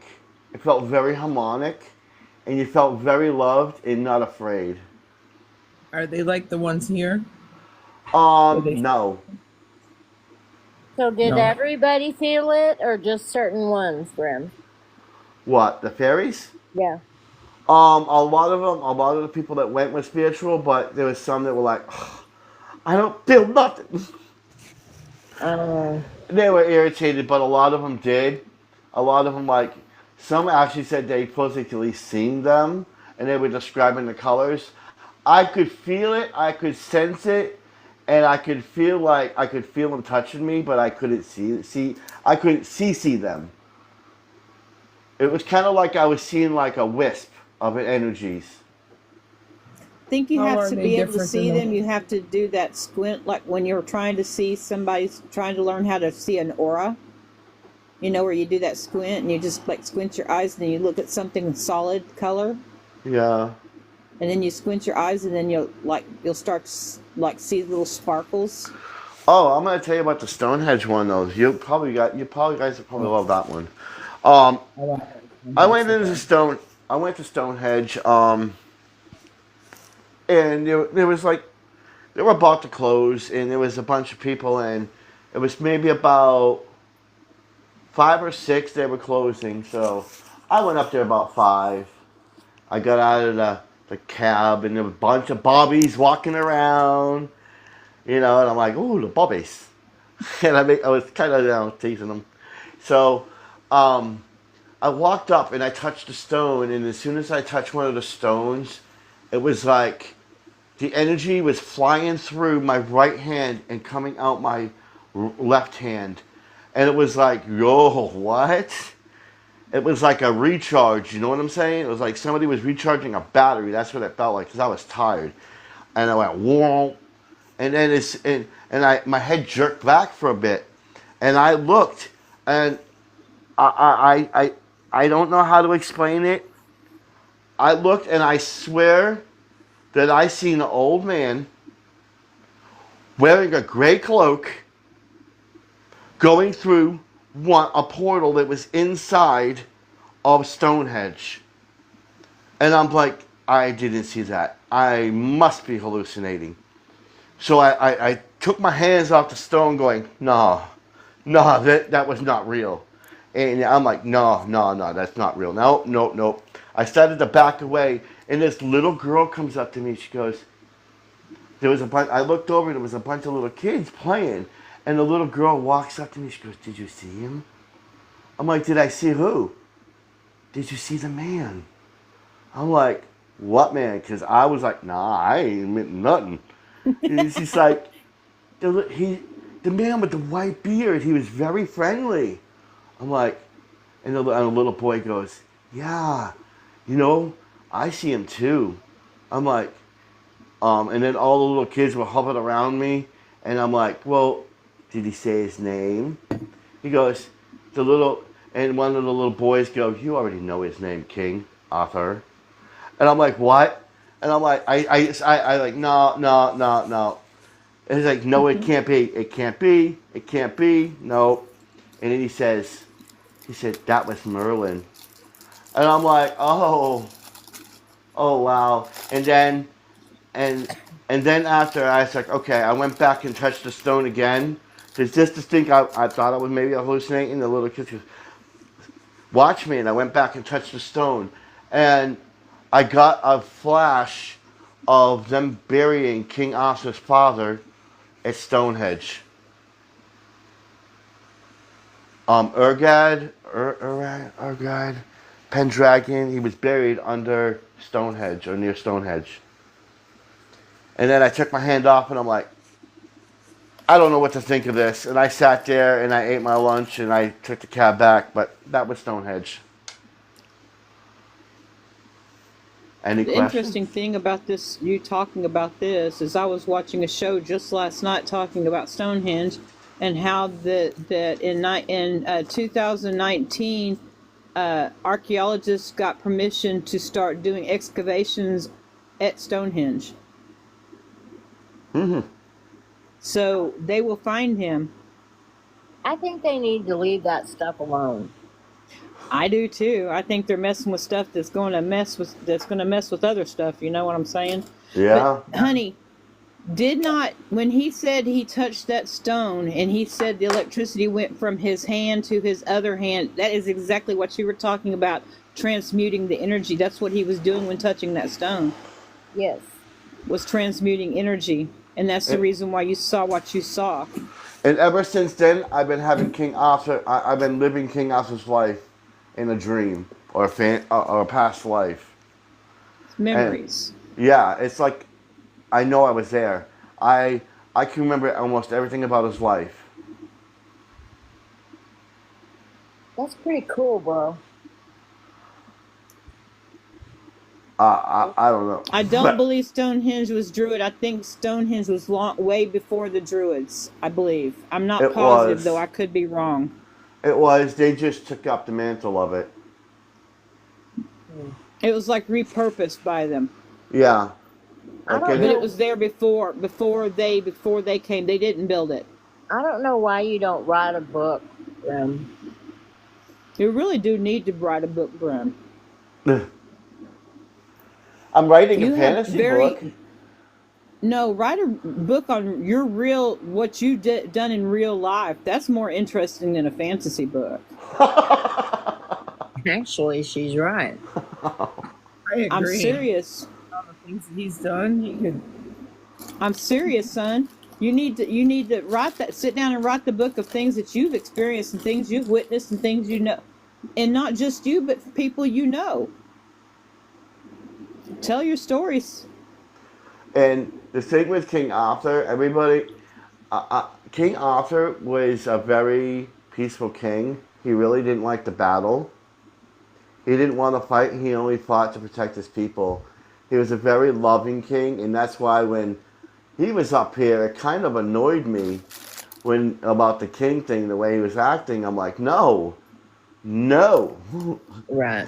It felt very harmonic, and you felt very loved and not afraid. Are they like the ones here? They- No. So did No. everybody feel it, or just certain ones, Grim? What, the fairies? Yeah. A lot of the people that went were spiritual, but there was some that were like, I don't feel nothing. They were irritated, but a lot of them did. A lot of them, like, some actually said they physically seen them, and they were describing the colors. I could feel it, I could sense it, and I could feel them touching me, but I couldn't I couldn't see them. It was kind of like I was seeing like a wisp of energies. Think you How have are to they be able to different see than them, you have to do that squint, like when you're trying to see somebody's trying to learn how to see an aura. You know, where you do that squint and you just like squint your eyes and then you look at something solid color, Yeah. and then you squint your eyes and then you'll start like see little sparkles. Oh, I'm gonna tell you about the Stonehenge one though. You guys will probably love that one. I went to Stonehenge. And there was like, they were about to close, and there was a bunch of people, and it was maybe about 5 or 6 they were closing. So I went up there about 5. I got out of the cab, and there was a bunch of bobbies walking around, and I'm like, ooh, the bobbies. And I was kind of teasing them. So I walked up and I touched the stone, and as soon as I touched one of the stones, it was like the energy was flying through my right hand and coming out my left hand. And it was like, yo, what? It was like a recharge, you know what I'm saying? It was like somebody was recharging a battery. That's what it felt like, because I was tired. And I went, whoa. And then my head jerked back for a bit. And I looked, and I don't know how to explain it. I looked and I swear that I seen an old man wearing a gray cloak going through a portal that was inside of Stonehenge. And I'm like, I didn't see that. I must be hallucinating. So I took my hands off the stone going, no, that was not real. And I'm like, no, that's not real. Nope. I started to back away, and this little girl comes up to me. She goes, I looked over, and there was a bunch of little kids playing. And the little girl walks up to me. She goes, did you see him? I'm like, did I see who? Did you see the man? I'm like, what man? Because I was like, nah, I ain't meant nothing. And she's like, the man with the white beard, he was very friendly. I'm like, and the little boy goes, yeah, I see him too. I'm like, and then all the little kids were hovering around me, and I'm like, well, did he say his name? He goes, and one of the little boys goes, you already know his name, King Arthur. And I'm like, what? And I'm like, I like, no. And he's like, no, it can't be. It can't be. No. And then he said, that was Merlin. And I'm like, oh wow. And then after I was like, okay, I went back and touched the stone again. Because just to think, I thought I was maybe hallucinating. The little kid goes, watch me. And I went back and touched the stone. And I got a flash of them burying King Arthur's father at Stonehenge. Urgad, Pendragon, he was buried under Stonehenge, or near Stonehenge. And then I took my hand off and I'm like, I don't know what to think of this. And I sat there and I ate my lunch and I took the cab back, but that was Stonehenge. Any The questions? interesting thing about this, you talking about this, is I was watching a show just last night talking about Stonehenge and how that in 2019, archaeologists got permission to start doing excavations at Stonehenge. Mm-hmm. So they will find him. I think they need to leave that stuff alone. I do too. I think they're messing with stuff that's going to mess with other stuff. You know what I'm saying? Yeah. But honey, when he said he touched that stone and he said the electricity went from his hand to his other hand, that is exactly what you were talking about, transmuting the energy. That's what he was doing when touching that stone. Yes. Was transmuting energy. And that's the reason why you saw what you saw. And ever since then, I've been having King Arthur. I've been living King Arthur's life in a dream or a past life. Memories. And yeah, it's like I know I was there. I can remember almost everything about his life. That's pretty cool, bro. I don't know. I don't believe Stonehenge was Druid. I think Stonehenge was way before the Druids, I believe. I'm not positive, though. I could be wrong. It was. They just took up the mantle of it. It was like repurposed by them. Yeah. But it was there before they came. They didn't build it. I don't know why you don't write a book. You really do need to write a book, Brim. I'm writing a fantasy book. No, write a book on what you done in real life. That's more interesting than a fantasy book. Actually, she's right. I agree. I'm serious. All the things that he's done, he could. I'm serious, son. You need to write that. Sit down and write the book of things that you've experienced and things you've witnessed and things you know, and not just you, but people you know. Tell your stories. And the thing with King Arthur, King Arthur was a very peaceful king. He really didn't like the battle. He didn't want to fight. He only fought to protect his people. He was a very loving king, and that's why when he was up here, it kind of annoyed me about the king thing, the way he was acting. I'm like, no, no. Right.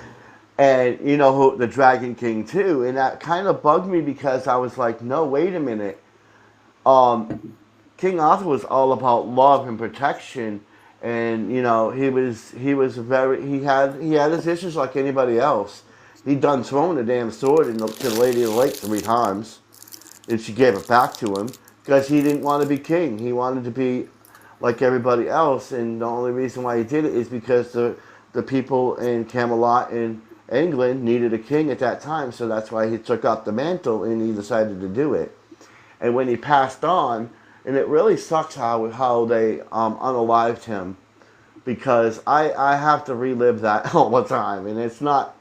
And you know who the Dragon King too, and that kind of bugged me because I was like, no, wait a minute. King Arthur was all about love and protection, and you know he had his issues like anybody else. He done thrown the damn sword to the Lady of the Lake 3 times, and she gave it back to him because he didn't want to be king. He wanted to be like everybody else, and the only reason why he did it is because the people in Camelot and England needed a king at that time, so that's why he took up the mantle and he decided to do it. And when he passed on, and it really sucks how they unalived him, because I have to relive that all the time, and it's not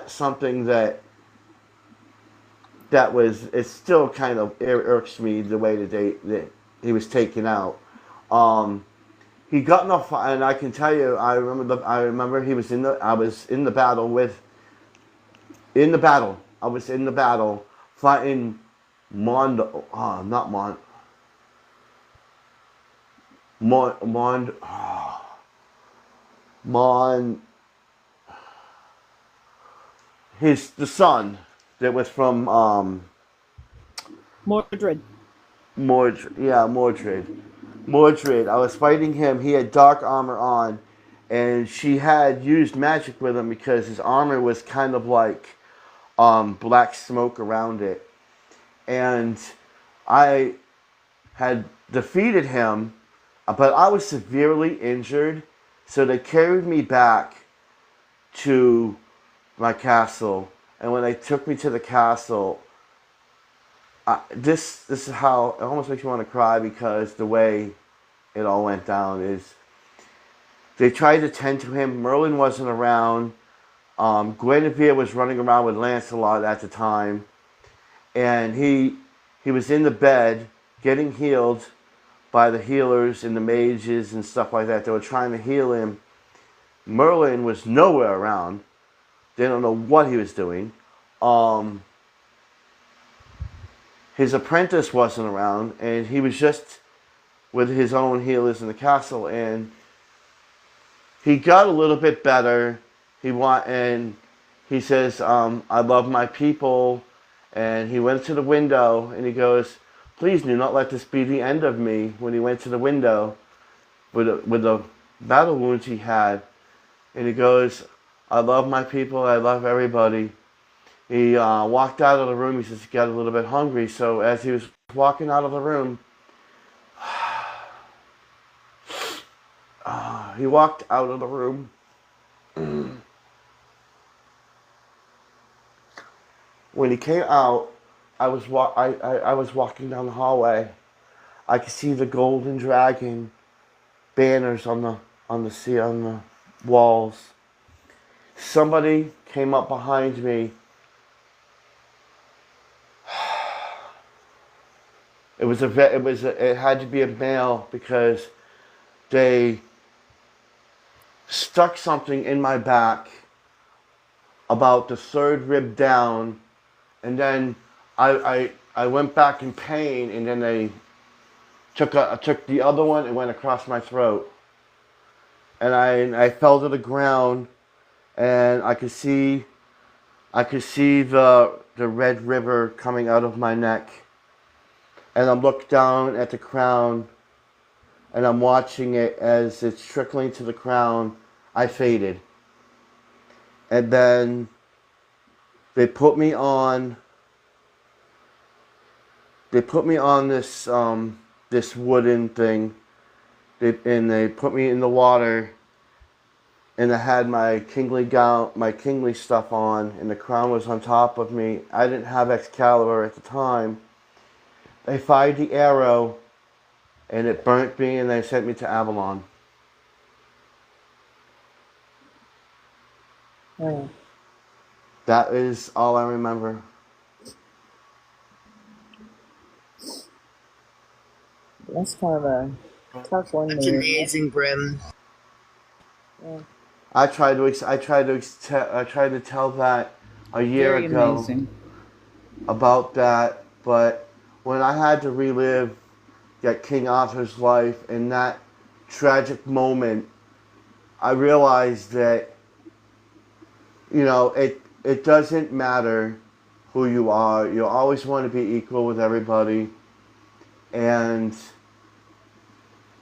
something that was, it still kind of irks me the way that he was taken out. He got in a fight, and I can tell you, I remember he was I was in the battle fighting Mondo, not Mon, Mon, Mon, Mon, the son that was from Mordred. Mordred. I was fighting him. He had dark armor on, and she had used magic with him because his armor was kind of like black smoke around it. And I had defeated him, but I was severely injured, so they carried me back to my castle. And when they took me to the castle, this is how it almost makes me want to cry, because the way it all went down is they tried to tend to him. Merlin wasn't around. Guinevere was running around with Lancelot at the time, and he was in the bed getting healed by the healers and the mages and stuff like that. They were trying to heal him. Merlin was nowhere around. They don't know what he was doing. His apprentice wasn't around, and he was just with his own healers in the castle, and he got a little bit better. And he says, I love my people, and he went to the window, and he goes, please do not let this be the end of me, when he went to the window with the battle wounds he had, and he goes, I love my people, I love everybody. He walked out of the room. He says he got a little bit hungry. So as he was walking out of the room, he walked out of the room. When he came out, I was walking down the hallway. I could see the golden dragon banners on the walls. Somebody came up behind me. It had to be a male, because they stuck something in my back about the third rib down, and then I went back in pain, and then they took the other one and went across my throat, and I fell to the ground, and I could see the red river coming out of my neck. And I'm looking down at the crown, and I'm watching it as it's trickling to the crown. I faded. And then they put me on this this wooden thing. They put me in the water, and I had my kingly gown, my kingly stuff on, and the crown was on top of me. I didn't have Excalibur at the time. They fired the arrow, and it burnt me, and they sent me to Avalon. Oh, That is all I remember. that's kind of a tough one That's there. amazing, Brim. Yeah. I tried to tell that a year Very ago amazing. about that, but when I had to relive that King Arthur's life and that tragic moment I realized that, it doesn't matter who you are. You always want to be equal with everybody. And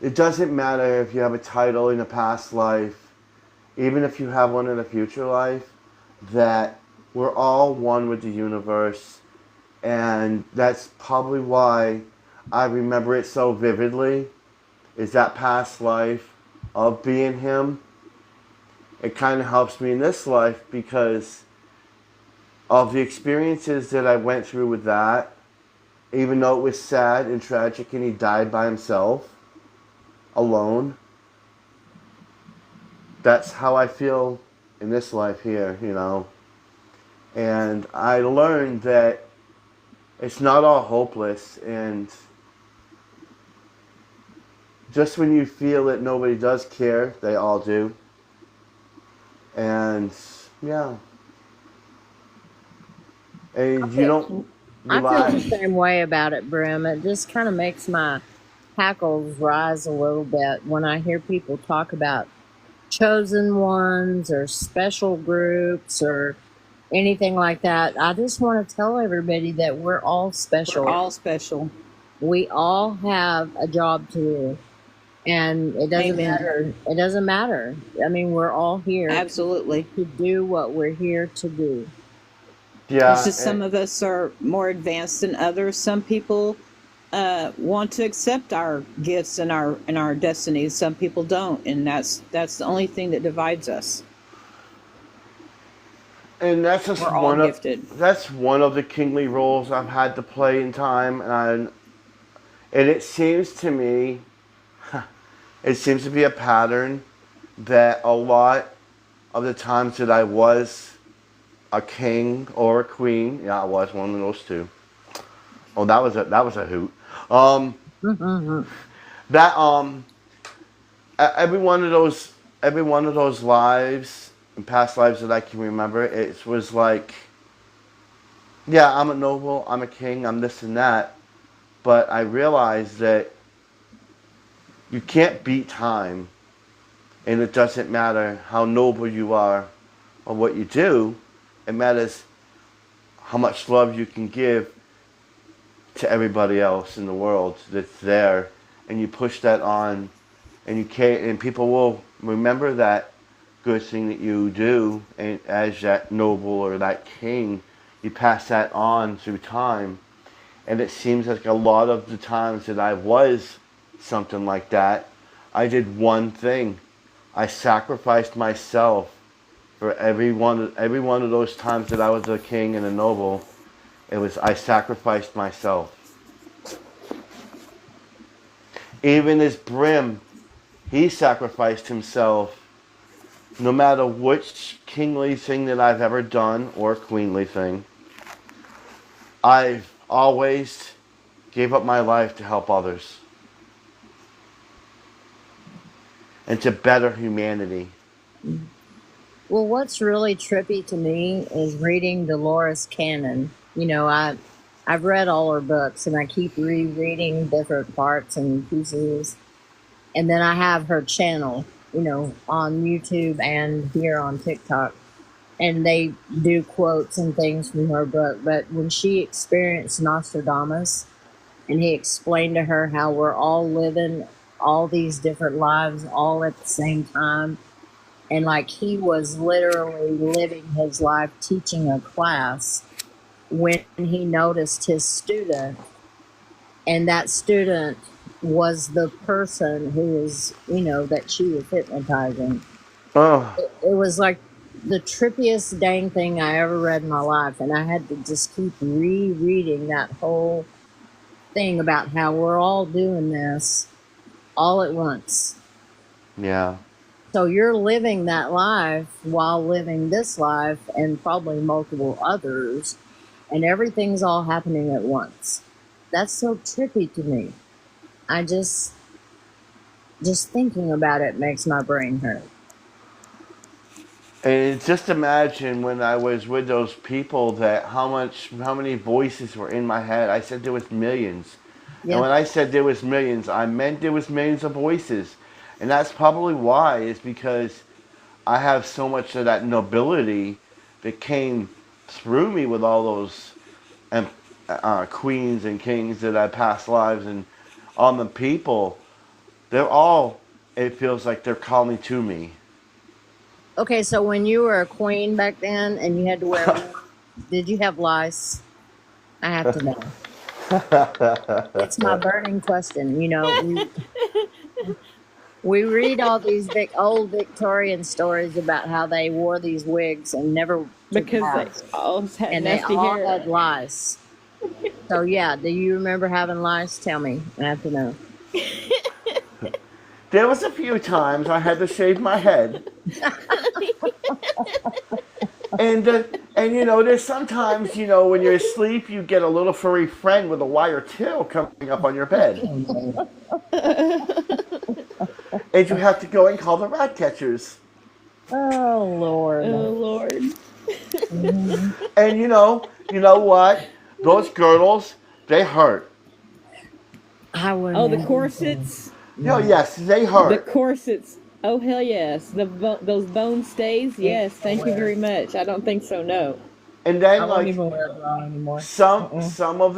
it doesn't matter if you have a title in a past life, even if you have one in a future life, that we're all one with the universe. And that's probably why I remember it so vividly, is that past life of being him. It kind of helps me in this life because of the experiences that I went through with that, even though it was sad and tragic and he died by himself, alone. That's how I feel in this life here, And I learned that it's not all hopeless, and just when you feel that nobody does care, they all do. And yeah. And you don't I feel the rely. same way about it, Brim. It just kind of makes my hackles rise a little bit when I hear people talk about chosen ones or special groups or anything like that. I just want to tell everybody that we're all We're special. all special. We all have a job to do. And it doesn't Amen. matter. It doesn't matter. I mean, we're all here Absolutely. to do what we're here to do. It's Yeah, just some of us are more advanced than others. Some people want to accept our gifts and our destinies. Some people don't, and that's the only thing that divides us. and that's just We're all gifted. that's one of the kingly roles I've had to play in time, and it seems to me, it seems to be a pattern that a lot of the times that I was a king or a queen, yeah, I was one of those two. Oh, that was a hoot. Um, that every one of those lives and past lives that I can remember, it was like, yeah, I'm a noble, I'm a king, I'm this and that, but I realized that you can't beat time, and it doesn't matter how noble you are or what you do. It matters how much love you can give to everybody else in the world that's there, and you push that on, and you can't, and people will remember that good thing that you do, and as that noble or that king, you pass that on through time. And it seems like a lot of the times that I was something like that, I did one thing. I sacrificed myself for every one of those times that I was a king and a noble. I sacrificed myself. Even as Brim, he sacrificed himself. No matter which kingly thing that I've ever done or queenly thing, I've always gave up my life to help others and to better humanity. Well, what's really trippy to me is reading Dolores Cannon. I've read all her books and I keep rereading different parts and pieces. And then I have her channel, on YouTube and here on TikTok. And they do quotes and things from her book. But when she experienced Nostradamus and he explained to her how we're all living all these different lives all at the same time, and like he was literally living his life teaching a class when he noticed his student, and that student was the person who was, that she was hypnotizing. Oh, It was like the trippiest dang thing I ever read in my life, and I had to just keep rereading that whole thing about how we're all doing this all at once. yeah. So you're living that life while living this life and probably multiple others, and everything's all happening at once. That's so trippy to me. I just thinking about it makes my brain hurt. And just imagine when I was with those people that how many voices were in my head. I said there was millions. And Yeah. when I said there was millions, I meant there was millions of voices. And that's probably why, is because I have so much of that nobility that came through me with all those queens and kings that I past lives, and all the people. They're all. It feels like they're calling to me. Okay, so when you were a queen back then and you had to wear one, did you have lice? I have to know. It's my burning question. You know, we read all these old Victorian stories about how they wore these wigs and never took Because baths, they all had and they nasty all hair. had lice. So yeah, do you remember having lice? Tell me. I have to know. There was a few times I had to shave my head, and you know, there's sometimes, you know, when you're asleep, you get a little furry friend with a wire tail coming up on your bed, and you have to go and call the rat catchers. Oh Lord. Oh Lord. And you know what? Those girdles, they hurt. I wouldn't. Oh, the have- corsets. Oh yes, they The hurt. corsets. Oh hell yes. Those bone stays. Yes. Thank you very much. I don't think so. No. And I then won't like even wear a bra anymore. some of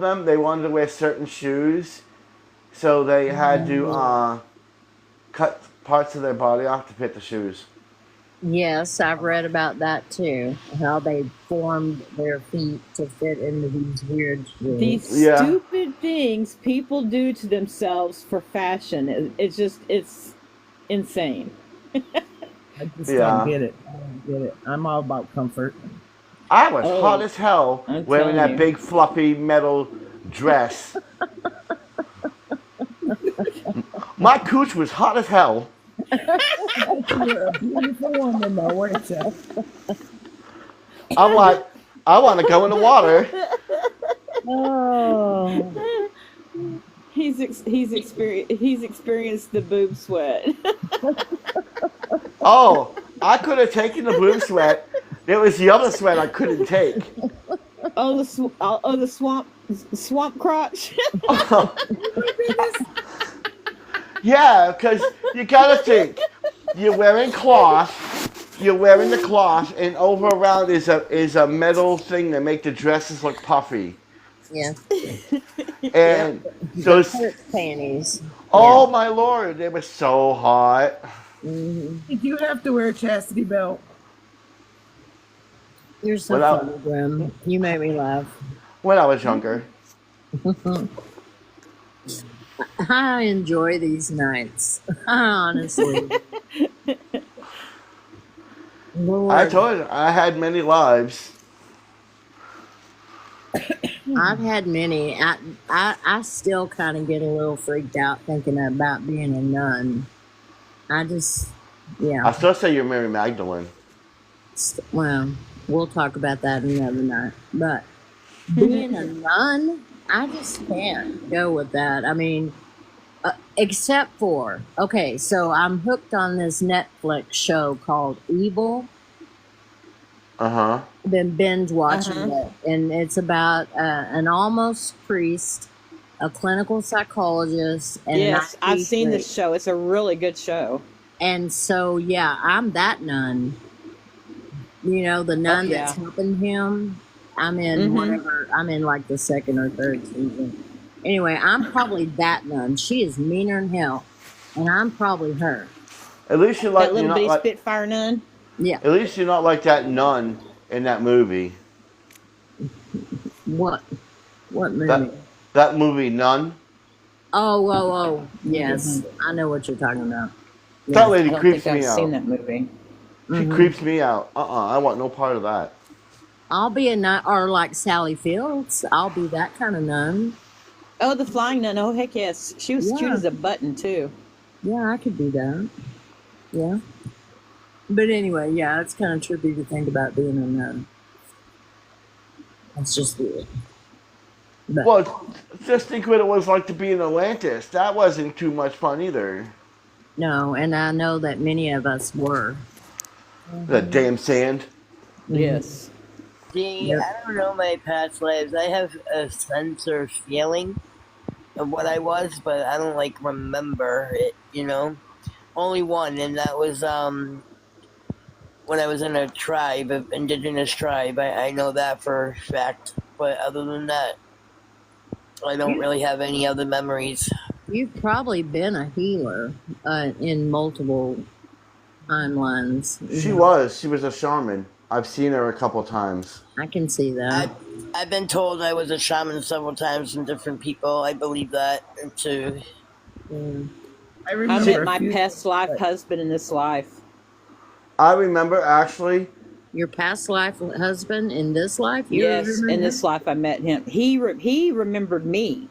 them they wanted to wear certain shoes, so they had to cut parts of their body off to fit the shoes. Yes, I've read about that too. How they formed their feet to fit into these weird shoes. These Yeah. stupid things people do to themselves for fashion. It's insane. I just Yeah. don't get it. I don't get it. I'm all about comfort. I was Oh, hot as hell I'm wearing telling that you. big fluffy metal dress. My cooch was hot as hell. You're a beautiful woman, though, weren't you? I'm like, I want to go in the water. Oh, He's experienced the boob sweat. Oh, I could have taken the boob sweat. It was the other sweat I couldn't take. Oh, the swamp crotch. Yeah, because you gotta think, you're wearing the cloth, and over around is a metal thing that make the dresses look puffy. yeah. And The so, church panties. oh my lord, they were so hot. Hmm. Did you have to wear a chastity belt? You're so Well, funny, Grim. You make me laugh. When I was younger. I enjoy these nights, honestly. Lord, I told you, I had many lives. I've had many. I still kind of get a little freaked out thinking about being a nun. I just, I yeah. still say you're Mary Magdalene. Well, we'll talk about that another night. But being a nun, I just can't go with that. I mean, except for, okay, so I'm hooked on this Netflix show called Evil. Uh-huh. I've been binge watching it, and it's about an almost priest, a clinical psychologist, and Yes, an IT I've seen freak. this show. It's a really good show. And so, yeah, I'm that nun. You know, the nun yeah. that's helping him. I'm in Mhm. whatever. I'm in like the second or third season. Anyway, I'm probably that nun. She is meaner than hell, and I'm probably her. At least you're That you're little not bitty like Spitfire nun. Yeah. at least you're not like that nun in that movie. What? What movie? That movie Nun. Oh. Yes, I know what you're talking about. That Yes. lady I don't creeps think me I've seen out. that movie. She creeps me out. I want no part of that. I'll be a nun, or like Sally Fields. I'll be that kind of nun. Oh, the flying nun. Oh, heck yes. She was cute Yeah. as a button, too. Yeah, I could do that. Yeah. But anyway, yeah, it's kind of trippy to think about being a nun. That's just weird. But Well, just think what it was like to be in Atlantis. That wasn't too much fun either. no, and I know that many of us were. That damn sand. Yes. See, Yep. I don't know my past lives. I have a sense or feeling of what I was, but I don't like remember it, you know? only one, and that was when I was in a tribe, an indigenous tribe. I know that for a fact. But other than that, I don't You really have any other memories. you've probably been a healer in multiple timelines. She was. She was a shaman. I've seen her a couple times. I can see that. I've been told I was a shaman several times from different people. I believe that too. Yeah. I I remember met a my few. past life husband in this life. I remember actually. Your past life husband in this life, you Yes, remember in him? this life I met him. He remembered me.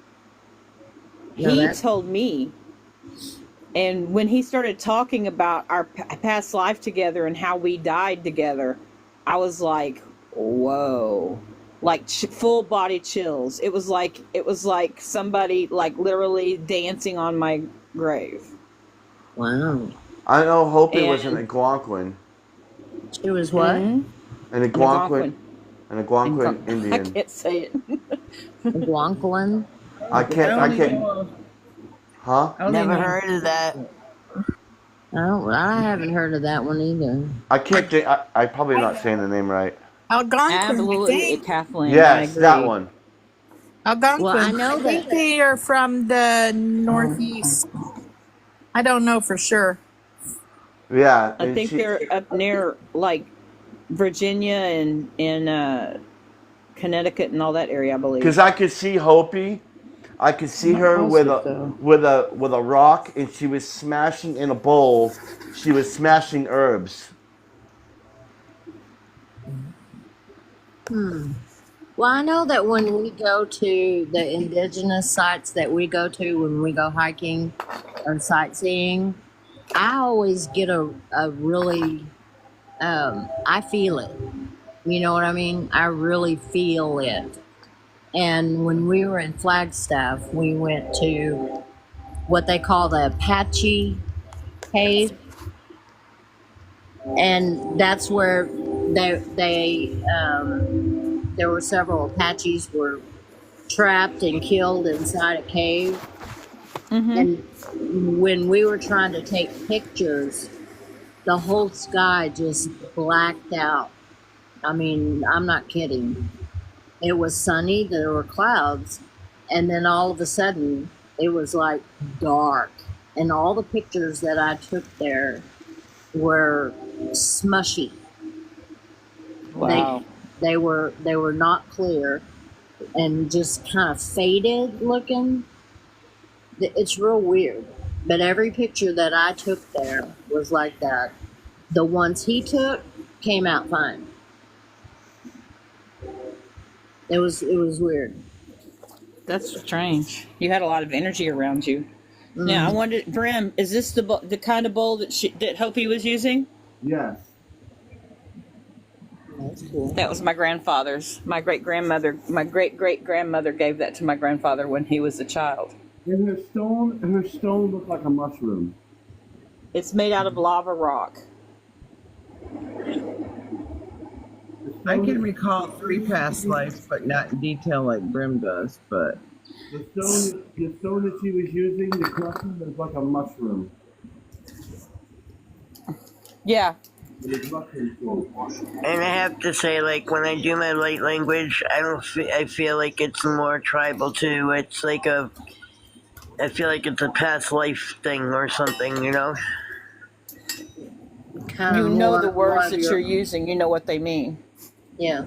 No, He that told me, and when he started talking about our past life together and how we died together, I was like, "Whoa!" Like full body chills. It was like somebody like literally dancing on my grave. wow. I know Hopi was an And Algonquin. She was what? An an Algonquin. Algonquin. An Algonquin I Indian. can't say it. A Guanquilin? I I can't. only know. Huh? I only Never know. heard of that. I haven't heard of that one either. I can't think. I probably not saying the name right. Algonquin, I Absolutely, think. Kathleen. I Yes, that agree. one. Well, I Algonquin. know I think that. they are from the Northeast. I don't know for sure. Yeah, I and think she. they're up near like Virginia and Connecticut and all that area, I Because believe. I could see Hopi. I could see her with Mostly a so. with a rock, and she was smashing in a bowl. She was smashing herbs. Well, I know that when we go to the indigenous sites that we go to when we go hiking or sightseeing, I always get a really, I feel it. You know what I mean? I really feel it. And when we were in Flagstaff, we went to what they call the Apache Cave, and that's where there were several Apaches were trapped and killed inside a cave. Mm-hmm. And when we were trying to take pictures, the whole sky just blacked out. I mean, I'm not kidding. It was sunny, there were clouds, and then all of a sudden it was like dark. And all the pictures that I took there were smushy. Wow. They were not clear and just kind of faded looking. It's real weird. But every picture that I took there was like that. The ones he took came out fine. It was weird. That's strange. You had a lot of energy around you. Now I Mm. wondered, Brim, is this the kind of bowl that Hopi was using? Yes. That's cool. That was my grandfather's. My great grandmother gave that to my grandfather when he was a child. And her stone looked like a mushroom. It's made out of lava rock. I can recall 3 past lives, but not in detail like Brim does. But The stone that she was using, the crusher, was like a mushroom. Yeah. It was mushroom stone. And I have to say, like when I do my light language, I feel like it's more tribal too. It's like I feel like it's a past life thing or something, you know? Kind You of know the more words of that your, you're using. You know what they mean. yeah.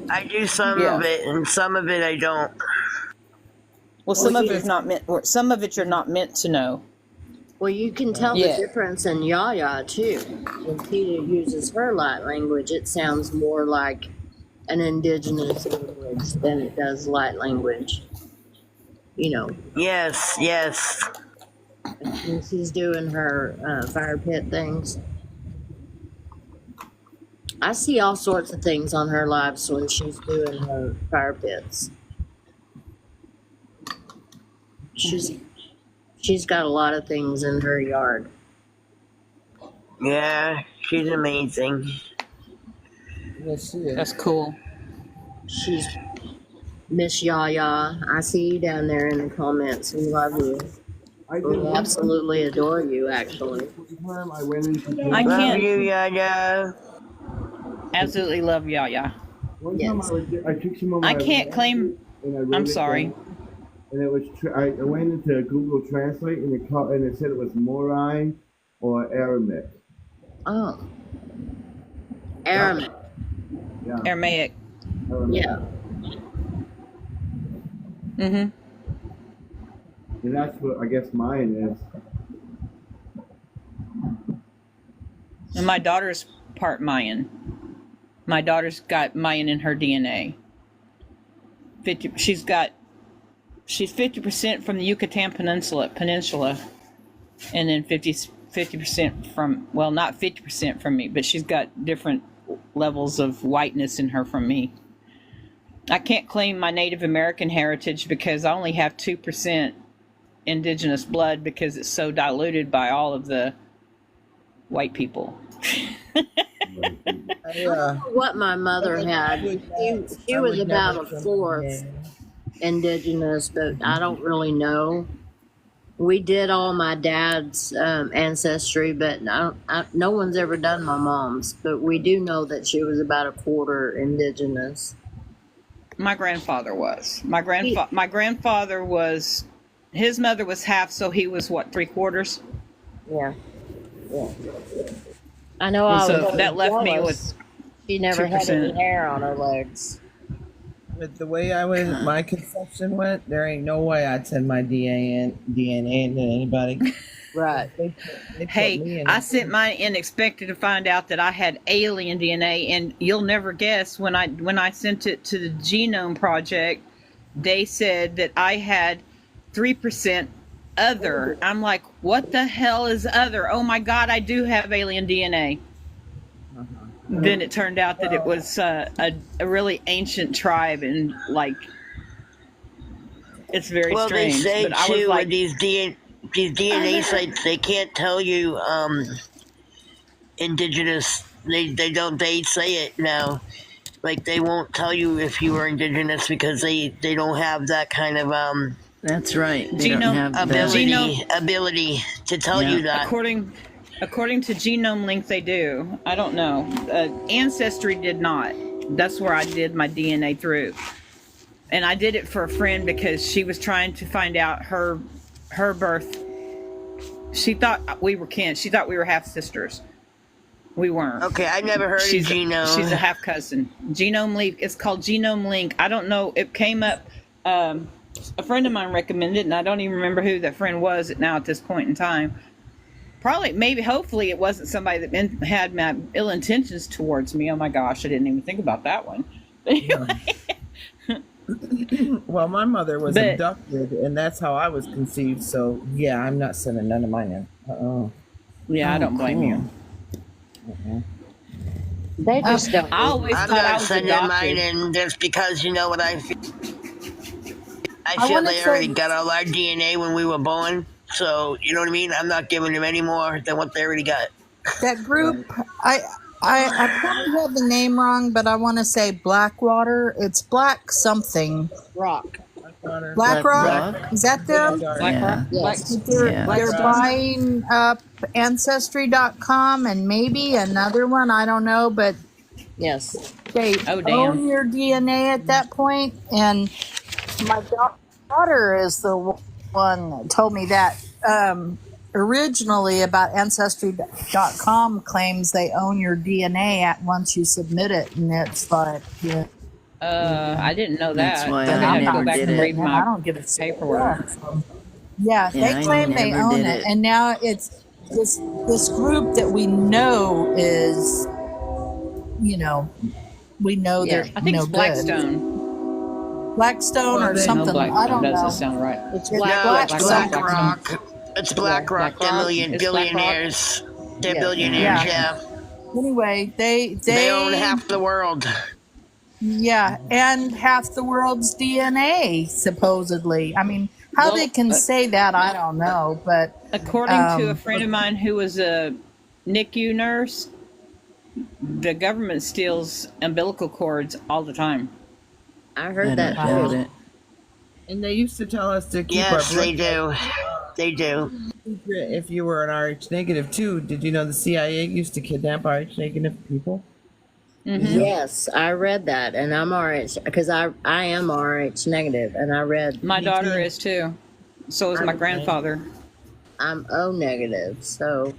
I do some Yeah. of it, and some of it I don't. Well, Well, some of you, it's not meant. Or some of it you're not meant to know. well, you can tell the Yeah. difference in Yaya too. When Peter uses her light language, it sounds more like an indigenous language than it does light language. You know, Yes, yes. when she's doing her fire pit things. I see all sorts of things on her lives when she's doing her fire pits. She's got a lot of things in her yard. Yeah, she's amazing. yes, she is. That's cool. She's Miss Yaya. I see you down there in the comments. We love you. I did We one absolutely adore you, actually. time. I went into I Love can't you, Yaya. absolutely love Yaya. one time Yes. I took some of I my can't claim. and I wrote I'm it sorry. down, and it was I went into Google Translate and it said it was Morai or Aramaic. Oh, Aramaic. Yeah, Aramaic. Aramaic. Yeah. Mm-hmm. And that's what I guess mine is. And my daughter's part Mayan. My daughter's got Mayan in her DNA. She's 50% from the Yucatan Peninsula, and then 50% from, well, not 50% from me, but she's got different levels of whiteness in her from me. I can't claim my Native American heritage because I only have 2% indigenous blood because it's so diluted by all of the white people. What my mother had, she was about a fourth indigenous, but I don't really know. We did all my dad's ancestry, but no one's ever done my mom's. But we do know that she was about a quarter indigenous. My grandfather was. My grandfather was. His mother was half, so he was what, 3/4? Yeah. Yeah. I know. And I so was that left me jealous. She never had 2%. any hair on her legs. But the way my conception went, there ain't no way I'd send my DNA into anybody. Right. They put me Hey, in I sent mine in expecting to find out that I had alien DNA, and you'll never guess when I sent it to the Genome Project, they said that I had 3% other. I'm like, what the hell is other? Oh my God, I do have alien DNA. Then it turned out that it was a really ancient tribe, and like, it's very Well, strange. they say But I was too like, with these DNA sites, they can't tell you indigenous. They say it now. Like they won't tell you if you are indigenous because they don't have that kind of That's right. They Genome- don't have the, ability to tell Yeah. you that. According to Genome Link, they do. I don't know. Ancestry did not. That's where I did my DNA through, and I did it for a friend because she was trying to find out her birth. She thought we were kin. She thought we were half sisters. We weren't. Okay, I never heard of Genome. She's a half cousin. Genome Link. It's called Genome Link. I don't know. It came up. A friend of mine recommended it, and I don't even remember who that friend was now at this point in time. Probably, maybe, hopefully, it wasn't somebody that had my ill intentions towards me. Oh my gosh, I didn't even think about that one. But anyway, Well, my mother was abducted, and that's how I was conceived. So yeah, I'm not sending none of mine in. yeah, I don't blame you. They just don't. I always I'm thought I not was sending adopted. mine in just because you know what I feel. I feel wanna they already say- got all our DNA when we were born. So, you know what I mean? I'm not giving them any more than what they already got. That group, I probably have the name wrong, but I want to say Blackwater. It's Black something. Rock. Black Rock? Is that them? yeah. Yes. They're, Yeah. they're buying up Ancestry.com and maybe another one. I don't know, but Yes. they Oh, damn. own your DNA at that point. And my daughter is the one that told me that originally about Ancestry.com claims they own your DNA at once you submit it. And it's like, yeah. I didn't know That's that. why I'm I gonna have to never go back did and it. read I my don't give a paperwork. Yeah, Yeah, they I claim they never own did it, it. and now it's this group that we know is, we know Yeah. they're I think no it's good. Blackstone or they- something. No, I Blackstone don't doesn't know. sound right. It's It's black. No, it's Black BlackRock. It's BlackRock. They're BlackRock? It's BlackRock? billionaires. They're Yeah. billionaires, Yeah. yeah. Anyway, they They own half the world. yeah, and half the world's DNA supposedly. I mean, how Well, they can say that, I don't know, but According to a friend of mine who was a NICU nurse, the government steals umbilical cords all the time. I I heard that don't doubt too. it. And they used to tell us to keep Yes, our blood they do. They do. If you were an RH negative too, did you know the CIA used to kidnap RH negative people? Yes, I read that, and I'm RH because I am RH negative, and I read My daughter is too. So is my grandfather. I'm O negative, so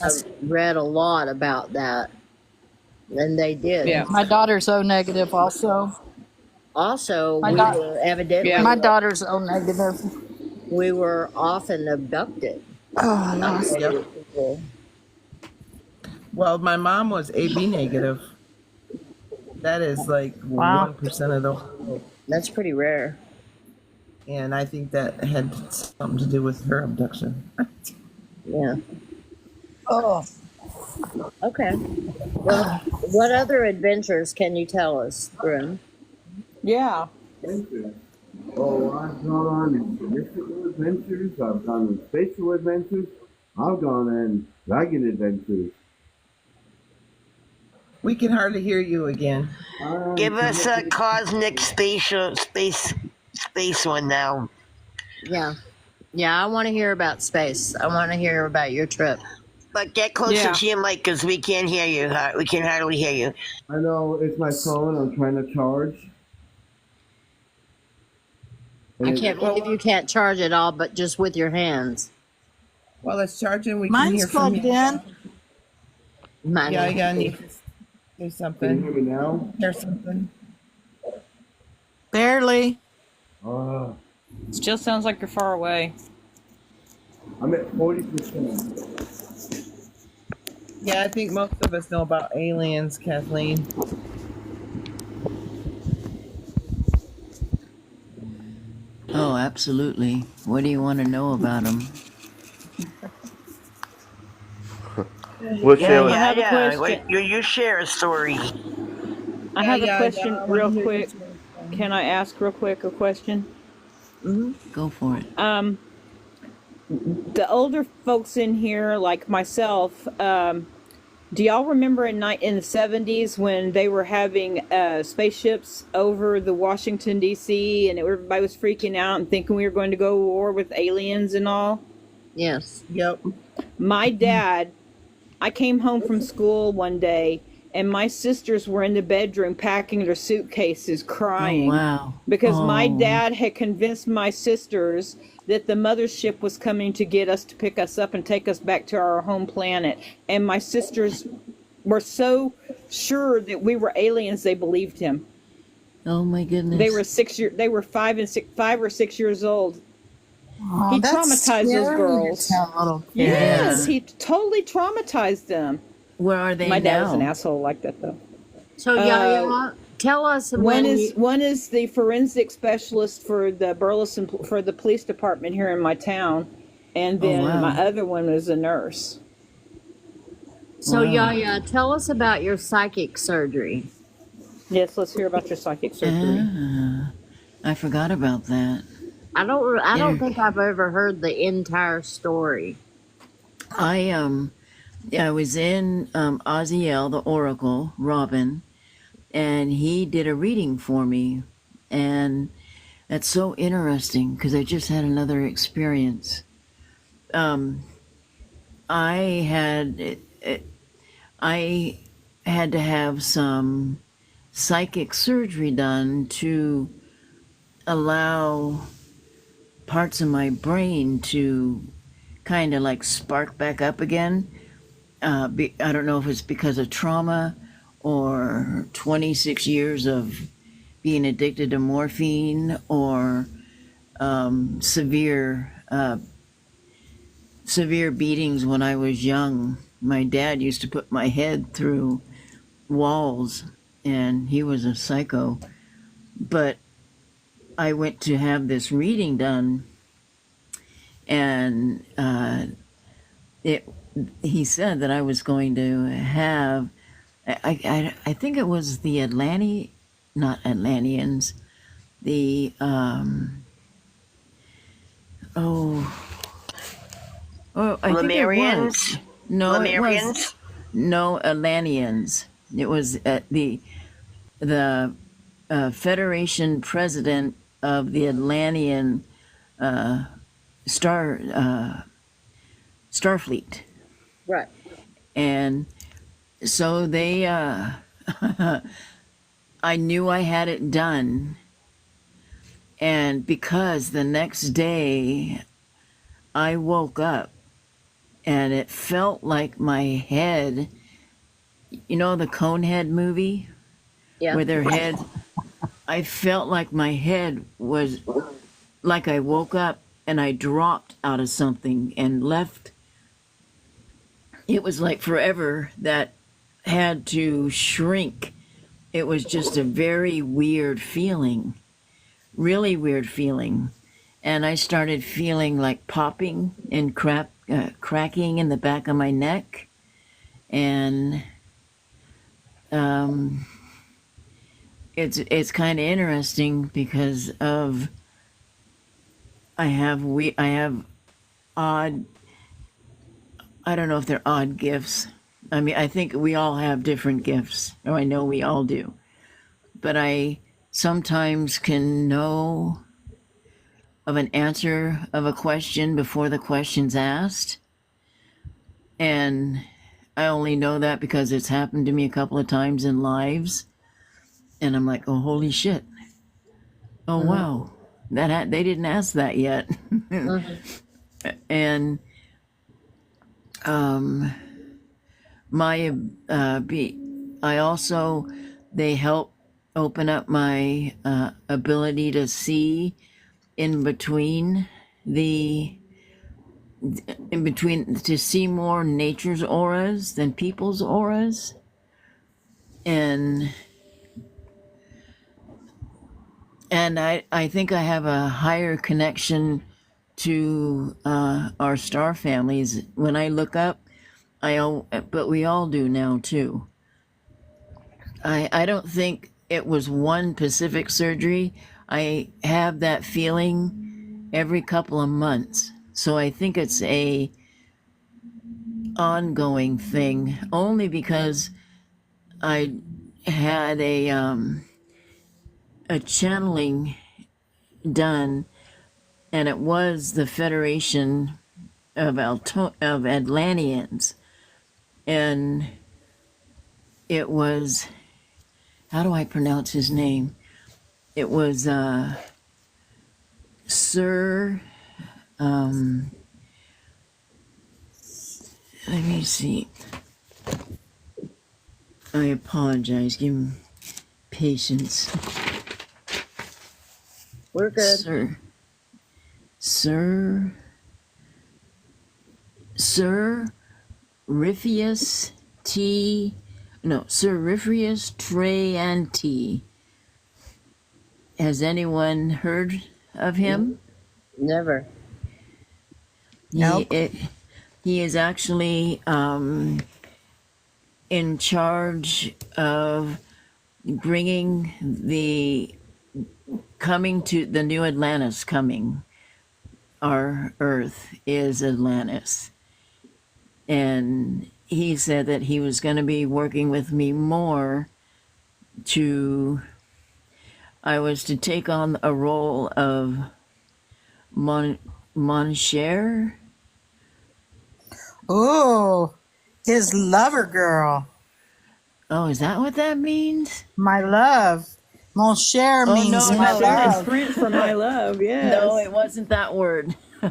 I read a lot about that, and they did. Yeah. My daughter's O negative also. Also, My we da- were evidently Yeah. My daughter's O negative. we were often abducted. Oh, no. Yep. People. Well, my mom was AB negative. That is like Wow. 1% of the world. That's pretty rare. And I think that had something to do with her abduction. Yeah. Oh. Okay. Well, what other adventures can you tell us, Grim? Yeah. Oh, I've gone on mystical adventures. I've gone on spatial adventures. I've gone on dragon adventures. We can hardly hear you again. Give us a cosmic space one now. Yeah. Yeah, I want to hear about space. I want to hear about your trip. But get closer Yeah. to your mic because we can't hear you. We can hardly hear you. I know it's my phone. I'm trying to charge. I can't believe you can't charge it all, but just with your hands. While it's charging, we can Mine's hear from plugged you. in. Mine Yeah, is yeah, I too. need to do Can you something. hear me now? Hear something. Barely. Still sounds like you're far away. I'm at 40%. Yeah, I think most of us know about aliens, Kathleen. Oh, absolutely. What do you want to know about them? We'll share with I have a yeah. question. Wait, you share a story. I have Yeah, a question I wanna real hear quick. this one. Can I ask real quick a question? Go for it. The older folks in here, like myself, do y'all remember in the 70s when they were having spaceships over the Washington D.C. and everybody was freaking out and thinking we were going to go to war with aliens and all? Yes. Yep. My dad, I came home from school one day and my sisters were in the bedroom packing their suitcases crying. Oh, wow. Because my Oh. dad had convinced my sisters that the mothership was coming to get us, to pick us up and take us back to our home planet. And my sisters were so sure that we were aliens, they believed him. Oh my goodness. They were 5 or 6 years old. Oh, He that's traumatized those scary to girls. tell little kids. Yes, he totally traumatized them. Where are they My dad now? was an asshole like that though. So, Yaya, tell us One when is the forensic specialist for the Burleson, for the police department here in my town, and then wow. my other one is a nurse. So, Wow. Yaya, tell us about your psychic surgery. Yes, let's hear about your psychic surgery. I forgot about that. I don't Yeah. think I've ever heard the entire story. I was in Oziel, the Oracle, Robin, and he did a reading for me, and that's so interesting because I just had another experience. I had to have some psychic surgery done to allow parts of my brain to kind of like spark back up again. I don't know if it's because of trauma or 26 years of being addicted to morphine or severe beatings when I was young. My dad used to put my head through walls, and he was a psycho. But I went to have this reading done, and he said that I was going to have, I think it was the not Atlanteans, the I think it Lemurians? was. No, it was Lemurians? no Atlanteans. It was the Federation president of the Atlantean Starfleet, Right. and so they I knew I had it done, and because the next day I woke up and it felt like my head, you know, the Conehead movie Yeah. where their head, I felt like my head was like I woke up and I dropped out of something and left. It was like forever that had to shrink. It was just a very weird feeling, really weird feeling. And I started feeling like popping and cracking in the back of my neck. And it's kind of interesting because of I have odd, I don't know if they're odd gifts. I mean, I think we all have different gifts, or I know we all do. But I sometimes can know of an answer of a question before the question's asked. And I only know that because it's happened to me a couple of times in lives. And I'm like, oh, holy shit. Oh, wow. They didn't ask that yet. And I also, they help open up my ability to see in between to see more nature's auras than people's auras. And I think I have a higher connection to our star families. When I look up, but we all do now too. I don't think it was one Pacific surgery. I have that feeling every couple of months. So I think it's a ongoing thing, only because I had a channeling done, and it was the Federation of Atlanteans, and it was, how do I pronounce his name? It was Sir, let me see. I apologize. Give me patience. We're good. Sir Ripheus Treyanti. Has anyone heard of him? Never. Nope. He is actually in charge of bringing coming to the new Atlantis coming. Our Earth is Atlantis. And he said that he was going to be working with me more I was to take on a role of Moncher. Oh, his lover girl. Oh, is that what that means? My love. Mon cher Oh, means no, my no, love. It's French for my love. Yes. No, it wasn't that word. It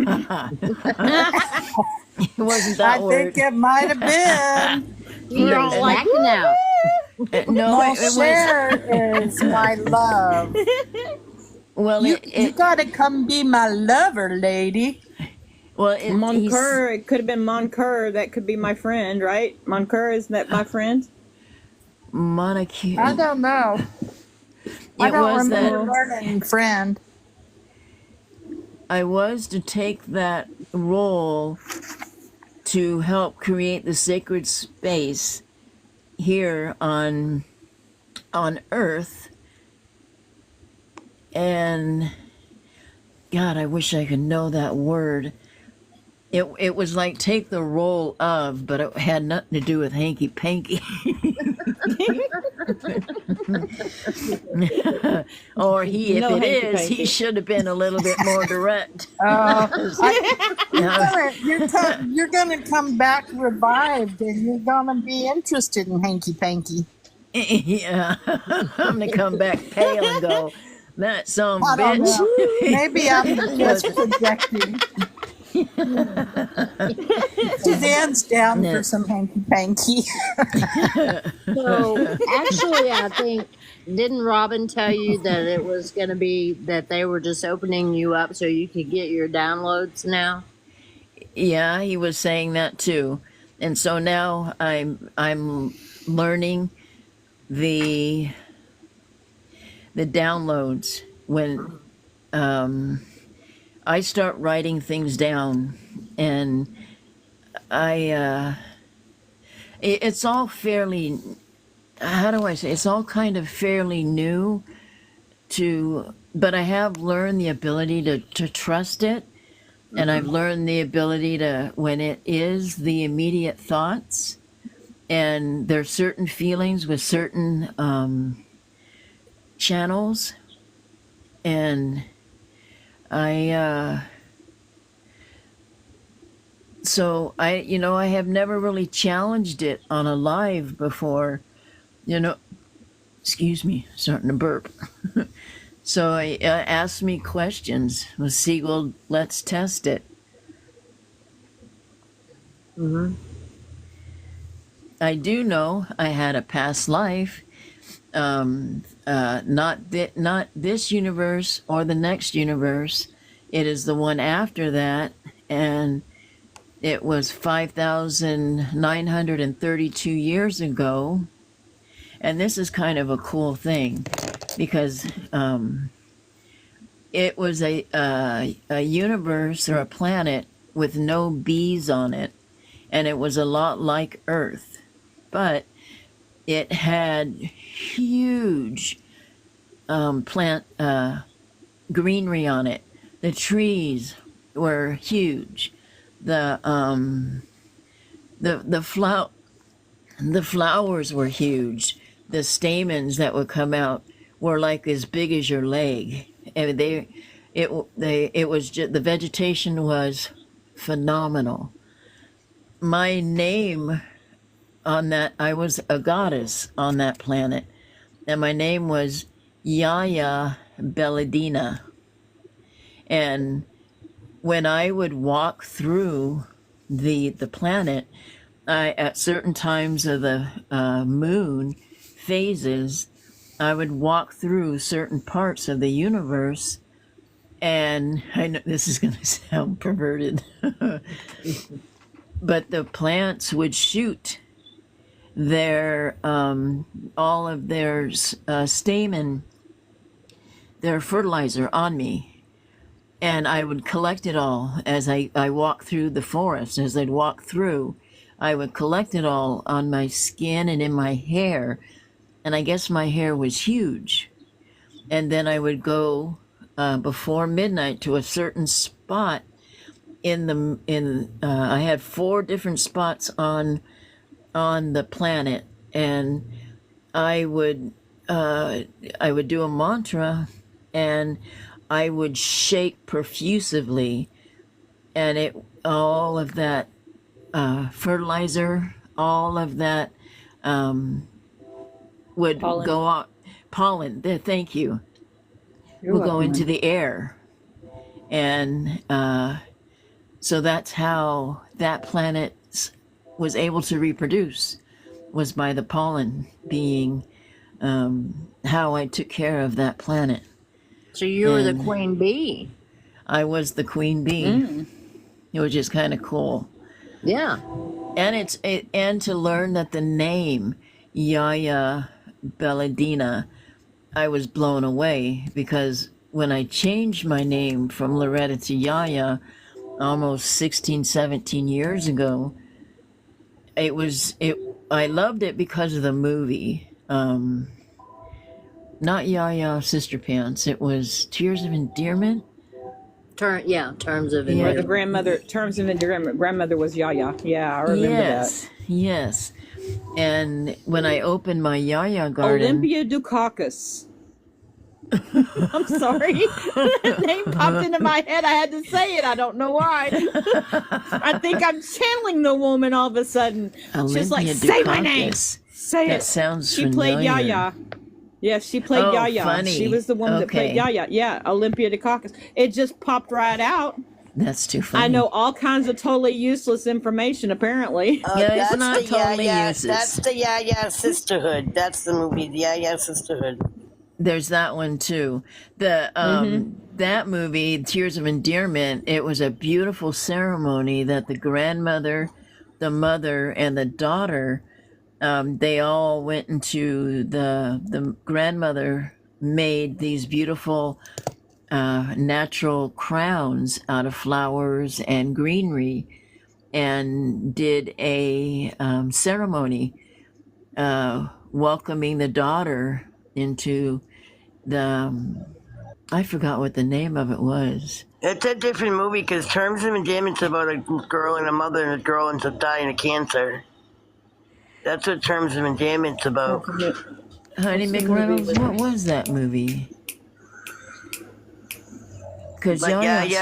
wasn't that I word. think it might have been. You're all like, now. No, Mon it was. cher is my love. Well, You gotta come be my lover, lady. well, Moncoeur, it could have been Moncoeur. That could be my friend, right? Moncoeur, isn't that my friend? Monarchy. I don't know. I It don't was remember that learning friend. I was to take that role to help create the sacred space here on Earth. And God, I wish I could know that word. It was like take the role of, but it had nothing to do with hanky panky. Or he, if No it hanky is, he panky. should have been a little bit more direct. You're gonna come back revived, and you're gonna be interested in hanky panky. Yeah, I'm gonna come back pale and go, that some I don't bitch. know. Maybe I'm just projecting. Suzanne's down for some hanky panky. So actually, I think, didn't Robin tell you that it was going to be that they were just opening you up so you could get your downloads now? Yeah, he was saying that too, and so now I'm learning the downloads when I start writing things down, and it's all fairly, how do I say, it's all kind of fairly new but I have learned the ability to trust it, and I've learned the ability to, when it is the immediate thoughts, and there's certain feelings with certain channels, and so I have never really challenged it on a live before, excuse me, starting to burp. So I asked me questions. Let's test it. Mm-hmm. I do know I had a past life, not this universe or the next universe. It is the one after that, and it was 5,932 years ago. And this is kind of a cool thing, because it was a universe or a planet with no bees on it, and it was a lot like Earth, but it had huge plant greenery on it. The trees were huge. The flowers were huge. The stamens that would come out were like as big as your leg, and it was just, the vegetation was phenomenal. My name on that, I was a goddess on that planet, and my name was Yaya Belladina. And when I would walk through the planet, at certain times of the moon phases, I would walk through certain parts of the universe, and I know this is going to sound perverted, but the plants would shoot their all of their stamen, their fertilizer on me, and I would collect it all as I walked through the forest. As I'd walk through, I would collect it all on my skin and in my hair, and I guess my hair was huge. And then I would go before midnight to a certain spot I had 4 different spots on the planet, and I would do a mantra, and I would shake profusively, and all of that fertilizer, all of that would go out. Pollen, thank you. Will go into the air. And so that's how that planet was able to reproduce, was by the pollen being how I took care of that planet. So you were the queen bee. I was the queen bee. It was just kind of cool. Yeah. And and to learn that the name Yaya Belladina, I was blown away, because when I changed my name from Loretta to Yaya almost 16, 17 years ago, I loved it because of the movie. Not Yaya Sister Pants. It was Tears of Endearment. Terms of Or endearment. the grandmother, terms of endearment. Grandmother was Yaya. Yeah, I remember that. Yes. And when I opened my Yaya garden, Olympia Dukakis. I'm sorry. That name popped into my head. I had to say it. I don't know why. I think I'm channeling the woman all of a sudden. She's like, Olympia say my name. Dukakis. Say That it. sounds She played familiar. Yaya. Yeah, she played Oh, Yaya. funny. She was the woman that played Okay. Yaya. Yeah, Olympia Dukakis. It just popped right out. That's too funny. I know all kinds of totally useless information, apparently. Yeah, it's That's not the totally Yaya. useless. That's the Yaya Sisterhood. That's the movie, the Yaya Sisterhood. There's that one too. The that movie, Tears of Endearment, it was a beautiful ceremony that the grandmother, the mother, and the daughter, they all went into the grandmother made these beautiful natural crowns out of flowers and greenery, and did a ceremony welcoming the daughter into the I forgot what the name of it was. It's a different movie because Terms of Endearment's about a girl and a mother, and a girl ends up dying of cancer. That's what Terms of Endearment's about. Honey McReynolds, what was that movie? Because But Yaya is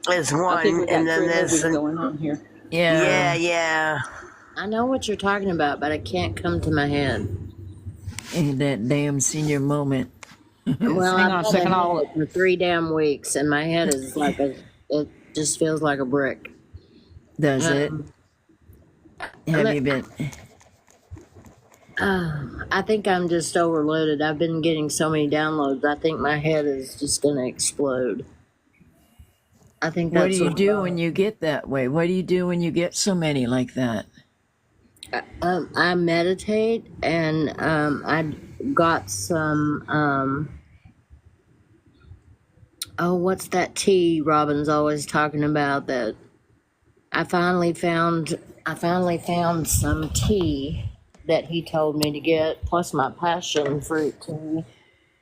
I think we one, got and then three there's movies going on here. yeah. I know what you're talking about, but I can't come to my head. And that damn senior moment. Well, Hang on a I've second. been it for 3 damn weeks, and my head is like it just feels like a brick. Does it? Have let- you been? I think I'm just overloaded. I've been getting so many downloads. I think my head is just going to explode. I think What that's do you do when you get that way? What do you do when you get so many like that? I meditate, and I got some. What's that tea Robin's always talking about? That I finally found some tea that he told me to get, plus my passion fruit tea,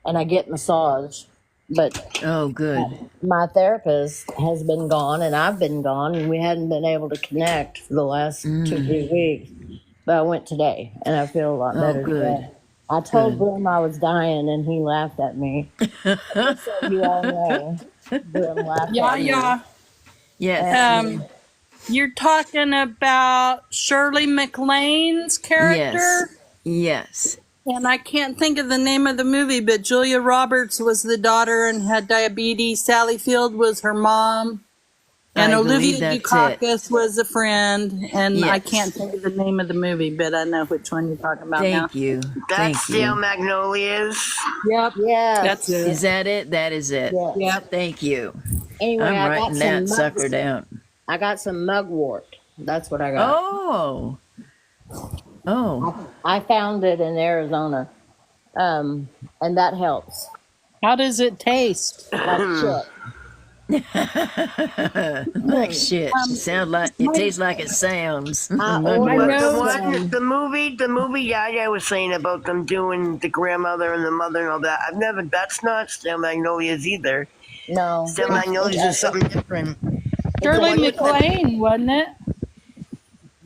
and I get massage. But Oh, good. my therapist has been gone, and I've been gone, and we hadn't been able to connect for the last 2-3 weeks. But I went today, and I feel a lot Oh, better good. today. I told Good. Brim I was dying, and he laughed at me. So you all know, Brim laughed at me. Yes. You're talking about Shirley MacLaine's character? Yes. And I can't think of the name of the movie, but Julia Roberts was the daughter and had diabetes. Sally Field was her mom. And I believe Olivia that's it. Dukakis was a friend. And I Yes. can't think of the name of the movie, but I know which one you're talking about now. Thank you. That's Thank Steel you. Magnolias. Yep. Yes. That's it. Is that it? That is it. Yes. Yep. Thank you. Anyway, I'm I got writing some that sucker down. I got some mugwort. That's what I got. Oh. Oh. I found it in Arizona, and that helps. How does it taste? Like shit. Like shit. Sound like it tastes like it sounds. I But ordered the movie Yaya was saying about them doing the grandmother and the mother and all that. That's not Steel Magnolias either. No. Steel Magnolias is something different. Shirley MacLaine, wasn't it?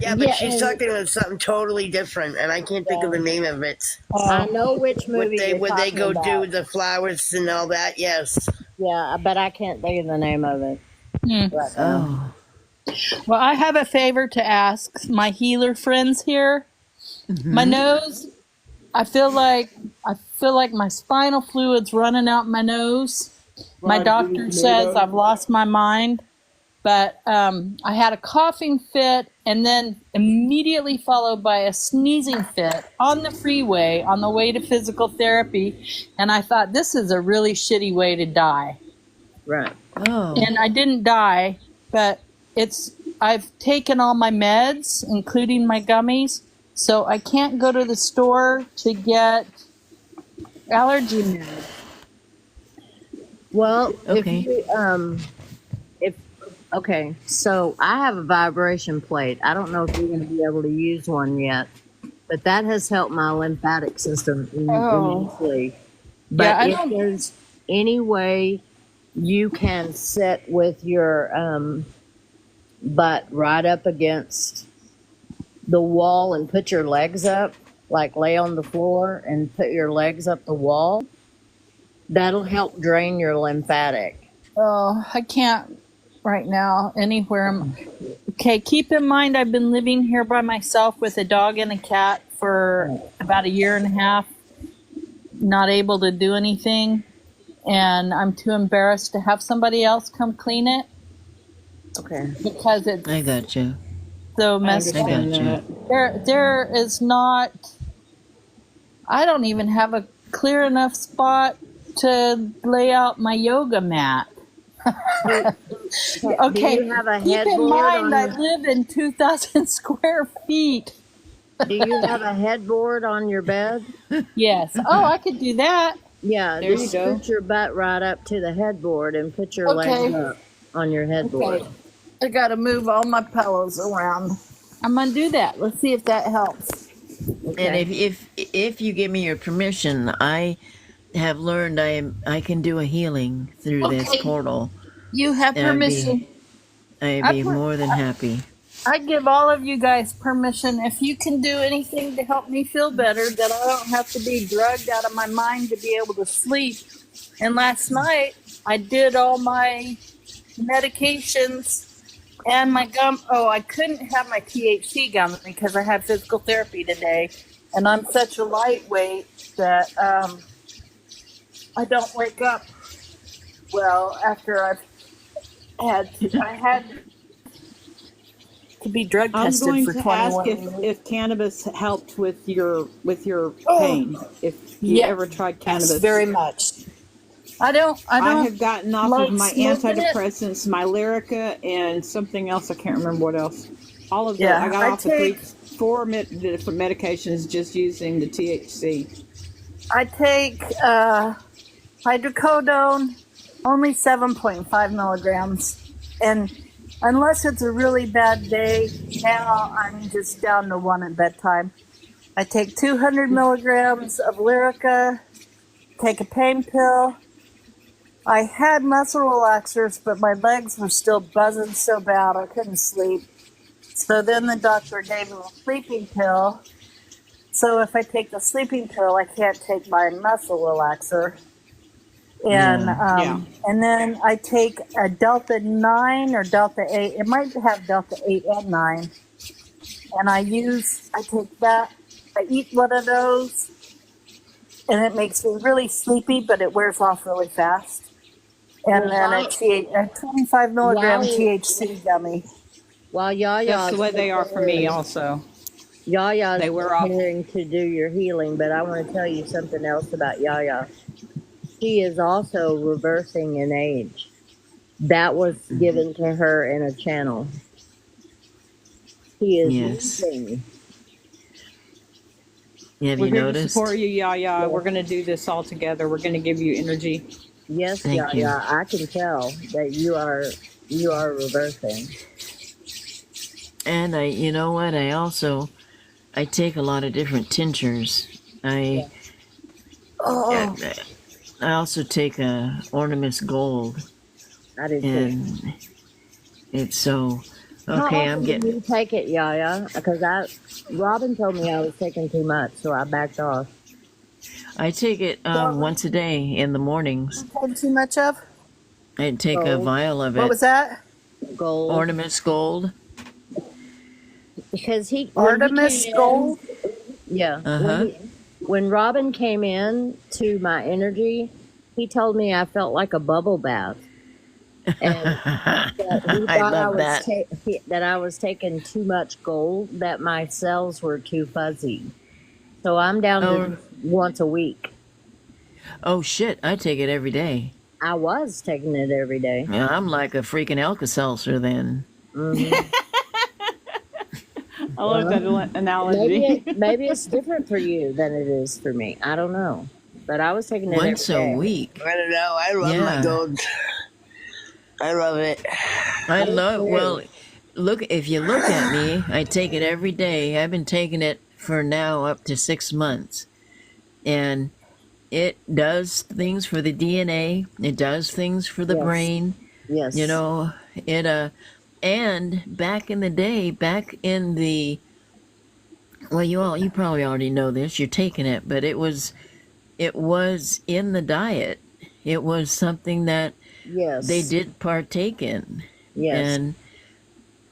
Yeah, but Yeah, she's and- talking about something totally different, and I can't think of the name of it. I know which movie Would they go about. do the flowers and all that? Yes. Yeah, but I can't think of the name of it. Hmm. Right now. Oh. Well, I have a favor to ask my healer friends here. My nose, I feel like my spinal fluid's running out my nose. My doctor says I've lost my mind, but I had a coughing fit and then immediately followed by a sneezing fit on the freeway on the way to physical therapy, and I thought this is a really shitty way to die. Right. Oh. And I didn't die, but I've taken all my meds, including my gummies, so I can't go to the store to get allergy meds. Well, Okay. okay, so I have a vibration plate. I don't know if you're going to be able to use one yet, but that has helped my lymphatic system immensely. But Yeah, I if don't- there's any way you can sit with your butt right up against the wall and put your legs up, like lay on the floor and put your legs up the wall. That'll help drain your lymphatic. Oh, I can't right now anywhere. Okay, keep in mind I've been living here by myself with a dog and a cat for about a year and a half, not able to do anything, and I'm too embarrassed to have somebody else come clean it Okay. because it's I got you. so I messed up. understand got you. that. There is not. I don't even have a clear enough spot to lay out my yoga mat. Do Okay, you have a keep in headboard mind I on? live in 2,000 square feet. Do you have a headboard on your bed? Yes. Oh, I could do that. Yeah, There you just go. scoot your butt right up to the headboard and put your legs Okay. up on your headboard. Okay. I gotta move all my pillows around. I'm gonna do that. Let's see if that helps. And Okay. if you give me your permission, I have learned I can do a healing through this Okay. portal. You have And permission. I'd be more than happy. I give all of you guys permission. If you can do anything to help me feel better, that I don't have to be drugged out of my mind to be able to sleep. And last night, I did all my medications and my gum. Oh, I couldn't have my THC gum because I had physical therapy today. And I'm such a lightweight that I don't wake up well after I had to be drug I'm tested going for to 21 ask if cannabis helped with your Oh, pain. If you yeah, ever tried yes, cannabis. very much. I don't I have gotten off like of my smoking it. antidepressants, my Lyrica, and something else. I can't remember what else. All of the Yeah, I got I off of take four different medications just using the THC. I take hydrocodone, only 7.5 milligrams, and unless it's a really bad day, now I'm just down to one at bedtime. I take 200 milligrams of Lyrica, take a pain pill. I had muscle relaxers, but my legs were still buzzing so bad I couldn't sleep. So then the doctor gave me a sleeping pill. So if I take the sleeping pill, I can't take my muscle relaxer. And Yeah. and then I take a Delta 9 or Delta 8. It might have Delta 8 and 9. And I take that. I eat one of those, and it makes me really sleepy, but it wears off really fast. And then a 25 milligram While THC gummy. while That's Yaya's the way they are for me also. Yaya's They wear off. preparing to do your healing, but I want to tell you something else about Yaya. She is also reversing in age. That was given to her in a channel. She is Yes. losing. Have We're you here to noticed? support you, Yaya. Yes, We're going to do this all together. We're going to give you energy. yes, Thank you. Yaya. I can tell that you are reversing. And you know what? I take a lot of different tinctures. I Oh, I also take a Ornamus Gold, I did too. and it's so How okay. I'm often do getting. you take it, Yaya? Because Robin told me I was taking too much, so I backed off. I take it once a day in the mornings. had too much of? I take a Gold, vial of What it. was that? gold. Ornamus Gold. Because when he Artemis came Gold? in, yeah, Uh huh. when Robin came in to my energy, he told me I felt like a bubble bath, and that he I thought love that. that I was taking too much gold, that my cells were too fuzzy. So I'm down to Oh, once a week. oh shit! I take it every day. I was taking it every day. Yeah, I'm like a freaking Alka-Seltzer then. Hmm. I love that Well, analogy. maybe it's different for you than it is for me. I don't know, but I was taking it every Once a day. week. I don't know. I love my Yeah. gold. I love it. I I do love. Well, too. look. If you look at me, I take it every day. I've been taking it for now up to 6 months, and it does things for the DNA. It does things for the Yes, brain. You yes, know, it and back in the day, back in the well, you probably already know this. You're taking it, but it was in the diet. It was something that they Yes. did partake in, Yes. and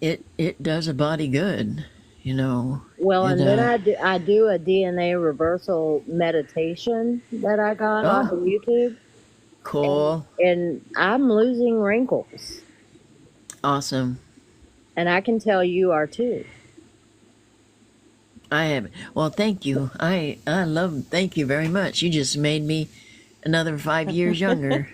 it does a body good. You know, Well, it and then I do a DNA reversal meditation that I got off of oh, YouTube, cool, and I'm losing wrinkles, awesome. and I can tell you are too. I have well, thank you. I love. Thank you very much. You just made me another 5 years younger.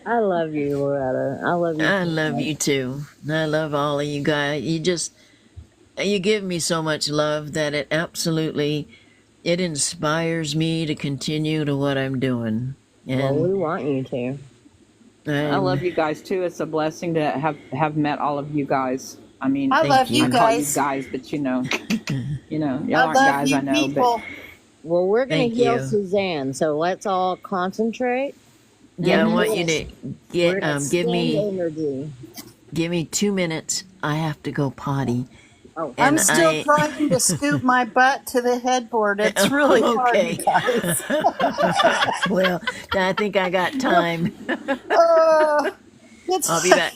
I love you, Loretta. I love you I so love much. you too. I love all of you guys. You give me so much love that it inspires me to continue to what I'm doing. Well, we And want you to. I I'm love you guys too. It's a blessing to have met all of you guys. I mean, I thank love you I you. call you guys. guys, but y'all I aren't love guys. I you know, but people. Well, we're gonna Thank heal you. Suzanne, so let's all concentrate Yeah, I and want you we're to get gonna send energy. give me 2 minutes. I have to go potty. Oh, I'm And still I trying to scoop my butt to the headboard. It's really hard, you okay. guys. Well, I think I got time. Uh, I'll be it's back.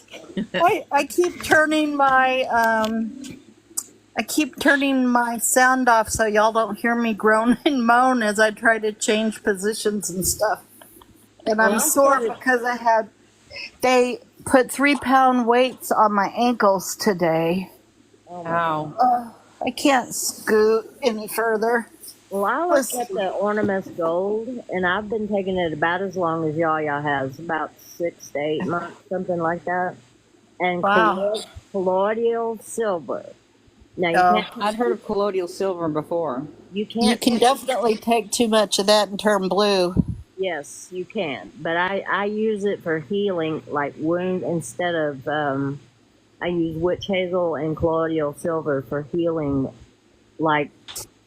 I keep turning my sound off so y'all don't hear me groan and moan as I try to change positions and stuff. And well, I'm I sore started. because they put 3-pound weights on my ankles today. Oh my God. ow. I can't scoot any further. Well, I look Listen, at the Ornamus Gold, and I've been taking it about as long as Yaya has, about 6 to 8 months, something like that. And wow. colloidal silver. Now you Oh, can't I'd heard of colloidal silver before. you you can't can take definitely take too much of that and turn blue. yes, you can. But I use it for healing like wound instead of I use witch hazel and colloidal silver for healing. Like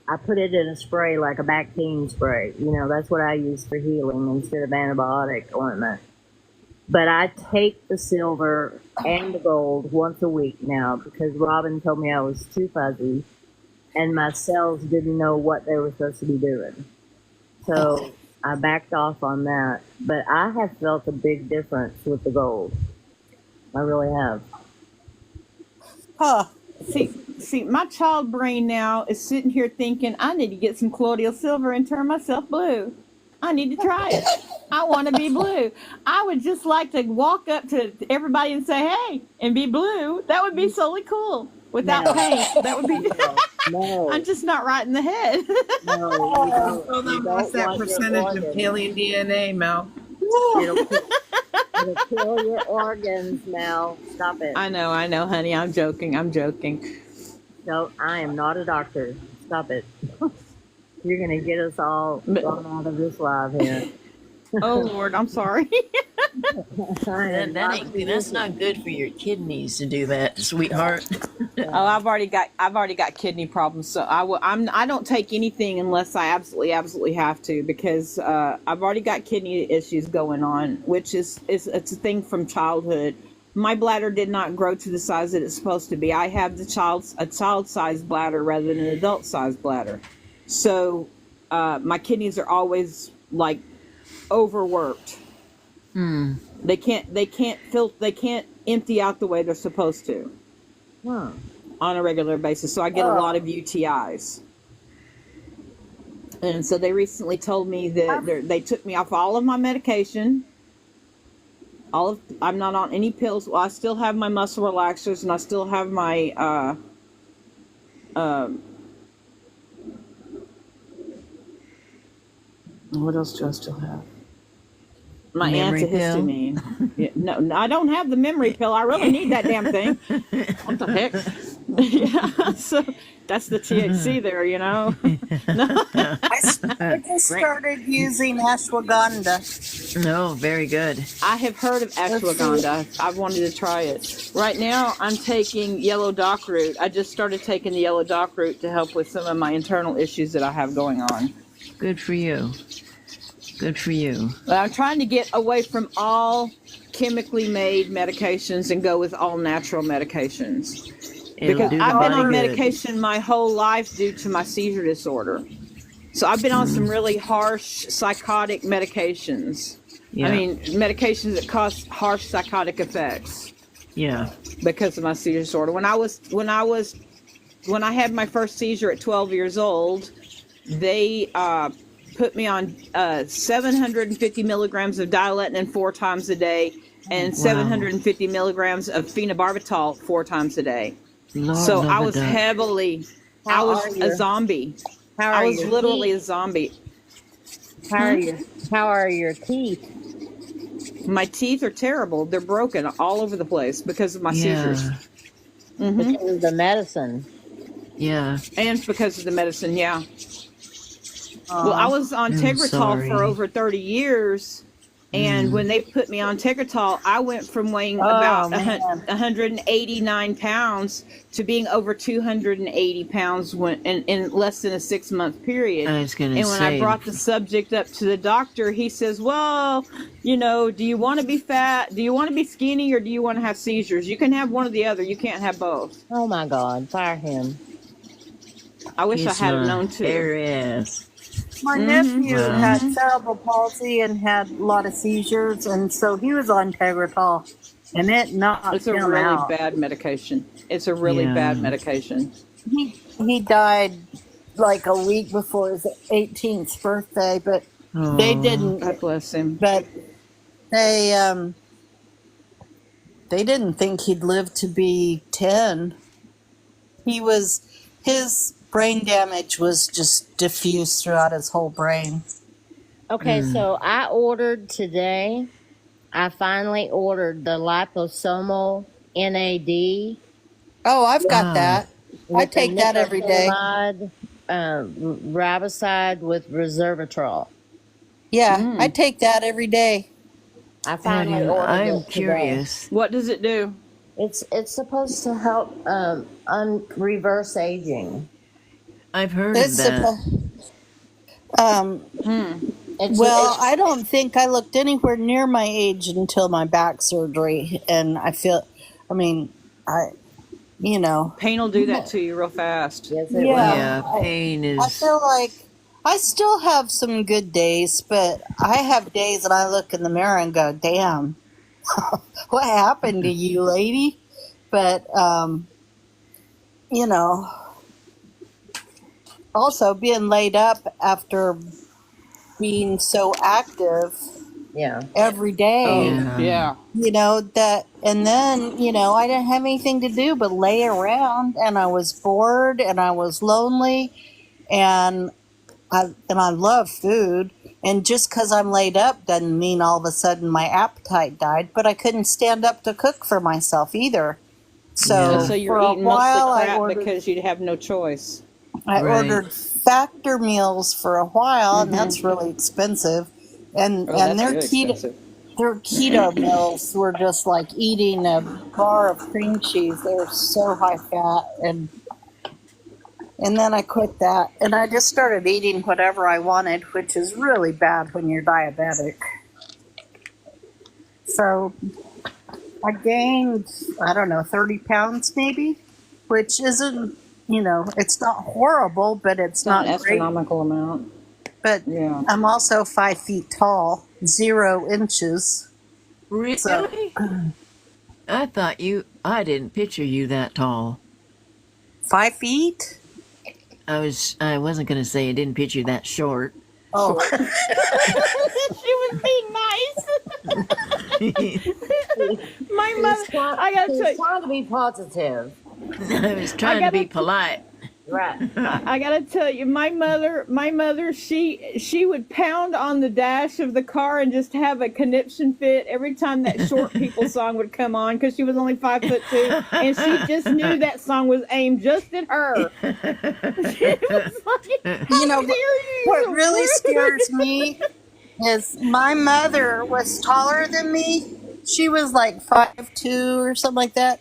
I put it in a spray like a Bactine spray. You know, that's what I use for healing instead of antibiotic ointment. But I take the silver and the gold once a week now because Robin told me I was too fuzzy and my cells didn't know what they were supposed to be doing. So I backed off on that. But I have felt a big difference with the gold. I really have. Huh. See, my child brain now is sitting here thinking, I need to get some colloidal silver and turn myself blue. I need to try it. I want to be blue. I would just like to walk up to everybody and say, hey, and be blue. That would be so cool without No, paint. That would be, no, I'm just not right in the head. no, Well, you then what's don't that want your percentage of organs. alien DNA, Mel? It'll kill your organs, Mel. Stop it. I know, honey. I'm joking. No, I am not a doctor. Stop it. You're gonna get us all But, thrown out of this live here. oh, Lord, I'm sorry. I am not a That's physician. not good for your kidneys to do that, sweetheart. Oh, I've already got kidney problems, so I don't take anything unless I absolutely have to because I've already got kidney issues going on, which is it's a thing from childhood. My bladder did not grow to the size that it's supposed to be. I have a child-sized bladder rather than an adult-sized bladder, so my kidneys are always like overworked. They can't empty out the way they're supposed to Huh. on a regular basis. So I get a lot of UTIs. And so they recently told me that they took me off all of my medication. I'm not on any pills. Well, I still have my muscle relaxers and I still have my what else do I still have? My Memory pill. antihistamine. Yeah, no, I don't have the memory pill. I really need that damn thing. What the heck? Yeah, so that's the THC there, you know. No. I just started using ashwagandha. No, very good. I have heard of ashwagandha. I've wanted to try it. Right now, I'm taking yellow dock root. I just started taking the yellow dock root to help with some of my internal issues that I have going on. Good for you. Good for you. But I'm trying to get away from all chemically made medications and go with all natural medications. It'll because do the I've been body on good. medication my whole life due to my seizure disorder. So I've been on some really harsh psychotic medications. I Yeah. mean, medications that cause harsh psychotic effects Yeah. because of my seizure disorder. When I had my first seizure at 12 years old, they put me on 750 milligrams of Dilatin 4 times a day and Wow. 750 milligrams of phenobarbital 4 times a day. Lord So I love a was duck. heavily, I How was are a your zombie. how I are was your literally teeth? a zombie. How are your how are your teeth? My teeth are terrible. They're broken all over the place because of my seizures. Yeah. Because of the medicine. Yeah. And because of the medicine, yeah. Well, I was on I'm Tegretol for sorry. over 30 years. And when they put me on Tegretol, I went from weighing Oh about man. 189 pounds to being over 280 pounds in less than a 6-month period. I was gonna And when I say, brought the subject up to the doctor, he says, well, you know, do you want to be fat? Do you want to be skinny? Or do you want to have seizures? You can have one or the other. You can't have both. Oh my God, fire him. I wish I kiss had have my known too. hairy ass. My nephew Wow. had cerebral palsy and had a lot of seizures, and so he was on Tegretol, and it knocked It's a him really out. bad medication. It's a really bad Yeah. medication. He died like a week before his 18th birthday, but they Oh. didn't. God bless him. But they didn't think he'd live to be 10. His brain damage was just diffused throughout his whole brain. Okay, so I ordered today. I finally ordered the liposomal NAD Oh, I've got Wow. that. I with the take that every day. nicotinamide riboside with resveratrol. Yeah, I take that every day. I How finally do ordered I'm it today. curious. What does it do? It's supposed to help reverse aging. I've heard It's of that. Well, I don't think I looked anywhere near my age until my back surgery, and Pain will do that to you real fast. Yes, it Yeah, will. pain I is. feel like I still have some good days, but I have days that I look in the mirror and go, "Damn, what happened to you, lady?" But also being laid up after being so active Yeah. every day. Yeah. And then I didn't have anything to do but lay around, and I was bored and I was lonely, and I love food, and just because I'm laid up doesn't mean all of a sudden my appetite died, but I couldn't stand up to cook for myself either. So So you're for a eating mostly while crap because you'd have no choice. I Right. ordered Factor meals for a while, and that's really expensive. And Oh, and that's their good keto expensive. their keto meals were just like eating a bar of cream cheese. They were so high fat, and then I quit that, and I just started eating whatever I wanted, which is really bad when you're diabetic. So I gained, I don't know, 30 pounds maybe, which isn't, it's not horrible, but it's It's not not an great. astronomical amount. But Yeah. I'm also 5 feet tall, 0 inches. Really? So I thought I didn't picture you that tall. 5 feet? I wasn't gonna say I didn't picture you that short. Oh, She was being nice. My mother, I gotta tell He's you, trying to be positive. I was trying to be polite. Right. I gotta tell you, my mother, she would pound on the dash of the car and just have a conniption fit every time that Short People song would come on because she was only 5'2", and she just knew that song was aimed just at her. She was like, you know, "How dare you, what you're really rude." scares me is my mother was taller than me. She was like 5'2" or something like that,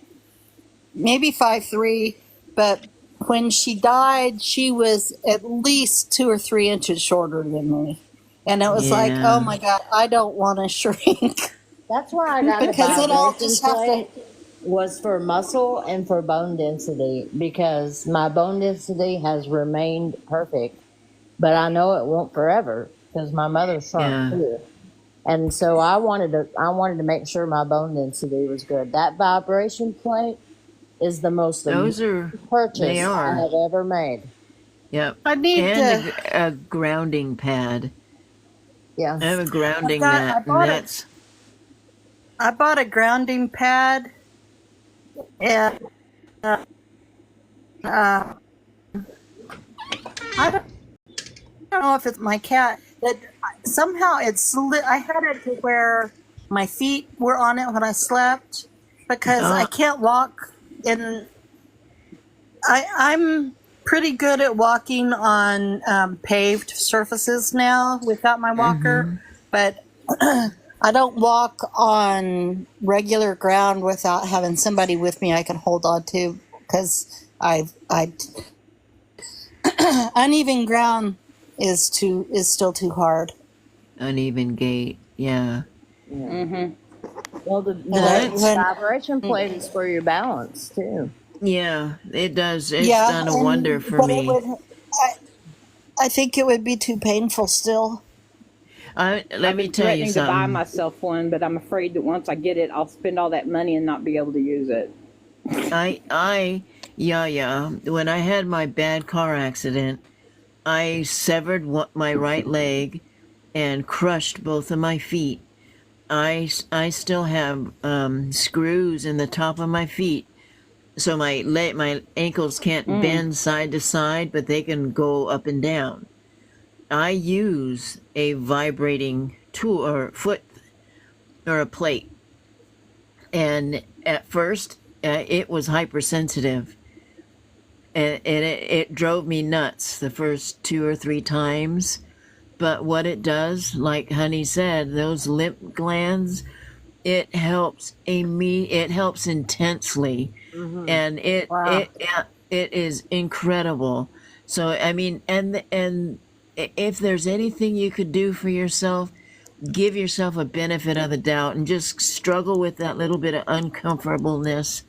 maybe 5'3", but when she died, she was at least 2 or 3 inches shorter than me. And it was like, Yeah. oh my God, I don't want to shrink. That's why I got the Because then I'll vibration just have to, plate. was for muscle and for bone density because my bone density has remained perfect, but I know it won't forever because my mother shrunk Yeah. too. And so I wanted to make sure my bone density was good. That vibration plate is the most Those amazing are, purchase they I are. have ever made. Yep. I need And to. a grounding pad. Yeah. I have a grounding I mat, and bought a that's, I bought a grounding pad, and uh, I don't know if it's my cat. That somehow it's I had it to where my feet were on it when I slept because I uh, can't walk in. I'm pretty good at walking on paved surfaces now without my walker, hmm but I don't walk on regular ground without having somebody with me I can hold on to because I uneven ground is still too hard, uneven gait. Yeah. Yeah. Well, the and I when vibration plate is for your balance too. Yeah, it does. It's yeah, done a wonder and for but it me. would I think it would be too painful still. Let I've me been tell you threatening to buy something. myself one, but I'm afraid that once I get it, I'll spend all that money and not be able to use it. Yeah. When I had my bad car accident, I severed my right leg and crushed both of my feet. I still have screws in the top of my feet, so my ankles can't bend side to side, but they can go up and down. I use a vibrating tool or foot or a plate, and at first it was hypersensitive, and it drove me nuts the first 2 or 3 times. But what it does, like Honey said, those lymph glands, it helps intensely, and Wow. it is incredible. So I mean, and if there's anything you could do for yourself, give yourself a benefit of the doubt and just struggle with that little bit of uncomfortableness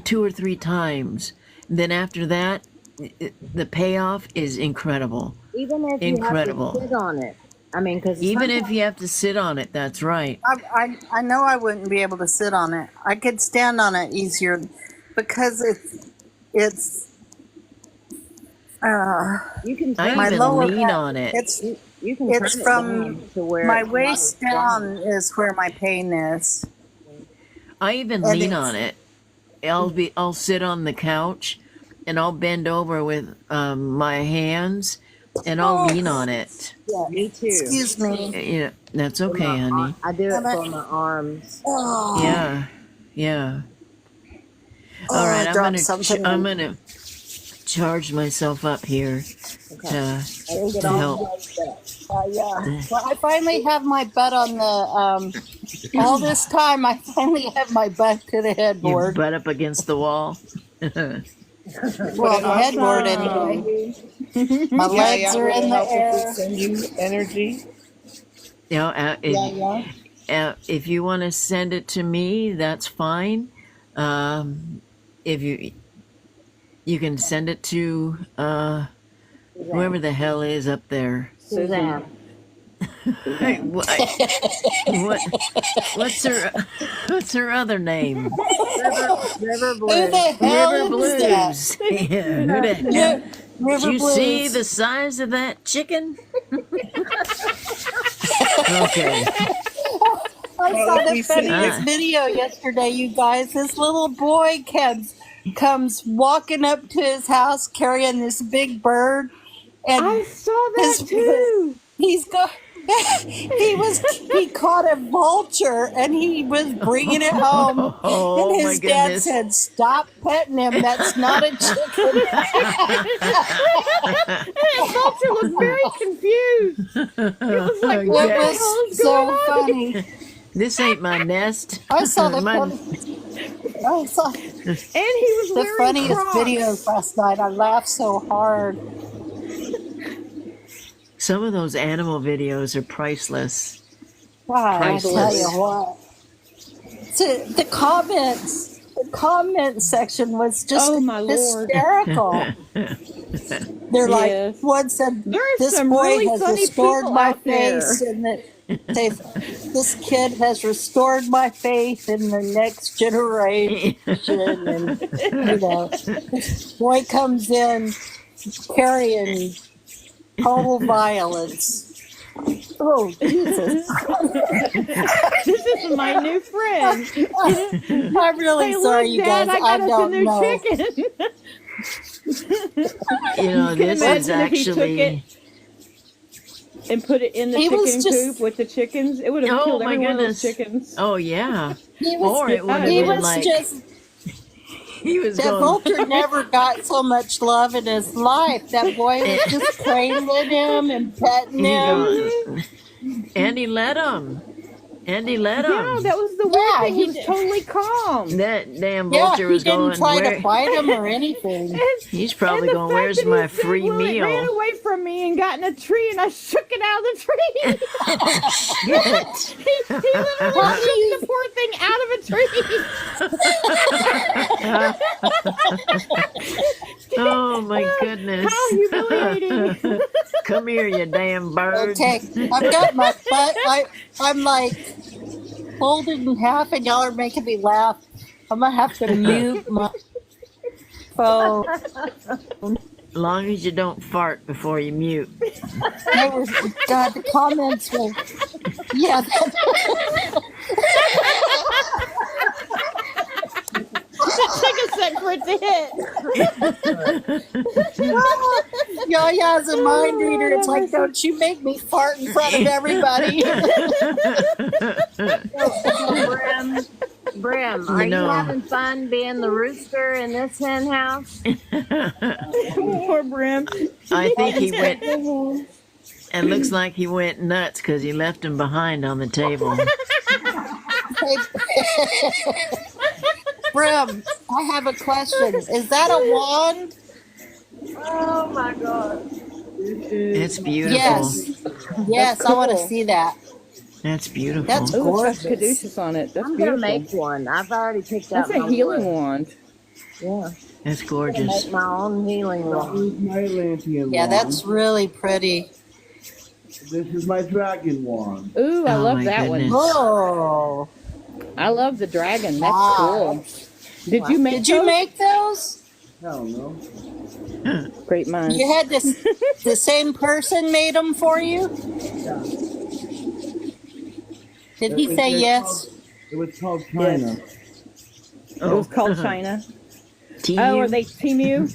2 or 3 times. Then after that, the payoff is incredible. Even if you have to Incredible. sit on it. I mean, because Even sometimes if you have to sit on it, that's right. I know I wouldn't be able to sit on it. I could stand on it easier because it's you can I turn my it even lower down. lean back. on it. It's You can turn it's it from down to where my it's not as waist strong. down is where my pain is, I even and lean it's on it. I'll sit on the couch and I'll bend over with my hands and I'll lean on it. yeah. Me too. Excuse me. Yeah, that's For okay, honey. I do it Damn it. for my arms. Oh, Yeah. All oh, right, I dropped something. I'm gonna charge myself up here Okay. to I think it to all help. does that. Yeah. Well, I finally have my butt on the. All this time, I finally have my butt to the Your headboard. butt up against the wall. Well, the headboard anyway. My Yeah, legs yeah. are Would it in the help if we air. send you energy? You know, Yeah, yeah. if you want to send it to me, that's fine. If you can send it to whoever the hell is up there. Suzanne. Hey, what what's her other name? River Who Blue. the hell River is that? Blues. Yeah, who the hell? Did River you see Blues. the size of that chicken? Okay. I Well, saw if the we send funniest Uh, video yesterday, you guys. This little boy comes walking up to his house carrying this big bird, and I saw that his too. he's go. He caught a vulture and he was bringing it home, and oh my his dad goodness. said, "Stop petting him. That's not a chicken." That vulture looked very confused. It was like, It what the hell was is going so on? funny. This ain't my nest. I saw the My- I saw And he was the wearing funniest Crocs. videos last night. I laughed so hard. Some of those animal videos are priceless. God, I tell Priceless. you what. The comment section was just Oh my lord. hysterical. They're like, Yes. one said, There is this some boy really has funny restored people my out there. face, and that this kid has restored my faith in the next generation. And, this boy comes in carrying total violence. Oh, Jesus. This is my new friend. I'm really Hey, sorry, look, you Dad, guys. I got us a don't new know. chicken. You know, Can this is imagine if he took actually. it and put it in the He was chicken just- coop with the chickens. It would have Oh killed my every one of those goodness. chickens. Oh yeah. He was, Or it would have he been was like just, he was that going. vulture never got so much love in his life. That boy was just cradling him and petting He him. going. And he let him. And he let Yeah, him. that was the weird Yeah, thing. he He was did. totally calm. That damn Yeah, vulture he was didn't going. try Where? to fight him or anything. He's probably and the going. fact Where's that my he said, free well, it ran meal? away from me and got in a tree, and I shook it out of the tree. Good. he literally shook the poor thing out of a tree. Oh my goodness. How humiliating. Come here, you damn bird. Okay, I've got my butt. I'm like folded in half, and y'all are making me laugh. I'm gonna have to mute my phone. Long as you don't fart before you mute. They were, God, the comments were, yeah. Take a sec for it to hit. Yaya is a mind reader. It's like, don't you make me fart in front of everybody. Brim, You are you know. having fun being the rooster in this hen house? Poor Brim. I think he went. It looks like he went nuts because he left him behind on the table. Brim, I have a question. Is that a wand? Oh my God. It's beautiful. Yes. Yes, I want to cool. see that. That's beautiful. That's Ooh, it's got gorgeous. caduceus on it. That's I'm beautiful. gonna make one. I've already picked out That's my a healing wood. wand. Yeah, That's I'm gonna gorgeous. make my own healing wand. This is my Atlantean Yeah, wand. that's really pretty. This is my dragon wand. Ooh, I Oh love my that goodness. one. Oh, I love the dragon. That's wow. cool. Did you make Did you those? make those? Hell no. Great minds. You had this, the same person made them for you? Did he say yes? It was called China. It was called China. Tea Oh, you? are they Temu?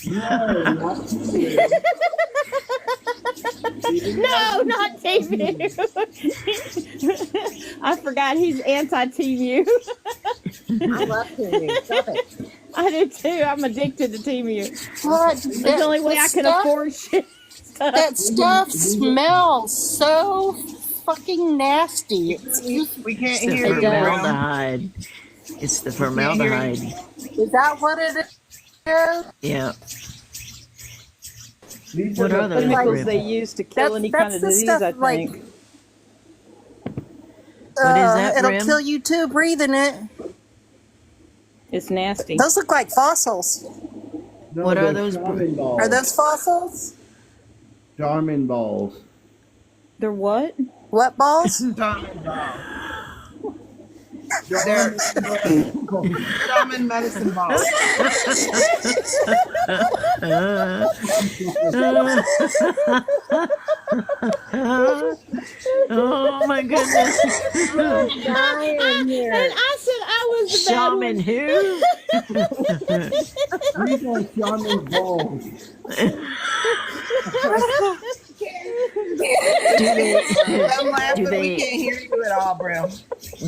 No, not No, not Temu. I forgot he's anti-Temu. I love Temu. Stop it. I do too. I'm addicted to Temu. What? It's the only way I can afford shit. That stuff smells so fucking nasty. We can't It's the hear you, Brim. formaldehyde. It's the formaldehyde. Is that what it is? Yeah. These What are the those? Chemicals Rip? they use to kill any kind of the disease, stuff, I like, think. What is that, It'll Brim? kill you too, breathing it. It's nasty. Those look like fossils. No, What are they're those? Charmin balls. Are those fossils? Charmin balls. They're what? What balls? They're shaman medicine balls. Oh my goodness. Dying here. And I said I was the bad Shaman one. who? These are Charmin balls. Do they, I'm laughing. Do We they- can't hear you at all, Brim.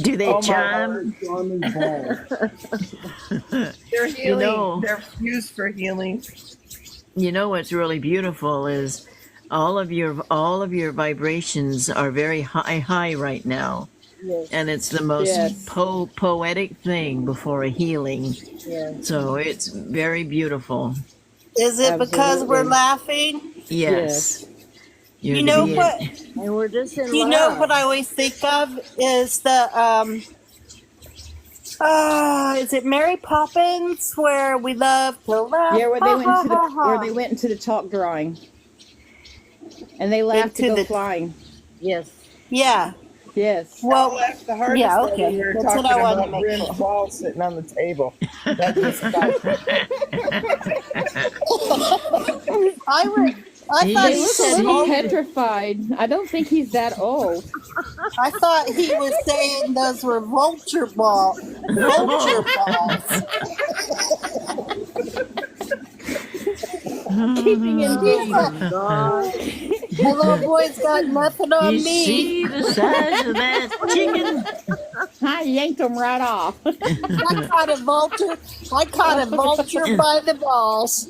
do they Oh, my chime? Charmin balls. They're healing. know- They're used for healing. You know what's really beautiful is all of your vibrations are very high right now. Yes, And it's the most Yes. poetic thing before a healing. yes. So it's very beautiful. Is it because we're Absolutely. laughing? Yes. You're You to know be what? And we're just in You love. know what I always think of is the Is it Mary Poppins where we love to laugh? Yeah, where Ha, they went ha, into the ha, where ha. they went into the chalk drawing, and they laughed to Into go the flying. Yes. yeah. Yes. Well, I'll laugh the hardest yeah. though when Okay, we were that's what talking I wanted to about make Brim's sure. ball sitting on the table. That just I He thought They he look a said little said- petrified. I don't think he's that old. I thought he was saying those were vulture balls. Keeping in view. God. The little boy's got nothing on You me. see the size of that chicken? I yanked him right off. I caught a vulture. I caught a vulture by the balls.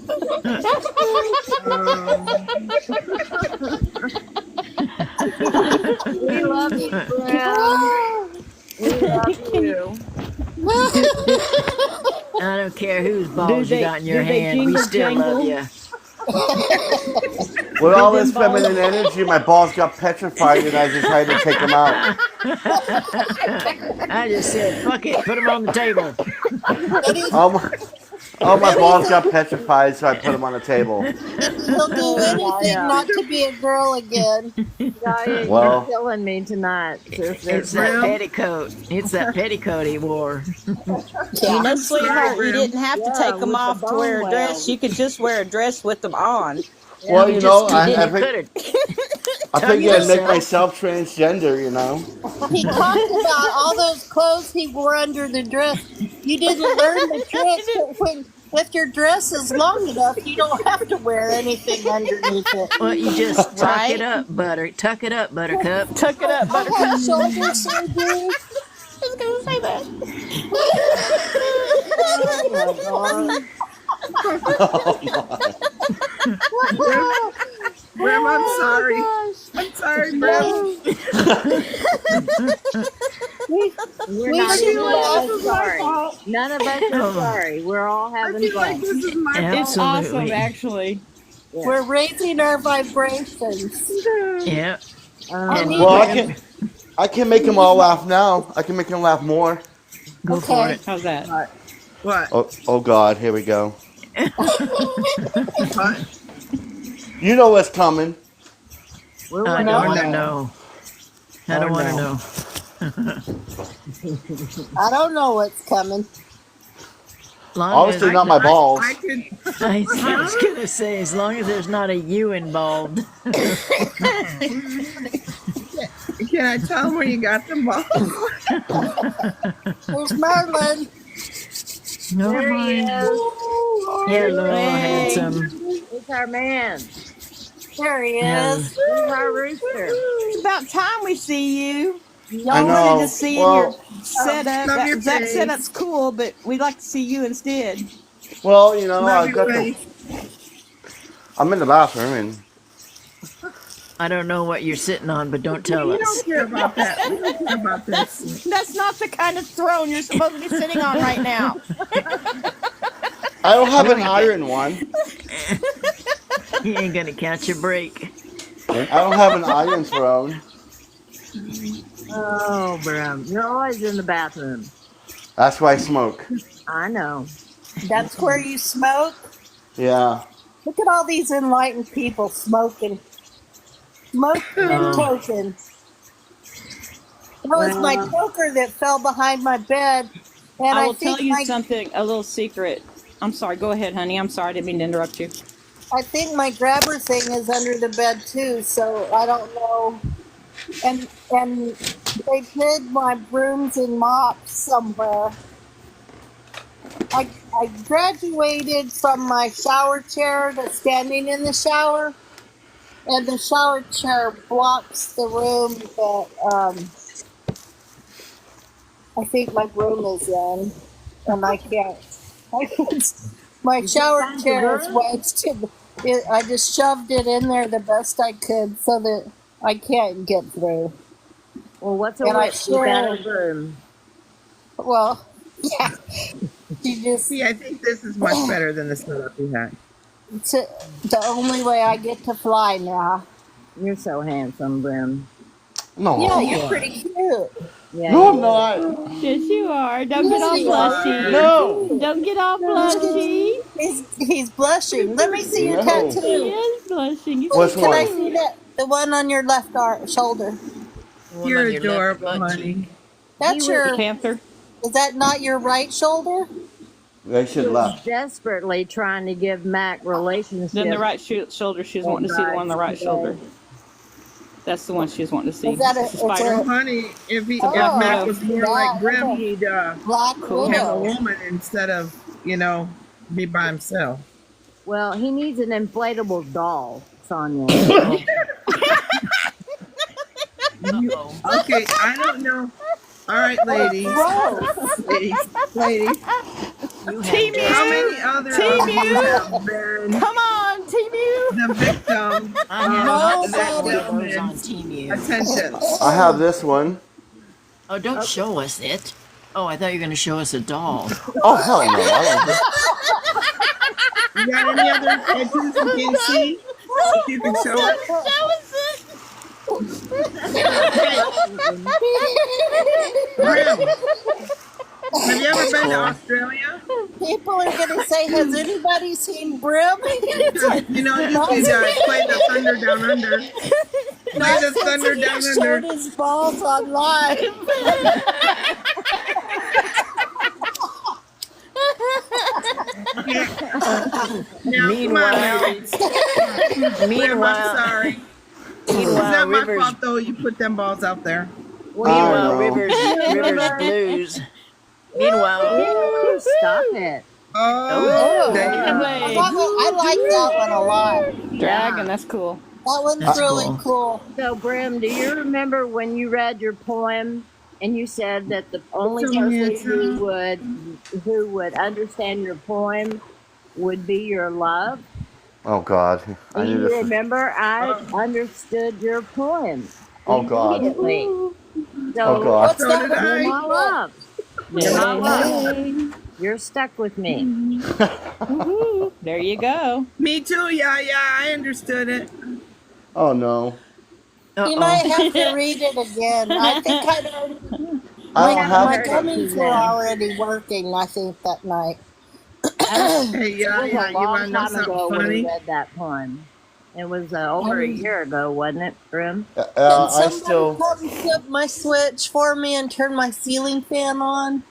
We love you, Brim. We love you. I don't care whose balls you they- got in your do they hand. We jingle still love jangle? you. With all this them balls- feminine energy, my balls got petrified and I decided to take them out. I just said, fuck it, put them on the table. All my balls got petrified, so I put them on the table. He'll do anything not to be a girl again. Diane, Well- you're killing me tonight, sister. It's that petticoat. It's that petticoat he wore. You know, sweetheart, you didn't have to Yeah, take them with the off to bone wear a whale. dress. You could just wear a dress with them on. Well, you know, I Didn't think put it. I Tell figured I'd make yourself. myself transgender, you know. He talked about all those clothes he wore under the dress. You didn't learn the trick. If your dress is long enough, you don't have to wear anything underneath it. Well, you just tuck Right? it up, tuck it up, Buttercup. Tuck it up, I Buttercup. have shoulder surgery. I was gonna say that. Oh my. Brim, I'm sorry. I'm sorry, Brim. We're We not should none laugh. of us sorry. None of us are sorry. We're all I having feel like fun. this is my It's Absolutely. awesome, actually. We're raising our vibrations. Yeah. I need Well, I can make them all laugh now. I can make them laugh more. Go for Okay. it. How's that? what? Oh God, here we go. What? You know what's coming. We're I waiting don't on want to it. know. I don't want to know. I don't know what's coming. Long Obviously as, not my balls. I could. I was going to say, as long as there's not a you involved. Can I tell them where you got them balls? There's Merlin. No There he mind. is. Hello, Hey. handsome. He's our man. There he Yeah. is. He's our rooster. It's about time we see you. I Y'all know. wanted to see your Well, setup. Love your That face. setup's cool, but we'd like to see you instead. well, you know, Love I your got the. face. I'm in the bathroom and I don't know what you're sitting on, but don't tell We us. don't care about that. We don't care about this. That's not the kind of throne you're supposed to be sitting on right now. I don't have an iron one. You ain't going to catch a break. I don't have an iron throne. Oh, Brim. You're always in the bathroom. That's why I smoke. I know. That's where you smoke. Yeah. Look at all these enlightened people smoking. Smoking and toking. It was my toker that fell behind my bed. And I I will tell think you my something, a little secret. I'm sorry. Go ahead, honey. I'm sorry. I didn't mean to interrupt you. I think my grabber thing is under the bed too, so I don't know. And they hid my brooms and mops somewhere. I graduated from my shower chair to standing in the shower, and the shower chair blocks the room that I think my broom is in, and I can't. My shower chair is wedged to I just shoved it in there the best I could so that I can't get through. Well, what's a And I witch without a shared- broom? Well, yeah. You just See, I think this is much better than the setup we had. it's the only way I get to fly now. You're so handsome, Brim. No. Yeah, You you're are. pretty cute. Yeah, No, he I'm is. not. Yes, you are. Don't get Yes, all you are. blushy. No. Don't get all blushy. He's blushing. Let me see your No. He tattoo. is blushing. It's Which so Can I one? see cute. that? The one on your left shoulder. The one You're on your left adorable, butt honey. cheek. He That's was The your. panther. Is that not your right shoulder? They he should was left. desperately trying to give Mac Then the relationship right shoulder. She was wanting to see the one on the advice right shoulder. today. That's the one she was wanting to see. Is that a? It's a It's spider. Well, a. honey, if It's a black Mac Oh, widow. was more like that. That's Grim, a he'd black Cool. have a widow. woman instead of be by himself. Well, he needs an inflatable doll, Sonia. Uh-oh. Okay, I don't know. All right, ladies, Gross. ladies. You have T-Mew! just. How many other of you T-Mew! have been Come on, T-Mew! the victim I have of not that seen one of those on gentleman's Team attention? I have this one. Oh, don't show us it. Oh, I thought you were going to show us a doll. Oh hell no! I don't. You got any other tattoos you can see? If you can show us? Grim, have you ever been to Australia? People are gonna say, "Has anybody seen Brim?" You know, you could play the Thunder Down Under. Play Not the since Thunder he Down showed Under. his balls on live. Now, come on, Meanwhile, ladies. Grim, meanwhile, I'm sorry. It's meanwhile, not my Rivers, fault, though. You put them balls out there. meanwhile, know. Rivers Blues. Meanwhile, Ooh, stop it. Oh, Oh, there you go. Leg. I like that one a lot. Dragon, that's cool. That one's That's really cool. cool. So, Brim, do you remember when you read your poem and you said that the only So person handsome. who would understand your poem would be your love? Oh God! I Do need you to. remember? I understood your poem Oh God! immediately. Oh So, God! What's So that did one? you're I. my love. You're my love. You're stuck with me. Woohoo. There you go. Me too, yeah, I understood it. Oh no! You might uh-oh. have to read it again. I think I don't my have. gummies were already working. I think that night. Hey, It yeah, was you a want long to know time something ago when he funny? read that poem. It was over a year ago, wasn't it, Brim? Can I somebody still. come flip my switch for me and turn my ceiling fan on?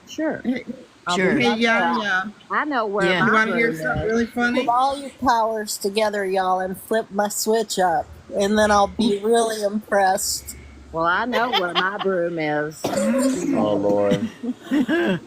Sure. Hey, I'll Sure. be hey, right yeah, back. yeah. I know where Yeah. You my want to hear room something is. really Put funny? all your powers together, y'all, and flip my switch up, and then I'll be really impressed. Well, I know where my broom is. Oh Lord! I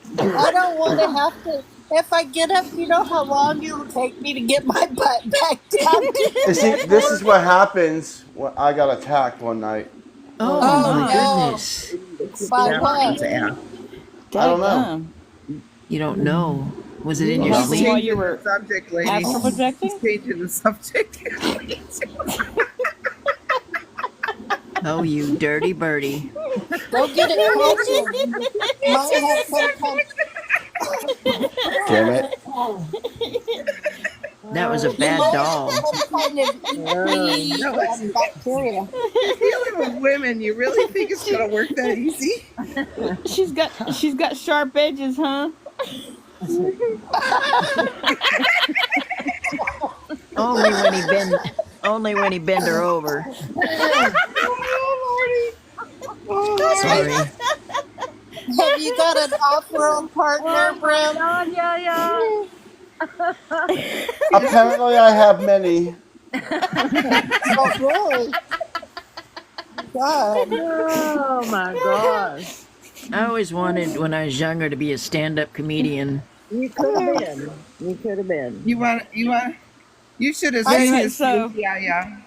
don't want to have to. If I get up, you know how long it'll take me to get my butt back down to You see, bed. this is what happens when I got attacked one night. Oh, Oh my no! goodness. By Yeah, what? yeah. I don't know. Dadgum. You don't know. Was it in Well, your that's- While sleep? you were The subject, ladies. astral projecting? She's changing the subject. Oh, you dirty birdie. Go get it closer. Might have some Damn it! That was a bad doll. kind of ET bacteria. Dealing with women, you really think it's gonna work that easy? She's got sharp edges, huh? Only when he bend her over. Sorry. Have you got an off-world partner, Brim? Oh, yeah. Apparently, I have many. Oh, really? God. Oh, my gosh. I always wanted, when I was younger, to be a stand-up comedian. You could have been. You could have been. You should have Very seen much his so. yeah.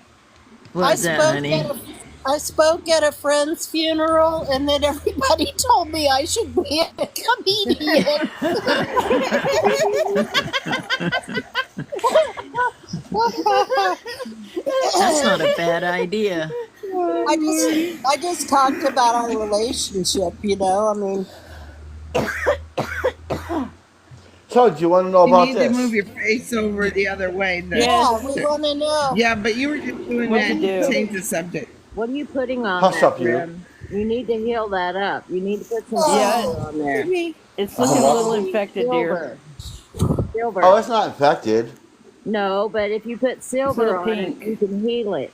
What's that, honey? I spoke at a friend's funeral, and then everybody told me I should be a comedian. That's not a bad idea. I just talked about our relationship, you know. I mean, So, do you want to know You about need to this? move your face over the other way. yeah, we want to know. Yeah, but you were just doing What that to to do? change the subject. What are you putting on Hush that, up, you. Grim? You need to heal that up. You need to put some Yeah, silver on there. it's looking a little What? infected, dear. Silver. Oh, Silver. it's not infected. No, but if you put It's a silver little on it, you pink. can heal it.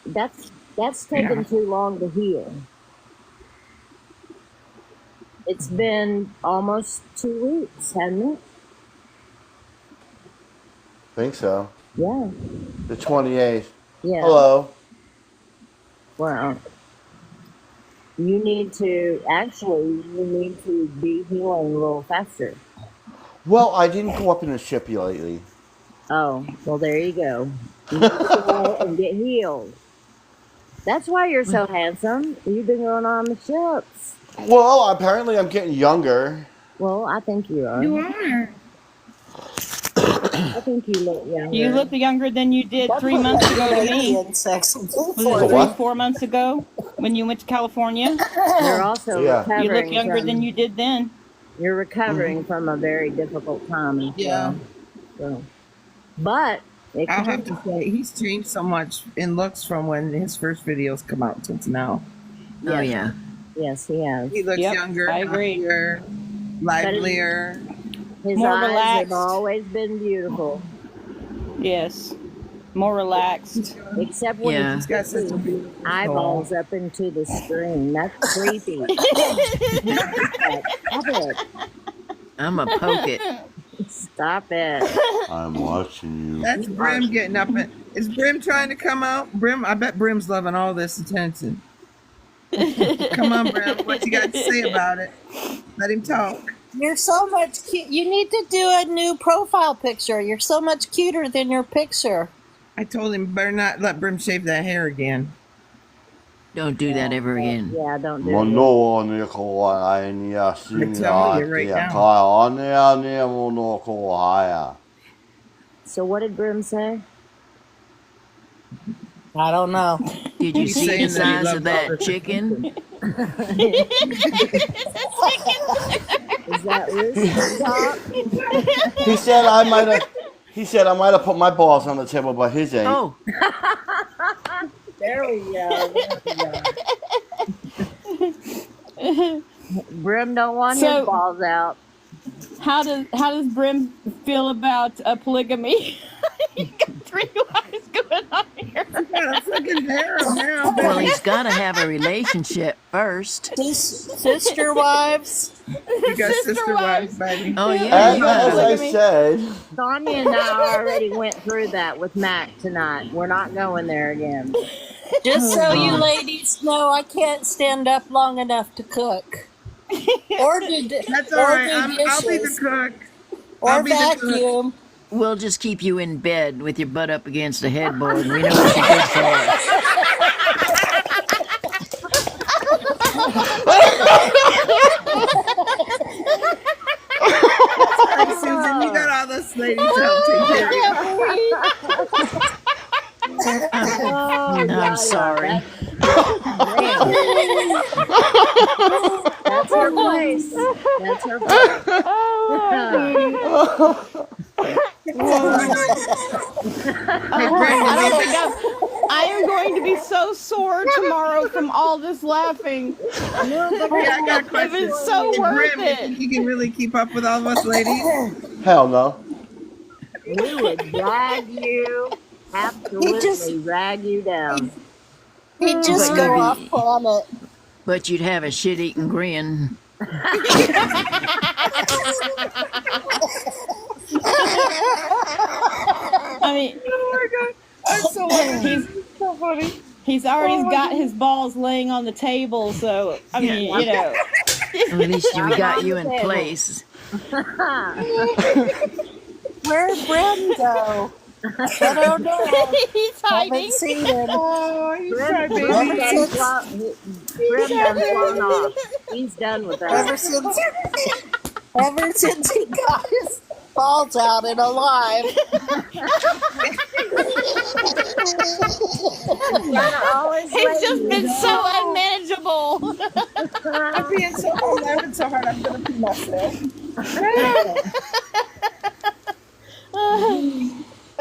That's taken too long to heal. It's been almost 2 weeks, hasn't it? Think so. Yeah. The 28th. Yeah. Hello. Well, you need to be healing a little faster. Well, I didn't go up in the ship lately. Oh, well, there you go. You need to go and get healed. That's why you're so handsome. You've been going on the ships. Well, apparently I'm getting younger. Well, I think you are. You are. I think you look younger. You look younger than you did That's 3 what months ago to lady me. in sex Was The it three, what? 4 months ago when you went to California? You're also Yeah. You look recovering younger than from you did then. you're recovering from a very difficult time as Yeah. well. So, but it I'll can have to say he's changed so much in looks from when his first videos come out since now. Oh yes, yeah. yes, he has. He looks Yep, younger, I agree. happier, livelier. His More eyes have relaxed. always been beautiful, Yes, more relaxed. except when Yeah. He's got such a beautiful soul. eyeballs up into the screen. That's creepy. Stop it. I'm a poke it. Stop it. I'm watching you. That's Brim getting up. Is Brim trying to come out? Brim, I bet Brim's loving all this attention. Come on, Brim. What you got to say about it? Let him talk. You're so much cute. You need to do a new profile picture. You're so much cuter than your picture. I told him better not let Brim shave that hair again. Don't do that ever again. Yeah, don't do it. Mono ni ko ai ni a I'm telling you right now. ka ane ane mono ko haya. So what did Brim say? I don't know. Did you He's see saying the that he size loves of that all the- chicken? Is that rooster talk? He said I might have put my balls on the table, but his ain't. Oh, There we go. Brim don't want his So- balls out. How does Brim feel about polygamy? You got 3 wives going on here. Got a freaking harem now, well, baby. he's got to have a relationship first. Sister wives. You got sister wives, baby. Oh yeah. And as I said, Sonia and I already went through that with Mac tonight. We're not going there again. Just so you ladies know, I can't stand up long enough to cook. Or do That's all right. I'll be the cook. Or I'll be the cook. vacuum. We'll just keep you in bed with your butt up against the headboard. We know what you're good for. Hey, Susan, you got all those ladies to help take care of you. Oh, I'm sorry. That's her place. That's her place. I am going to be so sore tomorrow from all this laughing. Hey, I got a question. It was so worth Grim, you it. think you can really keep up with all of us ladies? hell no. We would drag you, absolutely drag you down. He'd just But go you'd off be- on it. But you'd have a shit-eating grin. I mean, That's so he's so funny. he's already got his balls laying on the table, so I mean, you know. At least we got you in place. Where'd Brim go? I don't know. He's hiding. Haven't seen him. Oh, he's trying, Brim baby. done flown off. He's done with that. Ever since he got his balls out and alive. He's just been so unmanageable. I'm being so I'm laughing so hard I'm gonna pee myself.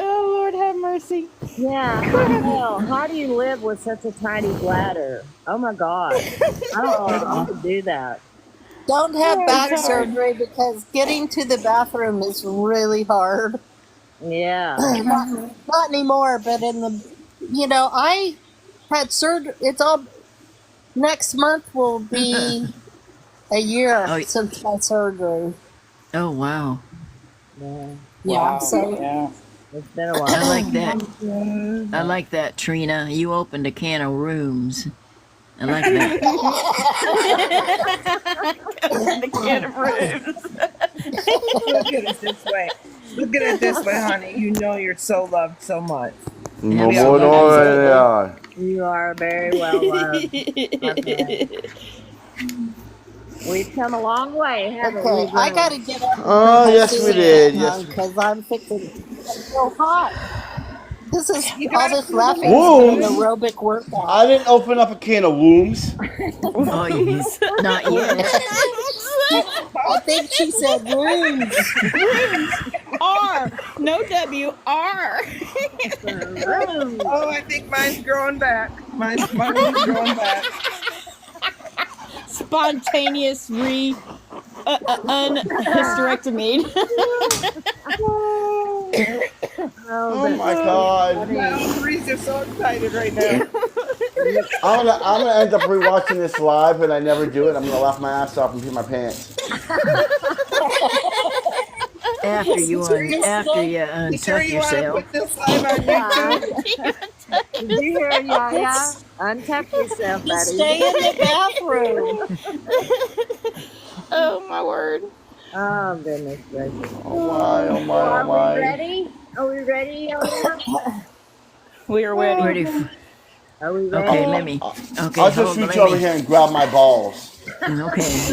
Oh, Lord have mercy. Missy. Yeah, hell, how do you live with such a tiny bladder? Oh my God. I don't know how to do that. Don't have Oh, back it's hard. surgery because getting to the bathroom is really hard. Yeah. Not anymore, but in the, I had surgery. It's all next month will be a year Oh, since my surgery. oh wow. Yeah. Yeah, so Yeah. It's been a I while. like that. I like that, Trina. You opened a can of rooms. I like that. The kid of rooms. Look at it this way. Look at it this way, honey. You know you're so loved so much. No We all more love you than so they much. are. You are very well loved. my friend. We've come a long way, haven't we, okay, I Glenn? gotta get up and Oh, put my yes, we ceiling did. fan Yes. on because I'm fixing. It's so hot. This is You all gotta this put laughing it is an Wombs? aerobic workout. I didn't open up a can of wombs. Oh, not yet. I think she said rooms. R. No W. R. Oh, I think mine's growing back. Mine's growing back. Spontaneous hysterectomy. Oh my God. My ovaries are so excited right now. I'm gonna end up rewatching this live, and I never do it. I'm gonna laugh my ass off and pee my pants. After you Sure you untuck you want to yourself. put this live on YouTube? Did you hear Yaya? Untuck yourself, Just buddy. stay in the bathroom. Oh my word. Oh, goodness gracious. Oh my, oh my, oh Are we my. ready? Are we ready, Yaya? We are ready. Ready? Are we ready? Okay, let me. Okay, I'll just hold on. reach over here and grab my balls. Okay,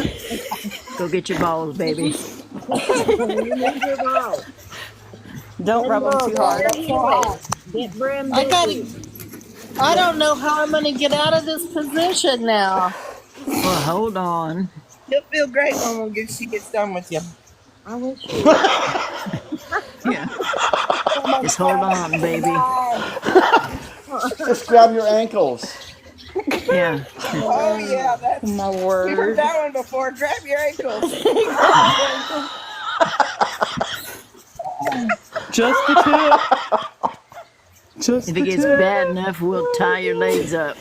go get your balls, baby. You need your ball. Don't rub them too hard. Get brim I gotta. busy. I don't know how I'm gonna get out of this position now. Well, hold on. You'll feel great when she gets done with you. I wish you Yeah. Just hold on, baby. Just grab your ankles. Yeah. Oh yeah, that's My we heard word. that one before. Grab your ankles. Just the tip. Just If it gets bad enough, we'll tie your legs up.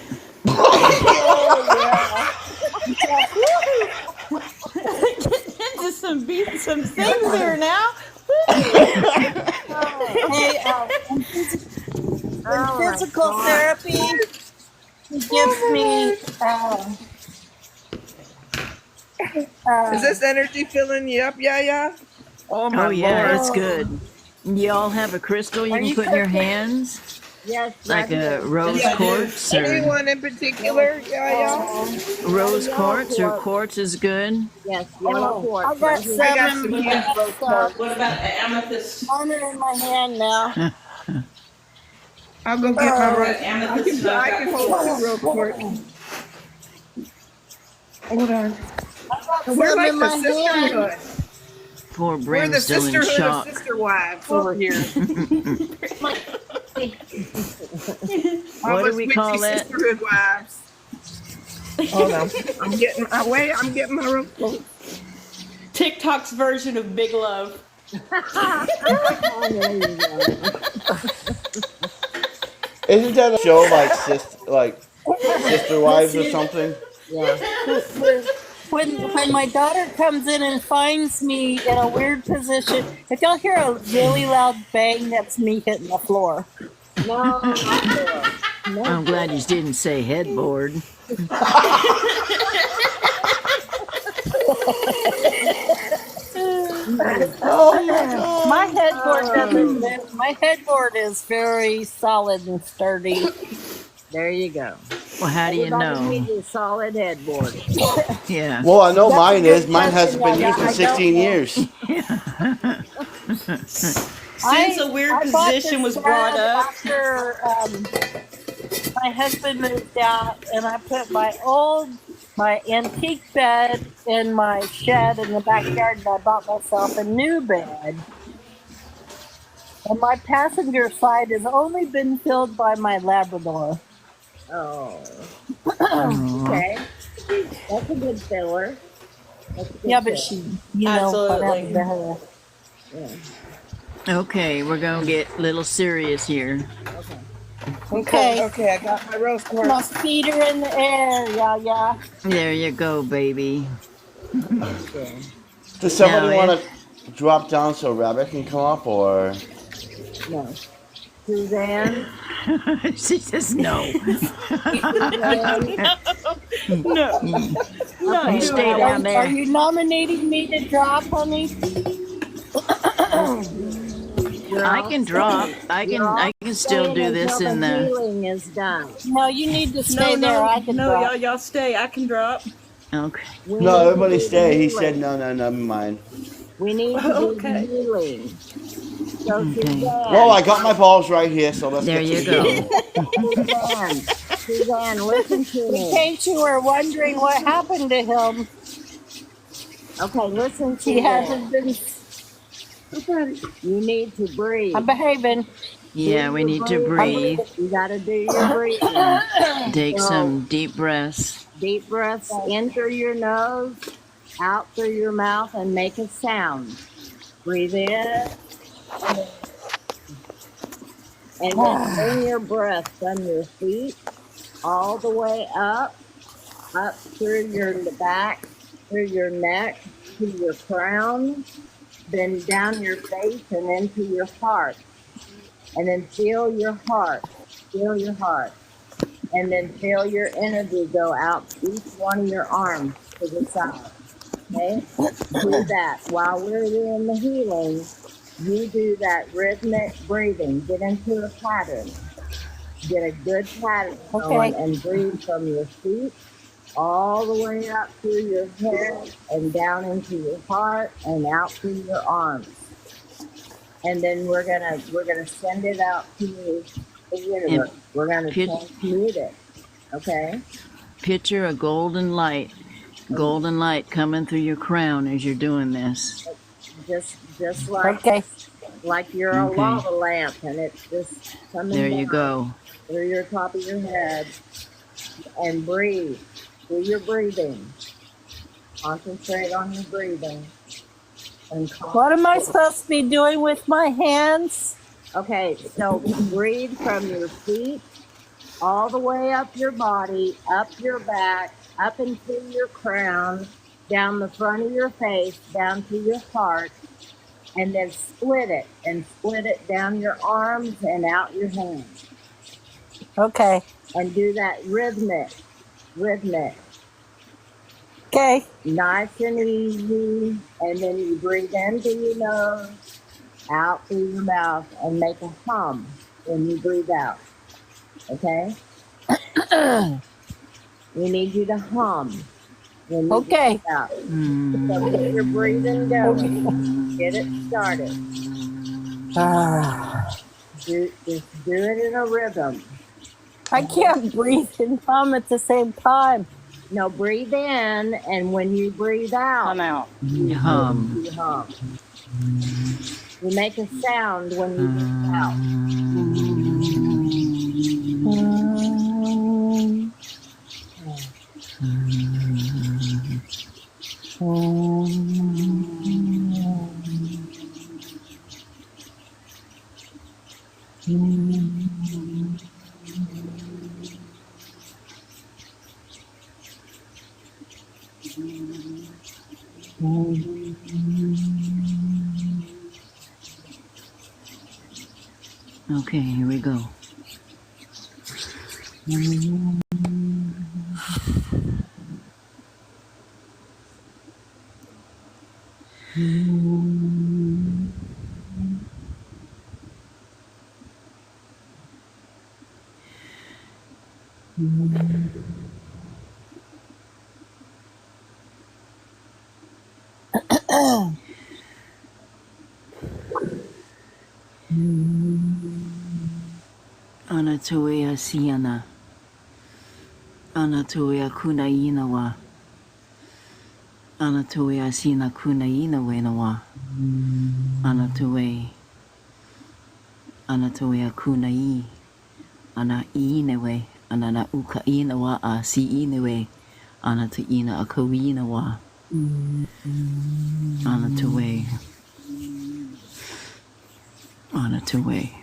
Into some things here now. Hey, in physical therapy, he gives me. Is this energy filling you up, Yaya? Oh my Oh yeah, lord. it's good. You all have a crystal you Are can you put in your cooking? hands, Yes, like a rose Yeah. quartz or Anyone in particular, Yaya? rose quartz or quartz is good. yes, yellow I quartz. got right here. I got seven. some I huge got rose quartz. Mine are in my hand now. I'll go get my rose. I can hold two rose quartz. Hold on. We're Some like in the my hand. sisterhood. Poor We're Brim's the still in sisterhood of shock. sister wives over here. What do we call that? Sisterhood wives. Hold on. I'm getting my rose quartz. TikTok's version of Big Love. Oh, there you go. Isn't that a show like Sister Wives or something? Yeah. When my daughter comes in and finds me in a weird position, if y'all hear a really loud bang, that's me hitting the floor. No, not there. No. I'm glad you didn't say headboard. Oh my God. My headboard doesn't move. My headboard is very solid and sturdy. There you go. Well, how do you Everybody know? needs a solid headboard. Yeah. Well, I know That's a mine good is. Mine hasn't been question, used in I 16 don't know. years. Since a weird I bought position this was brought bed up. after my husband moved out, and I put my antique bed in my shed in the backyard, and I bought myself a new bed. And my passenger side has only been filled by my Labrador. Oh, Aw. okay. That's a good filler. That's a good Yeah, but filler. she, what happened to Absolutely. her? Yeah. Okay, we're gonna get a little serious here. Okay. Okay. Okay, I got my rose My quartz. feet are in the air. Yeah, yeah. There you go, baby. Okay. Does somebody Now, want if to drop down so Rabbit can come up, or No. Suzanne. she says no. Suzanne. No, not You Okay. stay doing Now, down Are there. you nominating me to drop, honey? you're I all can drop. staying. I You're can. all I can still staying do this until in the the. healing is done. No, you need to No, stay there. I can no, drop. y'all stay. I can drop. Okay. We no? need to Everybody do the stay. He said healing. no, no, never mind. We need to do the Okay. healing. So Okay. Well, I Suzanne, got my balls right here, so let's There get to you the go. healing. Suzanne, listen to In me. case you were wondering what happened to him, Okay, listen to he me. hasn't been. You need to breathe. I'm behaving. Yeah, we need to breathe. You got to do your breathing. Take So, some deep breaths. deep breaths in through your nose, out through your mouth, and make a sound. Breathe in, and then bring your breath from your feet all the way up through your back, through your neck, to your crown, then down your face and into your heart. And then feel your heart. Feel your heart. And then feel your energy go out each one of your arms to the side. Okay? Do that. While we're doing the healing, you do that rhythmic breathing. Get into a pattern. Get a good pattern going Okay. and breathe from your feet all the way up through your head and down into your heart and out through your arms. And then we're gonna send it out to the universe. We're gonna Pit- transmute it. Okay? Picture a golden light coming through your crown as you're doing this. Just like Okay. you're a Okay. lava lamp and it's just coming There you down go. through your top of your head. And breathe. Do your breathing. Concentrate on your breathing. And What am I supposed to be doing with my hands? Okay, so breathe from your feet all the way up your body, up your back, up into your crown, down the front of your face, down to your heart, and then split it down your arms and out your hands. Okay. And do that rhythmic, Okay. nice and easy. And then you breathe in through your nose, out through your mouth, and make a hum when you breathe out. Okay? We need you to hum when you Okay. breathe out. So get your breathing going. Get it started. Just do it in a rhythm. I can't breathe and hum at the same time. No, breathe in, and when you breathe out, I'm out. Hum. you hum. You make a sound when you breathe out. Okay, here we go. Anatolia Siana. Anatolia Kunainawa. Anatolia Sina Kunaina Wenawa. Anatoe. Anatoya kunai. Ana inewe. Anana uka inawa a si inewe. Anata ina a kawinawa. Anatowe. Anatowe.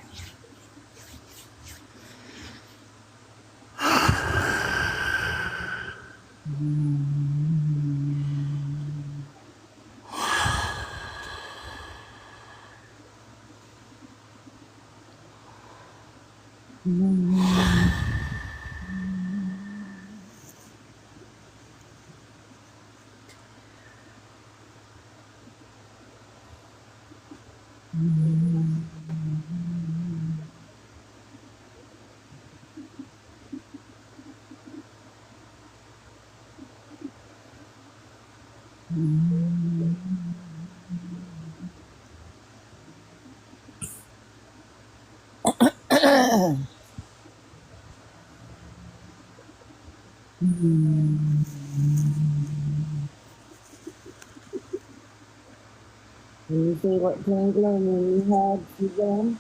Can you see what tingling you had, Suzanne?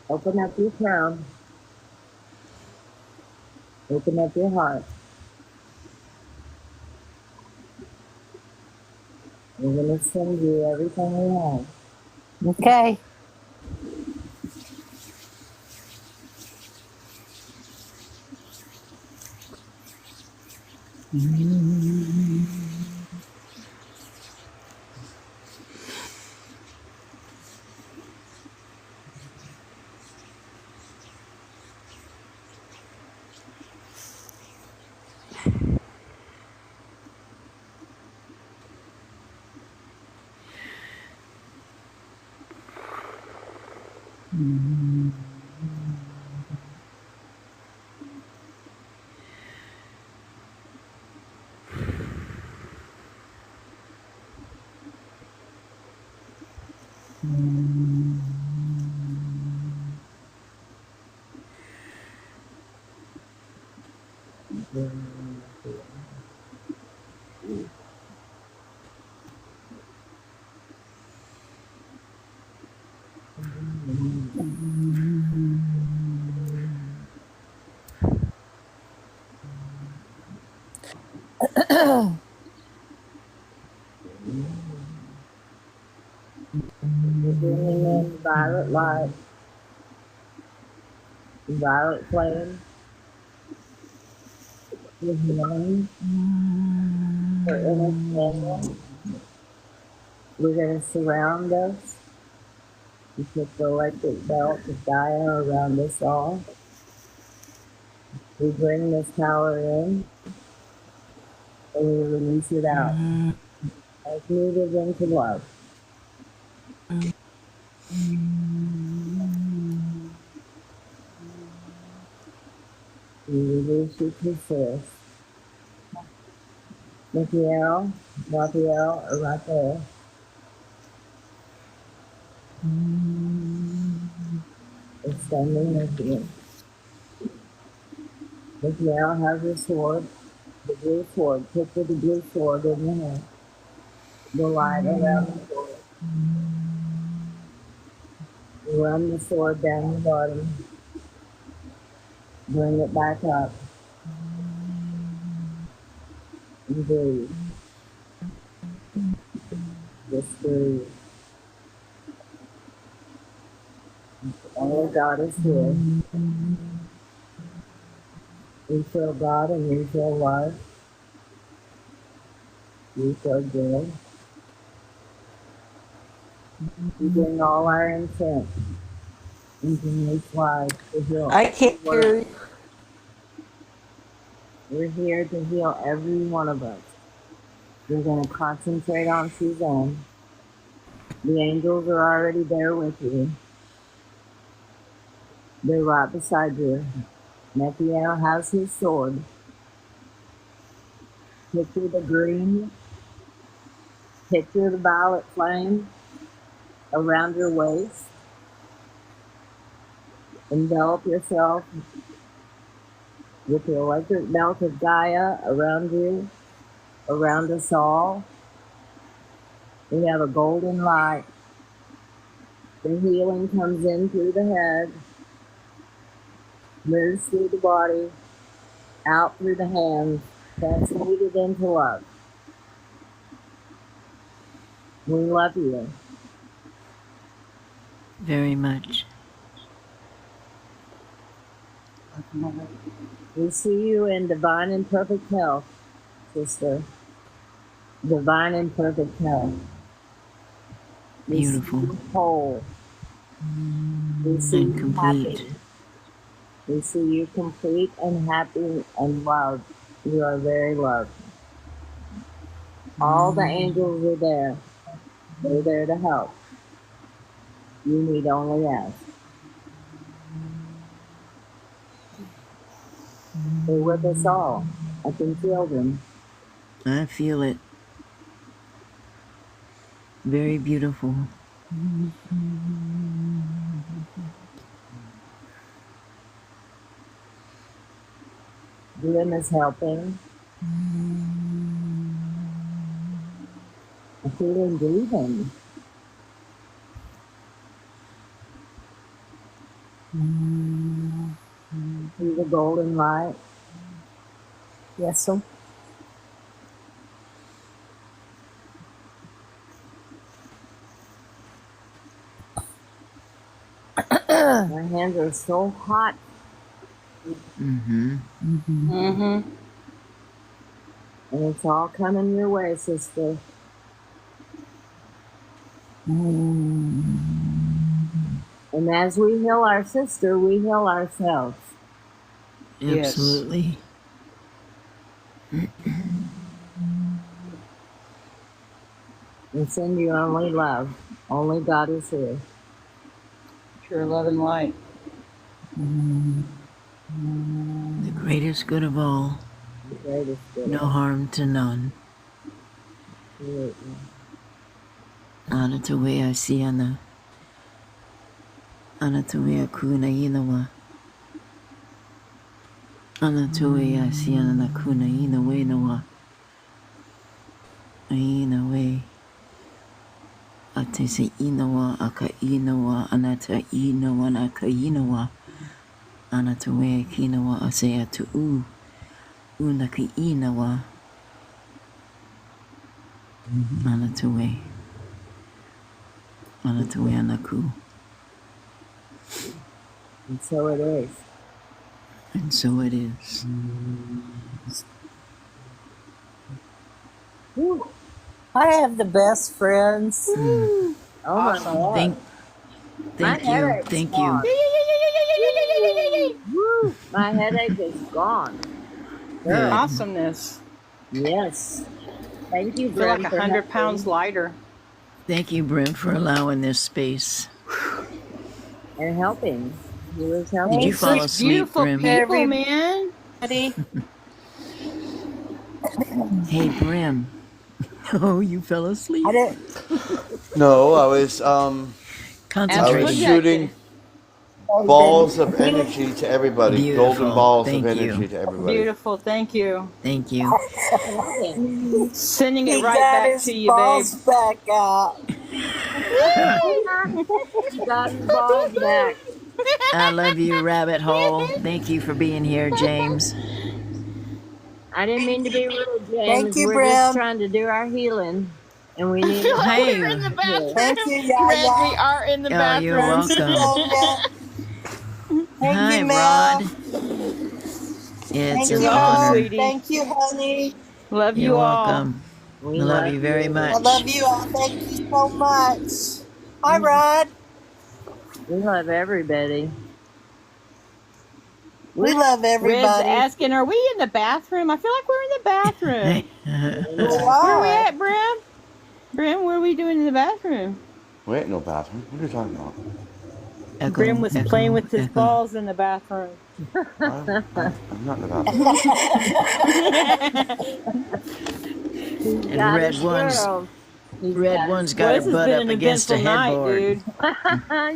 Open up your crown. Open up your heart. We're going to send you everything we have. Okay. We're bringing in violet light, violet flame, for healing, for understanding. We're going to surround us. We put the electric belt of Gaia around us all. We bring this power in and we release it out as needed into love. We release you to Sis. Raphael, or Raphael. Is standing with you. Raphael has a sword, the blue sword. Picture the blue sword in your hand. The light around the sword. Run the sword down the bottom. Bring it back up. And breathe. Just breathe. Only God is here. We feel God and we feel love. We feel good. We bring all our intent into this life to heal. I can't hear you. We're here to heal every one of us. We're going to concentrate on Suzanne. The angels are already there with you. They're right beside you. Nephiel has his sword. Picture the green. Picture the violet flame around your waist. Envelop yourself with the electric belt of Gaia around you. around us all. We have a golden light. The healing comes in through the head, moves through the body, out through the hands, transmuted into love. We love you. Very much. We see you in divine and perfect health, sister. Divine and perfect health. We Beautiful. see you whole. We see And you complete. happy. We see you complete and happy and loved. You are very loved. All the angels are there. They're there to help. You need only ask. They're with us all. I can feel them. I feel it. Very beautiful. Glenn is helping. I'm feeling breathing. See the golden light. Yes, so My hands are so hot. Mm-hmm. Mm-hmm. And it's all coming your way, sister. And as we heal our sister, we heal ourselves. Yes. Absolutely. And send you only love. Only God is here. Pure love and light. The greatest good of all. The greatest good. No harm to none. Absolutely. Anatawea Siana. Anatawea Kuna Inawa. Anatawea Siana Kuna Inawe Nawa. Inawe. Atese Inawa Aka Inawa Anata Inawa Naka Inawa. Anatawea Kinawa Asea to Unaki Inawa. Anatawea. Anatawea Naku. And so it is. And so it is. Whew. I have the best friends. Oh my God. Thank My you. headache's Thank gone. you. Woo. My headache is gone. Good. Awesomeness. Yes. Thank you, I feel like Bren, for 100 pounds helping lighter. Thank you, Brim, for allowing this space. and helping. He was helping. Did you fall Such asleep, beautiful Brim? people, man. Hey, Brim. Oh, you fell asleep. I didn't. No, I was Concentrating. shooting balls of energy to everybody. Beautiful. Golden balls Thank of energy you. to everybody. Beautiful. Thank you. Thank you. Sending it He right got back his to you, babe. balls back out. He got his balls back. I love you, Rabbit Hole. Thank you for being here, James. I didn't mean to be rude, James. Thank you, We're just Brim. trying to do our healing, and we I need. feel like Hey. we're in the bathroom. Thank you, Red, Yaya. we are in the Oh, you're bathroom. welcome. Thank Hi, you, Mel. Rod. It's Thank an you, honor. sweetie. Thank you, honey. Love You're you all. welcome. We I love you very I much. love you all. Thank you so much. Hi, Rod. We love everybody. We love Red's everybody. asking, are we in the bathroom? I feel like we're in the bathroom. We Where are we are. at, Brim? Brim, what are we doing in the bathroom? We ain't no bathroom. What are you talking about? Echo, Brim was echo, playing with his echo. balls in the bathroom. I'm not in the bathroom. He's And got red his ones. girls. He's Red got one's Well, got this her has butt been up an against a eventful night, headboard. dude.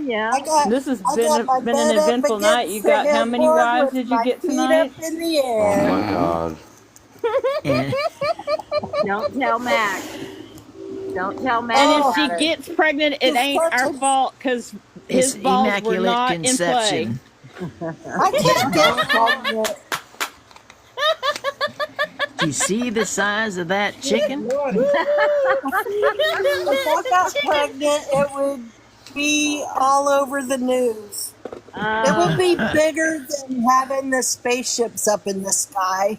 yeah. This has I been got my been an butt up eventful night. You against got the how many headboard wives with did you my get feet tonight? up in the Oh air. my God. And Don't tell Mac. Don't tell Mac And if she about it. gets pregnant, it It's ain't such our a- fault because it's his balls were immaculate not in play. conception. I can't get it. Do you see the size of that chicken? If I got pregnant, it would be all over the news. It would be bigger than having the spaceships up in the sky.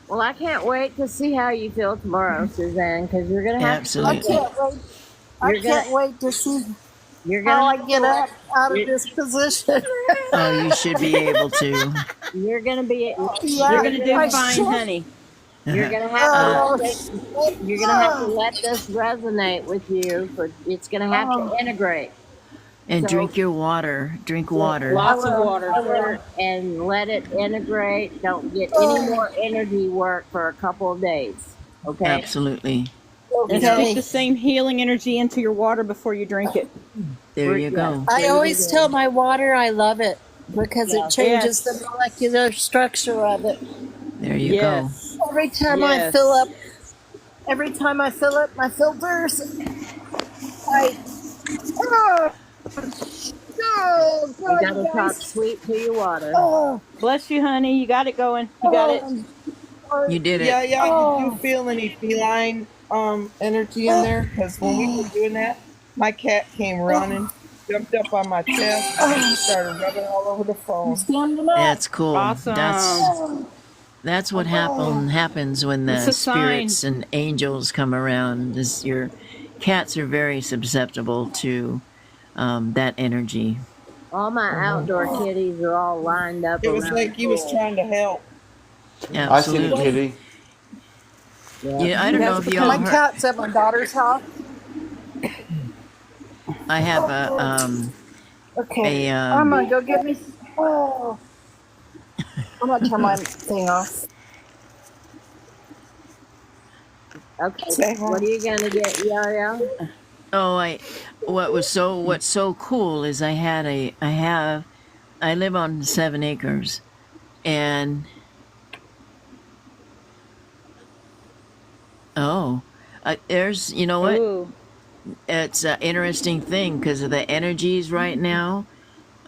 Well, I can't wait to see how you feel tomorrow, Suzanne, because you're gonna have I Absolutely. can't wait. I You're gonna- can't wait to see you're how I gonna get up out of you're- this position. Oh, you should be able to. you're gonna be Yeah, You're gonna do I fine, should. honey. you're gonna have Oh, to you're gonna have to let this resonate with you. For it's gonna have to integrate. And So- drink your water. Drink water. Lots of water. And let it integrate. Don't get any more energy work for a couple of days. Okay. Absolutely. And Okay. speak the same healing energy into your water before you drink it. There you go. I always tell my water I love it because it changes the molecular structure of it. There you Yes. Every time I fill up my filters, I You gotta talk sweet to your water. Bless you, honey. You got it going. You got it. go. You did Yeah, it. yeah. Did you feel any feline energy in there? Because when we were doing that, my cat came running, jumped up on my chest, and started rubbing all over the phone. That's cool. Awesome. That's what happens when the It's a sign. spirits and angels come around. Is your cats are very susceptible to that energy. All my outdoor kitties are all lined up. It was around like the he was pool. trying to help. I seen a Absolutely. kitty. Yeah, I don't know if you all my heard. cat's at my daughter's house. I have a Okay, a I'm gonna go get me. Oh, I'm gonna turn my thing off. Okay. Say hi. What are you gonna get, Yo-Yo? what's so cool is I live on 7 acres, and there's, you know what? Ooh. It's an interesting thing because of the energies right now.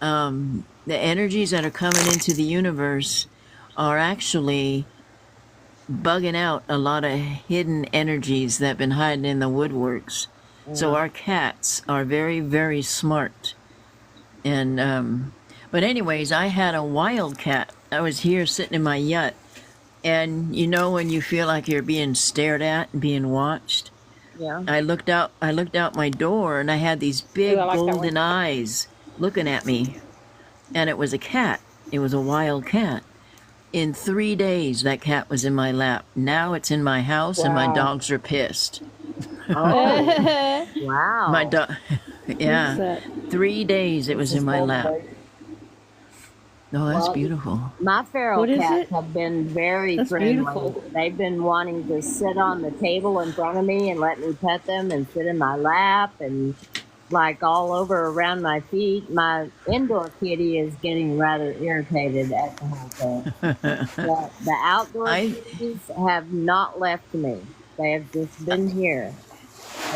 The energies that are coming into the universe are actually bugging out a lot of hidden energies that have been hiding in the woodworks. So our cats are very, very smart. And but anyways, I had a wild cat. I was here sitting in my yacht, and you know when you feel like you're being stared at and being watched. Yeah. I looked out my door, and I had these big Ooh, I like that golden eyes looking at me, and it was a cat. It was a wild cat. In 3 days, that cat was in my lap. Now it's in my house, and my dogs are pissed. Oh, wow. My dog, yeah. 3 days it was in my lap. Oh, that's Well, beautiful. My feral What is cats it? have been very That's friendly. beautiful. They've been wanting to sit on the table in front of me and let me pet them and sit in my lap and like all over around my feet. My indoor kitty is getting rather irritated at the whole thing. But the outdoor kitties have not left me. They have just been here.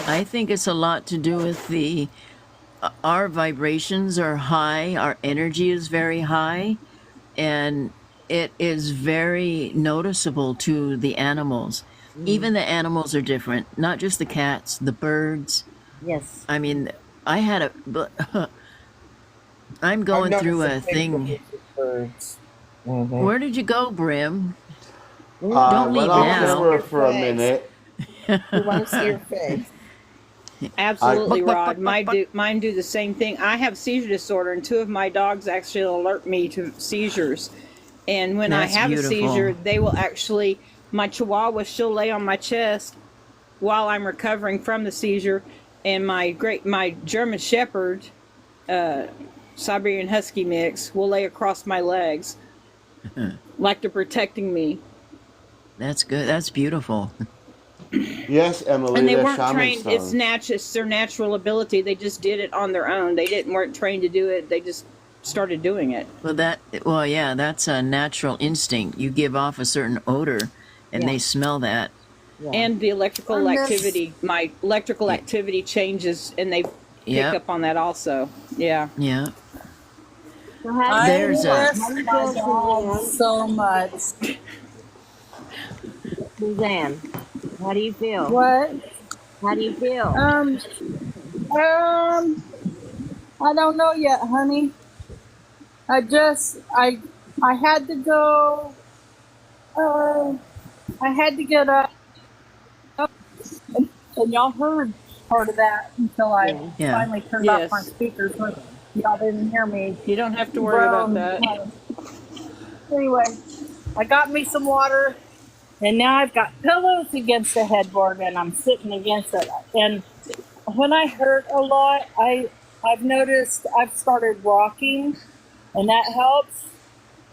I think it's a lot to do with our vibrations are high, our energy is very high, and it is very noticeable to the animals. Even the animals are different, not just the cats, the birds. Yes. I mean, I'm going through a thing. Where did you go, Brim? Don't leave went off now. camera for a minute. We want to see your face. Absolutely, Rod. Mine do the same thing. I have seizure disorder, and 2 of my dogs actually alert me to seizures. And when That's I have beautiful. a seizure, they will actually, my Chihuahua, she'll lay on my chest while I'm recovering from the seizure, and my German Shepherd, Siberian Husky mix, will lay across my legs, like they're protecting me. That's good. That's beautiful. Yes, Emily. And they they're weren't shaman trained. It's stones. their natural ability. They just did it on their own. They weren't trained to do it. They just started doing it. Well, yeah, that's a natural instinct. You give off a certain odor, and Yeah. they smell that. Yeah. And the electrical I miss- activity, my electrical activity changes, and they pick Yep. up on that also. Yeah. Yeah. So how do I you There's feel? a- miss How do you my feel, dog Suzanne? so much. Suzanne, how do you feel? What? How do you feel? I don't know yet, honey. I had to go. I had to get up, and y'all heard part of that until I Yeah. finally turned Yes. off my speakers. But y'all didn't hear me. You don't have to worry about groan. that. Anyway, I got me some water, and now I've got pillows against the headboard, and I'm sitting against it. And when I hurt a lot, I've noticed I've started rocking, and that helps.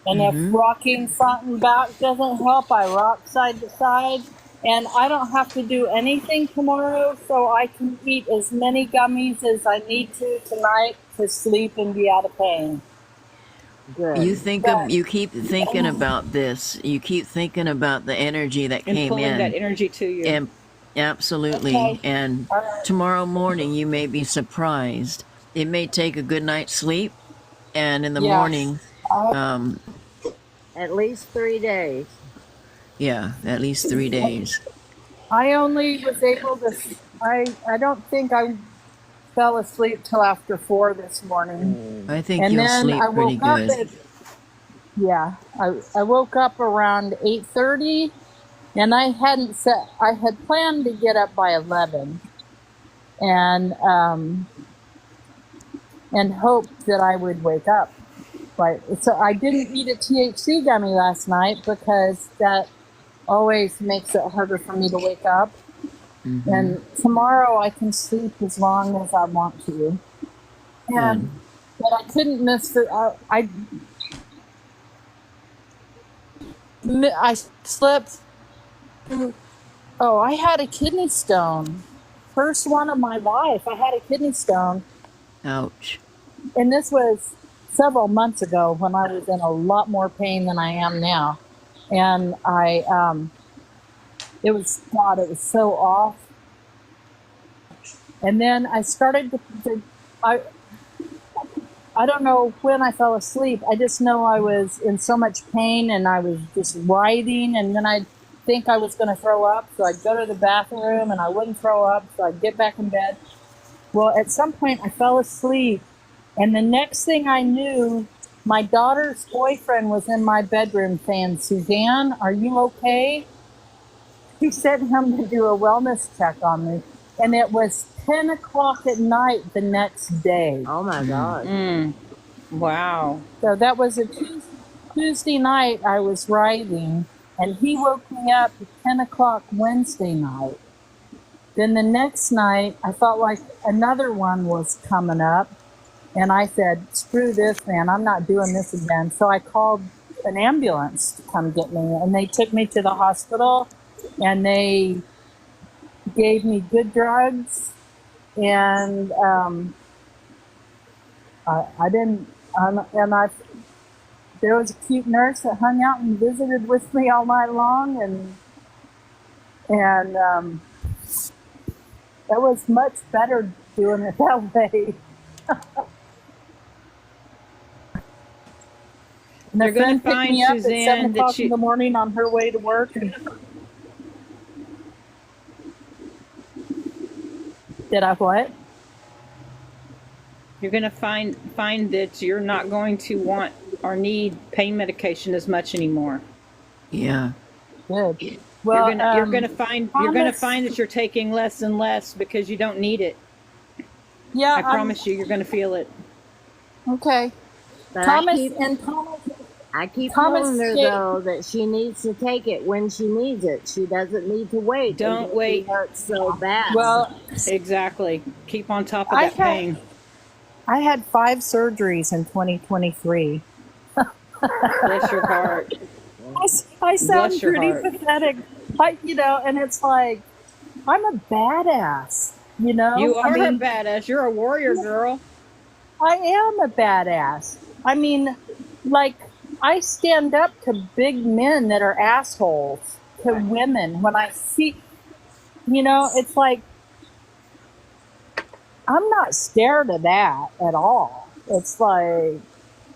And if rocking front and back doesn't help, I rock side to side. And I don't have to do anything tomorrow, so I can eat as many gummies as I need to tonight to sleep and be out of pain. Good. You keep thinking about this. You keep thinking about the energy that And came pulling in. that energy to you. And absolutely. Okay. And All right. tomorrow morning you may be surprised. It may take a good night's sleep, and in the Yeah. morning, At least 3 days. yeah, at least 3 days. I only was able to. I don't think I fell asleep till after 4 this morning, I think and you'll then sleep I pretty woke up good. at. Yeah, I woke up around 8:30, and I hadn't set. I had planned to get up by 11, and hoped that I would wake up. Right. So I didn't eat a THC gummy last night because that always makes it harder for me to wake up. And tomorrow I can sleep as long as I want to. And but I couldn't miss the. I slept. Oh, I had a kidney stone. First one of my life. I had a kidney stone, Ouch. and this was several months ago when I was in a lot more pain than I am now. And it was so off. And then I started I don't know when I fell asleep. I just know I was in so much pain and I was just writhing, and then I'd think I was going to throw up. So I'd go to the bathroom and I wouldn't throw up. So I'd get back in bed. Well, at some point I fell asleep, and the next thing I knew, my daughter's boyfriend was in my bedroom saying, "Suzanne, are you okay?" He sent him to do a wellness check on me, and it was 10 o'clock at night the next day. Oh my God. Wow. So that was a Tuesday night I was writing, and he woke me up at 10 o'clock Wednesday night. Then the next night, I felt like another one was coming up, and I said, "Screw this, man, I'm not doing this again." So I called an ambulance to come get me, and they took me to the hospital, and they gave me good drugs, and I didn't, there was a cute nurse that hung out and visited with me all night long, and that was much better doing it that way. And You're a gonna friend picked find, me up at Suzanne, 7 that o'clock you- in the morning on her way to work. And did I what? You're going to find that you're not going to want or need pain medication as much anymore. Yeah. Good. Well, you're going to find Thomas- that you're taking less and less because you don't need it. Yeah, I promise you, you're going to feel it. Okay. But Thomas I keep Thomas telling her J- though that she needs to take it when she needs it. She doesn't need to wait. Don't until wait. It hurts so bad. Well, Exactly. Keep on top of I that pain. I had 5 surgeries in 2023. Bless your heart. I sound Bless your pretty heart. pathetic. And it's like, I'm a badass, You are I mean, a badass. You're a warrior girl. I am a badass. I mean, like, I stand up to big men that are assholes to women when I see, it's like, I'm not scared of that at all. It's like,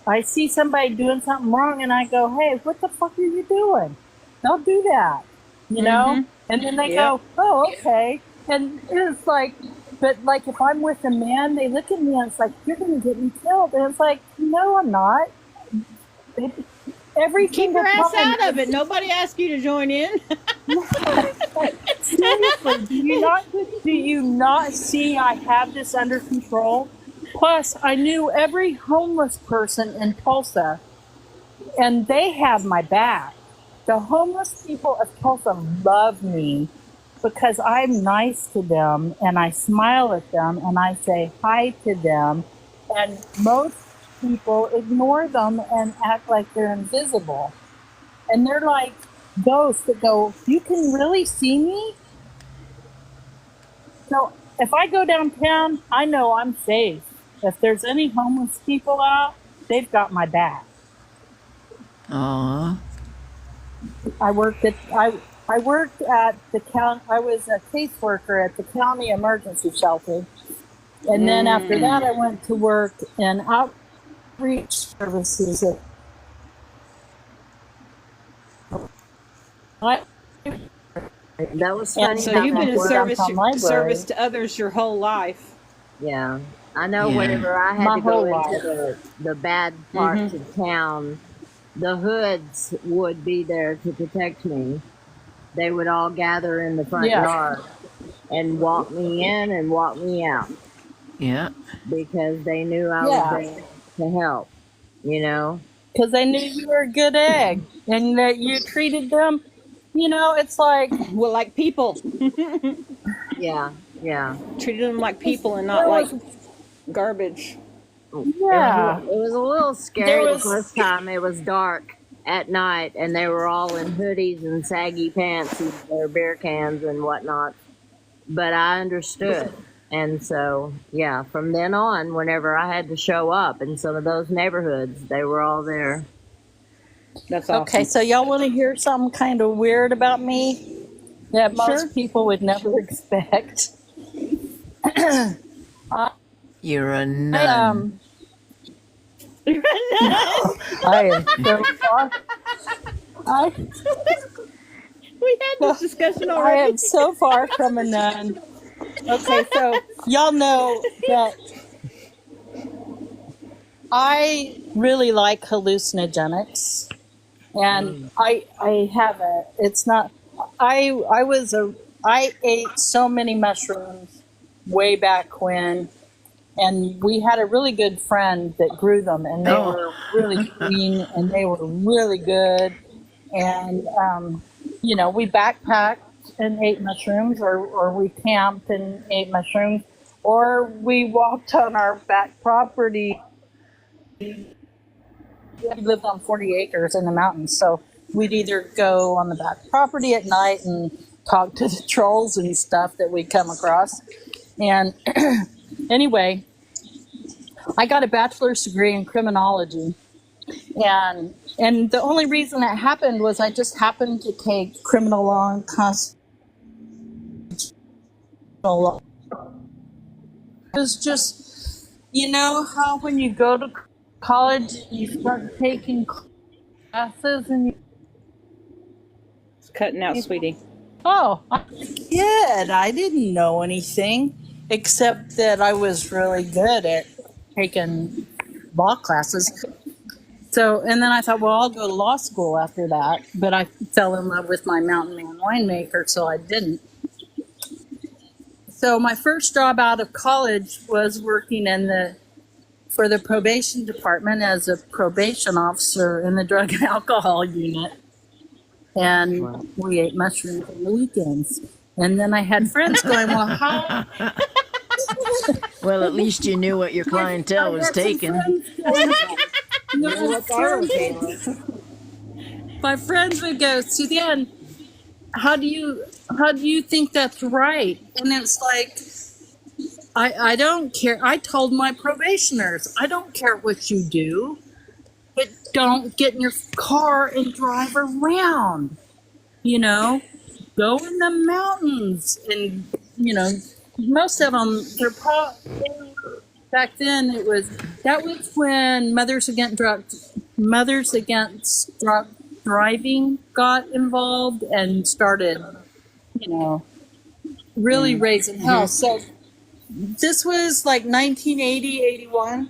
I see somebody doing something wrong and I go, hey, what the fuck are you doing? Don't do that, Mm-hmm. And then they Yep. go, oh, okay. And it's like, but like if I'm with a man, they look at me and it's like, you're going to get me killed. And it's like, no, I'm not. Every Keep single your ass time. out of it. Nobody asked you to join in. Seriously, do you not see I have this under control? Plus, I knew every homeless person in Tulsa, and they have my back. The homeless people of Tulsa love me because I'm nice to them, and I smile at them, and I say hi to them, and most people ignore them and act like they're invisible. And they're like ghosts that go, you can really see me? So if I go downtown, I know I'm safe. If there's any homeless people out, they've got my back. Aw. I worked at the county. I was a caseworker at the county emergency shelter, and then after that, I went to work in outreach services. That was And funny. So how you've been that in worked. service to others your whole life. Yeah, I know. Yeah. Whenever I had My to go whole into the bad parts Mm-hmm. of town, the hoods would be there to protect me. They would all gather in the front Yeah. yard and walk me in and walk me out Yeah. because they knew I was Yeah. there to help. Because they knew you were a good egg and that you treated them. It's like, Well, like people. Yeah, yeah. Treated them like people and not there like was, garbage. yeah, It was a little there scary the was, first time. It was dark at night, and they were all in hoodies and saggy pants and their beer cans and whatnot. But I understood. And so, yeah, from then on, whenever I had to show up in some of those neighborhoods, they were all there. That's okay, awesome. so y'all want to hear something kind of weird about me that most Sure. people would never expect? I, You're a I nun. I am so far. I, We had this discussion I already. am so far from a nun. Okay, so y'all know that I really like hallucinogenics, and I have a. It's not. I ate so many mushrooms way back when, and we had a really good friend that grew them, and they Oh. were really clean and they were really good. And we backpacked and ate mushrooms, or we camped and ate mushrooms, or we walked on our back property. We lived on 40 acres in the mountains, so we'd either go on the back property at night and talk to the trolls and stuff that we come across. And anyway, I got a bachelor's degree in criminology, and the only reason that happened was I just happened to take criminal law and constitutional law. It was just, how when you go to college, you start taking classes and It's cutting out, sweetie. oh, I did. I didn't know anything except that I was really good at taking law classes. So, and then I thought, well, I'll go to law school after that. But I fell in love with my Mountain Man winemaker, so I didn't. So my first job out of college was working for the probation department as a probation officer in the drug and alcohol unit. And we ate mushrooms on the weekends. And then I had friends going, well, how? Well, at least you knew what your clientele was taking. My friends would go, Suzanne, how do you think that's right? And it's like, I don't care. I told my probationers, I don't care what you do. don't get in your car and drive around. You know, go in the mountains, and most of them back then that was when Mothers Against Drunk Driving got involved and started, really raising hell. So this was like 1980, 81,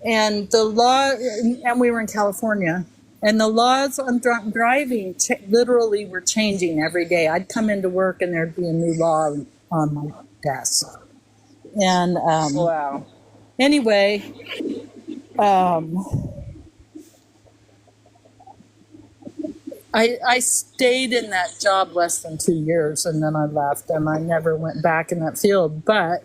and the law, and we were in California, and the laws on drunk driving literally were changing every day. I'd come into work and there'd be a new law on my desk. And Wow. anyway, I stayed in that job less than 2 years, and then I left, and I never went back in that field. But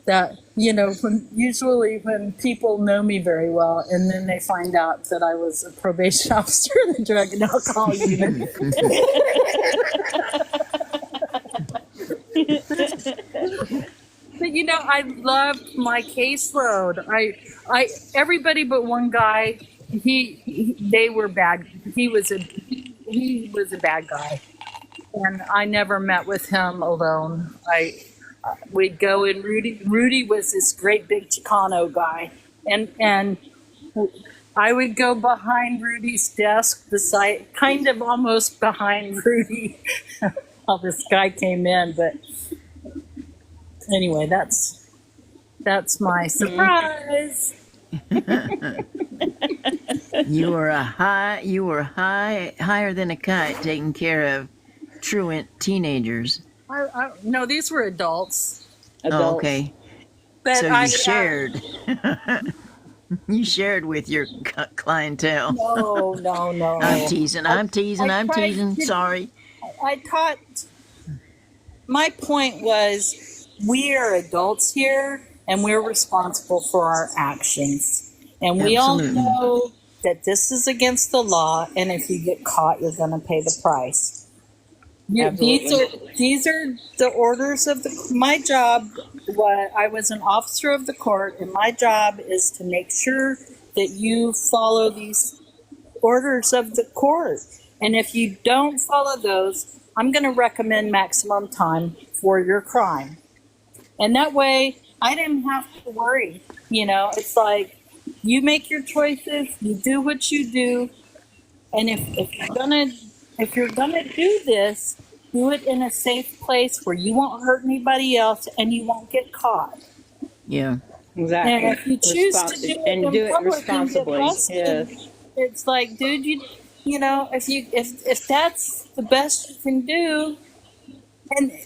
that, usually when people know me very well, and then they find out that I was a probation officer in the drug and alcohol unit. But I loved my caseload. I everybody but one guy, they were bad. He was a bad guy, and I never met with him alone. We'd go in. Rudy was this great big Chicano guy, and I would go behind Rudy's desk, kind of almost behind Rudy, while this guy came in. But anyway, that's my surprise. You were higher than a kite taking care of truant teenagers. No, these were adults. Oh, okay. But So you shared. You shared with your clientele. No. I'm teasing. I tried to- Sorry. I taught. My point was, we are adults here, and we're responsible for our actions. And we all Absolutely. know that this is against the law, and if you get caught, you're going to pay the price. These are the orders of my job. I was an officer of the court, and my job is to make sure that you follow these orders of the court. And if you don't follow those, I'm going to recommend maximum time for your crime. And that way, I didn't have to worry. It's like, you make your choices, you do what you do, and if you're gonna do this, do it in a safe place where you won't hurt anybody else and you won't get caught. Yeah. Exactly. And if you choose to do it in public and responsibly, get arrested, yes. it's like, dude, if that's the best you can do,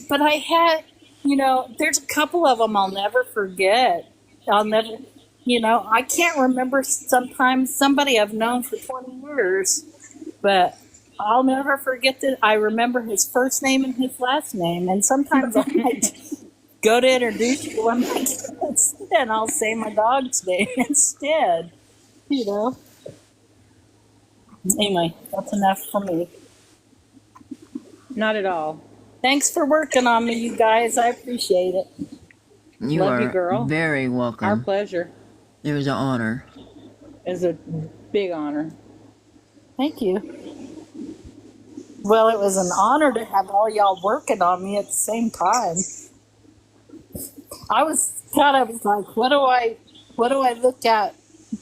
but I had, there's a couple of them I'll never forget. I can't remember sometimes somebody I've known for 20 years, but I'll never forget that. I remember his first name and his last name, and sometimes I might go to introduce you to one of my kids, and I'll say my dog's name instead, Anyway, that's enough for me. Not at all. Thanks for working on me, you guys. I appreciate it. You Love are you, girl. very welcome. Our pleasure. It was an honor. It's a big honor. Thank you. Well, it was an honor to have all y'all working on me at the same time. I was like, what do I look at?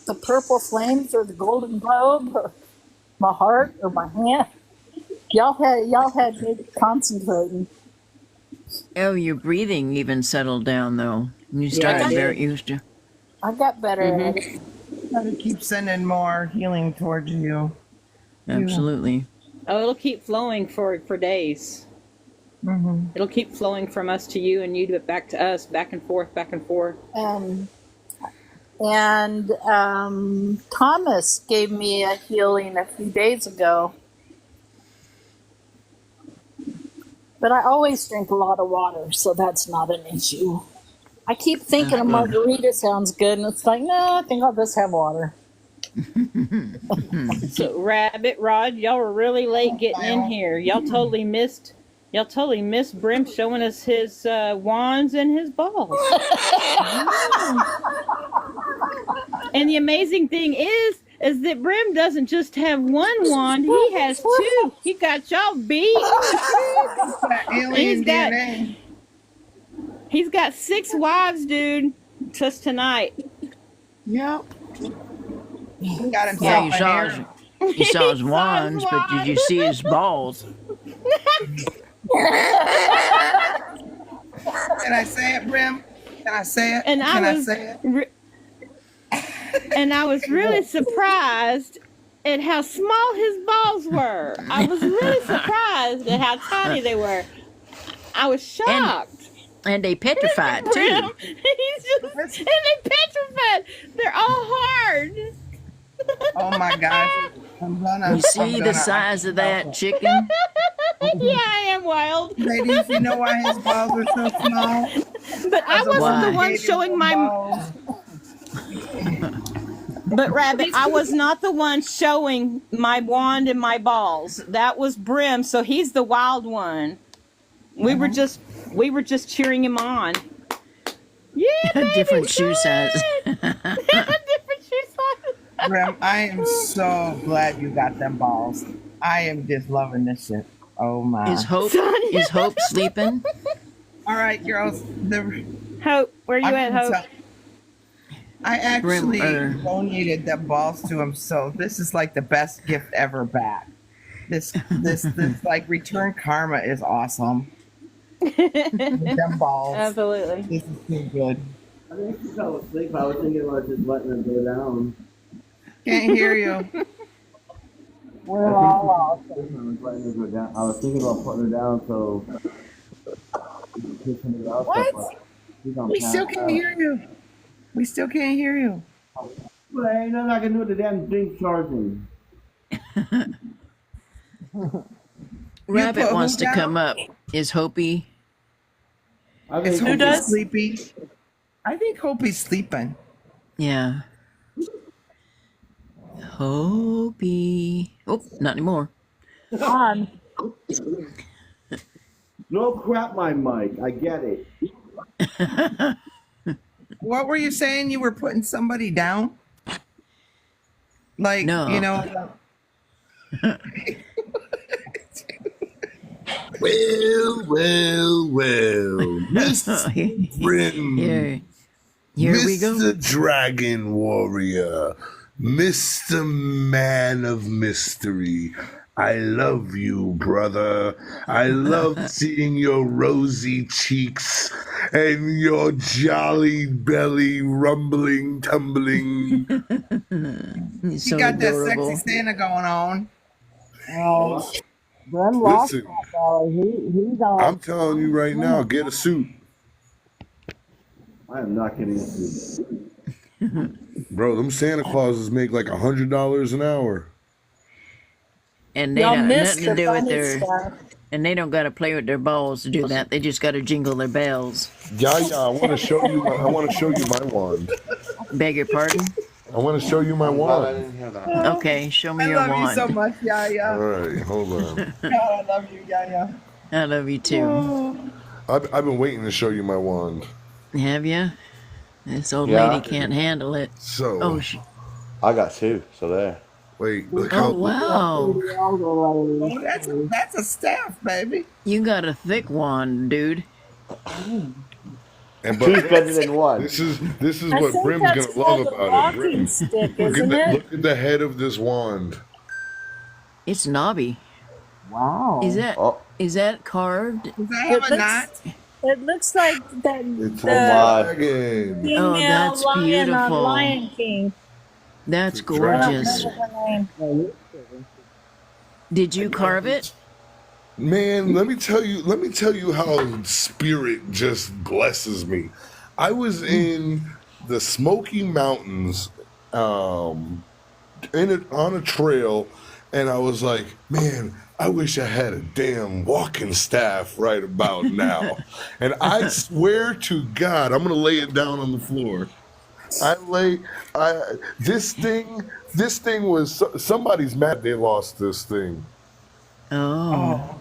The purple flames or the golden globe or my heart or my hand? Y'all had me concentrating. Oh, your breathing even settled down though. You started very used to. I got better at it. Gotta keep sending more healing towards you. Absolutely. Oh, it'll keep flowing for days. Mm-hmm. It'll keep flowing from us to you and you to back to us, back and forth, back and forth. And Thomas gave me a healing a few days ago. But I always drink a lot of water, so that's not an issue. I keep thinking a margarita sounds good, and it's like, no, I think I'll just have water. So, Rabbit, Rod, y'all were really late getting in here. Y'all totally missed Brim showing us his wands and his balls. And the amazing thing is is that Brim doesn't just have one wand; he has two. He got y'all beat. That And alien DNA. he's got 6 wives, dude. Just tonight. Yep. He got Yeah, himself an harem. you saw his He saw his wands, but did you see his balls? Can I say it, Brim? Can I say it? And Can I I was, say it? and I was really surprised at how small his balls were. I was really surprised at how tiny they were. I was shocked. And they petrified too. Brim, he's just, and they petrified. They're all hard. Oh my gosh. You see the size of that chicken? Yeah, I am wild. Ladies, you know why his balls are so small? But I wasn't Why? the one showing my. balls. But Rabbit, I was not the one showing my wand and my balls. That was Brim, so he's the wild one. We were just cheering him on. Yeah, baby, Different shoe size. different shoe size. Brim, I am so glad you got them balls. I am just loving this shit. Oh my. Is Hope sleeping? All right, girls. Hope, where you I'm at, gonna Hope? tell- I actually Brim, donated the balls to him, so this is like the best gift ever back. This like return karma is awesome. With them balls. Absolutely. This is too good. I think she fell asleep. I was thinking about just letting her go down. Can't hear you. We're all lost. I was letting her go down. I was thinking about putting her down so. What? We still can't hear you. We still can't hear you. But ain't nothing I can do with the damn thing charging. Rabbit put wants who to down? come up. Is Hopi? Is Who Hopi does? sleepy? I think Hopi's sleeping. Yeah. Hopi. Oh, not anymore. No crap, my mic. I get it. What were you saying? You were putting somebody down? Like, No. you know. Well, Mr. Brim, Here we go. Mr. Dragon Warrior, Mr. Man of Mystery. I love you, brother. I love seeing your rosy cheeks and your jolly belly rumbling, tumbling. He's You so got adorable. that sexy Santa going on. Oh, Brim lost Listen, that fella. He's on. I'm telling you right now, get a suit. I am not getting a suit. Bro, them Santa Clauses make like $100 an hour. And they Y'all don't missed nothing to the do with funny their stuff. and they don't gotta play with their balls to do that. They just gotta jingle their bells. Yeah, I want to show you. I want to show you my wand. Beg your pardon? I want to show you my I wand. didn't hear that. Okay, show me I your love you wand. so much, Yaya. All right, hold on. God, I love you, Yaya. I love you too. I've been waiting to show you my wand. Have you? This old Yeah. lady can't handle it. So, Oh, I got 2, so there. wait, look oh how wow! Oh, that's a staff, baby. You got a thick wand, dude. and Two's but better than 1. this is I what think Brim's that's gonna love called a about it. walking Brim, stick, look isn't it? look at the head of this wand. It's knobby. Wow. Is that Oh, carved? Does that have It a knot? It looks like that It's a the dragon. female that's lion on beautiful. Lion King. That's It's a dragon. gorgeous. Her name. Did you carve it? Man, let me tell you how spirit just blesses me. I was in the Smoky Mountains, on a trail, and I was like, man, I wish I had a damn walking staff right about now. And I swear to God, I'm gonna lay it down on the floor. This thing was somebody's mad they lost this thing. Oh,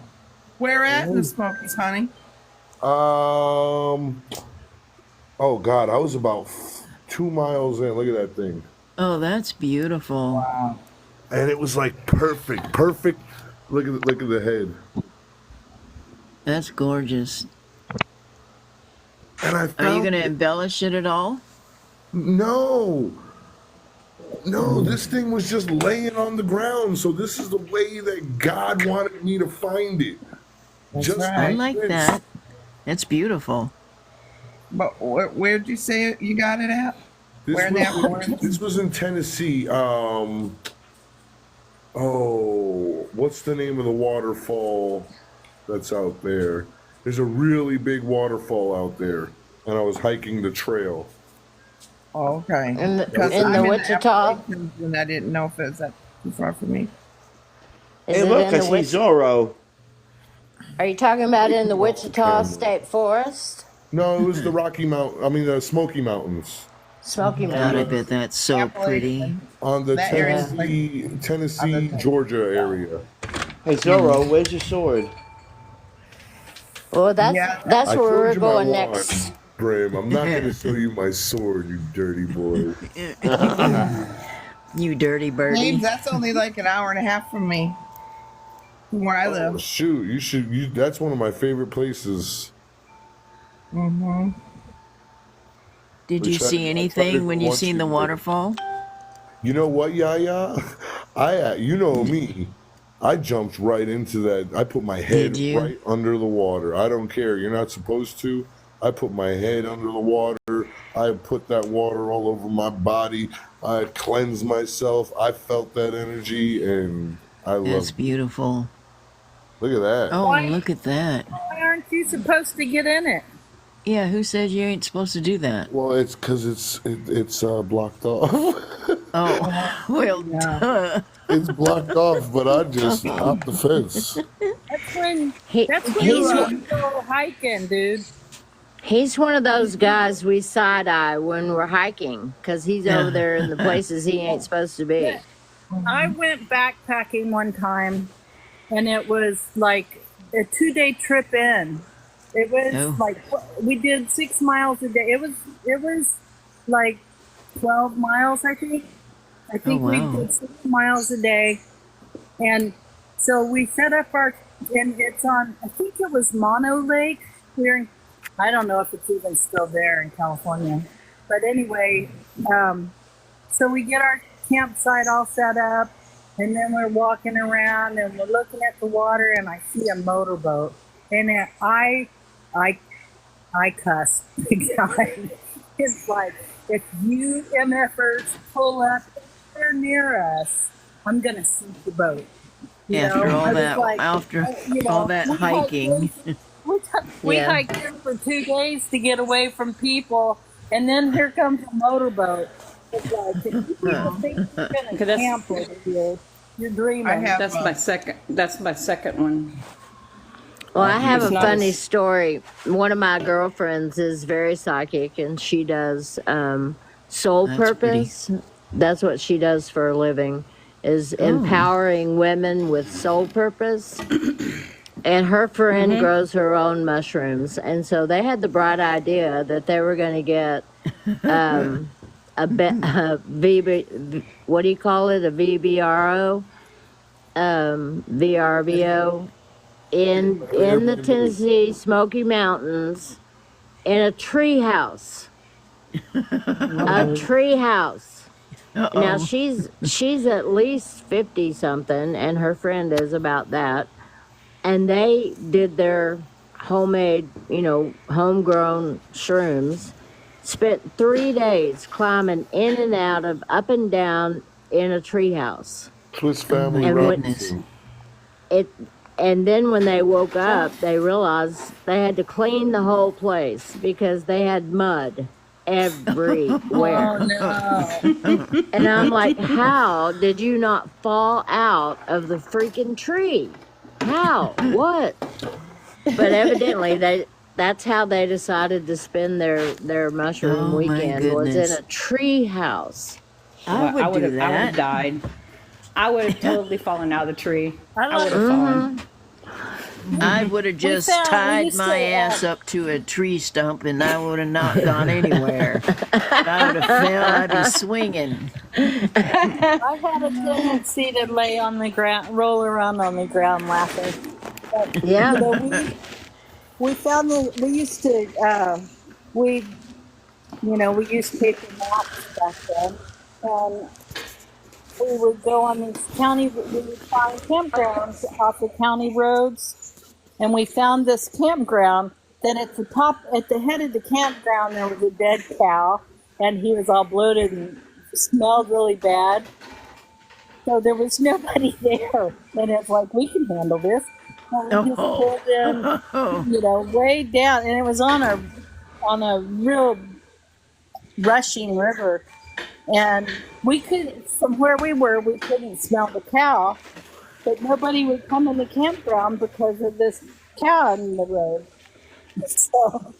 Where at in the Smokies, honey? Oh God, I was about 2 miles in. Look at that thing. Oh, that's beautiful. Wow. And it was like perfect. Look at the head. That's gorgeous. And I Are you found going to it. embellish it at all? No, this thing was just laying on the ground. So this is the way that God wanted me to find it. That's Just I right. like this. that. That's beautiful. But where'd you say you got it at? This Where in that was forest? this was in Tennessee. What's the name of the waterfall that's out there? There's a really big waterfall out there, and I was hiking the trail. Oh, okay. In Because the I'm in the Wichita? Appalachians, and I didn't know if it was that too far for me. Is Hey, it look, in I the see Wich? Zorro. Are you talking about in the Off the Wichita camera. State Forest? No, it was the the Smoky Mountains Smoky God, I Mountains. bet that's so pretty. Appalachian. on the That area is like Tennessee, Georgia area. Hey, Zorro, where's your sword? Well, Yeah. that's I where showed we're you my going wand, next. Bram. I'm not going to show you my sword, you dirty boy. You dirty James, birdie. that's only like an hour and a half from me, from where I Oh, live. shoot, you should. That's one of my favorite places. Mm-hmm. Did We you tried- see I tried to anything go when you once seen the before. waterfall? You know what, Yaya? You know me. I jumped right into that. I put my head Did you? right under the water. I don't care. You're not supposed to. I put my head under the water. I put that water all over my body. I cleansed myself. I felt that energy, and I That's love it. beautiful. Look at that. Oh, Why, look at that. why aren't you supposed to get in it? Yeah, who said you ain't supposed to do that? Well, it's because it's blocked off. Oh, well, Yeah. duh. It's blocked off, but I just hopped the fence. That's when He, that's when he's you go hiking, dude. he's one of those guys we side eye when we're hiking because he's over there in the places he ain't supposed to be. Yeah. I went backpacking one time, and it was like a 2-day trip in. It was Oh. like we did 6 miles a day. It was like 12 miles, I think. I think we wow. did 6 miles a day, and so we set up and it's on. I think it was Mono Lake here. I don't know if it's even still there in California, but anyway, so we get our campsite all set up, and then we're walking around and we're looking at the water, and I see a motorboat, and I cuss big time. It's like, if you MFers pull up anywhere near us, I'm gonna sink the boat. You After know, all I was that, like, after you know, all that we hiked hiking. in- we Yeah. hiked in for 2 days to get away from people, and then here comes a motorboat. It's like, if you people think you're gonna Okay, that's- camp over here, you're dreaming. I have That's my second. That's my second one. Well, I have It's a not funny as- story. One of my girlfriends is very psychic, and she does soul That's pretty. purpose. That's what she does for a living, is empowering women with soul purpose. And her friend grows her own mushrooms, and so they had the bright idea that they were going to get a what do you call it? A VBRO, VRBO in the Tennessee Smoky Mountains in a tree house. A tree house. Now Uh-oh. she's at least 50 something, and her friend is about that. And they did their homemade, homegrown shrooms. Spent 3 days climbing in and out of up and down in a treehouse. Swiss Family And what- Robinson. And then when they woke up, they realized they had to clean the whole place because they had mud everywhere. Oh no! And I'm like, how did you not fall out of the freaking tree? How? What? But evidently that's how they decided to spend their mushroom Oh, my weekend, was in goodness. a tree house. I would do I would have that. died. I would have totally fallen out of the tree. I would have Mhm. fallen. I would have We just found we tied used my to ass up to a tree stump and I would have not gone anywhere. I would have fell, I'd be swinging. I had a tendency to lay on the ground, roll around on the ground laughing. But, Yeah. we found we used to we we used paper maps back then, and we would go on these we would find campgrounds off the county roads, and we found this campground. Then at the head of the campground, there was a dead cow, and he was all bloated and smelled really bad. So there was nobody there, and it's like, we can handle this. And we just pulled in, way down, and it was on a real rushing river, and we couldn't, from where we were, we couldn't smell the cow, but nobody would come in the campground because of this cow in the road. So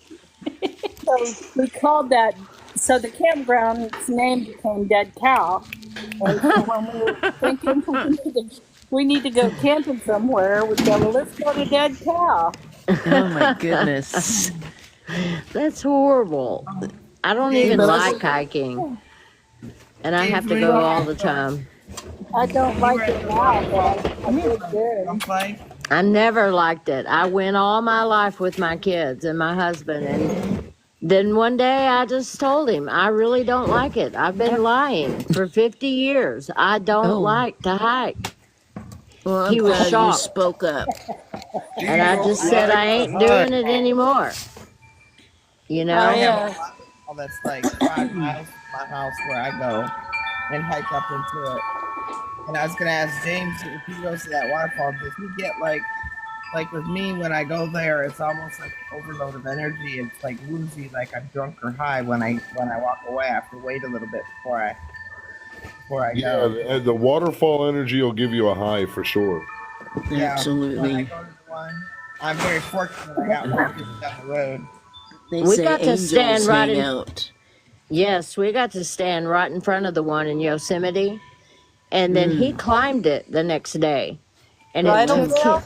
we called that. So the campground's name became Dead Cow. And so when we were thinking we need to go camping somewhere, we'd go, well, let's go to Dead Cow. Oh my goodness. That's horrible. I don't even like hiking, and I have to go all the time. I don't like it now, but I did then. I never liked it. I went all my life with my kids and my husband, and then one day I just told him, I really don't like it. I've been lying for 50 years. I don't like to hike. Well, He was glad you shocked. spoke up. And I just said I ain't doing it anymore. You know? I have a waterfall that's like 5 miles from my house where I go and hike up into it. And I was gonna ask James if he goes to that waterfall, does he get like with me when I go there, it's almost like overload of energy. It's like woozy, like I'm drunk or high when I walk away. I have to wait a little bit before I Yeah, go. the waterfall energy will give you a high for sure. Yeah, when I Absolutely. go to the one, I'm very fortunate I got one just down the road. They We say got to angels stand right hang in. out. Yes, we got to stand right in front of the one in Yosemite, and then he climbed it the next day, and it took Bridalveil?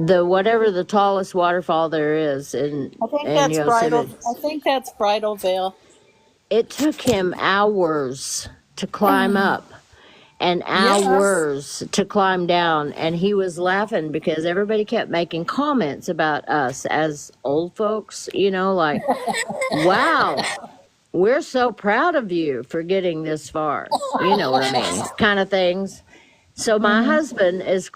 the whatever the tallest waterfall there is in I think in that's Yosemite. Bridalveil. It took him hours to climb up and Yes. hours to climb down, and he was laughing because everybody kept making comments about us as old folks, like, wow, we're so proud of you for getting this far, you know what I mean, kind of things. So my husband is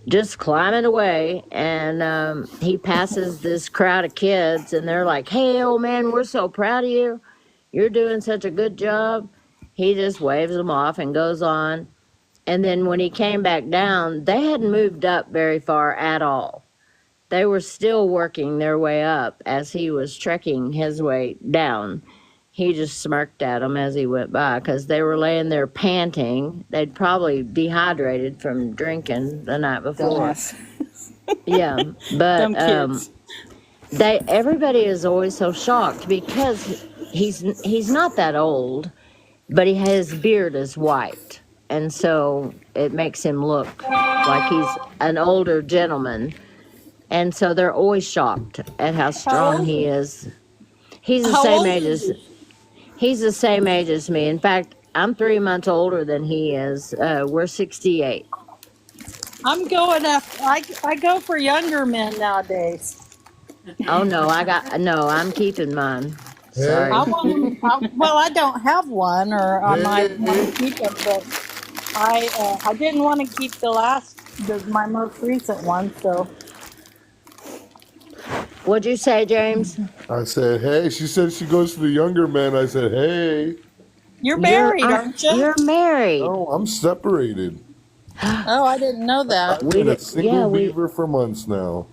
just climbing away, and he passes this crowd of kids, and they're like, hey, old man, we're so proud of you. You're doing such a good job. He just waves them off and goes on. And then when he came back down, they hadn't moved up very far at all. They were still working their way up as he was trekking his way down. He just smirked at them as he went by because they were laying there panting. They'd probably dehydrated from drinking the night before. Yeah, but Dumb kids. everybody is always so shocked because he's not that old, but his beard is white, and so it makes him look like he's an older gentleman, and so they're always shocked at how strong he is. He's the How same old age is as he's the same age as me. In fact, I'm 3 months older than he is. We're 68. I'm going after. I go for younger men nowadays. Oh no, I'm keeping mine. Sorry. I don't have one, or I might want to keep it, but I didn't want to keep my most recent one. So What'd you say, James? I said, hey. She said she goes to the younger men. I said, hey. you're married, aren't you? You're married. No, I'm separated. Oh, I didn't know that. I've been a single beaver for months now.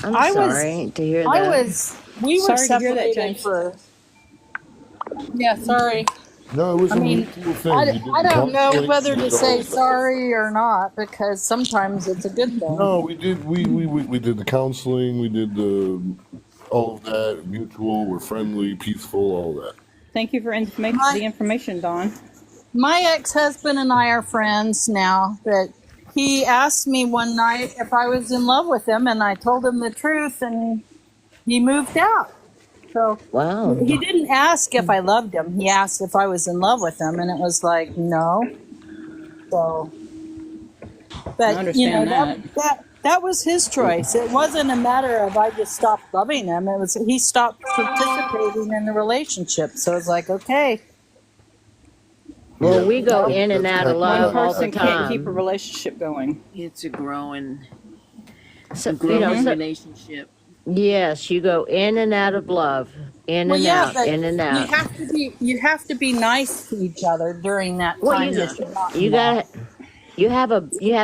I'm sorry to hear that. We were Sorry to hear that, separated James. for. Yeah, sorry. No, it was I a mean, mutual thing. I We did don't know counseling, whether we to did all say of that. sorry or not, because sometimes it's a good thing. No, we did. We did the counseling. We did all of that. Mutual. We're friendly, peaceful, all that. Thank you for the information, Dawn. My ex-husband and I are friends now, but he asked me one night if I was in love with him, and I told him the truth, and he moved out. So Wow. he didn't ask if I loved him. He asked if I was in love with him, and it was like, no. So, I but you know, understand that. that was his choice. It wasn't a matter of I just stopped loving him. It was he stopped participating in the relationship. So it's like, okay, Well, Yeah, we go in and that's out of kind One love all the person can't keep a time. relationship going. It's a growing So, you know, so, relationship. yes, you go in and out of love, in well, and yeah, out, but in and out. you have to be nice to each other during that Well, time that you're not you in love. got you have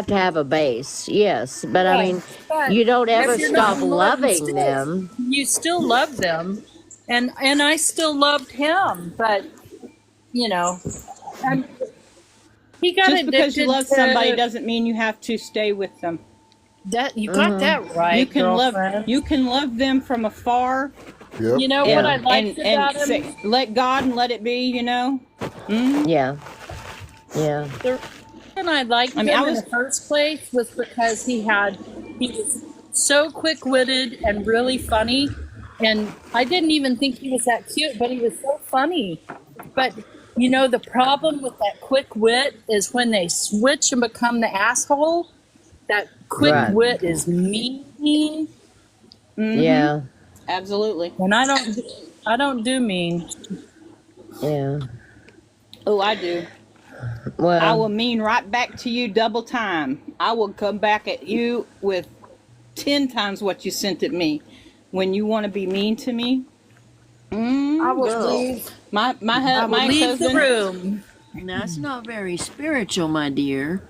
to have a base, yes, but I Right. mean, But you don't ever if you're not stop in love, loving them. you still love them, and I still loved him, but you know, and he got Just because you addicted love somebody to doesn't mean you have to stay with them. that. You got that right, You can girlfriend. love them from afar, Yep. You know Yeah. what I liked about and him? say, let God and let it be. You know. Mhm. Yeah, yeah, The reason I liked I mean, him I in was the first place was because he was so quick witted and really funny. And I didn't even think he was that cute, but he was so funny. But you know, the problem with that quick wit is when they switch and become the asshole, that quick right, wit is mean. yeah, absolutely. And I don't do mean. yeah. Oh, I do. I Well, will mean right back to you double time. I will come back at you with 10 times what you sent at me. When you want to be mean to me, I will girl. leave. My I will leave the ex-husband. room. That's not very spiritual, my dear.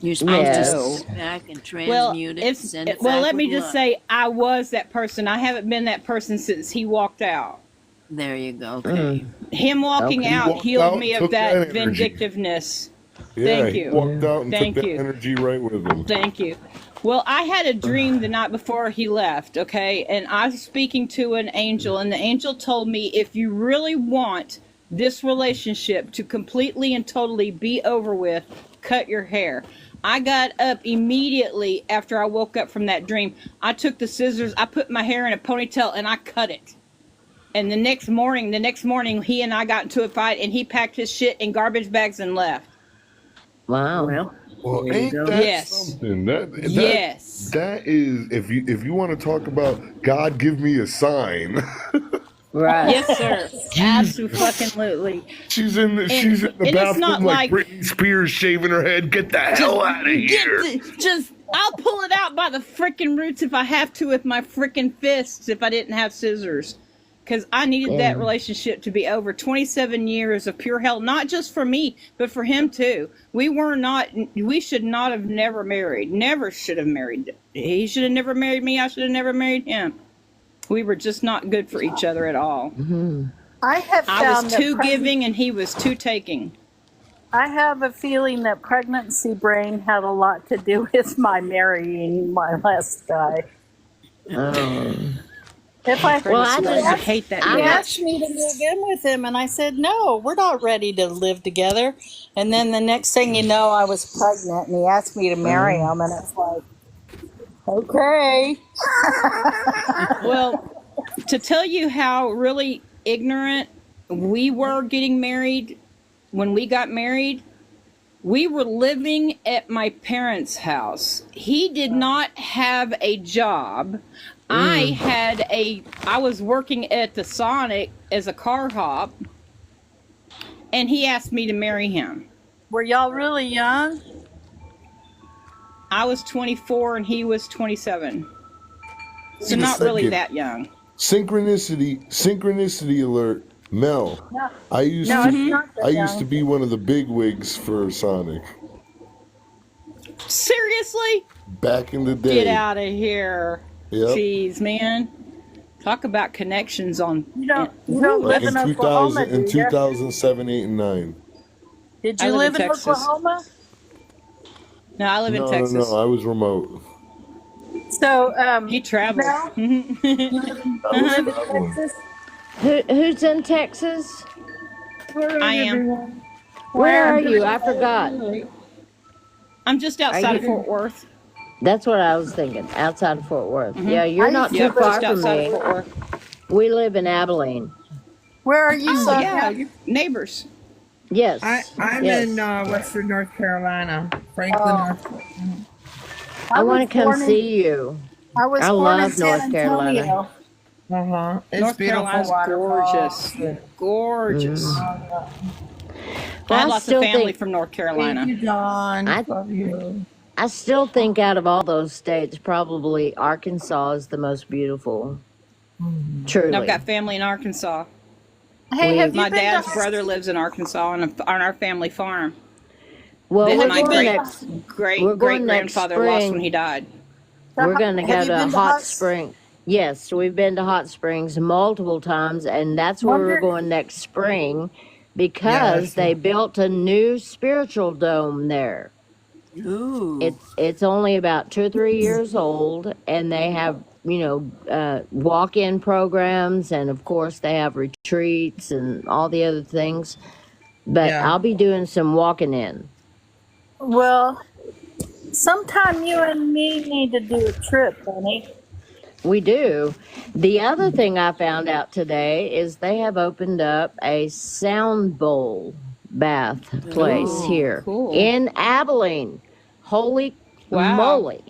You're supposed to yes, No. sit back and Well, transmute it, if send it well, back let with me just love. say I was that person. I haven't been that person since he walked out. There you go. Okay. mm, Him walking okay, He out walked healed out me and of took that that energy. vindictiveness. Yeah, Thank he you. walked out and took Thank that you. energy right with him. Thank you. Well, I had a dream the night before he left, okay? And I was speaking to an angel, and the angel told me if you really want this relationship to completely and totally be over with, cut your hair. I got up immediately after I woke up from that dream. I took the scissors, I put my hair in a ponytail, and I cut it. And the next morning, he and I got into a fight, and he packed his shit in garbage bags and left. wow, Well, Well, there you ain't go. that Yes. something? Yes. That is if you want to talk about God, give me a sign. right. Yes, sir. Absolutely. She's in the And bathroom it's not like like Britney Spears shaving her head. Get the just hell out of here! I'll pull it out by the freaking roots if I have to with my freaking fists if I didn't have scissors. Because I needed that relationship to be over. 27 years of pure hell, not just for me, but for him too. We should not have never married. Never should have married. He should have never married me. I should have never married him. We were just not good for each other at all. I have I found was that too giving and he was too taking. I have a feeling that pregnancy brain had a lot to do with my marrying my last guy. If I Well, I Pregnancy brain, I just, hate that he I word. asked me to move in with him, and I said, no, we're not ready to live together. And then the next thing you know, I was pregnant, and he asked me to marry him, and it's like, okay. Well, to tell you how really ignorant we were getting married, when we got married, we were living at my parents' house. He did not have a job. I was working at the Sonic as a car hop, and he asked me to marry him. Were y'all really young? I was 24 and he was 27. So Wait a not really second. that young. Synchronicity alert. Mel, No, I used no, to it's not that I used to young. be one of the big wigs for Sonic Seriously? back in the day. Get out of here. Yep. Jeez, man. Talk about connections on. You don't Like live in in Oklahoma, 2000 do in you? 2007, 8, and 9. Did I you live live in in Texas. Oklahoma? No, I live in No, Texas. no, I was remote. So, He traveled. Mel, you live in I was traveling. Texas? who's in Texas? All right, I am. everyone. Where I'm are you? doing I forgot. I'm just Are outside of you? Fort Worth. That's what I was thinking. Outside of Fort Worth. Yeah, Mm-hmm. you're I used not to too Yep, live. far just from outside of me. Fort Worth. We live in Abilene. Where are you, Oh yeah, Sonia? you're neighbors. Yes, I'm in yes. Western North Carolina, Franklin, Oh, North Carolina. I I want was to come born in see you. I was I born in love San North Carolina. Antonio. It's North beautiful Carolina's waterfalls. gorgeous. And, Gorgeous. Mm. I Well, had I lots of still family think from North thank Carolina. you, John. I Love you. I still think out of all those states, probably Arkansas is the most beautiful. And I've got Truly, family in Arkansas. Hey, have we you My been to dad's brother lives in Arkansas on our family farm well, that we're my Have you going been great to, next. great We're great going next grandfather lost when spring. he died. We're going to Have go you to been to Hot Spring. Yes, we've been to Hot Springs multiple times, and that's where we're Wonder? going next spring Yeah, because that's they right. built a new spiritual dome there. Ooh. It's only about 2 or 3 years old, and they have walk-in programs, and of course they have retreats and all the other things. But Yeah. I'll be doing some walking in. Well, sometime you and me need to do a trip, honey. We do. The other thing I found out today is they have opened up a sound bowl bath place Ooh, here cool. in Abilene. Holy Wow. moly!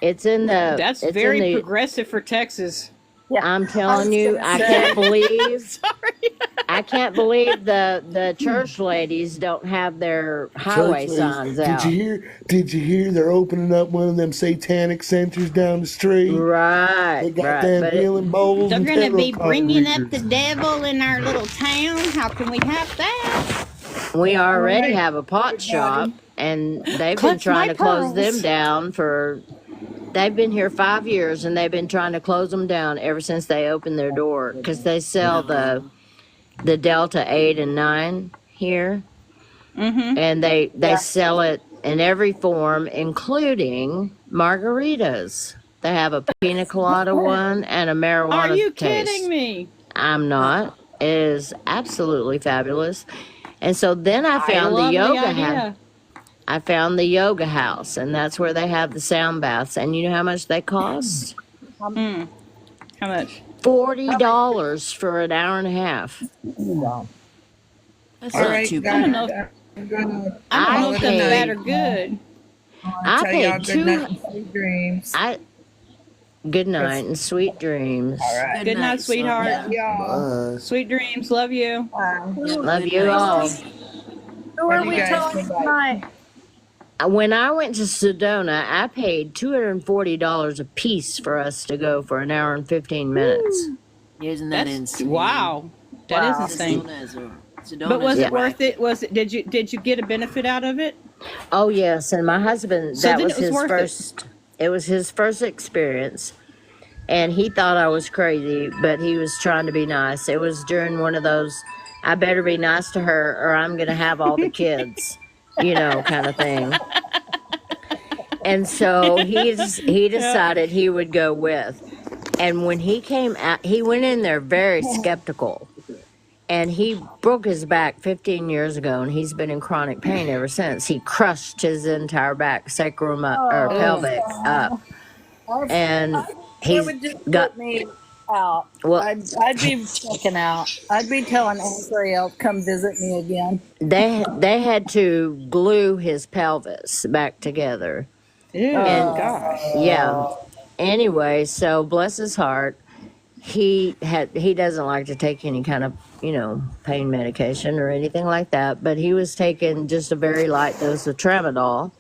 It's in the. That's It's in very the. progressive for Texas. Yeah, I'm I telling was you, gonna I say. can't believe. Sorry. I can't believe the church ladies don't have their highway Church ladies, signs did you out. hear? Did you hear? They're opening up one of them satanic centers down the street. Right, They got right. damn But healing bowls They're and going to tarot be card bringing up the readers. devil in our little town. How can we have that? we All already right. have a pot shop, Everybody. and they've been Clutch trying my to close them pearls. down for. They've been here 5 years, and they've been trying to close them down ever since they opened their door because they sell the Delta 8 and 9 here, Mm-hmm. and they Yeah. sell it in every form, including margaritas. They have a pina colada one and a Are marijuana you kidding taste. me? I'm not. It is absolutely fabulous. And so then I I found the love the yoga house. idea. I found the yoga house, and that's where they have the sound baths. And you know how much they cost? Mm. How much? $40 for an hour and a half. Wow. That's All not right, too I don't guys. bad. know. I'm gonna I don't I know if call it a that's bad paid. or night. good. I Tell y'all paid good night two. and sweet dreams. I good Yes. night and sweet dreams. All right. Good night, night, sweetheart. Sonia. Love y'all. Bye. Sweet dreams. Love you. Bye. Love Good you night, all. Sonia. Who are Love you we guys. telling Bye. tonight? When I went to Sedona, I paid $240 a piece for us to go for an hour and 15 minutes. Isn't that That's insane? wow. That is Wow. insane. Sedona is But was Yeah. it worth it? Was it? Did you get a benefit out of it? Oh yes, and my husband, So that then was it was his worth it. first. It was his first experience, and he thought I was crazy, but he was trying to be nice. It was during one of those, I better be nice to her, or I'm gonna have all the kids, kind of thing. And so he Yeah. decided he would go with. And when he came out, he went in there very skeptical. And he broke his back 15 years ago, and he's been in chronic pain ever since. He crushed his entire back, sacrum up, or Oh. pelvic up. And It he's would just got, put me out. well, I'd be checking out. I'd be telling Azrael to come visit me again. they had to glue his pelvis back together. Ew, And gosh. yeah, anyway, so bless his heart, he doesn't like to take any kind of pain medication or anything like that, but he was taking just a very light dose of tramadol,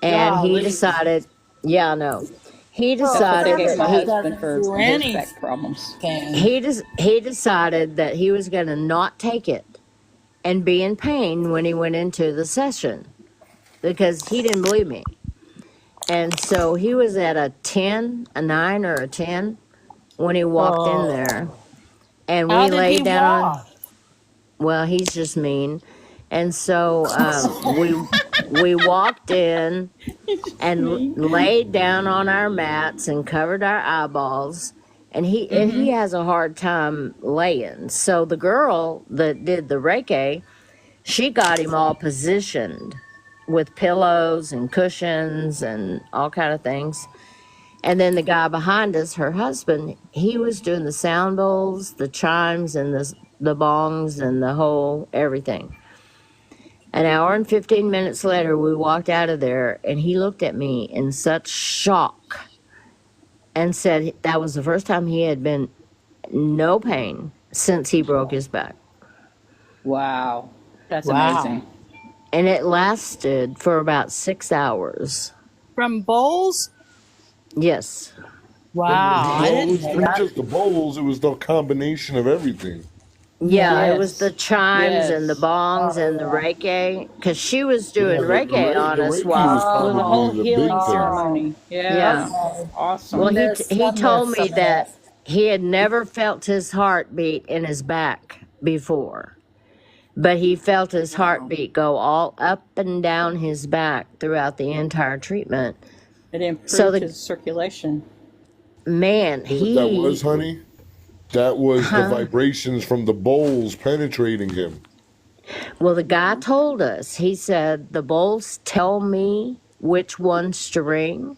and he Golly. decided, yeah, I know, he That's what they decided gave my that he husband for do his any back problems. pain. he decided that he was going to not take it and be in pain when he went into the session because he didn't believe me. And so he was at a 10, a 9 or a 10 when he walked in there. And How we did laid he down on, walk? well, he's just mean. And so we walked in and laid down on our mats and covered our eyeballs. And he has a hard time laying. So the girl that did the Reiki, she got him all positioned with pillows and cushions and all kind of things. And then the guy behind us, her husband, he was doing the sound bowls, the chimes, and the bongs, and the whole everything. An hour and 15 minutes later, we walked out of there, and he looked at me in such shock and said that was the first time he had been no pain since he broke his back. Wow. That's Wow. amazing. And it lasted for about 6 hours. From bowls? Yes. Wow. I Well, it didn't was know not that. just the bowls; it was the combination of everything. Yeah, it was the Yes. chimes and the Yes. bongs and the Reiki, because she was doing Yeah, Reiki the on us Reiki while. was It was a whole probably the healing big thing. ceremony. Yeah. Yeah. Awesome. Well, Miss, he I told miss me some of that that. he had never felt his heartbeat in his back before, but he felt his Wow. heartbeat go all up and down his back throughout the entire treatment. It So improved the his circulation. man, You know what that was, he, honey? That was the huh? vibrations from the bowls penetrating him. Well, the guy told us, he said, the bowls tell me which ones to ring,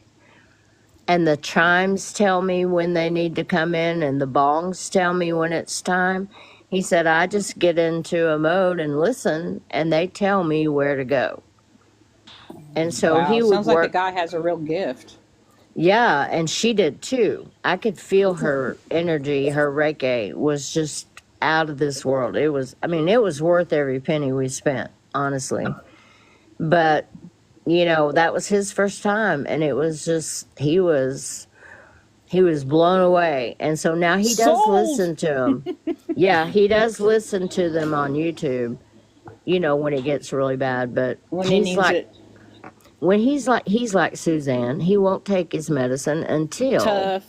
and the chimes tell me when they need to come in, and the bongs tell me when it's time. He said, I just get into a mode and listen, and they tell me where to go. And so Wow. he would Sounds like the work, guy has a real gift. yeah, and she did too. I could feel her energy, her Reiki was just out of this world. It was, I mean, it was worth every penny we spent, honestly. But, you know, that was his first time, and it was just, he was blown away. And so now he does Sold. listen to them. Yeah, he does listen to them on YouTube, you know, when it gets really bad. But When he he's needs like, it. when he's like Suzanne, he won't take his medicine until Tough.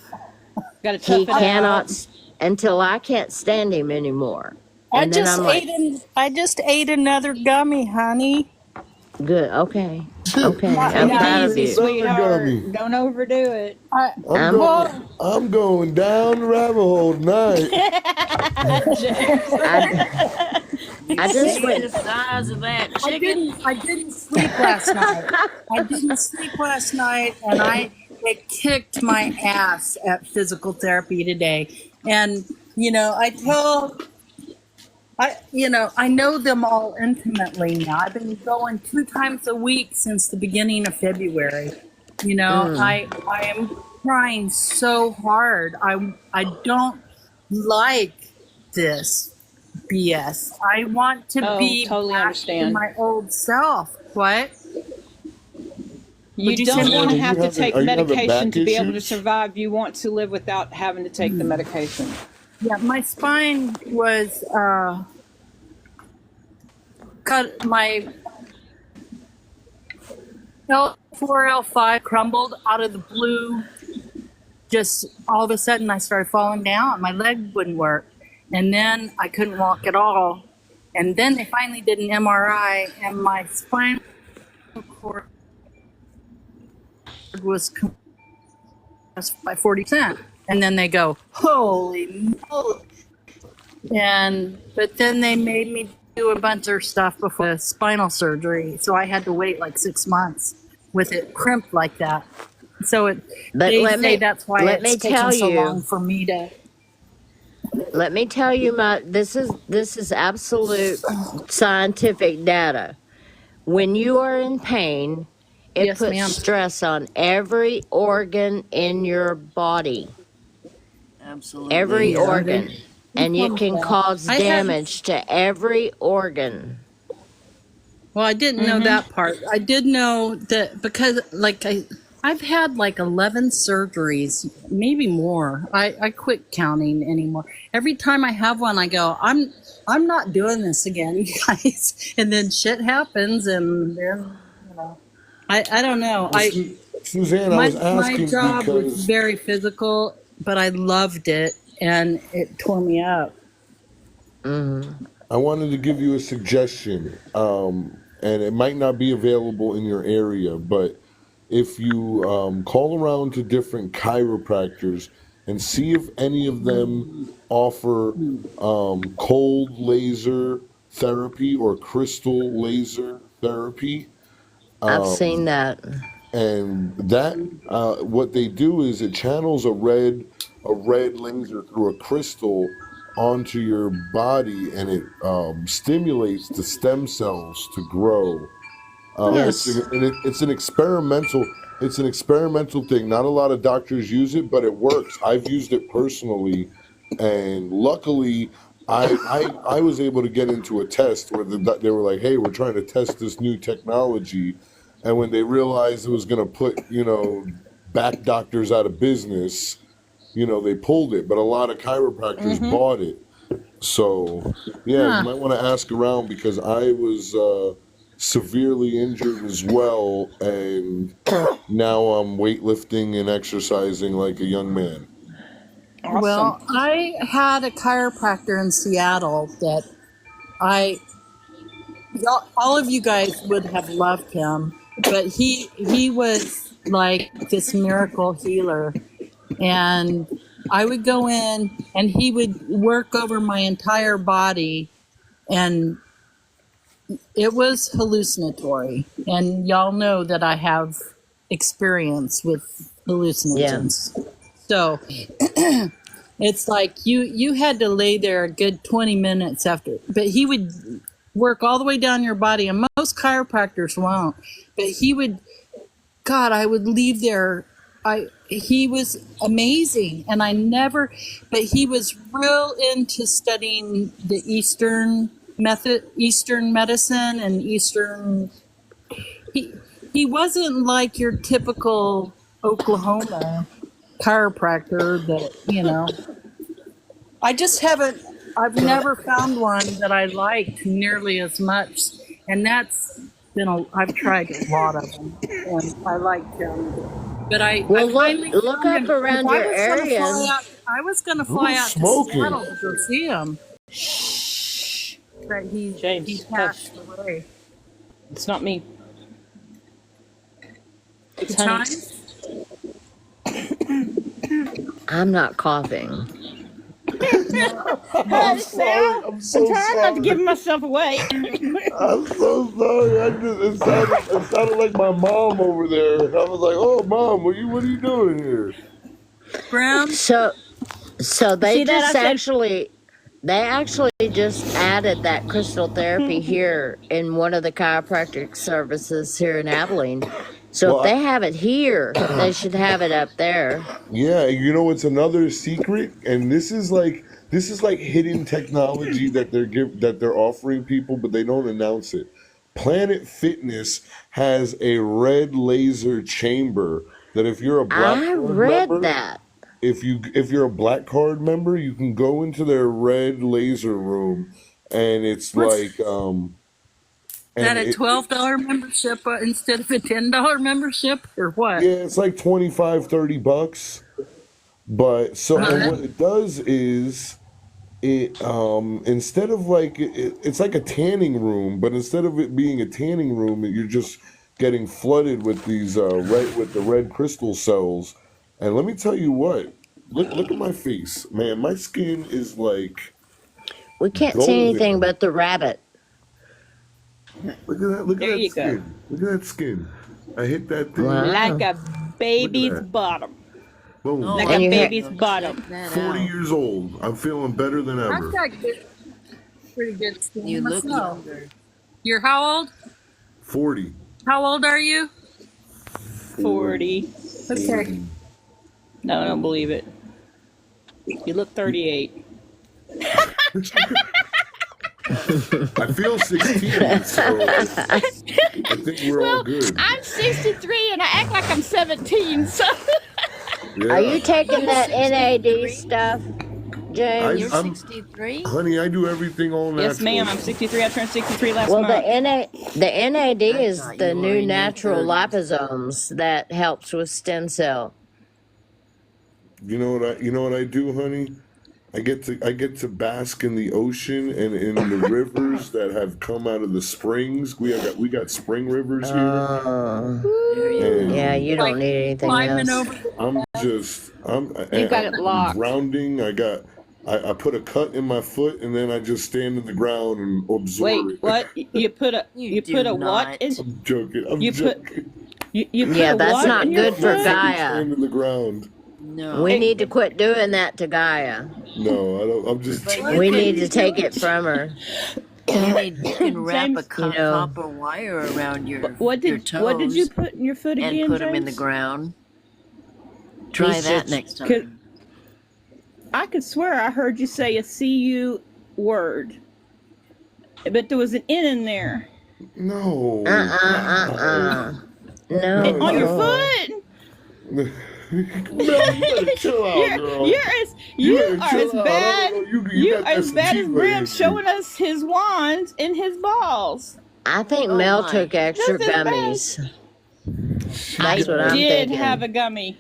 Got to he tough it cannot, out. until I can't stand him anymore. I And then just I'm like, I just ate another gummy, honey. good, okay, okay, Not I'm Take it proud of easy, you. Another sweetheart. gummy. Don't overdo it. I, I'm, well, I'm going down the rabbit hole tonight. I, I just See went, the size of that I chicken? didn't sleep last night. I didn't sleep last night, and it kicked my ass at physical therapy today. And I know them all intimately now. I've been going 2 times a week since the beginning of February. I am trying so hard. I don't like this BS. I want to Oh, be totally back to understand. my old self. What? You Would you say don't Suzanne, want are to you have to having take are you having medication back to be able to issues? survive. You want to live without having to take the medication. Yeah, my spine was cut. My L4, L5 crumbled out of the blue. Just all of a sudden, I started falling down. My leg wouldn't work, and then I couldn't walk at all. And then they finally did an MRI, and my spinal cord was compressed by 40%. And then they go, holy moly. But then they made me do a bunch of stuff before the spinal surgery. So I had to wait like 6 months with it crimped like that. So but they let say me, that's why let me it's taking tell so long you, for me to. let me tell you this is absolute scientific data. When you are in pain, it Yes, puts ma'am. stress on every organ in your body, Absolutely. every Yeah, organ, they and told it me can that. cause I had. damage to every organ. Well, I didn't know that part. I did know that because, like, I've had like 11 surgeries, maybe more. I quit counting anymore. Every time I have one, I go, I'm not doing this again, you guys. And then shit happens, and then I don't know. Well, Suzanne, I My was asking job was because very physical, but I loved it, and it tore me up. I wanted to give you a suggestion, and it might not be available in your area, but if you call around to different chiropractors and see if any of them offer cold laser therapy or crystal laser therapy, I've seen that. And that what they do is it channels a red laser through a crystal onto your body, and it stimulates the stem cells to grow. Yes. It's an experimental thing. Not a lot of doctors use it, but it works. I've used it personally, and luckily, I was able to get into a test where they were like, "Hey, we're trying to test this new technology," and when they realized it was going to put back doctors out of business, they pulled it. But a lot of chiropractors bought it. So yeah, you might want to ask around because I was severely injured as well, and now I'm weightlifting and exercising like a young man. Awesome. Well, I had a chiropractor in Seattle that all of you guys would have loved him, but he was like this miracle healer, and I would go in and he would work over my entire body, and it was hallucinatory. And y'all know that I have experience with hallucinogens. So it's like you had to lay there a good 20 minutes after, but he would work all the way down your body, and most chiropractors won't. But I would leave there. He was amazing, and but he was real into studying the Eastern medicine, and he wasn't like your typical Oklahoma chiropractor that, I've never found one that I liked nearly as much, and I've tried a lot of them, and I liked them. But Look up around your area. I was going to fly out to Seattle to go see him. But he passed away. It's not me. It's honey. I'm not coughing. I'm sorry. I'm so I'm trying not to give myself away. I'm so sorry. It sounded like my mom over there. I was like, "Oh, Mom, what are you doing here?" Brown. So they See that? just I said- actually just added that crystal therapy here in one of the chiropractic services here in Abilene. So if they have it here, they should have it up there. Yeah, it's another secret, and this is like hidden technology that they're offering people, but they don't announce it. Planet Fitness has a red laser chamber that if you're a black I card read member, that. if you're a black card member, you can go into their red laser room, and it's What's- and Is that a $12 membership instead of a $10 membership, or what? yeah, it's like $25-$30. But and what it does is it instead of it's like a tanning room, but instead of it being a tanning room, you're just getting flooded with these the red crystal cells. And let me tell you what, look at my face, man. My skin is like We can't see golden. anything but the rabbit. Look at that! Look There at you that go. skin! Look at that skin! I hit that thing. Wow. Like a baby's that. bottom. Boom! Like And a you baby's bottom. 40 years old. I'm feeling better than I've ever. got pretty good skin You look myself. younger. You're how old? 40. How old are you? 40. Okay. No, I don't believe it. You look 38. I feel 16, so I think we're all good. I'm 63 and I act like I'm 17, so. Yeah. Are you taking that NAD stuff, James? You're I'm- 63? Honey, I do everything all natural. Yes, ma'am. I'm 63. I turned 63 last Well, month. the NAD is thought the you were new in your natural 30s. liposomes that helps with stem cell. You know what I do, honey? I get to bask in the ocean and in the rivers that have come out of the springs. We got spring rivers here. And Yeah, you don't need anything Climbing else. over. I'm You got it I'm blocked. grounding. I got I put a cut in my foot and then I just stand in the ground and absorb Wait, it. what? You put a you do put a not. what in? I'm joking. I'm You put joking. you put Yeah, a that's what not in your good for foot? Gaia. Stand in the ground. No. We need to quit doing that to Gaia. No, I don't. I'm just. But joking. you We can need to take it from her. you can wrap a James, You know, copper wire around your what did you toes put in your foot and again, put them in the James? ground. Try he's that just next 'Cause time. I could swear I heard you say a CU word, but there was an N in there. No. No. On your No. foot. No, you better chill out, girl. You You are better as chill out. I bad. don't know. You You got are as bad as STD Brim lately. showing us his wands and his balls. I think Oh Mel my. took extra That's as bad. gummies. She I That's what I'm did thinking. have a gummy,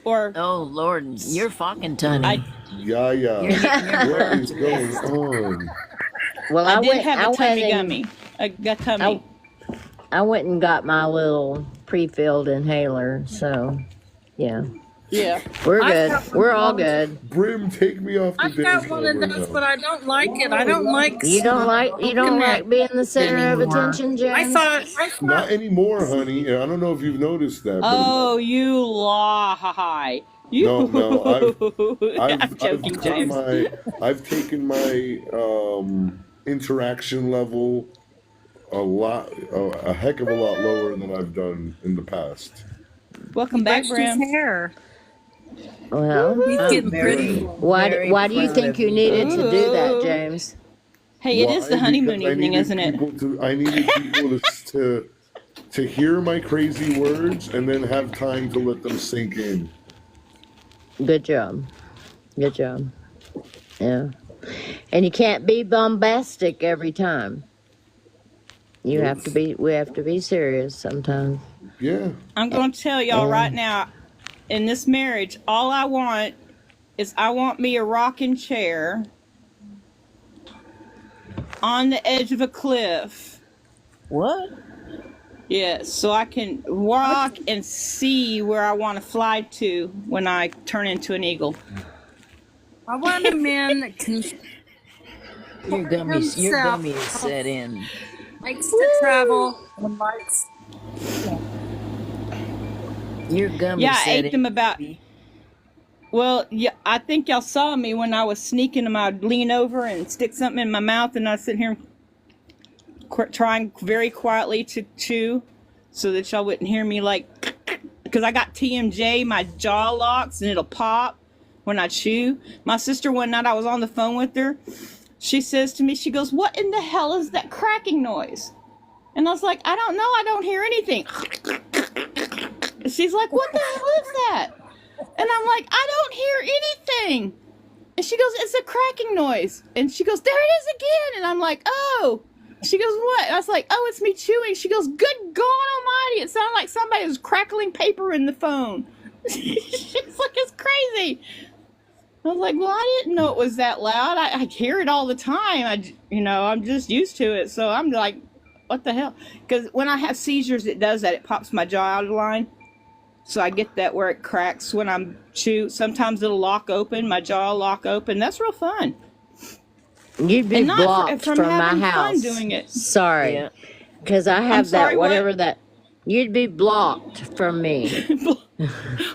or Oh Lord, you're fucking tunny. I Yeah, yeah. You're getting your What words is going on? Well, I I did went. have I a went tummy and gummy, a tummy. I went and got my little pre-filled inhaler. So, yeah, Yeah. we're I've good. got one We're of all those. good. Brim, take me off the I've dance got one of floor those, now. but I don't like it. I don't like You don't like connect being the center of anymore. attention, I James. thought Not anymore, honey. I don't know if you've noticed that, but Oh, you lie. You. no, I'm I've joking, put James. I've taken my interaction level a heck of a lot lower than I've done in the past. Welcome he back, brushed his Brim. hair. Well, He's I'm getting very, pretty. why very why do you proud think of you you. needed to do that, Ooh. James? Hey, it is the Why? honeymoon Because evening, isn't it? I needed people to hear my crazy words and then have time to let them sink in. Good job. Good job. Yeah. And you can't be bombastic every time. You Nope. have to be. We have to be serious sometimes. Yeah. I'm going to tell y'all right And now, in this marriage, all I want is I want me a rocking chair on the edge of a cliff. What? Yes, so I can walk and see where I want to fly to when I turn into an eagle. I want a man that can Your gummy is himself set in. likes to travel and likes. Your gummy Yeah, I set ate them about. in. Well, yeah, I think y'all saw me when I was sneaking them. I'd lean over and stick something in my mouth, and I'd sit here trying very quietly to chew so that y'all wouldn't hear me, like, because I got TMJ, my jaw locks, and it'll pop when I chew. My sister, one night I was on the phone with her, she says to me, she goes, "What in the hell is that cracking noise?" And I was like, "I don't know, I don't hear anything." And she's like, "What the hell is that?" And I'm like, "I don't hear anything." And she goes, "It's a cracking noise." And she goes, "There it is again." And I'm like, "Oh." She goes, "What?" And I was like, "Oh, it's me chewing." She goes, "Good God Almighty!" It sounded like somebody was crackling paper in the phone. She's like, "It's crazy." I was like, "Well, I didn't know it was that loud. I hear it all the time. I'm just used to it." So I'm like, "What the hell?" Because when I have seizures, it does that. It pops my jaw out of line. So I get that where it cracks when I'm chew. Sometimes it'll lock open, my jaw will lock open. That's real fun. You'd be And not blocked from from my having fun house. doing it. Sorry, Yeah. because I I'm have that sorry, what? whatever that. You'd be blocked from me.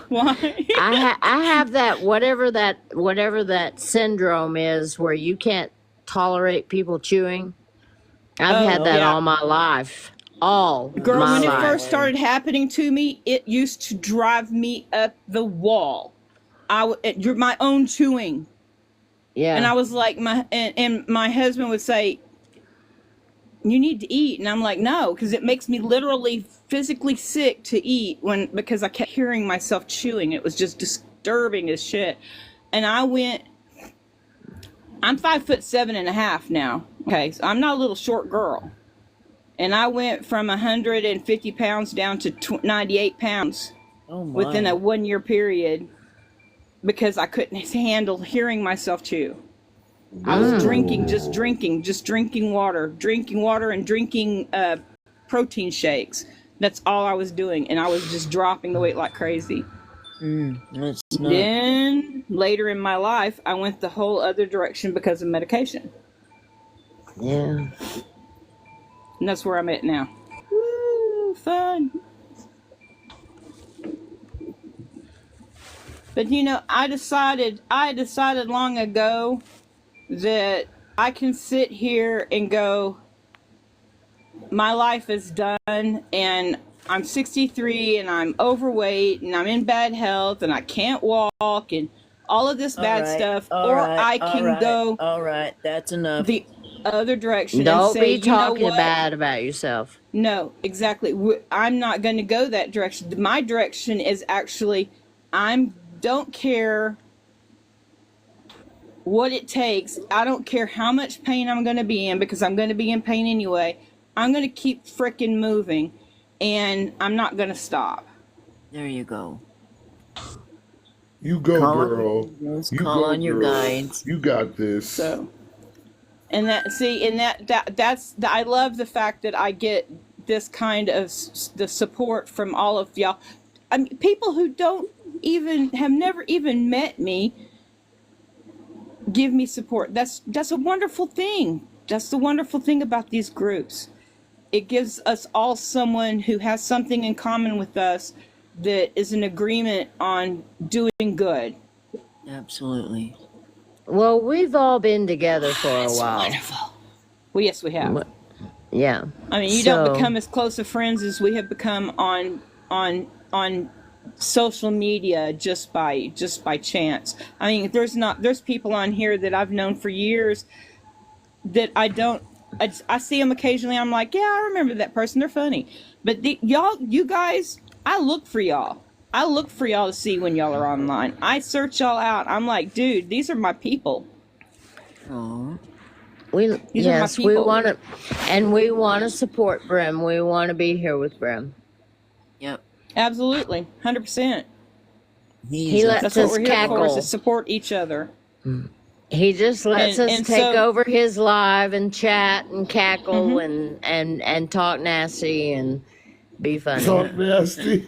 Why? I have that whatever that syndrome is where you can't tolerate people chewing. I've had Oh, that yeah. all my life. All Girl, my when it life. first started happening to me, it used to drive me up the wall. You're my own chewing. Yeah. And I was like, and my husband would say, "You need to eat." And I'm like, "No," because it makes me literally physically sick to eat because I kept hearing myself chewing. It was just disturbing as shit. And I'm 5'7.5" now. Okay, so I'm not a little short girl. And I went from 150 pounds down to 98 pounds Oh my. within a 1 year period because I couldn't handle hearing myself chew. I was drinking water and drinking protein shakes. That's all I was doing. And I was just dropping the weight like crazy. It's not. Then later in my life, I went the whole other direction because of medication. Yeah. And that's where I'm at now. Woo, fun. But you know, I decided long ago that I can sit here and go, my life is done, and I'm 63 and I'm overweight and I'm in bad health and I can't walk and all of this bad stuff, or I can go all right. That's enough. the other direction and Don't say, be you know talking what? bad about yourself. No, exactly. I'm not going to go that direction. My direction is actually, don't care what it takes. I don't care how much pain I'm going to be in, because I'm going to be in pain anyway. I'm going to keep frickin' moving, and I'm not going to stop. There you go. You go, Call on girl. your angels, You call go, on your girl. guides. You got this. So, and that's I love the fact that I get this kind of the support from all of y'all. I mean, people who have never even met me give me support. That's a wonderful thing. That's the wonderful thing about these groups. It gives us all someone who has something in common with us that is in agreement on doing good. Absolutely. Well, we've all been together for a while. Wonderful. Well, yes, we have. Yeah. I mean, you don't become as close of friends as we have become on social media just by chance. I mean, there's people on here that I've known for years that I see them occasionally. I'm like, yeah, I remember that person. They're funny. But you guys, I look for y'all. I look for y'all to see when y'all are online. I search y'all out. I'm like, dude, these are my people. Oh. We people. want to, and we want to support Brim. We want to be here with Brim. Yep. Absolutely, 100%. He lets That's what us we're here for, is cackle. to support each other. He just lets us And take so- over his live and chat and cackle Mhm. and talk nasty and be funny. Talk nasty.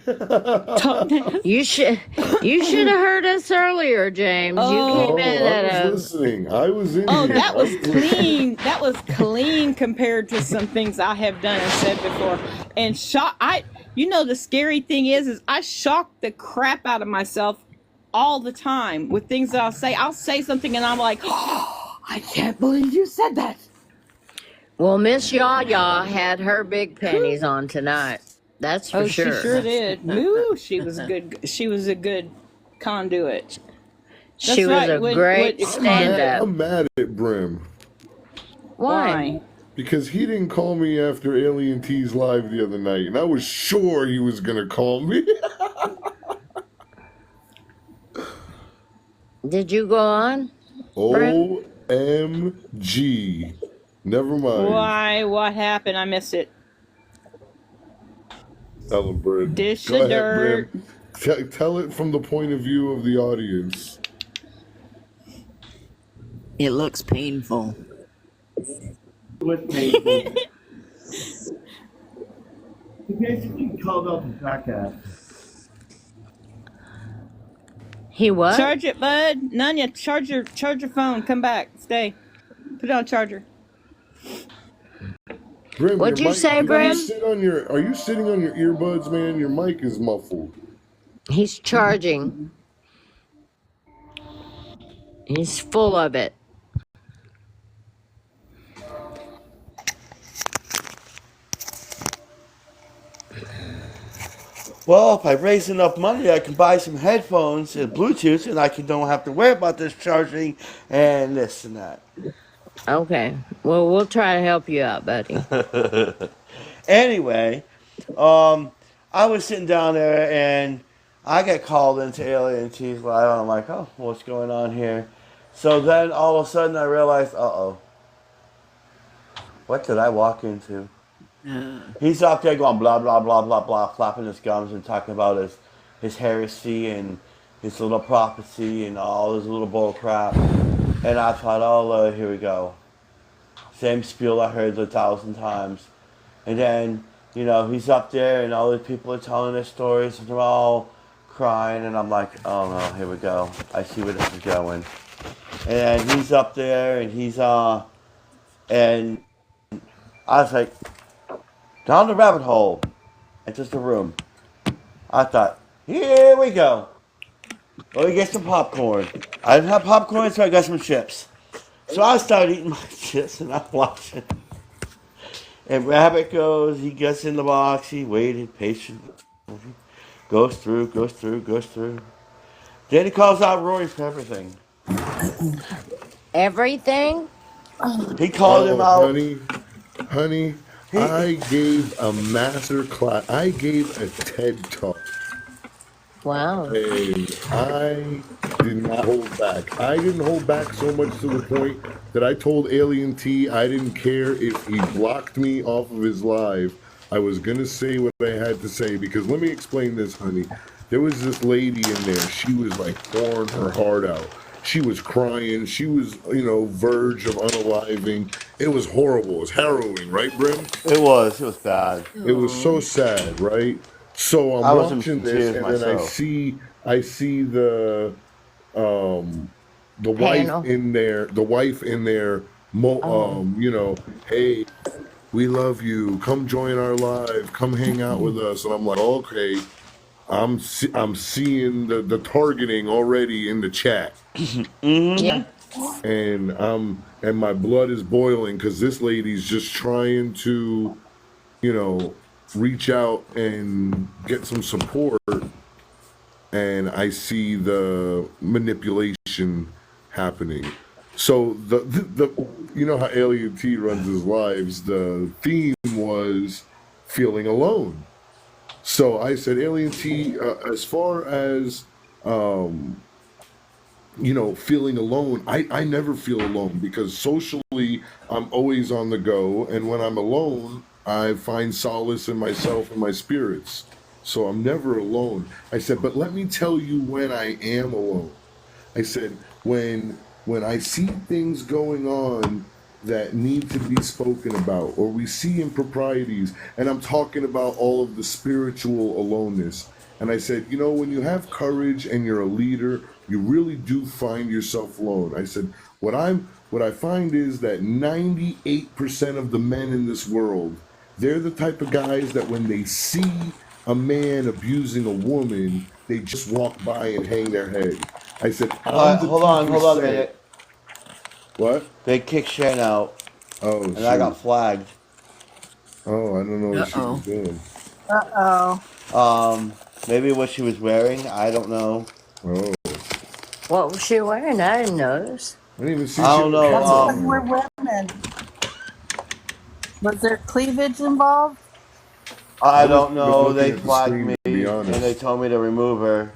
You should have heard us earlier, James. Oh. You came in at I a was listening. I was in Oh, here. that I was listening. clean. That was clean compared to some things I have done and said before. And the scary thing is I shock the crap out of myself all the time with things that I'll say. I'll say something and I'm like, oh, I can't believe you said that. Well, Miss Yaya had her big panties on tonight. That's for sure. She sure did. Ooh, she was a good conduit. She was a great stand-up. I'm mad at Brim Why? because he didn't call me after Alien T's live the other night, and I was sure he was gonna call me. Did you go on? OMG. Never mind. Why? What happened? I missed it. Tell him, Brim. Dish Go of ahead, dirt. Brim. Tell it from the point of view of the audience. It looks painful. was painful. He basically called out the jackass. He what? Charge it, bud. Nanya, charge your phone. Come back. Stay. Put it on charger. Brim, What'd your you mic- say, you Brim? Are you sitting on your earbuds, man? Your mic is muffled. He's charging. He's full of it. Well, if I raise enough money, I can buy some headphones and Bluetooth, and don't have to worry about this charging and this and that. Okay. Well, we'll try to help you out, buddy. Anyway, I was sitting down there and I got called into Alien T's Live. And I'm like, oh, what's going on here? So then all of a sudden I realized, what did I walk into? He's up there going blah, blah, blah, blah, blah, flapping his gums and talking about his heresy and his little prophecy and all his little bull crap. And I thought, oh, Lord, here we go. Same spiel I heard 1,000 times. And then, he's up there and all the people are telling their stories and they're all crying, and I'm like, oh no, here we go. I see where this is going. And he's up there, and and I was like, down the rabbit hole, and just a room. I thought, here we go. Let me get some popcorn. I didn't have popcorn, so I got some chips. So I started eating my chips, and I'm watching. And Rabbit goes, he gets in the box, he waited patiently. Goes through. Then he calls out Rory for everything. Everything? He called him Oh, out. honey, I gave a master class. I gave a TED talk. Wow. And I did not hold back. I didn't hold back so much to the point that I told Alien T I didn't care if he blocked me off of his live. I was going to say what I had to say because let me explain this, honey. There was this lady in there. She was like pouring her heart out. She was crying. She was, verge of unaliving. It was horrible. It was harrowing, right, Brim? It was bad. It was so sad, right? So I I'm was in watching this, tears and then myself. I see the wife Panel. in there, hey, we love you. Come join our live. Come hang out with us. And I'm like, okay, I'm seeing the targeting already in the chat, Yeah. and my blood is boiling because this lady's just trying to, reach out and get some support, and I see the manipulation happening. So the you know how Alien T runs his lives. The theme was feeling alone. So I said, Alien T, as far as feeling alone, I never feel alone because socially I'm always on the go, and when I'm alone, I find solace in myself and my spirits. So I'm never alone. I said, but let me tell you when I am alone. I said, when I see things going on that need to be spoken about, or we see improprieties, and I'm talking about all of the spiritual aloneness. And I said, when you have courage and you're a leader, you really do find yourself alone. I said, what I find is that 98% of the men in this world, they're the type of guys that when they see a man abusing a woman, they just walk by and hang their head. I said, Hold on a 2%. minute. What? They kicked Shane out, Oh, and I got shoot. flagged. Oh, I don't know what she was Uh-oh. doing. Uh-oh. Maybe what she was wearing, I don't know. Oh, What was she wearing? I didn't notice. I didn't even see I she don't had a That's know. because we're women. Was there cleavage involved? I I don't was know. looking They at the flagged screen, me, to be and they honest. told me to remove her.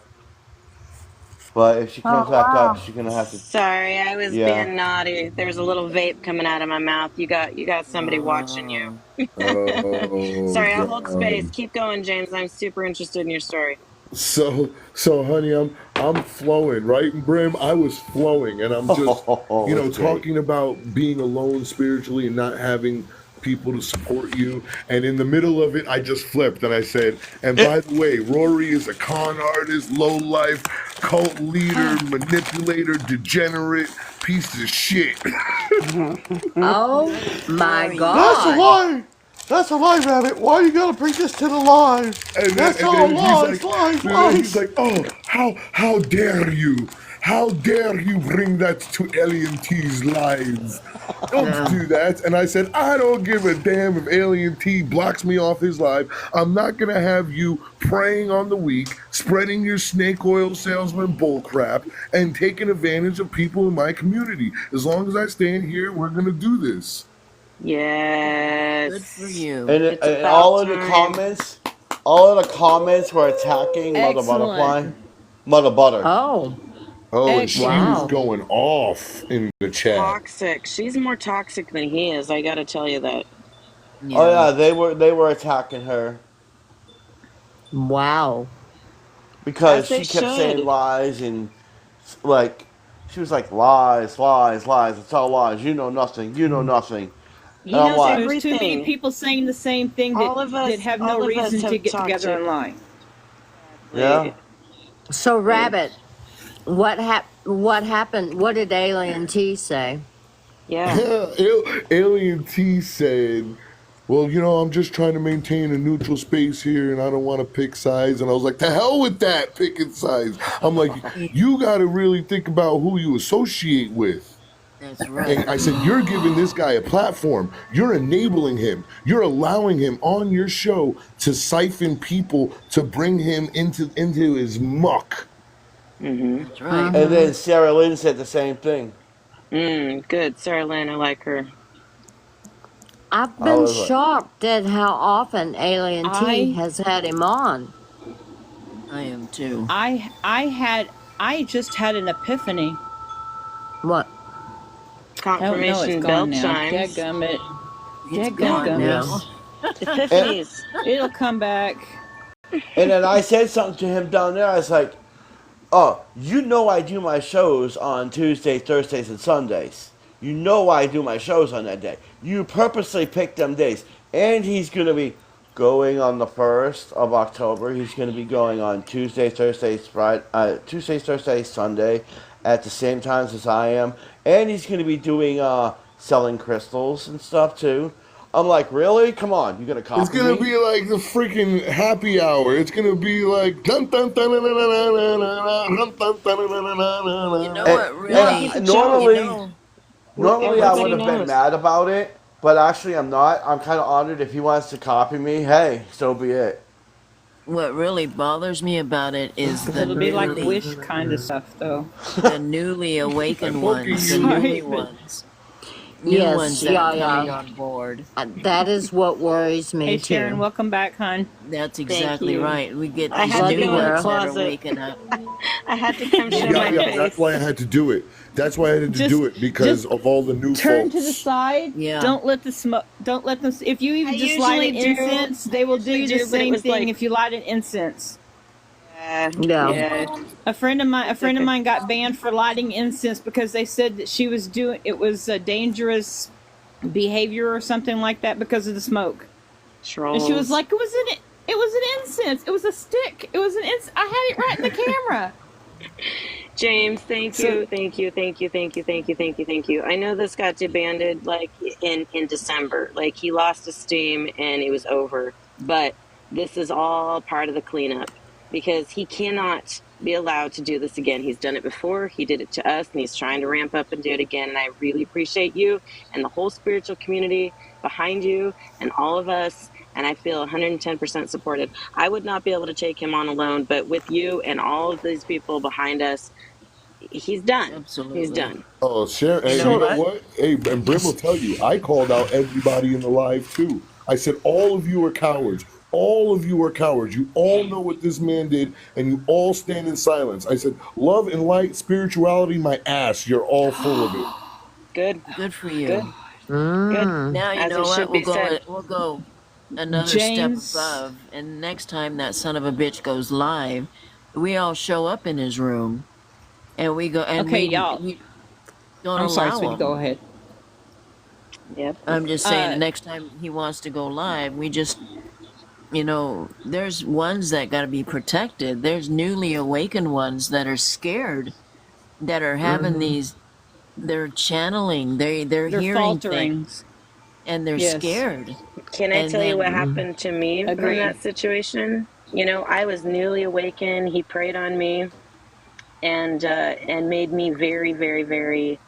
But if she comes Oh, back up, wow. she's gonna have to. Sorry, I was Yeah. being naughty. There's a little vape coming out of my mouth. You got somebody watching you. Oh, Sorry, I'll hold space. God. Keep going, James. I'm super interested in your story. So, honey, I'm flowing, right, Brim? I was flowing, and I'm just, Oh, that's great. talking about being alone spiritually and not having people to support you. And in the middle of it, I just flipped and I said, and by the way, Rory is a con artist, low life, cult leader, manipulator, degenerate, piece of shit. Oh my That's a God. lie. That's a lie, Rabbit. Why you gotta bring this to the live? That's And all then he's lies, like, lies, he's lies. like, oh, how dare you? How dare you bring that to Alien T's live? Don't No. do that. And I said, I don't give a damn if Alien T blocks me off his live. I'm not gonna have you preying on the weak, spreading your snake oil salesman bullcrap, and taking advantage of people in my community. As long as I stand here, we're gonna do this. Yes. Good for you. And, It's and about all of the time. comments were attacking Mother Butterfly, Excellent. Mother Butter. Oh, Oh, and she was wow. going off in the chat. Toxic. She's more toxic than he is. I gotta tell you that. Oh Yeah. yeah, they were attacking her Wow. because As they she kept saying should. lies and like she was like lies, lies, lies. It's all lies. You know nothing. You know nothing. And He I'm knows like, There's too many everything. people saying the same thing that All of that us have no reason to have get talked together to. and lie. yeah. So, Rabbit, what happened? What did Alien T say? Yeah. Alien T said, well, I'm just trying to maintain a neutral space here and I don't want to pick sides. And I was like, to hell with that, picking sides. I'm like, you got to really think about who you associate with. That's right. And I said, you're giving this guy a platform. You're enabling him. You're allowing him on your show to siphon people to bring him into his muck. That's right. And then Sarah Lynn said the same thing. Good. Sarah Lynn, I like her. I've I been was like, shocked at how often Alien T I has had him on. I am too. I just had an epiphany. What? Oh no, Confirmation it's bell gone now. chimes. Dadgummit. It's gone Dadgummit. now. Epiphanies. It'll come back. and then I said something to him down there. I was like, oh, I do my shows on Tuesdays, Thursdays, and Sundays. You know I do my shows on that day. You purposely pick them days. And he's going to be going on the 1st of October. He's going to be going on Tuesdays, Thursdays, Thursdays, Sunday at the same times as I am. And he's going to be doing selling crystals and stuff too. I'm like, really? Come on, you going to copy It's gonna me? be like the freaking happy hour. It's gonna be like dun dun dun dun dun dun dun dun dun You know dun. what really? Normally I Everybody would have been knows. mad about it, but actually I'm not. I'm kind of honored. If he wants to copy me, hey, so be it. What really bothers me about it is the It'll be like newly, Wish kind of stuff, though. the newly awakened ones, the Sorry, newly but ones, new Yes, ones that are yeah, coming yeah. on board. That is what worries me Hey, Sharon, too. welcome back, hon. That's Thank exactly you. right. We get I these had to new go in the ones that are closet. waking up. I had to come show my Yeah, that's face. why I had to do it. That's why I had to Just, do it because just of all the new turn to the folks. side. Yeah. Don't let the smoke. Don't let them. If you even I just light an usually do. incense, they will do Usually the do, but it same was thing like, if you light an incense. yeah, Yeah. yeah. A friend of mine got banned for lighting incense because they said that she was doing it was a dangerous behavior or something like that because of the smoke. And she was Trolls. like, it was an incense. It was a stick. It was an incense. I had it right in the camera. James, thank So you, thank you, thank you, thank you, thank you, thank you, thank you. I know this got debanded like in December. Like he lost his steam and it was over. But this is all part of the cleanup because he cannot be allowed to do this again. He's done it before. He did it to us and he's trying to ramp up and do it again. And I really appreciate you and the whole spiritual community behind you and all of us. And I feel 110% supported. I would not be able to take him on alone, but with you and all of these people behind us, he's done. He's Absolutely. done. Oh, Sharon, You and know you know what? what? Hey, and Brim will tell you, I called out everybody in the live too. I said, all of you are cowards. All of you are cowards. You all know what this man did, and you all stand in silence. I said, love and light, spirituality, my ass. You're all full of it. Good. Good for you. Good. Good. Now you As know it what? should be said. We'll go another James, step above, and next time that son of a bitch goes live, we all show up in his room, and we go and okay, y'all. we don't I'm sorry, allow sweetie. him. Go ahead. Yep. I'm just saying, the Uh, next time he wants to go live, we just, there's ones that got to be protected. There's newly awakened ones that are scared, that are having these, they're channeling, they're they're hearing faltering. things, and they're Yes. scared. Can I And tell you what then, happened to me from Agreed. that situation? You know, I was newly awakened. He preyed on me and made me very, very, very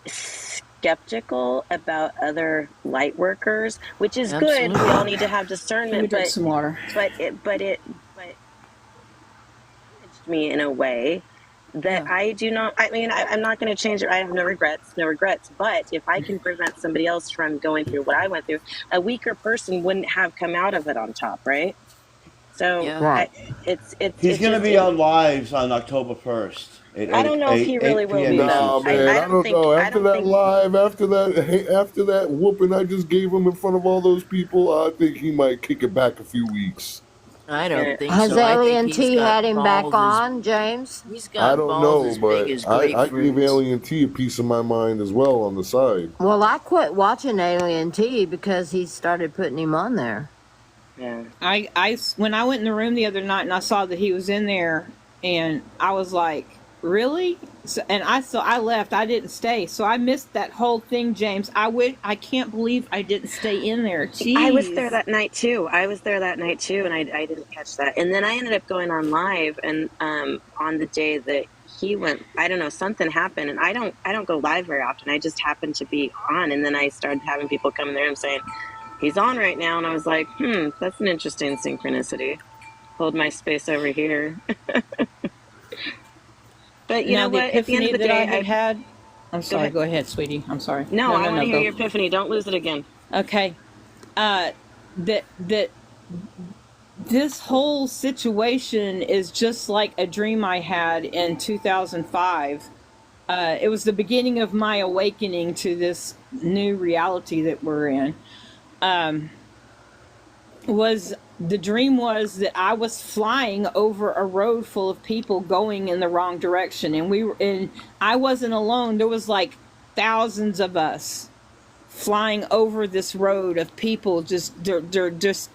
skeptical about other light workers, which is good. We all need to have Let me discernment, drink some water. but it damaged me in a way that yeah, I do not. I mean, I'm not going to change it. I have no regrets, no regrets. But if I can prevent somebody else from going through what I went through, a weaker person wouldn't have come out of it on top, right? So yeah. Right. it's He's going to just be on lives on October 1st at I don't know if he really 8 will p.m. be Eastern though. Nah, man, I I don't don't think know. I After don't that think live, after that whooping I just gave him in front of all those people, I think he might kick it back a few weeks. I don't think Has so. I think Alien he's T got had him back balls as on, James? he's I got don't balls know, as big but as I gave grapefruits. Alien T a piece of my mind as well on the side. Well, I quit watching Alien T because he started putting him on there. yeah. When I went in the room the other night and I saw that he was in there, And I was like, really? So, and I left. I didn't stay. So I missed that whole thing, James. I can't believe I didn't stay in there. I was there Jeez. that night too. And I didn't catch that. And then I ended up going on live, and on the day that he went, I don't know, something happened, and I don't go live very often. I just happened to be on, and then I started having people come there and saying he's on right now, and I was like, that's an interesting synchronicity. Hold my space over here. But you Now know the what? At the end epiphany of the that I day, had had. I'm go sorry. ahead. Go ahead, sweetie. I'm sorry. No, I want to hear Go. your epiphany. Don't lose it again. Okay. That this whole situation is just like a dream I had in 2005. It was the beginning of my awakening to this new reality that we're in. The dream was that I was flying over a road full of people going in the wrong direction, and I wasn't alone. There was like thousands of us flying over this road of people they're just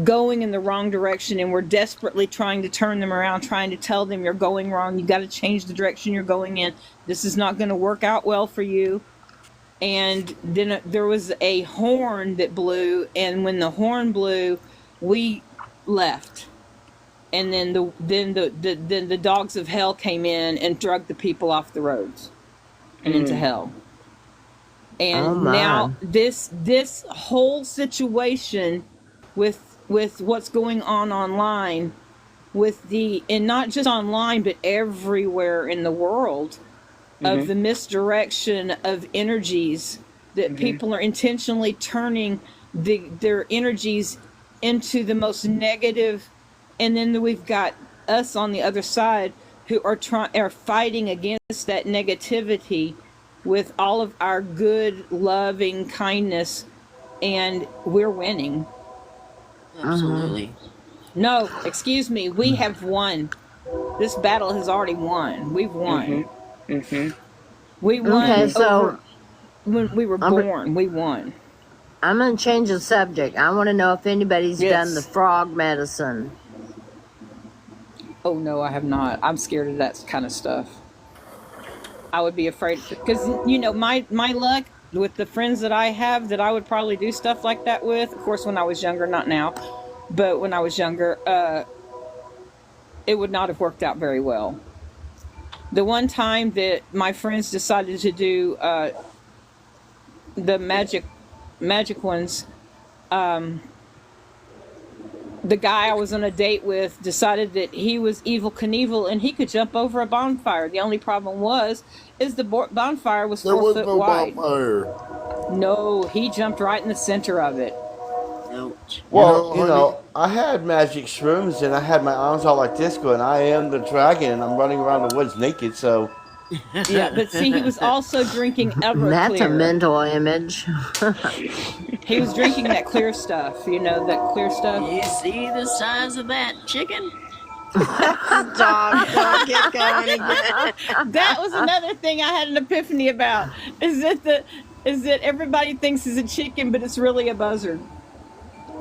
going in the wrong direction, and we're desperately trying to turn them around, trying to tell them you're going wrong. You got to change the direction you're going in. This is not going to work out well for you. And then there was a horn that blew, and when the horn blew, we left. And then the dogs of hell came in and dragged the people off the roads and into hell. And Oh my. now this whole situation with what's going on online, and not just online but everywhere in the world, of the misdirection of energies that people are intentionally turning their energies into the most negative, and then we've got us on the other side who are fighting against that negativity with all of our good, loving kindness, and we're winning. Absolutely. No, excuse me, we have won. This battle has already won. We've won. We won Okay, so over when we were born. We won. I'm going to change the subject. I want to know if anybody's done the Yes. frog medicine. Oh no, I have not. I'm scared of that kind of stuff. I would be afraid because my luck with the friends that I have that I would probably do stuff like that with. Of course, when I was younger, not now, but when I was younger, it would not have worked out very well. The one time that my friends decided to do the magic ones, the guy I was on a date with decided that he was Evel Knievel and he could jump over a bonfire. The only problem is the bonfire was There 4 was foot no wide. bonfire. No, he jumped right in the center of it. Ouch. Well, honey, I had magic shrooms and I had my arms out like this going, I am the dragon and I'm running around the woods naked, so. Yeah, but see, he was also drinking That's a Everclear. mental image. He was drinking that clear stuff. You know, that clear stuff. You see the size of that chicken? Stop! Don't get going again. That was another thing I had an epiphany about. Is that everybody thinks it's a chicken, but it's really a buzzard.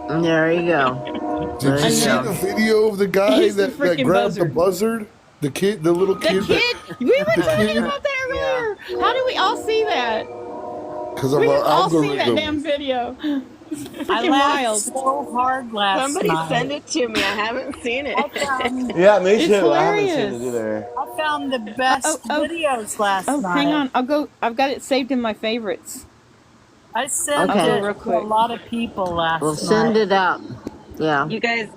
There you go. did There you you see go. the video of the guy He's the that freaking grabbed the buzzard. buzzard? The little The kid. kid, we were The talking kid. about that earlier. How do we all see that? Because of We our have all seen that algorithm. damn video. It's I freaking laughed wild. so hard last Somebody night. send it to me. I haven't seen it. Yeah, me It's too. I haven't seen it hilarious. either. I found the best videos last Oh, night. hang on. I've got it saved in my favorites. I sent Okay. I'll go it real to a quick. lot of people last We'll send night. it out. Yeah. You guys,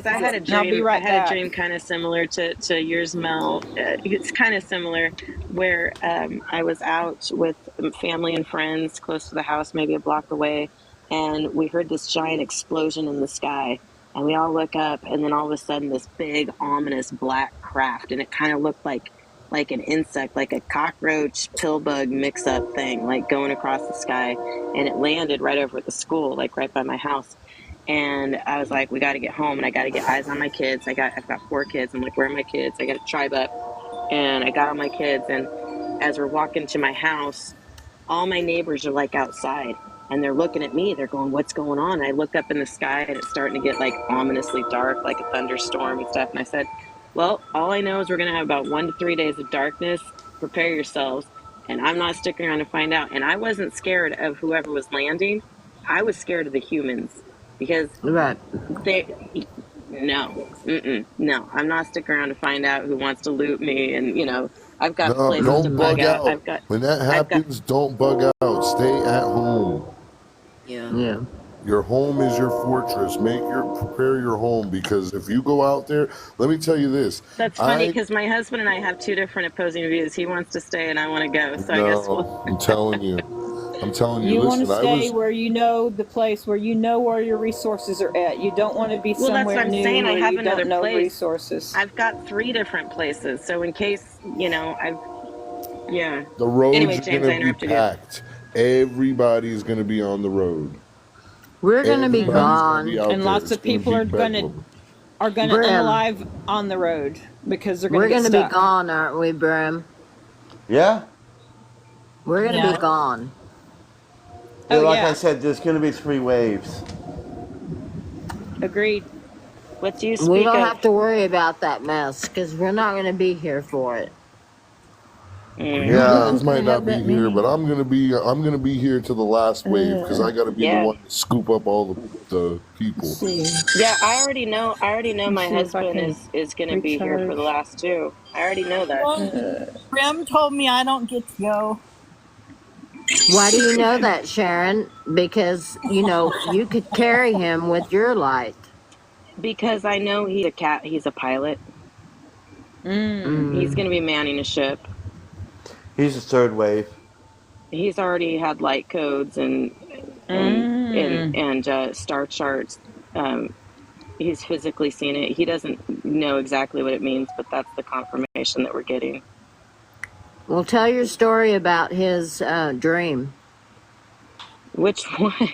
I had a dream. I'll be right I had back. a dream kind of similar to yours, Mel. It's kind of similar, where I was out with family and friends close to the house, maybe a block away, and we heard this giant explosion in the sky. And we all look up, and then all of a sudden, this big, ominous black craft, and it kind of looked like an insect, like a cockroach pill bug mix up thing, like going across the sky, and it landed right over at the school, like right by my house. And I was like, we got to get home, and I got to get eyes on my kids. I've got 4 kids. I'm like, where are my kids? I got to tribe up. And I got on my kids, and as we're walking to my house, all my neighbors are like outside, and they're looking at me. They're going, what's going on? And I look up in the sky, and it's starting to get like ominously dark, like a thunderstorm and stuff. And I said, Well, all I know is we're going to have about 1 to 3 days of darkness. Prepare yourselves. And I'm not sticking around to find out. And I wasn't scared of whoever was landing. I was scared of the humans because Right. they, no, no, I'm not sticking around to find out who wants to loot me. And, I've got No, places to don't bug bug Mm-hmm. out. out. When that I've got, happens, don't bug out. Stay at home. Yeah. Yeah. Your home is your fortress. Prepare your home, because if you go out there, let me tell you this. that's funny because my husband and I have two different opposing views. He wants to stay and I want to go. So I guess No, I'm telling you. You want to Listen, stay where you know the place, where you know where your resources are at. You don't want to be well, that's what somewhere I'm new saying. I where have you another don't know place. resources. I've got 3 different places. So in case, yeah. the roads Anyway, are James, I going to be interrupted you. packed. Everybody's going to be on the road. We're gonna be Everybody's going to be gone. out And there. lots It's of going to people be are gonna bedlam. Brim, unalive on the road because they're we're gonna get gonna be stuck. gone, aren't we, Brim? Yeah. We're gonna Yeah. be gone. Oh Like I yeah, said, there's going to be 3 waves. agreed. What do you We speak don't of? have to worry about that mess because we're not gonna be here for it. You Yeah. guys might not be here, but I'm gonna be here to the last wave, because I got to be the Yeah. one to scoop up all the people. Let's see. Yeah, I already know. Let's My see if I husband can is going to be here for the recharge. last 2. I already know that. Well, Brim told me I don't get to go. Why do you know that, Sharon? Because you could carry him with your light. Because I know he's a cat. He's a pilot. He's going to be manning a ship. He's the 3rd wave. He's already had light codes and star charts. He's physically seen it. He doesn't know exactly what it means, but that's the confirmation that we're getting. Well, tell your story about his dream. Which one?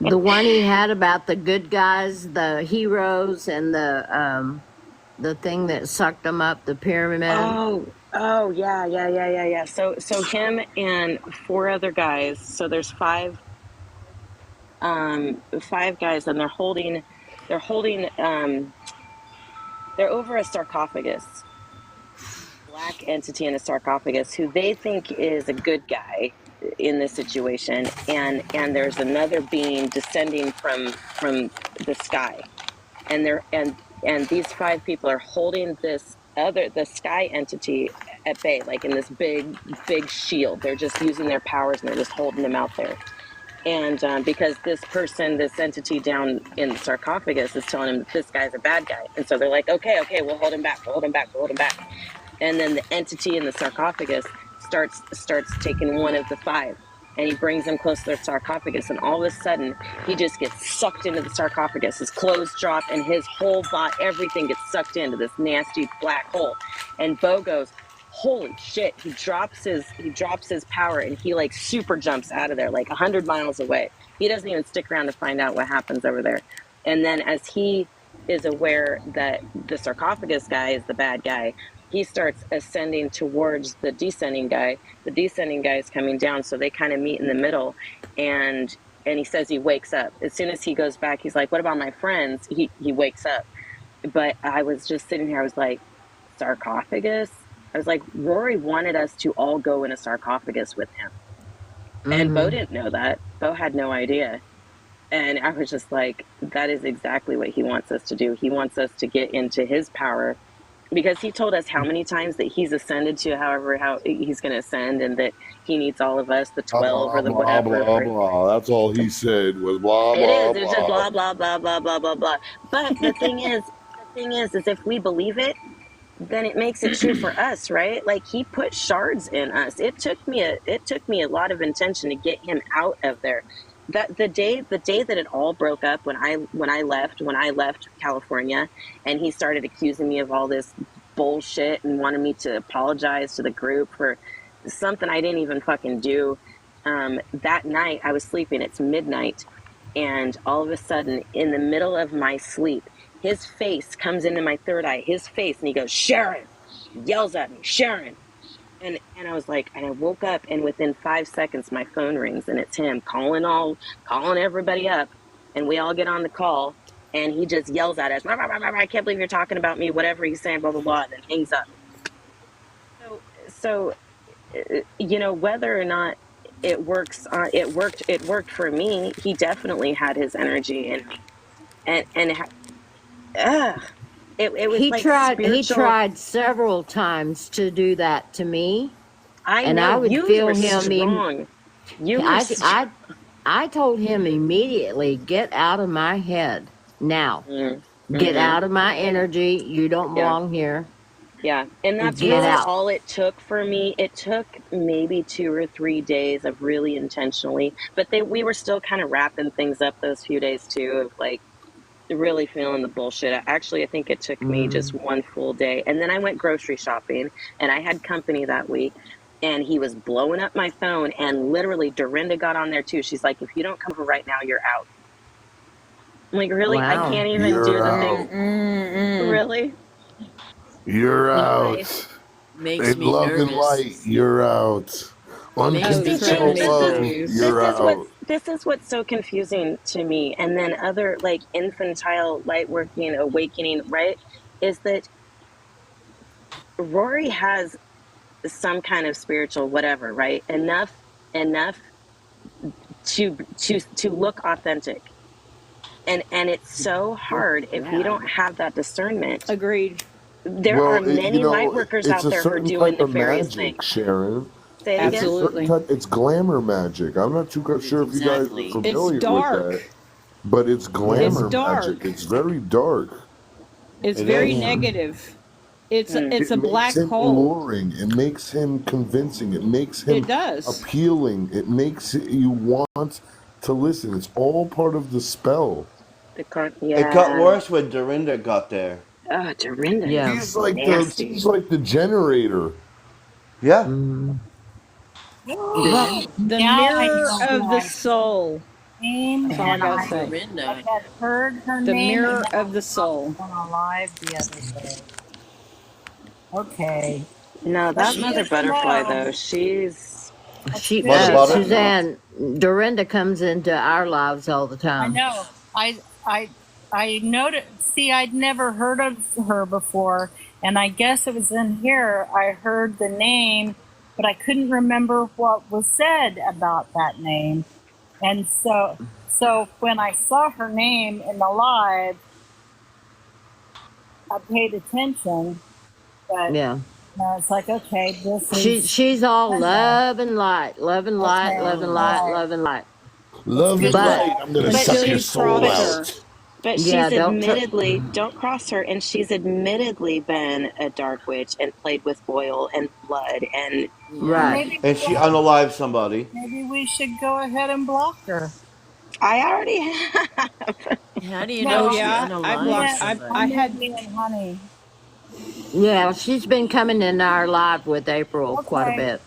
The one he had about the good guys, the heroes, and the thing that sucked them up, the pyramid. Oh, yeah. So him and 4 other guys. So there's 5 guys, and they're over a sarcophagus. Black entity in a sarcophagus who they think is a good guy in this situation, and there's another being descending from the sky, and these 5 people are holding the sky entity at bay, like in this big shield. They're just using their powers and they're just holding them out there. And because this entity down in the sarcophagus is telling him that this guy's a bad guy, and so they're like, okay, we'll hold him back. And then the entity in the sarcophagus starts taking one of the 5, and he brings him close to the sarcophagus, and all of a sudden he just gets sucked into the sarcophagus. His clothes drop, and his whole body, everything gets sucked into this nasty black hole. And Bo goes, holy shit! He drops his power, and he like super jumps out of there, like 100 miles away. He doesn't even stick around to find out what happens over there. And then as he is aware that the sarcophagus guy is the bad guy, he starts ascending towards the descending guy. The descending guy is coming down, so they kind of meet in the middle. And he says he wakes up. As soon as he goes back, he's like, what about my friends? He wakes up. But I was just sitting here, I was like, sarcophagus? I was like, Rory wanted us to all go in a sarcophagus with him. And Bo didn't know that. Bo had no idea. And I was just like, that is exactly what he wants us to do. He wants us to get into his power, because he told us how many times that he's ascended to how he's going to ascend, and that he needs all of us, the 12 or the whatever. Blah, blah. That's all he said was blah, blah, It is. It's just blah, blah, blah, blah, blah, blah, blah. But the thing is if we believe it, then it makes it true for us, right? Like, he put shards in us. It took me a lot of intention to get him out of there. That the day that it all broke up, when I left California, and he started accusing me of all this bullshit and wanted me to apologize to the group for something I didn't even fucking do. That night I was sleeping. It's midnight, and all of a sudden, in the middle of my sleep, his face comes into my third eye. His face, and he goes, Sharon! He yells at me, Sharon! And I was like, and I woke up, and within 5 seconds, my phone rings, and it's him calling everybody up, and we all get on the call, and he just yells at us, I can't believe you're talking about me, whatever he's saying, blah blah blah, and then hangs up. So whether or not it works, it worked for me. He definitely had his energy in me, and it was He like he spiritual. tried several times to do that to me, I and I know would you feel were him. strong. You were I told him immediately, get out of my head now. Get out of my energy. You don't Yeah. belong here. Yeah, and that's Get really out. all it took for me. It took maybe 2 or 3 days of really intentionally, but we were still kind of wrapping things up those few days too, of like really feeling the bullshit. Actually, I think it took me just one full day, and then I went grocery shopping, and I had company that week, and he was blowing up my phone, and literally Dorinda got on there too. She's like, "If you don't come over right now, you're out." I'm like, really? I Wow. can't even do You're the out. thing. Really? You're Anyway. out. Makes In me love and nervous. light, you're out. Makes me Unconditional so love, confused. you're out. This is what's so confusing to me, and then other like infantile light working awakening, right, is that Rory has some kind of spiritual whatever, right, enough to look authentic, and it's so hard if we don't have that discernment. Agreed. There are many light workers it's out a there who are certain doing type of nefarious magic, things. Sharon. Say it It's a again. certain type. It's glamour magic. I'm not too sure if you guys are It's familiar with dark. that, but it's glamour dark. magic. It's very dark. It's It very is. negative. It's It a makes black him hole. alluring. It makes him convincing. It makes him It does. appealing. It makes you want to listen. It's all part of the spell. It got worse when Dorinda got there. Oh, Dorinda Yeah. She's like nasty. she's like the generator. Yeah. The Now I mirror know of the my soul. name, That's all I and gotta I say. Dorinda. had heard her The name. mirror and then of the soul. I was on a live the other day. Okay. No, But that she mother doesn't butterfly know. though, she's Suzanne, Dorinda comes into our lives all the I time. know. I noticed. See, I'd never heard of her before, and I guess it was in here I heard the name, but I couldn't remember what was said about that name. And so when I saw her name in the live, I paid attention. But Yeah. it's like, okay, this is She's all love and light, love and light, Okay, love and light, right. love and light. Love and But- light. I'm gonna suck your soul out. But Yeah, she's don't admittedly, don't cross her, and she's admittedly been a dark witch and played with oil and blood and Right. maybe, And she unalived somebody. maybe we should go ahead and block her. I already have. How do you No, know Oh she yeah, I unalive blocked. I somebody? had. Me and Honey. Yeah, she's been coming in our live with April quite a Okay. bit.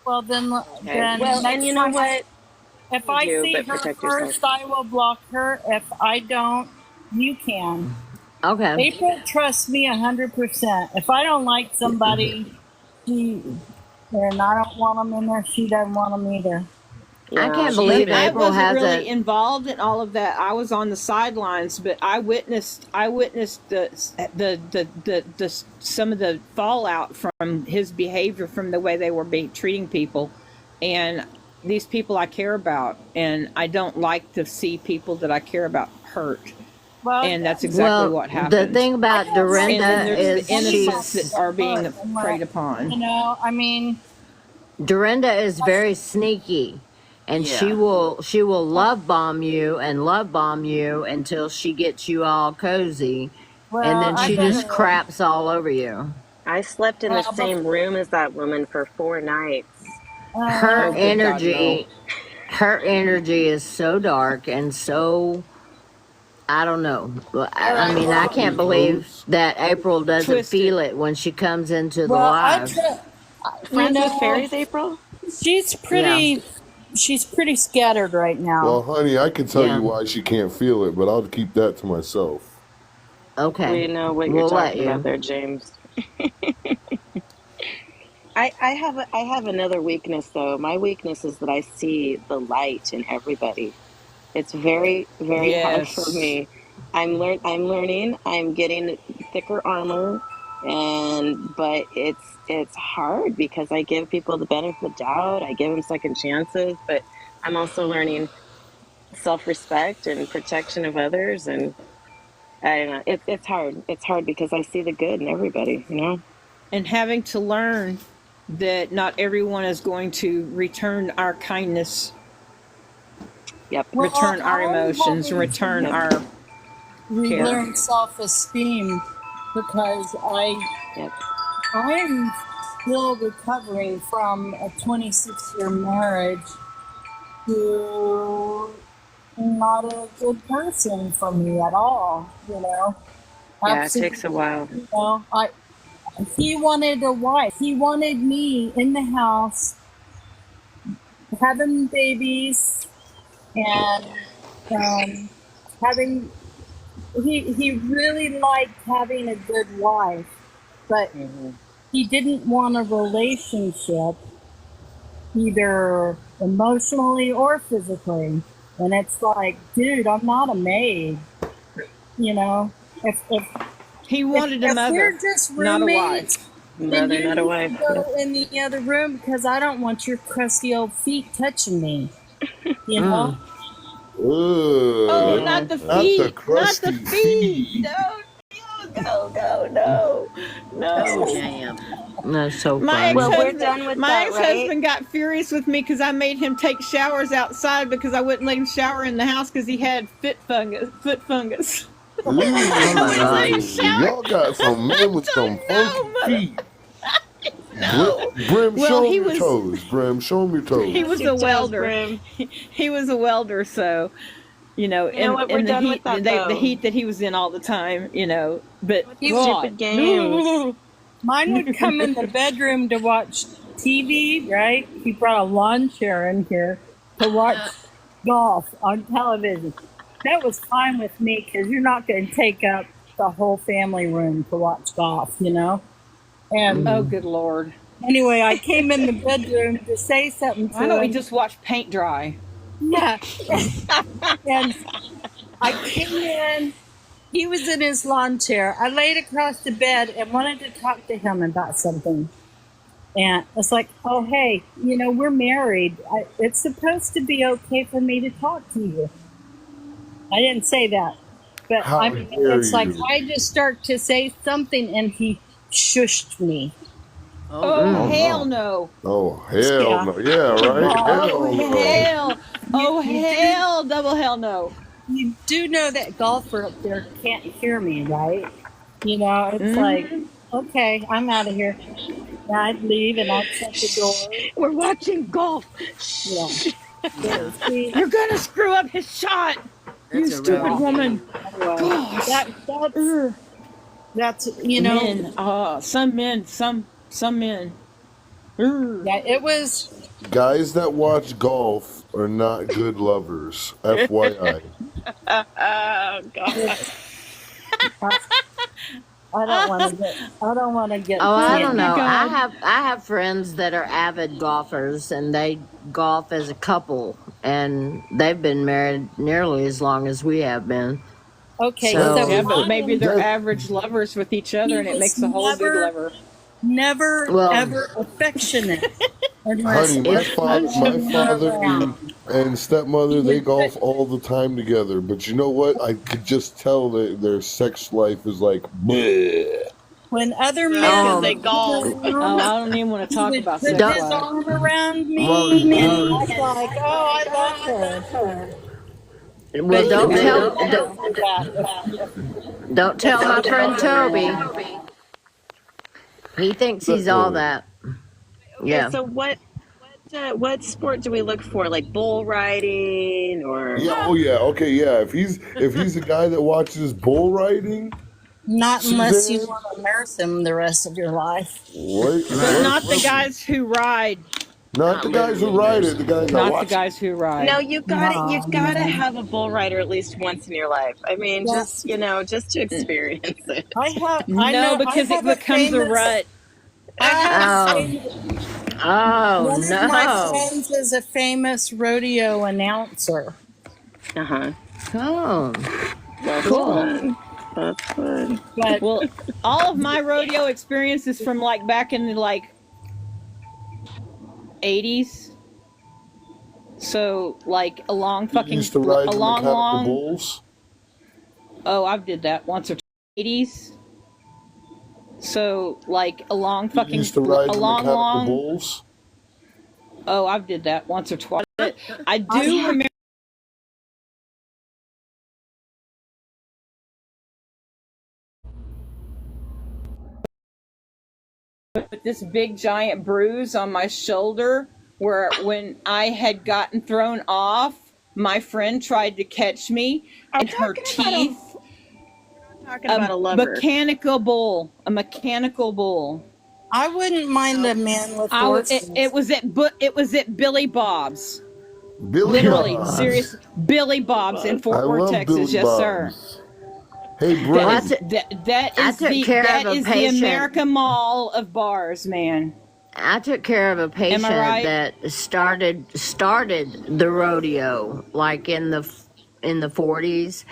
Well, then Well, next and you know time what? if I do, see but her protect first, I will block her. If I don't, you can. Okay. April trusts me 100%. If I don't like somebody, and I don't want them in there, she doesn't want them either. I can't believe I April wasn't has really a. involved in all of that. I was on the sidelines, but I witnessed the some of the fallout from his behavior, from the way they were treating people, and these people I care about, and I don't like to see people that I care about hurt. Well, And that's exactly Well, what the happened. thing about And Dorinda then there's is the innocents she's that are being preyed upon. You know, I mean, Dorinda is very sneaky, and she Yeah. will love bomb you until she gets you all cozy, well, and then I she better, just craps all over you. I slept in the Well, same room as that woman for 4 nights. Her Oh, good God, energy is so dark and so, I don't know. I mean, I can't believe that April doesn't Twisted. feel it when she comes into the well, live. Friends with fairies, April? she's pretty. She's pretty scattered right now. Well, honey, I can tell Yeah. you why she can't feel it, but I'll keep that to myself. Okay. We know what you're We'll let talking you. about there, James. I have another weakness though. My weakness is that I see the light in everybody. It's very, very hard for Yes. me I'm learning. I'm getting thicker armor, but it's hard because I give people the benefit of the doubt. I give them second chances, but I'm also learning self-respect and protection of others, and I don't know. It's hard. It's hard because I see the good in everybody, you know. And having to learn that not everyone is going to return our kindness, Yep. Well, return our I'm emotions, having return to our care. relearn self-esteem because Yep. I'm still recovering from a 26-year marriage to not a good person for me at all, you know. Yeah, it takes a while. You know, he wanted a wife. He wanted me in the house having babies and having he really liked having a good wife, but he didn't want a relationship either emotionally or physically. And it's like, dude, I'm not a maid. You know, if He wanted a if mother, we're just not a roommates, wife. then Mother, you not a need wife. to go in the other room because I don't want your crusty old feet touching me. You know? Oh, Ugh, not the not the feet, not crusty the feet. feet. No. Oh, damn. That's so My funny. Well, we're done with that, right? ex-husband got furious with me because I made him take showers outside because I wouldn't let him shower in the house because he had foot fungus. Oh my God. Y'all got some men with some funky feet. No. Brim, Well, show he him your was toes. Brim, show him your toes. he was Your a toes, welder. Brim. He was a welder, so you know, You know what? We're in the done heat, with that, the though. heat that he was in all the time, you know. But Stupid games. Mine would come in the bedroom to watch TV, right? He brought a lawn chair in here to watch golf on television. That was fine with me because you're not going to take up the whole family room to watch golf, you know? And oh, good Lord! anyway, I came in the bedroom to say something Why to don't we him. just watch paint dry? Yeah. And I came in. He was in his lawn chair. I laid across the bed and wanted to talk to him about something. And it's like, oh, hey, you know, we're married. It's supposed to be okay for me to talk to you. I didn't say that. But How I mean, dare it's like you? I just start to say something and he shushed me. Oh, hell no! Oh, hell Yeah. no. Yeah, right? Oh Hell no. hell! Oh You hell! Double hell no! You do know that golfer up there can't hear me, right? You know, it's like, okay, I'm out of here. And I'd leave and I'd shut the door. We're watching golf. Yeah. Yeah, see, You're gonna screw up his shot, you stupid woman! anyway, Gosh, that's you know, men. Some men. yeah, it was. Guys that watch golf are not good lovers. FYI. Oh God. I don't want to get. I don't want to get. Oh, I don't know. God. I have friends that are avid golfers, and they golf as a couple, and they've been married nearly as long as we have been. Okay, So- so Yeah, but mine maybe they're That- average lovers with each other, and it was makes a whole good never- lover. never Well- ever affectionate. Unless Honey, my father and stepmother, they golf all the time together. But you know what? I could just tell that their sex life is like, bleh. when other men Oh. They golf. Oh, I don't even want to talk about put sex his life. arm around me, Well, and I was like, oh, I love her. Well, don't But tell you know, don't tell my friend Toby. He thinks he's all that. Yeah. So what sport do we look for? Like bull riding or? Yeah, oh yeah, okay, yeah. If he's a guy that watches bull riding, not unless Suzanne? you want to nurse him the rest of your life. But not the guys who ride. Not the guys who ride it. The guys that Not the watch. guys who ride. No, you gotta have a bull rider at least once in your life. I mean, Yeah. just to experience it. I No, know, because I it have becomes a famous- rut. I have Oh. a famous, Oh one of my no. friends is a famous rodeo announcer. Uh huh. Oh. That's Cool. fun. That's fun. But well, all of my rodeo experience is from like back in the like 80s. So like a long You fucking used to ride a the long mechanical long. bulls. Oh, I've did that once or twice. 80s. So like a long You fucking used to ride a the long mechanical long. bulls. Oh, I've did that once or twice. I do yeah. remember this big giant bruise on my shoulder where when I had gotten thrown off, my friend tried to catch me I'm and her talking about teeth talking about a a lover. mechanical bull. I wouldn't mind a man with horses. It was at Billy Bob's. Billy Literally, Bob's. serious Billy Bob's in I Fort Worth, love Texas. Billy Yes, sir. Bob's. Hey, That Brent. I, is t- that I is took the care that of a is the patient. America Mall of bars, man. I took care of a Am patient I right? that started the rodeo like in the 40s.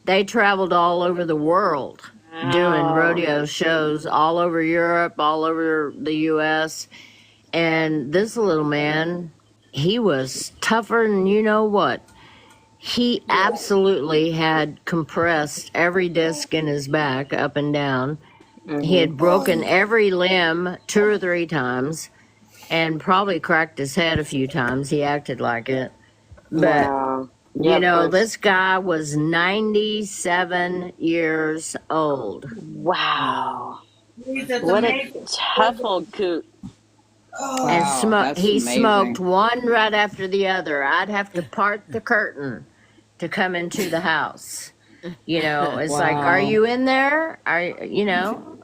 They traveled all over the world doing Wow. rodeo shows all over Europe, all over the US. And this little man, he was tougher than you know what. He absolutely had compressed every disc in his back up and down. He had broken every limb 2 or 3 times and probably cracked his head a few times. He acted like it. But, Wow. you Yeah, of know, course. this guy was 97 years old. Wow. Jesus, What a amazing. tough old coot. And Wow, that's he smoked amazing. one right after the other. I'd have to part the curtain to come into the house. You know, it's like, are Wow. you in there?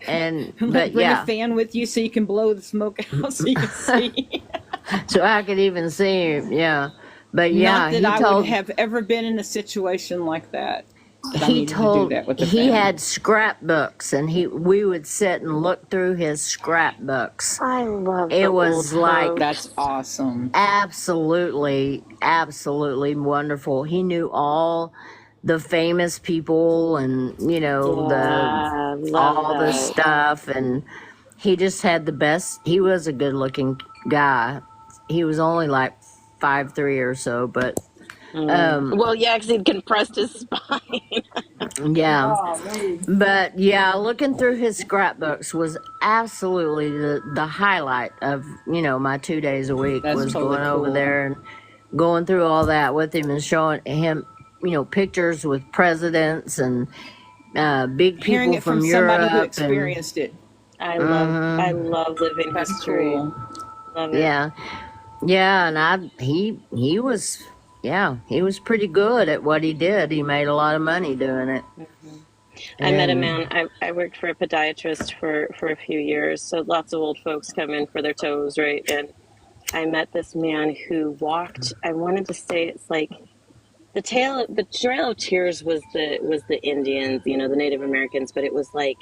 And Like but bring a yeah, fan with you so you can blow the smoke out so you can see. so I could even see him. Yeah, but Not yeah, that he I would told have ever been in a situation like that. That I he needed to do told that with the he family. had scrapbooks, and we would sit and look through his scrapbooks. I love the It old was like folks. That's awesome. absolutely wonderful. He knew all the famous people, and Yeah, love all the that. stuff, and he just had the best. He was a good looking guy. He was only like 5'3" or so, but Well, yeah, because he'd compressed his spine. yeah. Oh, But yeah, looking through his scrapbooks was absolutely the highlight of my 2 days a week, That's was totally going over cool. there and going through all that with him and showing him pictures with presidents and big Hearing people it from from somebody who Europe, and experienced it. I mhm, love living That's history. cool. Love it. yeah, and he was pretty good at what he did. He made a lot of money doing it. I met a And man. I worked for a podiatrist for a few years, so lots of old folks come in for their toes, right? And I met this man who walked. I wanted to say it's like the Trail of Tears was the Indians, the Native Americans, but it was like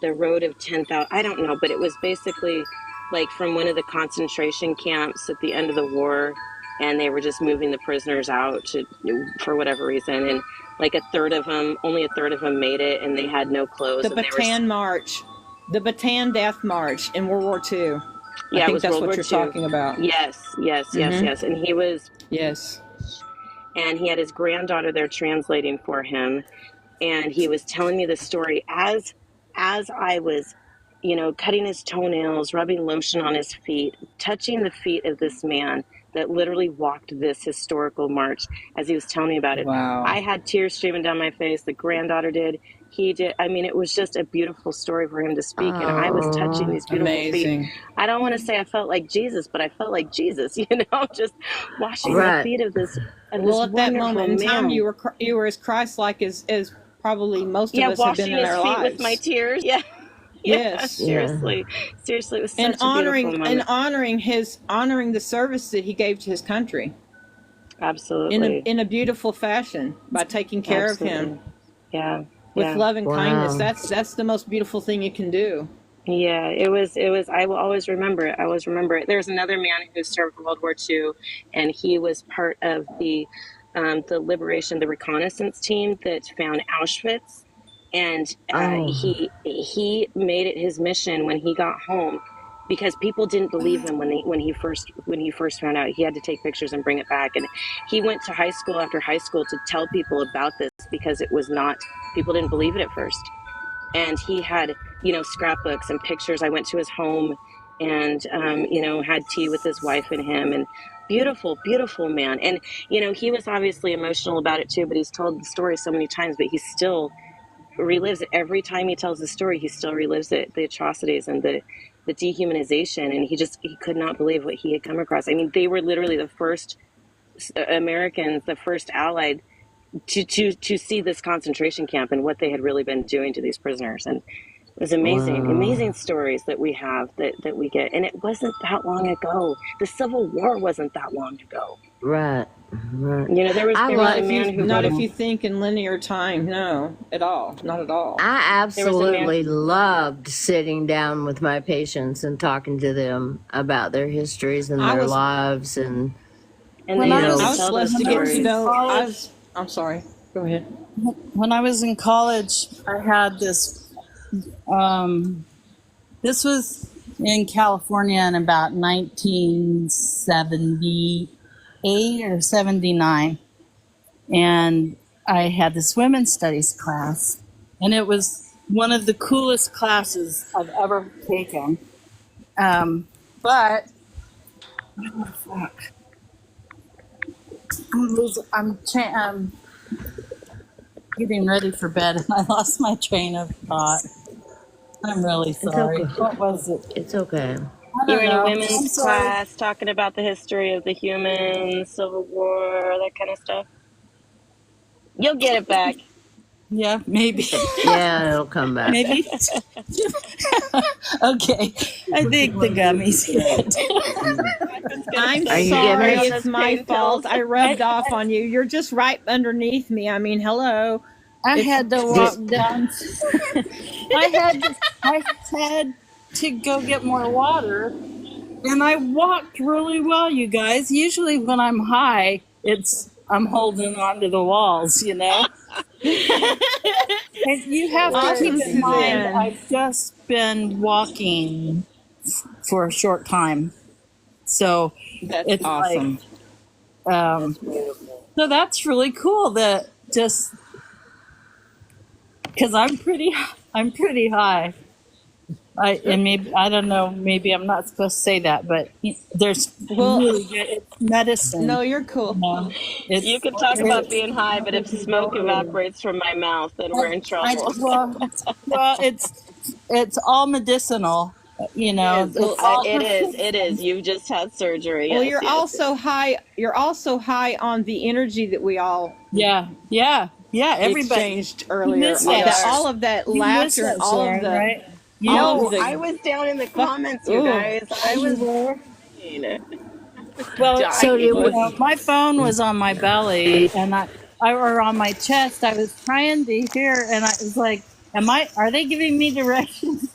the Road of 10,000. I don't know, but it was basically like from one of the concentration camps at the end of the war, and they were just moving the prisoners out for whatever reason, and like only a third of them made it, and they had no clothes, The and they were Bataan March, the Bataan Death March in World War II. I yeah, it think was that's World what War you're II. talking about. Yes, yes, yes, Mm-hmm. yes, and he was, Yes. and he had his granddaughter there translating for him, and he was telling me the story as I was, cutting his toenails, rubbing lotion on his feet, touching the feet of this man that literally walked this historical march as he was telling me about it. Wow. I had tears streaming down my face. The granddaughter did. He did. I mean, it was just a beautiful story for him to speak, and I was touching these beautiful feet. Amazing. I don't want to say I felt like Jesus, but I felt like Jesus, just washing the right, feet of this Well, at that wonderful moment in time, man. you were as Christ-like as probably most of Yeah, us have been washing in his our feet with my lives. tears. Yeah. Yeah, Yes. yeah, seriously. Seriously, it was And such a beautiful moment. honoring the service that he gave to his country Absolutely. in a beautiful fashion by taking care of him Absolutely. Yeah. with Yeah. love and kindness. wow, That's the most beautiful thing you can do. Yeah, it was, I will always remember it. I always remember it. There's another man who served World War II, and he was part of the the reconnaissance team that found Auschwitz, and Oh, he made it his mission when he got home, because people didn't believe him when he first found out. He had to take pictures and bring it back, and he went to high school after high school to tell people about this, because it was not, people didn't believe it at first. And he had, scrapbooks and pictures. I went to his home and had tea with his wife and him, and beautiful man. And he was obviously emotional about it too, but he's told the story so many times, but he still relives it. Every time he tells the story, he still relives it, the atrocities and the dehumanization. And he could not believe what he had come across. I mean, they were literally the first Americans, the first Allied to see this concentration camp and what they had really been doing to these prisoners. And it was wow. amazing stories that we have, that we get. And it wasn't that long ago. The Civil War wasn't that long ago. Right. Right. There was I Not like. a if you man who not wrote if a you think in linear time. No, at all. Not at all. I there was a man. absolutely loved sitting down with my patients and talking to them about their histories and I their was lives, and And When they you I had know, to I was was tell those blessed to when I get was to in stories. know. college, I'm sorry. Go ahead. when I was in college, I had this. This was in California in about 1978 or 79, and I had this women's studies class, and it was one of the coolest classes I've ever taken. But fuck, I'm getting ready for bed, and I lost my train of thought. I'm really it's sorry. okay. What was it? It's okay. I You were don't in a know. I'm women's sorry. class talking about the history of the humans, Civil War, that kind of stuff. You'll get it back. Yeah, maybe. Yeah, it'll come back. Maybe. Okay. I think the gummies hit. I'm just gonna I'm Are say you keep getting sorry. taking us? It's those my pain fault. pills. I I, rubbed off on you. You're just right underneath me. I mean, hello. I It's had to Did, walk down. I had to go get more water, and I walked really well, you guys. Usually when I'm high, I'm holding on to the walls, you know. And you have to keep awesome, in mind, Suzanne. I've just been walking for a short time, so That's it's like, awesome. um, so that's really cool. That just because I'm pretty high. And maybe I don't know. Maybe I'm not supposed to say that, but there's Well, really good it's medicine. no, you're You cool. know, You it's can talk about it's being high, but if smoke evaporates from my mouth, then we're in trouble. well, it's all medicinal. You It know, is. Well, it's all It is. It is. You've just had surgery. well, Yes, yes. you're also high on the energy that we all yeah. Everybody, exchanged you earlier. miss We that. That are. all of that You miss laughter and that, Sharon, right? You all of No, don't. I the was down in the fuck. comments, you Ooh, guys. I You was were. dying. Well, so did Dying. you we, know, my phone was on my belly, and or on my chest. I was trying to hear, and I was like, are they giving me directions?"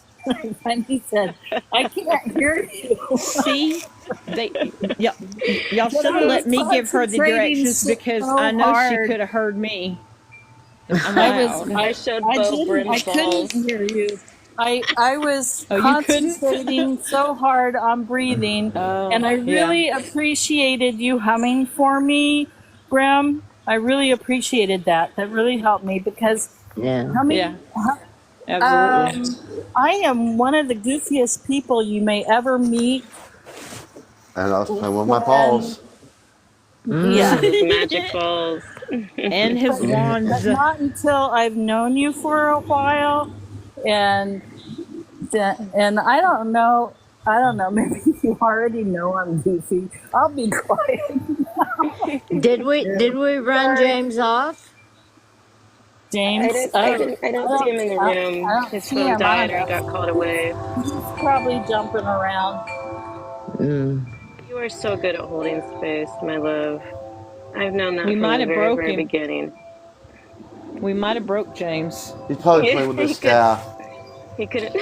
And he said, "I can't hear you." see, y'all But should have I was let me give her the concentrating directions, because I so know she hard. could have heard me. I'm I loud. I showed I Bo didn't, Bryn I the couldn't balls. hear you. I was Oh, you couldn't? concentrating so hard on breathing, and Oh, I yeah. really appreciated you humming for me, Brim. I really appreciated that. That really helped me because yeah. humming. Yeah, absolutely. I am one of the goofiest people you may ever meet. And I'll play with my When balls. yeah, His magic balls. And his but wands. not until I've known you for a while, and and I don't know. Maybe you already know I'm goofy. I'll be quiet. Did we run Sorry, James off? James. I don't see him in the room. I don't His see phone him died or he either. got called away. He's probably jumping around. Mm. You are so good at holding space, my love. I've known that We from might the have very, broke very him. beginning. We might have broke James. He's probably He, playing with his he could. staff. He couldn't.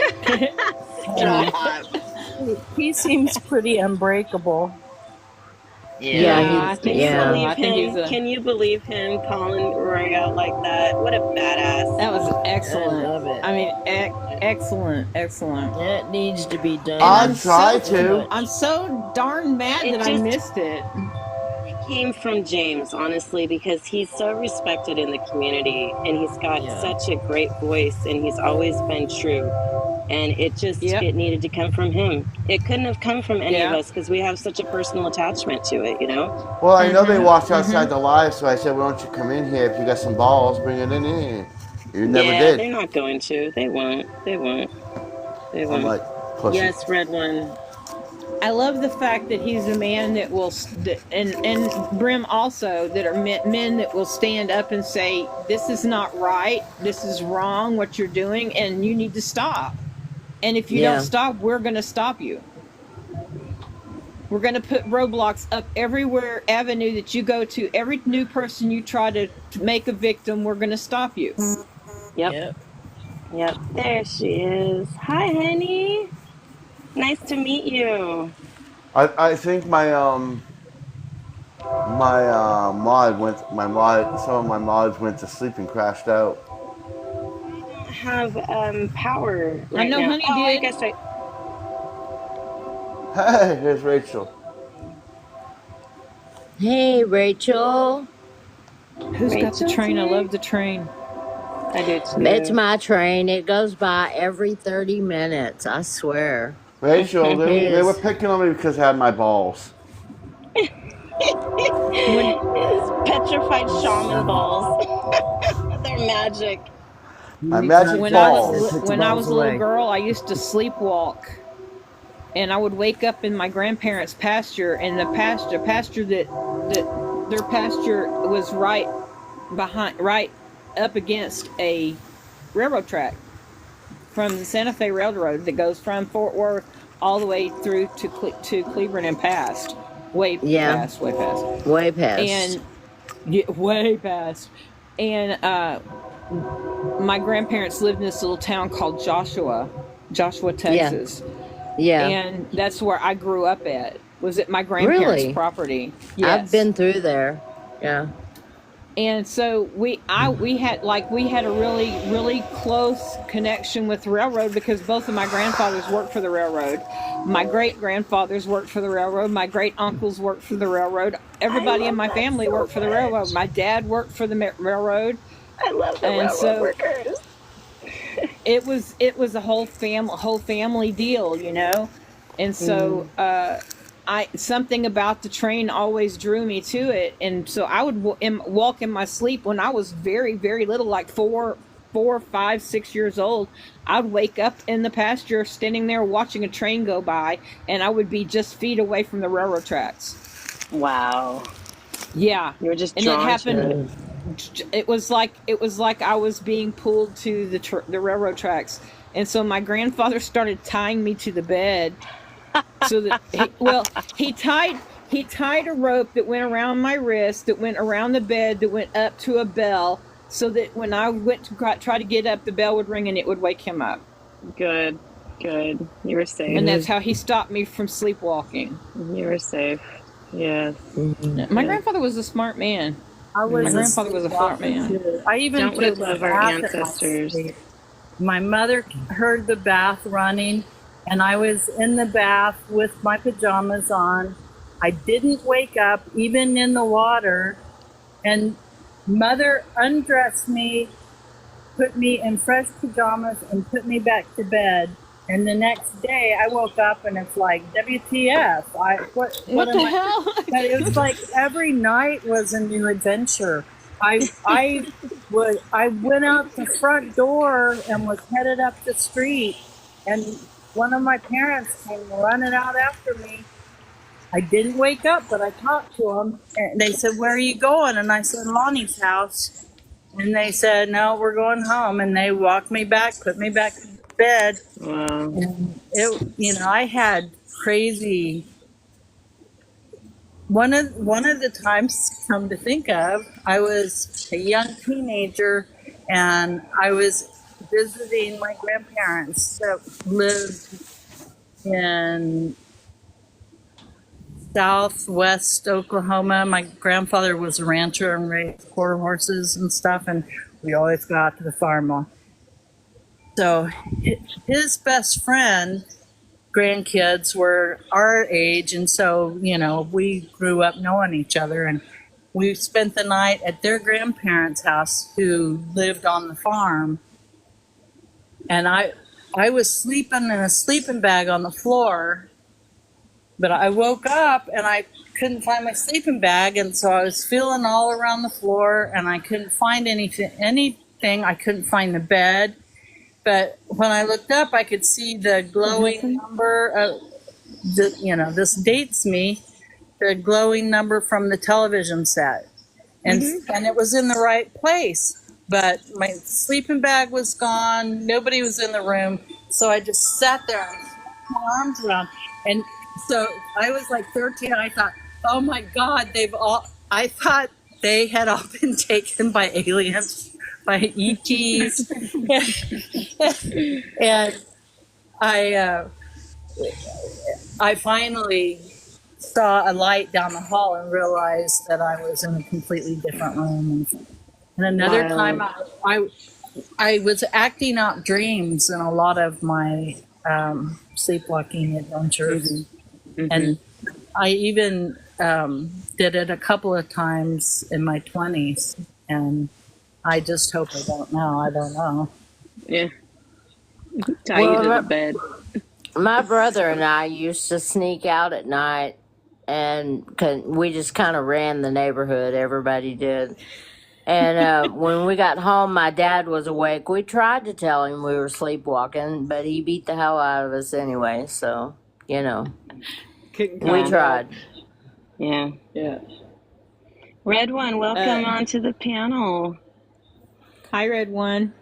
Um, Stop. he seems pretty unbreakable. Yeah, Yeah. he, Can you yeah. believe I think he's him? a. Can you believe him calling Roy out like that? What a badass. That was I excellent. love it. I mean, excellent, excellent. That needs to be And I done try so to. I'm much. so darn mad It that I just missed it. came from James, honestly, because he's so respected in the community and he's got Yeah. such a great voice and he's always been true. And Yep. it needed to come from him. It couldn't have come from any of Yeah. us because we have such a personal attachment to it, you know? Well, I know they watch outside Mm-hmm. the live, so I said, "Why don't you come in here? If you got some balls, bring it in here." You never Yeah, did. they're not going to. They won't. They won't. They I'm won't. like, pussy. Yes, red one. I love the fact that he's a man that will, and Brim also, that are men that will stand up and say, "This is not right. This is wrong. What you're doing, and you need to stop. And if you don't Yeah. stop, we're going to stop you. We're going to put roadblocks up everywhere avenue that you go to. Every new person you try to make a victim, we're going to stop you." Yep. Yep. Yep. There she is. Hi, honey. Nice to meet you. I think my some of my mods went to sleep and crashed out. Have power I right know now. Honey Oh, I did. guess I. Hey, here's Rachel. Hey, Rachel. Who's got the Rachel's train? I here. love the train. I do It's too. my train. It goes by every 30 minutes. I swear. Rachel, It they were is. picking on me because I had my balls. When His petrified shaman balls. They're magic. My You magic when I was balls. take the when I balls was a little away. girl, I used to sleepwalk, and I would wake up in my grandparents' pasture, and the pasture that their pasture was right up against a railroad track from the Santa Fe Railroad that goes from Fort Worth all the way through to Cleveland and past, way Yeah. past, way past, Way past. and yeah, way past, and my grandparents lived in this little town called Joshua, Yeah. Texas. Yeah. And that's where I grew up at. Was at my grandparents' Really? property. I've Yes. been through there. Yeah. And so we had a really close connection with the railroad because both of my grandfathers worked for the railroad. My great grandfathers worked for the railroad. My great uncles worked for the railroad. Everybody in my family worked for the railroad. My dad worked for the railroad. I love the And railroad so workers. it was a whole family deal, you know. And so something about the train always drew me to it, and so I would walk in my sleep when I was very very little, like 4, 5, 6 years old. I'd wake up in the pasture standing there watching a train go by, and I would be just feet away from the railroad tracks. Wow. Yeah. You were just And it drawn to happened. it. It was like I was being pulled to the railroad tracks, and so my grandfather started tying me to the bed, so that he tied a rope that went around my wrist, that went around the bed, that went up to a bell, so that when I went to try to get up, the bell would ring and it would wake him up. Good. Good. You were safe. And that's how he stopped me from sleepwalking. You were safe. Yes. My grandfather was a smart man. I My was grandfather was a smart man. too. I even Don't we took a love our bath in my ancestors? sleep. My mother heard the bath running, and I was in the bath with my pajamas on. I didn't wake up, even in the water, and mother undressed me, put me in fresh pajamas, and put me back to bed. And the next day, I woke up and it's like, WTF? What What am the I? hell? But it was like every night was a new adventure. I went out the front door and was headed up the street, and one of my parents came running out after me. I didn't wake up, but I talked to them, and they said, "Where are you going?" And I said, "Lonnie's house." And they said, "No, we're going home." And they walked me back, put me back to bed. Wow. And I had crazy. One of the times, come to think of, I was a young teenager, and I was visiting my grandparents that lived in southwest Oklahoma. My grandfather was a rancher and raised quarter horses and stuff, and we always got out to the farm. So his best friend grandkids were our age, and so we grew up knowing each other, and we spent the night at their grandparents' house who lived on the farm. And I was sleeping in a sleeping bag on the floor, but I woke up and I couldn't find my sleeping bag, and so I was feeling all around the floor and I couldn't find anything. I couldn't find the bed. But when I looked up, I could see the glowing number of this dates me, the glowing number from the television set. And it was in the right place. But my sleeping bag was gone. Nobody was in the room. So I just sat there and put my arms around. And so I was like 13. I thought, oh my God, I thought they had all been taken by aliens, by ETs. And I finally saw a light down the hall and realized that I was in a completely different room. And another time I was acting out dreams in a lot of my sleepwalking adventures. And I even did it a couple of times in my 20s. And I just hope I don't know. I don't know. Yeah. Tie you to the bed. My brother and I used to sneak out at night, and we just kind of ran the neighborhood. Everybody did. And when we got home, my dad was awake. We tried to tell him we were sleepwalking, but he beat the hell out of us anyway. So, we tried. Yeah. Yeah. Red One, welcome onto the panel. Hi, Red One.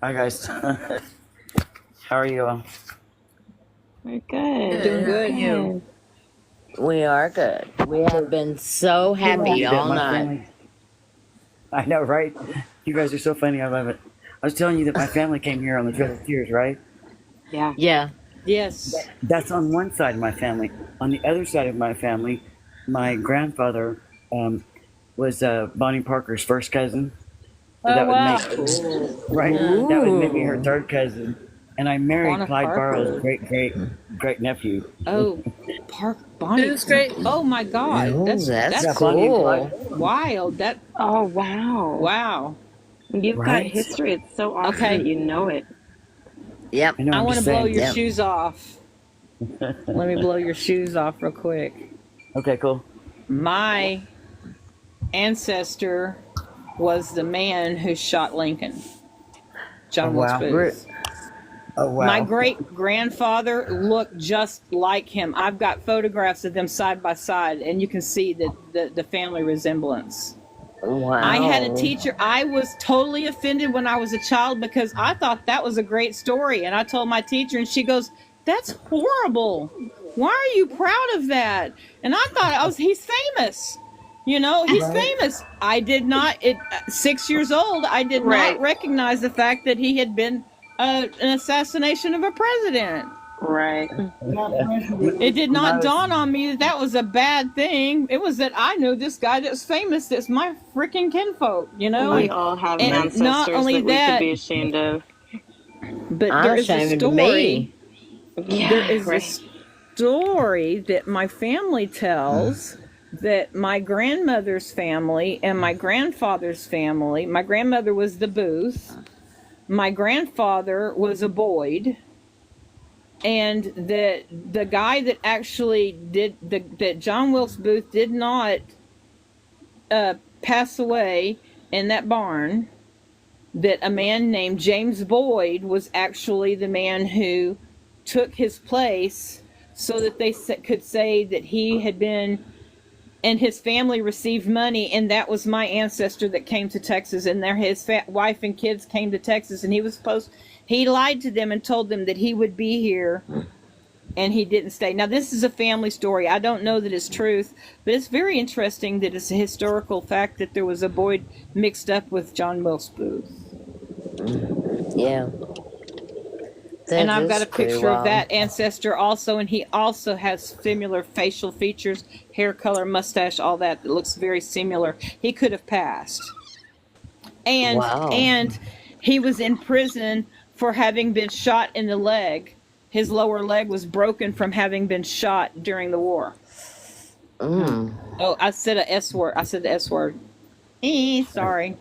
Hi, guys. How are you all? We're good. Doing good. You. We are good. We have been so happy all night. I know, right? You guys are so funny. I love it. I was telling you that my family came here on the Trail of Tears, right? Yeah. Yeah. Yes. That's on one side of my family. On the other side of my family, my grandfather was Bonnie Parker's first cousin. So that would make right. That would make me her third cousin. And I married Bonnie Clyde Parker. Barrow's great nephew. Oh, Bonnie. Who's great? Oh my God. Oh, That's that's Bonnie and cool. Clyde. wild. Oh, wow. Wow. You've got Right? history. It's so awesome Okay. that you know it. Yep. I know. I I'm want to just blow saying. your Yep. shoes off. Let me blow your shoes off real quick. Okay, cool. My ancestor was the man who shot Lincoln, John Oh, Wilkes wow. Booth. Oh wow. My great grandfather looked just like him. I've got photographs of them side by side, and you can see the family resemblance. Wow. I had a teacher. I was totally offended when I was a child because I thought that was a great story, and I told my teacher, and she goes, "That's horrible. Why are you proud of that?" And I thought, he's famous. He's famous. I did not. 6 years old, I did Right. not recognize the fact that he had been an assassination of a president. Right. It did not dawn on me that that was a bad thing. It was that I know this guy that's famous. That's my freaking kinfolk. We all have And ancestors not only that we that, could be ashamed of. but I'm there is a ashamed of story. me. Yeah. There is a Right. story that my family tells that my grandmother's family and my grandfather's family. My grandmother was the Booth. My grandfather was a Boyd. And that the guy that actually that John Wilkes Booth did not pass away in that barn, that a man named James Boyd was actually the man who took his place so that they could say that he had been, and his family received money, and that was my ancestor that came to Texas, and his wife and kids came to Texas, and he lied to them and told them that he would be here, and he didn't stay. Now, this is a family story. I don't know that it's truth, but it's very interesting that it's a historical fact that there was a Boyd mixed up with John Wilkes Booth. Yeah. And That I've got is a pretty picture of wild. that ancestor also, and he also has similar facial features, hair color, mustache, all that. That looks very similar. He could have passed, and Wow. and he was in prison for having been shot in the leg. His lower leg was broken from having been shot during the war. Mm. Oh, I said a S word. I said the S word. Sorry.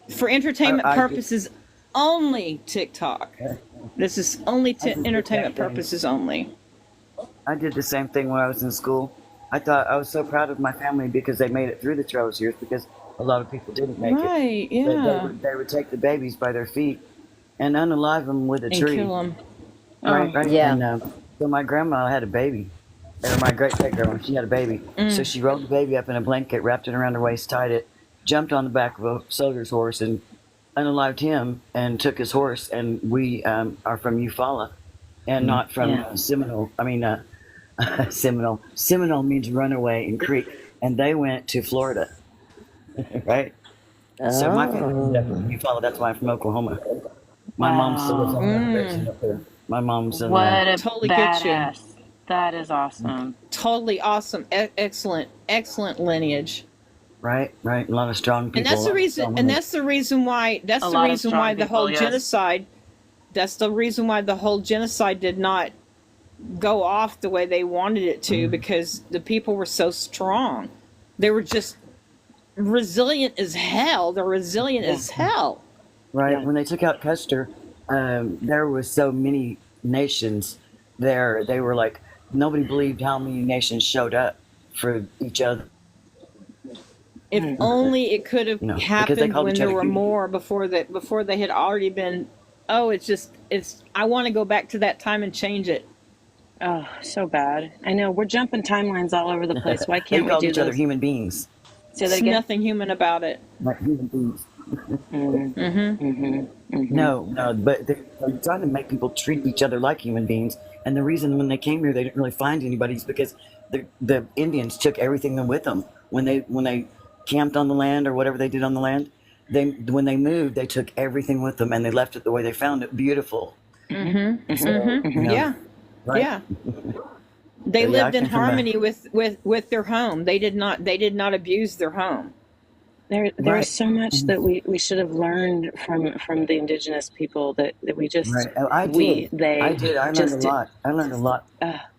For entertainment I did, purposes only, TikTok. This is only I did the same entertainment thing. purposes only. I did the same thing when I was in school. I thought I was so proud of my family because they made it through the Trails years because a lot of people didn't make it. Right, They yeah. they would take the babies by their feet and unalive them with a And tree. kill them. Right, Oh, right. Yeah. And so my grandma had a baby, or my great great grandma, she had a baby. So mm. she rolled the baby up in a blanket, wrapped it around her waist, tied it, jumped on the back of a soldier's horse, and unalived him and took his horse. And we are from Eufaula and not from Yeah. Seminole. I mean, Seminole. Seminole means runaway in Creek. And they went to Florida, right? So my family ended up in Oh. Eufaula. That's why I'm from Oklahoma. My mom still lives Wow. on the reservation up there. My mom's in What a Totally get you. badass. That is awesome. Totally awesome. Excellent. Excellent lineage. right, right. A lot of strong And people, that's a the lot of reason. strong And women. that's the reason why. That's A the lot of reason why strong the people, whole yes. genocide. That's the reason why the whole genocide did not go off the way they wanted it to, because the people were so strong. They were just resilient as hell. They're resilient Yeah. as hell. Right. Yeah. When they took out Custer, there was so many nations there. They were like, nobody believed how many nations showed up for each other. If Mm. only it could have You know, because they happened called when each there other were human. more, before they had already been. Oh, it's. I want to go back to that time and change it. Oh, so bad. I know. We're jumping timelines all over the place. Why They can't we called do each other this? human beings. Say that There's again. nothing human about it. Like human beings. Mm, Mm-hmm. mm-hmm. No, no, but they're trying to make people treat each other like human beings. And the reason when they came here they didn't really find anybody is because the Indians took everything with them when they camped on the land or whatever they did on the land. When they moved, they took everything with them and they left it the way they found it, beautiful. Mm-hmm. So Mm-hmm. Yeah. right? Yeah. They So, yeah, I lived in came from harmony with their home. They did not abuse their home. There's right, so much that we should have learned from the indigenous people that we just right. Oh, I we did. they I did. I learned a just did. lot. I learned a lot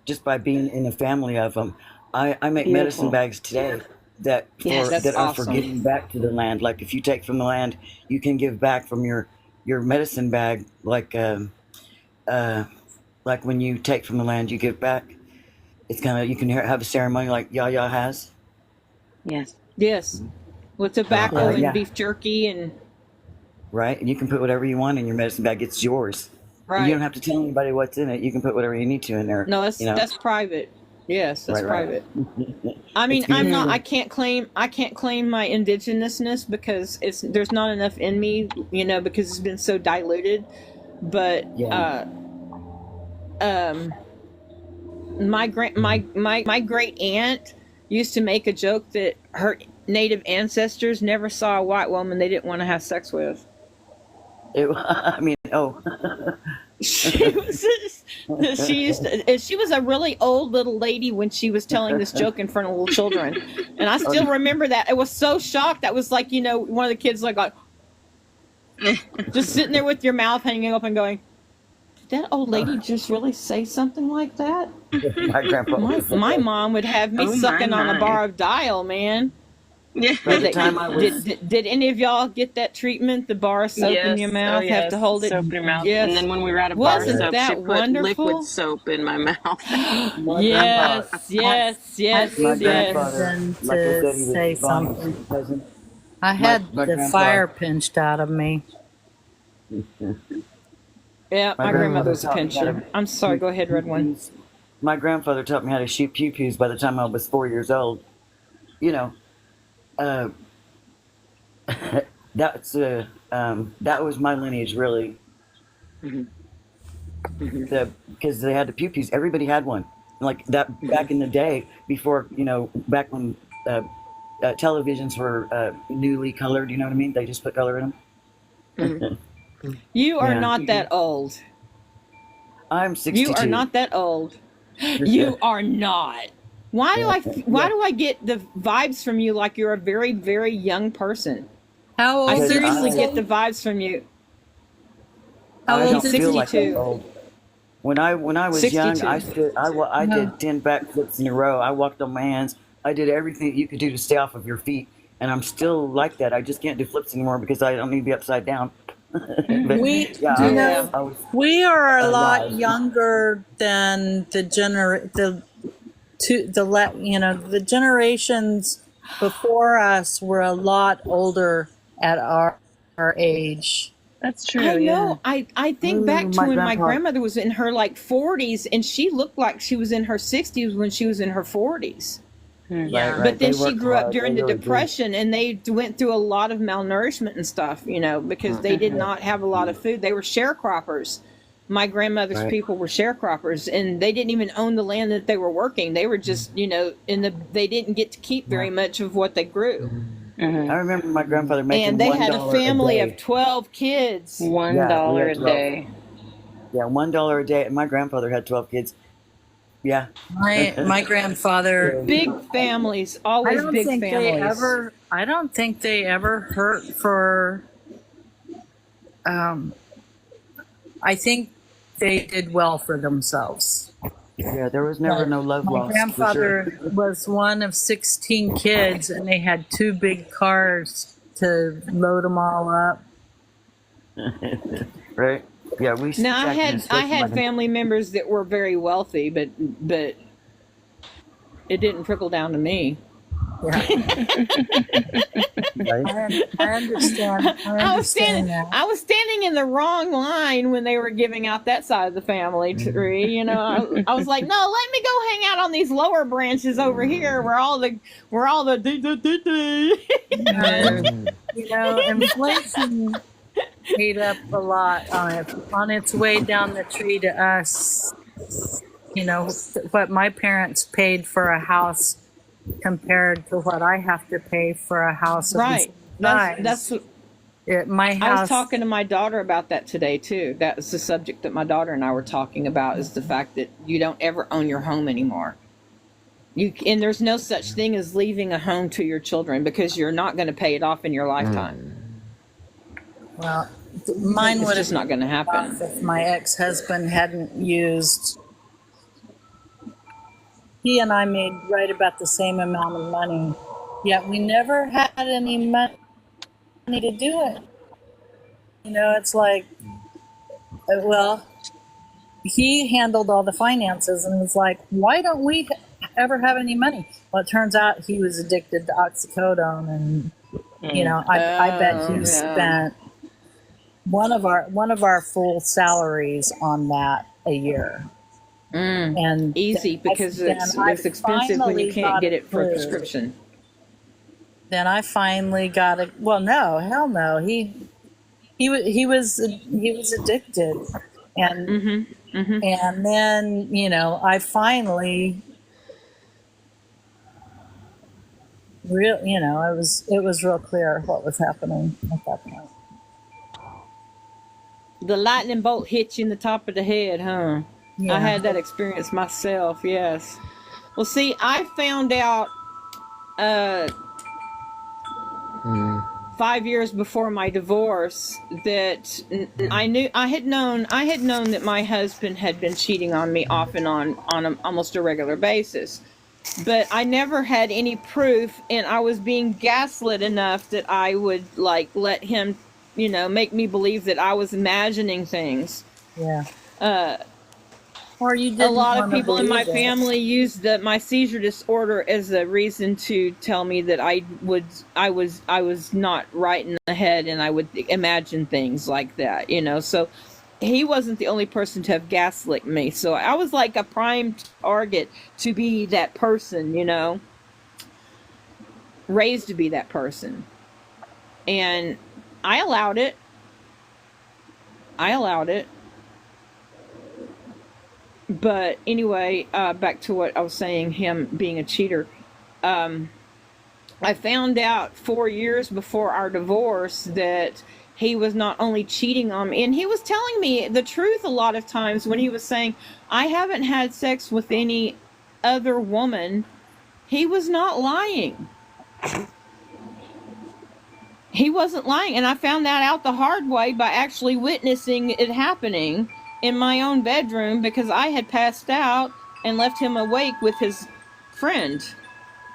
just by being in a family of them. I make medicine Beautiful. bags today Yes. That's that are for awesome. giving back to the land. Like if you take from the land, you can give back from your medicine bag. Like when you take from the land, you give back. It's kind of you can have a ceremony like Yaya has. Yes. Yes. With tobacco Uh, and yeah, beef jerky and right. And you can put whatever you want in your medicine bag. It's yours. And you don't right. have to tell anybody what's in it. You can put whatever you need to in there. No, You know. that's private. Yes, that's Right, right. private. I It's mean, I'm not. beautiful. I can't claim my indigenousness because there's not enough in me, because it's been so diluted. But Yeah. um, my great aunt used to make a joke that her native ancestors never saw a white woman they didn't want to have sex with. I mean, oh. She was a really old little lady when she was telling this joke in front of little children, and I still remember that. It was so shocked. That was like one of the kids like just sitting there with your mouth hanging open, going, "Did that old lady just really say something like that?" My grandpa. My mom would have me Oh sucking on a my. bar of dial, man. Yeah. By the Did, time I was did any of y'all get that treatment? The bar of soap in Yes. your Oh mouth, have yes. to hold it. Soap in your mouth. And Yes, then when we were out of bar wasn't soap, she that put wonderful? liquid soap in my mouth. my grandpa, Yes, yes, Have yes, you my been yes. grandfather, reason like I to said, he was say Bonnie's something? cousin. I My had my the grandpa, fire pinched out of me. Yeah, my my grandmother grandfather was a taught me how to pincher. I'm sorry, shoot go ahead, Red One. pew-pews. My grandfather taught me how to shoot pew-pews by the time I was 4 years old. You know, uh, that was my lineage really. Mhm. Mhm. Because they had the pew-pews. Everybody had one. Like that back in the day, before back when televisions were newly colored. You know what I mean? They just put color in Mhm. them. You are Yeah. not that old. I'm You are 62. not that old. You are not. Why do I get the vibes from you like you're a very, very young person? How I old Because did you seriously get say? the vibes from you. How I old He's don't did feel you? like I'm 62. old. When I was young, 62. I Uh, did 10 backflips in a row. I walked on my hands. I did everything that you could do to stay off of your feet, and I'm still like that. I just can't do flips anymore because I don't need to be upside down. But we, yeah, you Yeah. know, I was we are a lot alive. younger than the generations before us were a lot older at our age. That's I true. Yeah. know. I think back to My when my grandpa. grandmother was in her like 40s and she looked like she was in her 60s when she was in her 40s. Right, Yeah. But right. then They she worked grew up hard. They during the really did. Depression and they went through a lot of malnourishment and stuff, you know, because they did not have a lot of food. They were sharecroppers. My grandmother's Right. people were sharecroppers and they didn't even own the land that they were working. They were just, you know, they didn't get to keep very much of what they grew. I remember my grandfather making And they had a $1 a family of day. 12 kids. $1 Yeah, we had a 12. day. Yeah, $1 a day, and my grandfather had 12 kids. Yeah. My grandfather. Big families, always big families. I don't think they ever hurt for. I think they did well for themselves. Yeah, there was never no love My lost. For grandfather was one of 16 kids, and they had 2 big cars to load them all up. sure. Right? Yeah, we used to Now jack in a I station had wagon. family members that were very wealthy, but it didn't trickle down to me. Right? I understand. I was standing in the wrong line when they were giving out that side of the family tree. You know, I was like, no, let me go hang out on these lower branches over here where all the You know, inflation ate up a lot on its way down the tree to us. You know, what my parents paid for a house compared to what I have to pay for a house of right. the same That's size. My I was house. talking to my daughter about that today too. That was the subject that my daughter and I were talking about, is the fact that you don't ever own your home anymore. And there's no such thing as leaving a home to your children because you're not going to pay it off in your lifetime. Well, mine It's would just have not going to happen. if my ex-husband hadn't used. He and I made right about the same amount of money, yet we never had any money to do it. You know, it's like, well, he handled all the finances and was like, why don't we ever have any money? Well, it turns out he was addicted to oxycodone, and you know, I bet he spent one of our full salaries on that a year. And Easy, because it's expensive when you can't get it for a prescription. Then I finally got it. Well, no, hell no. He was addicted, and and then you know it was real clear what was happening at that point. The lightning bolt hit you in the top of the head, huh? Yeah. I had that experience myself, yes. Well, see, I found out 5 years before my divorce that I had known that my husband had been cheating on me off and on almost a regular basis. But I never had any proof, and I was being gaslit enough that I would let him, make me believe that I was imagining things. Yeah. Or you didn't. A lot of wanna people in my believe it. family used my seizure disorder as a reason to tell me that I was not right in the head, and I would imagine things like that, So he wasn't the only person to have gaslit me. So I was like a prime target to be that person, raised to be that person. And I allowed it. But anyway, back to what I was saying, him being a cheater. I found out 4 years before our divorce that he was not only cheating on me, and he was telling me the truth a lot of times when he was saying, I haven't had sex with any other woman. He was not lying. He wasn't lying. And I found that out the hard way by actually witnessing it happening in my own bedroom, because I had passed out and left him awake with his friend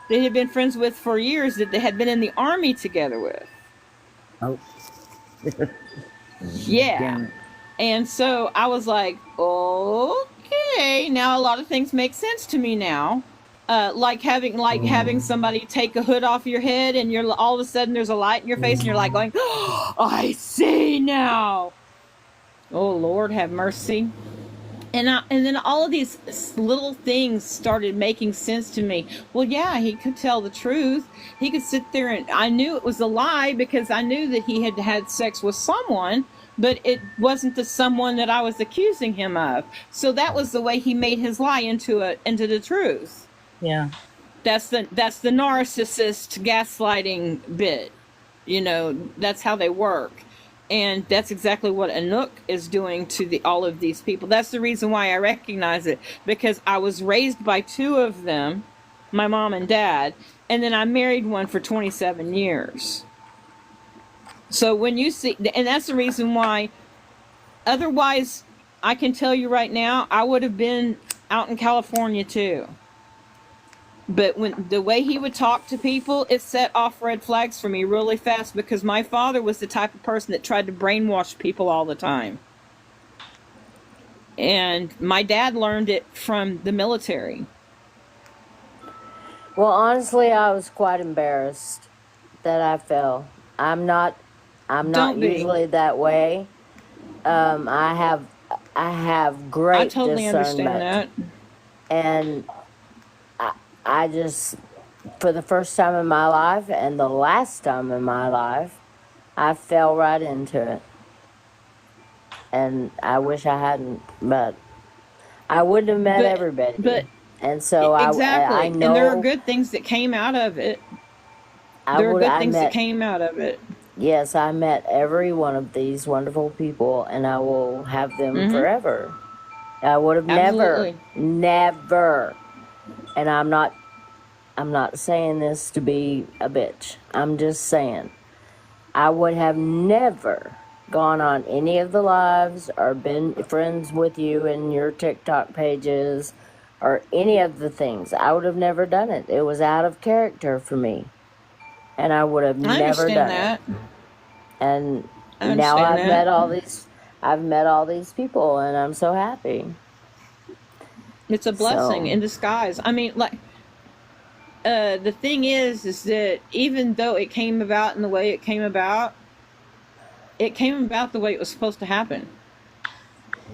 they had been friends with for years, that they had been in the army together with. Oh. Yeah. Damn it. And so I was like, okay, now a lot of things make sense to me now. Like having somebody take a hood off your head, and you're all of a sudden there's a light in your face, and you're like going, oh, I see now. Oh Lord, have mercy. And then all of these little things started making sense to me. Well, yeah, he could tell the truth. He could sit there, and I knew it was a lie because I knew that he had had sex with someone, but it wasn't the someone that I was accusing him of. So that was the way he made his lie into the truth. Yeah. That's the narcissist gaslighting bit. You know, that's how they work. And that's exactly what Anouk is doing to all of these people. That's the reason why I recognize it, because I was raised by two of them, my mom and dad, and then I married one for 27 years. So when you see, and that's the reason why, otherwise, I can tell you right now, I would have been out in California too. But when the way he would talk to people, it set off red flags for me really fast, because my father was the type of person that tried to brainwash people all the time. And my dad learned it from the military. Well, honestly, I was quite embarrassed that I fell. I'm not Don't be. usually that way. I have great I totally understand discernment, that. and I just, for the first time in my life and the last time in my life, I fell right into it. And I wish I hadn't, but I wouldn't have met everybody. But And so exactly. I And there are know good things that came out of it. I There are would, good I things that met, came out of it. yes, I met every one of these wonderful people, and I will have them Mm-hmm. forever. I would have Absolutely. never, and I'm not saying this to be a bitch. I'm just saying I would have never gone on any of the lives or been friends with you in your TikTok pages or any of the things. I would have never done it. It was out of character for me, and I would have I never understand done that. it. And I now understand that. I've met all these people, and I'm so happy. It's a blessing So in disguise. I mean, like, the thing is that even though it came about in the way it came about the way it was supposed to happen.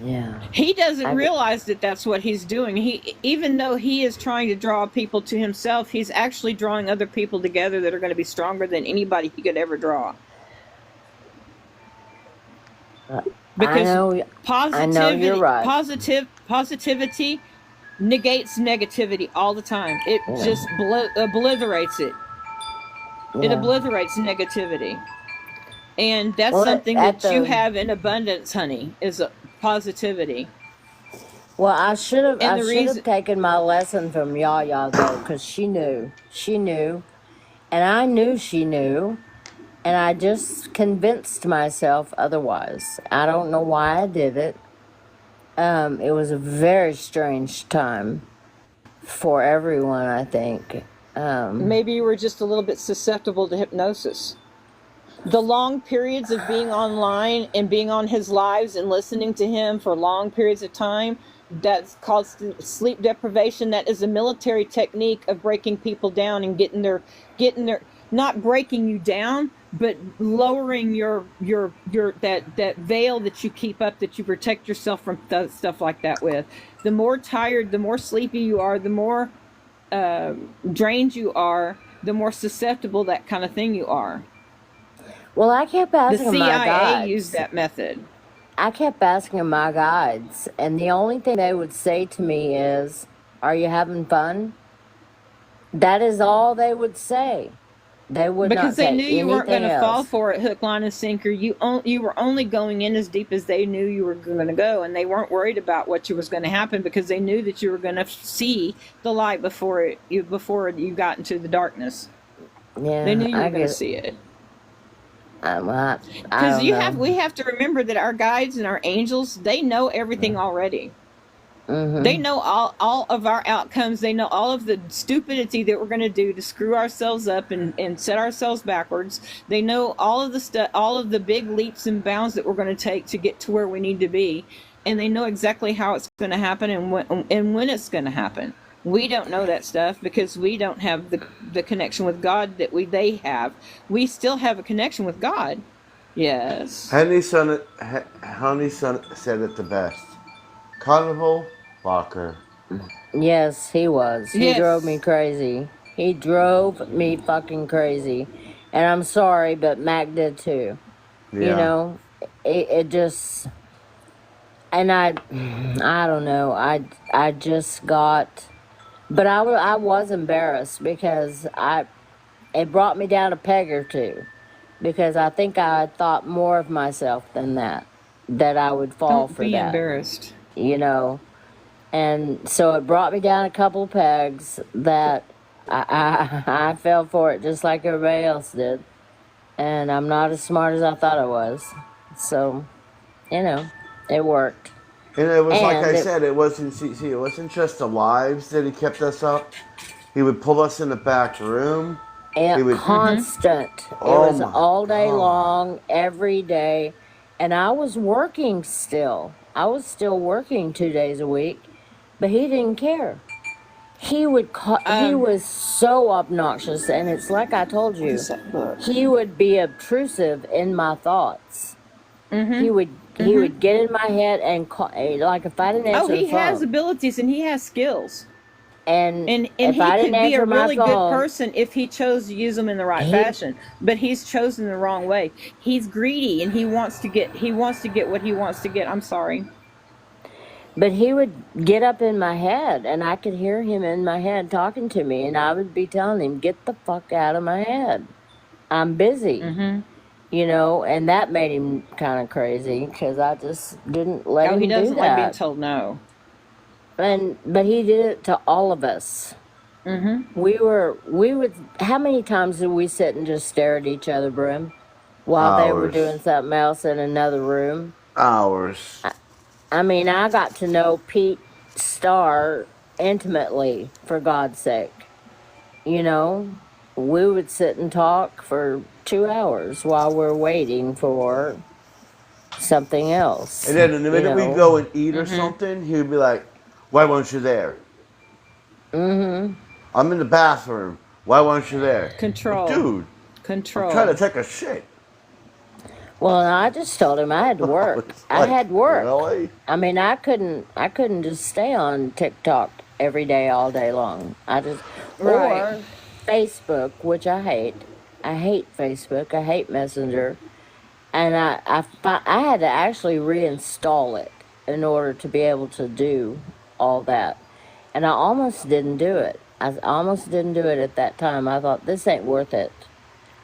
yeah, He doesn't I realize that that's what he's doing. Even though he is trying to draw people to himself, he's actually drawing other people together that are going to be stronger than anybody he could ever draw. I Because know you're right. positivity negates negativity all the time. It Yeah, just obliterates it. It yeah. obliterates negativity. And that's Well, something at that you the have in abundance, honey, is a positivity. well, I should And the have reason, taken my lesson from Yaya though, because she knew, and I knew she knew, and I just convinced myself otherwise. I don't know why I did it. It was a very strange time for everyone, I think. maybe you were just a little bit susceptible to hypnosis. The long periods of being online and being on his lives and listening to him for long periods of time, that's called sleep deprivation. That is a military technique of breaking people down and getting their, not breaking you down, but lowering your that veil that you keep up, that you protect yourself from stuff like that with. The more tired, the more sleepy you are, the more drained you are, the more susceptible that kind of thing you are. Well, I kept The asking my CIA used guides. that method. I kept asking my guides, and the only thing they would say to me is, "Are you having fun?" That is all they would say. They would because not they say knew you weren't going anything to fall else. for it hook, line, and sinker. You were only going in as deep as they knew you were going to go, and they weren't worried about what was going to happen because they knew that you were going to see the light before you got into the darkness. They knew Yeah, you I were going to get. see it. I Because don't know. we have to remember that our guides and our angels, they know everything already. They Mm-hmm. know all of our outcomes. They know all of the stupidity that we're going to do to screw ourselves up and set ourselves backwards. They know all of the stuff, all of the big leaps and bounds that we're going to take to get to where we need to be, and they know exactly how it's going to happen and when it's going to happen. We don't know that stuff because we don't have the connection with God that they have. We still have a connection with God. Yes. Henry son said it the best. Carnival Walker. Yes, he was. He drove me Yes. crazy. He drove me fucking crazy. And I'm sorry, but Mac did too. You Yeah. know, it just, and I don't know. I just got, but I was embarrassed because it brought me down a peg or two because I think I thought more of myself than that I would fall Don't for be that, embarrassed. you know. And so it brought me down a couple of pegs that I fell for it just like everybody else did. And I'm not as smart as I thought I was. So, it worked. And it was like I And it, said, it wasn't just the lives that he kept us up. He would pull us in the back room. He would, constant. It oh was my all day God. long, every day. And I was working still. I was still working 2 days a week, but he didn't care. He was so obnoxious, and it's like I told What you, is that book? he would be obtrusive in my thoughts. He would get in my head and call, like if I didn't Oh, answer the he has phone, abilities and he has skills. and And if he I didn't could be a answer my really good phone, person if he chose to use them in the right he fashion. But he's chosen the wrong way. He's greedy and he wants to get what he wants to get. I'm sorry. but he would get up in my head, and I could hear him in my head talking to me, and I would be telling him, "Get the fuck out of my head. I'm busy." And that made him kind of crazy because I just didn't let Oh, he him do doesn't like being that. told no. But he did it to all of us. We would. How many times did we sit and just stare at each other, Brim, while they were Hours. doing something else in another room? Hours. I mean, I got to know Pete Starr intimately, for God's sake. You know, we would sit and talk for 2 hours while we're waiting for something else. And then the You minute we know. go and eat or something, he'd be like, "Why weren't you there? Mm-hmm. I'm in the bathroom. Why weren't you there?" Like, Control. dude, I'm trying to Control. take a shit. Well, I just told him I had to work. It's I like, had work. really? I mean, I couldn't just stay on TikTok every day, all day long. Right. Or Facebook, which I hate. I hate Facebook. I hate Messenger. And I had to actually reinstall it in order to be able to do all that. And I almost didn't do it. I almost didn't do it at that time. I thought, this ain't worth it.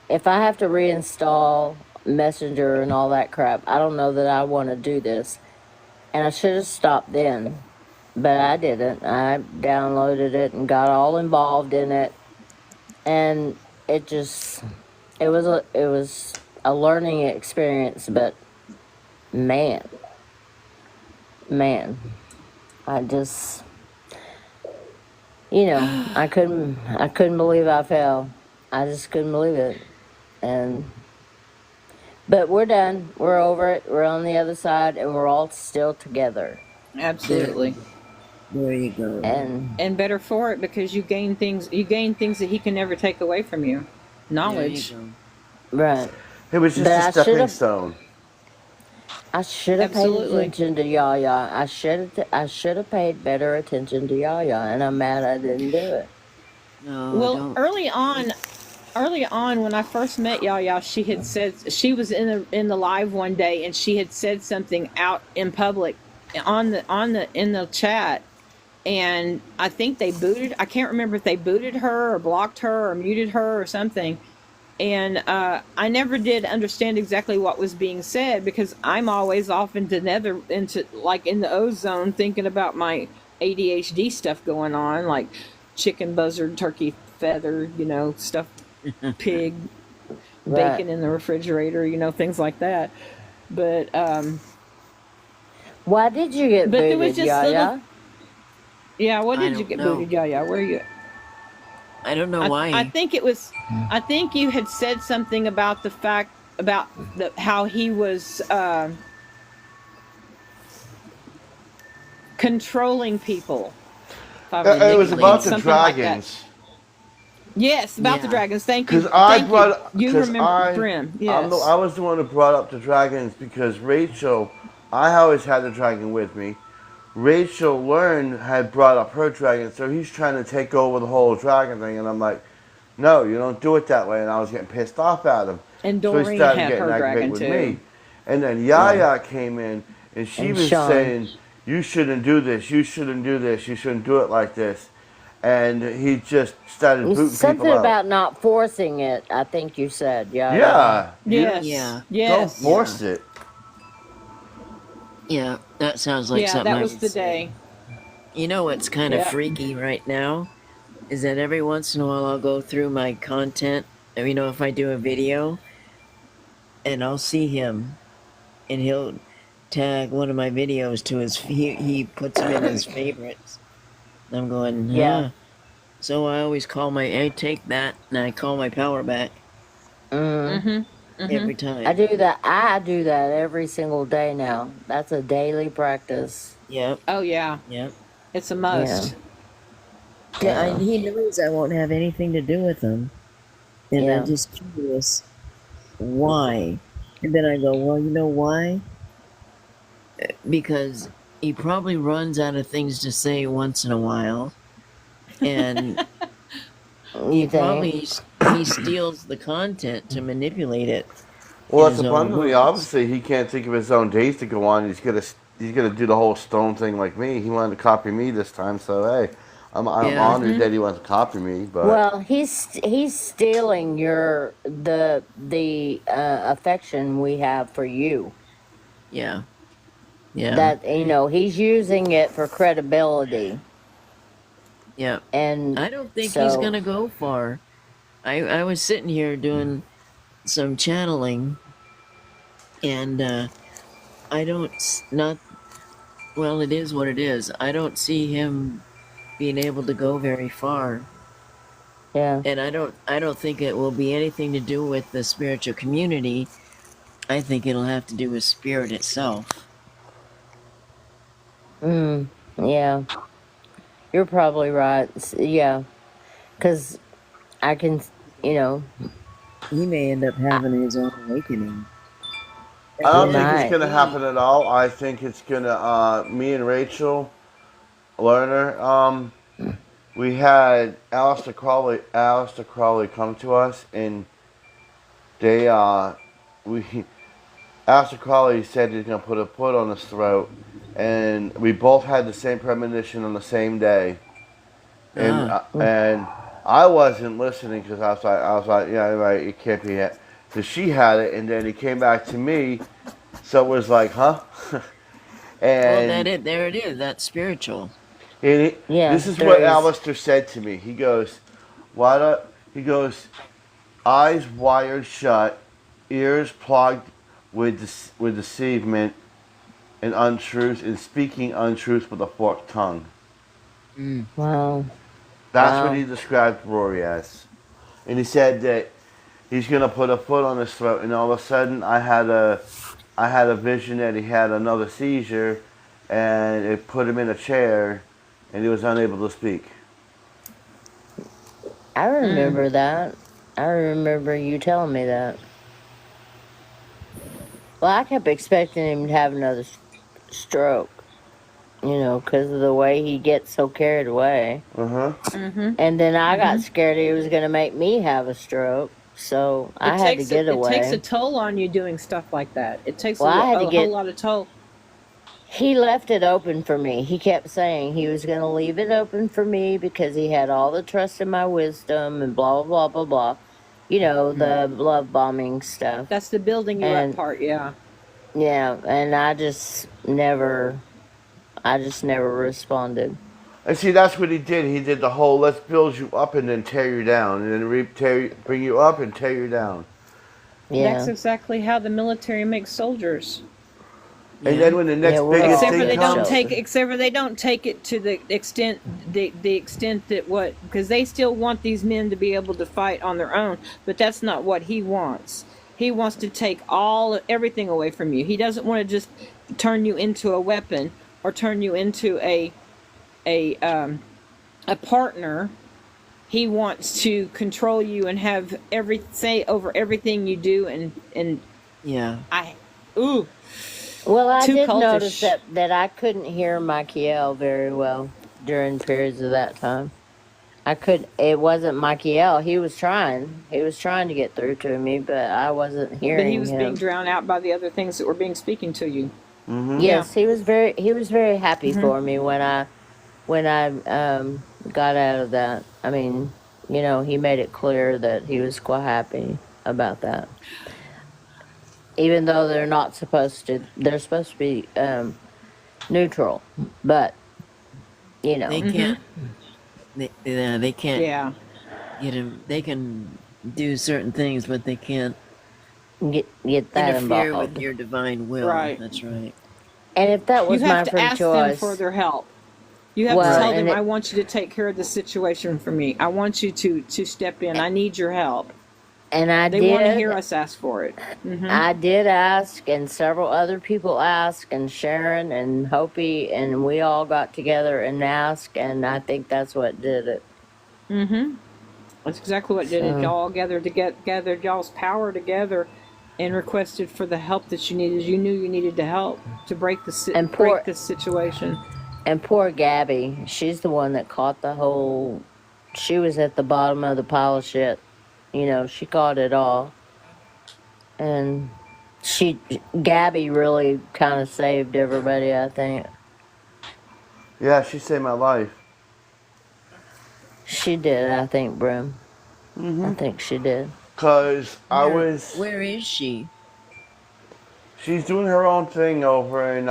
If I have to reinstall Messenger and all that crap, I don't know that I want to do this. And I should have stopped then. But I didn't. I downloaded it and got all involved in it. And it was a learning experience, but man, I just, I couldn't believe I fell. I just couldn't believe it. But we're done. We're over it. We're on the other side, and we're all still together. Absolutely. There you go. And better for it because you gain things that he can never take away from you. Knowledge. There you Right. It was just But a I should stepping have. stone. I should have paid Absolutely. attention to Yaya. I should have paid better attention to Yaya, and I'm mad I didn't do it. No, Well, don't. early on when I first met Yaya, she had said she was in the live one day and she had said something out in public in the chat, and I think they booted. I can't remember if they booted her or blocked her or muted her or something. And I never did understand exactly what was being said because I'm always off into like in the ozone thinking about my ADHD stuff going on, like chicken, buzzard, turkey feather, stuff, pig, Right. bacon in the refrigerator, things like that. But Why did you get there was booted, just little, Yaya? yeah. What I did you don't get know. booted, Yaya? Where are you? I don't know I why. think it was. I think you had said something about the fact about how he was controlling people. If I It was about the something like that. dragons. Yes, about the Yeah. dragons. Thank you. Because I Thank you. brought, You because remember Brim? I Yes. was the one who brought up the dragons because Rachel, I always had the dragon with me. Rachel Learn had brought up her dragon, so he's trying to take over the whole dragon thing, and I'm like, no, you don't do it that way, and I was getting pissed off at him. And So he Doreen started had getting her aggravated dragon with too. me. And then Yeah. Yaya came in, and she And was Sean. saying, you shouldn't do this, you shouldn't do this, you shouldn't do it like this. And he just started It's booting something people out. about not forcing it, I think you said, Yaya. Yeah, Yes. Yeah. don't Yes. force it. Yeah. That sounds like Yeah, something that I was would the say. day. You know what's kind of Yeah. freaky right now is that every once in a while I'll go through my content. And, if I do a video and I'll see him and he'll tag one of my videos to he puts them in his favorites. And I'm going, huh. Yeah. So I take that and I call my power back Mm. Mm-hmm. every I time. do that. I do that every single day now. That's a daily practice. Yep. Oh yeah, Yep. it's a Yeah. must. Yeah, Yeah. he knows I won't have anything to do with him. And Yeah. I'm just curious why. And then I go, well, you know why? Because he probably runs out of things to say once in a while. And he You think? probably he steals the content to manipulate it Well, in it's his own abundantly words. obviously he can't think of his own days to go on. He's gonna do the whole stone thing like me. He wanted to copy me this time, so hey, I'm Yeah. honored that he wants to copy me. But Well, he's stealing the affection we have for you. Yeah. Yeah. That he's using it for credibility, Yeah. and I don't think he's so gonna go far. I was sitting here doing some channeling, and I don't not well. It is what it is. I don't see him being able to go very far, yeah. and I don't think it will be anything to do with the spiritual community. I think it'll have to do with spirit itself. Yeah, you're probably right. Yeah, because I can, He may end up having his own awakening. I don't he think it's might. gonna happen at all. I think it's gonna me and Rachel Lerner. We had Aleister Crowley come to us, and they Aleister Crowley said he's gonna put a foot on his throat, and we both had the same premonition on the same day, and and I wasn't listening because I was like, yeah, right, it can't be it. So she had it, and then he came back to me, so it was like, huh? Well, And there it is. That's spiritual. Yeah, this is there what is. Aleister said to me. He goes, "Why don't?" He goes, "Eyes wired shut, ears plugged with deceivement and untruths, and speaking untruths with a forked tongue." Wow. That's Wow. what he described Rory as, and he said that he's gonna put a foot on his throat. And all of a sudden, I had a vision that he had another seizure, and it put him in a chair, and he was unable to speak. I remember that. I remember you telling me that. Well, I kept expecting him to have another stroke, because of the way he gets so carried away. Mm-hmm. And then I got scared he was going to make me have a stroke, so I had to get It takes a away. toll on you doing stuff like that. It takes Well, I had a to whole get. lot of toll. He left it open for me. He kept saying he was going to leave it open for me because he had all the trust in my wisdom and blah, blah, blah, blah, blah. you know, the love bombing stuff. That's the building you up And part, yeah. yeah, and I just never responded. And see, that's what he did. He did the whole let's build you up and then tear you down, and then bring you up and tear you down. That's Yeah. exactly how the military makes soldiers. And then when the next Yeah, we're biggest Except for thing they comes, don't take except for they don't take it to the extent that what because they still want these men to be able to fight on their own, but that's not what he wants. He wants to take everything away from you. He doesn't want to just turn you into a weapon or turn you into a partner. He wants to control you and have every say over everything you do and Yeah. ooh Well, I too did notice cultish. that I couldn't hear Michael very well during periods of that time. It wasn't Michael. He was trying. He was trying to get through to me, but I wasn't But he hearing was being him. drowned out by the other things that were being speaking to you. hmm Yeah. Yes, he was very happy hmm for me when I got out of that. I mean, you know, he made it clear that he was quite happy about that. Even though they're supposed to be neutral, but you They know, can't. They can't Yeah. get him. They can do certain things, but they can't get that interfere with involved. your divine will. Right. That's right. And if that You was have my to free ask them for choice, their help. You have to well, tell and them, I it want you to take care of the situation for me. I want you to step in. I need your help. and I They want to hear did. us ask for it. I did ask, and several other people asked, and Sharon and Hopi, and we all got together and asked, and I think that's what did it. That's exactly what did it. So, Y'all gathered y'all's power together and requested for the help that you needed. You knew you needed the help to break and break this situation. poor Gabby, she's the one that caught the whole. She was at the bottom of the pile of shit. You know, she caught it all, and Gabby really kind of saved everybody. I think yeah, she saved my life. she did. I think Brim. I think she did. Cause Where is she? she's doing her own thing over in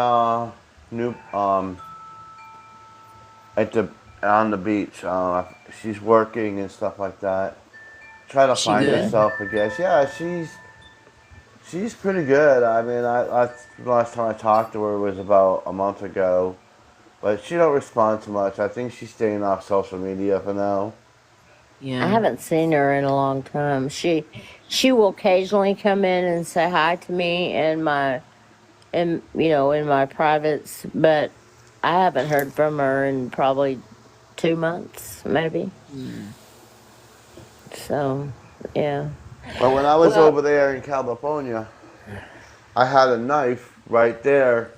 New at the on the beach. She's working and stuff like that. Try to She find good? herself, I guess. Yeah, she's pretty good. I mean, the last time I talked to her was about a month ago, but she don't respond too much. I think she's staying off social media for now. I Yeah. haven't seen her in a long time. She will occasionally come in and say hi to me in my privates, but I haven't heard from her in probably 2 months, maybe. Mm. So, yeah. But when I was Well, over there in California, I had a knife right there,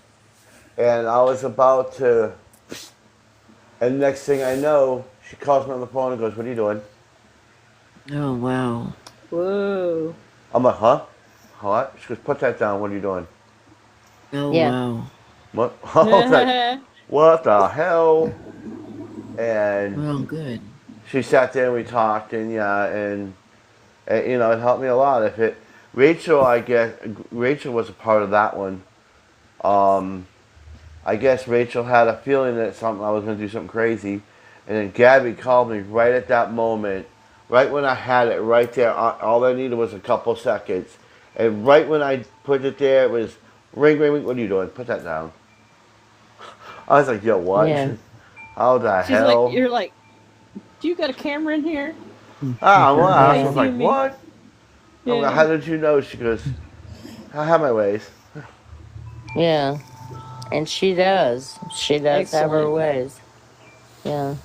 and I was about to. And next thing I know, she calls me on the phone and goes, "What are you doing?" Oh wow. Whoa. I'm like, "Huh? What?" She goes, "Put that down. What are you doing?" Oh yeah. wow. What? I was like, "What the hell?" And Well, good. she sat there and we talked, and yeah, and it helped me a lot. Rachel, I guess Rachel was a part of that one. I guess Rachel had a feeling that I was going to do something crazy, and then Gabby called me right at that moment, right when I had it right there. All I needed was a couple seconds, and right when I put it there, it was ring, ring, ring. What are you doing? Put that down. I was like, yo, what? Yeah. How the She's like, hell? you're like, do you got a camera in here? Well, I They was see like, me. what? I'm like, Yeah. how did you know? She goes, I have my ways. Yeah. And she does. She does have her Excellent. ways. Yeah.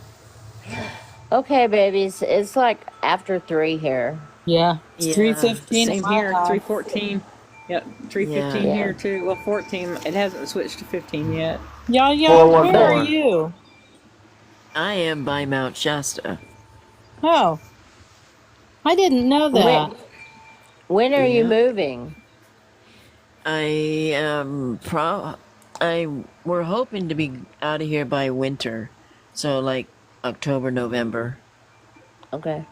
Okay, babies. It's like after 3 here. Yeah. It's Yeah. 3:15 at Same my here. house. 3:14. Yep. 3:15 Yeah. Yeah. here too. Well, 14. It hasn't switched to 15 yet. Yaya, where are 414. you? I am by Mount Shasta. Oh, I didn't know When, that. when are you Yeah. moving? I we're hoping to be out of here by winter. So like October, November. Okay.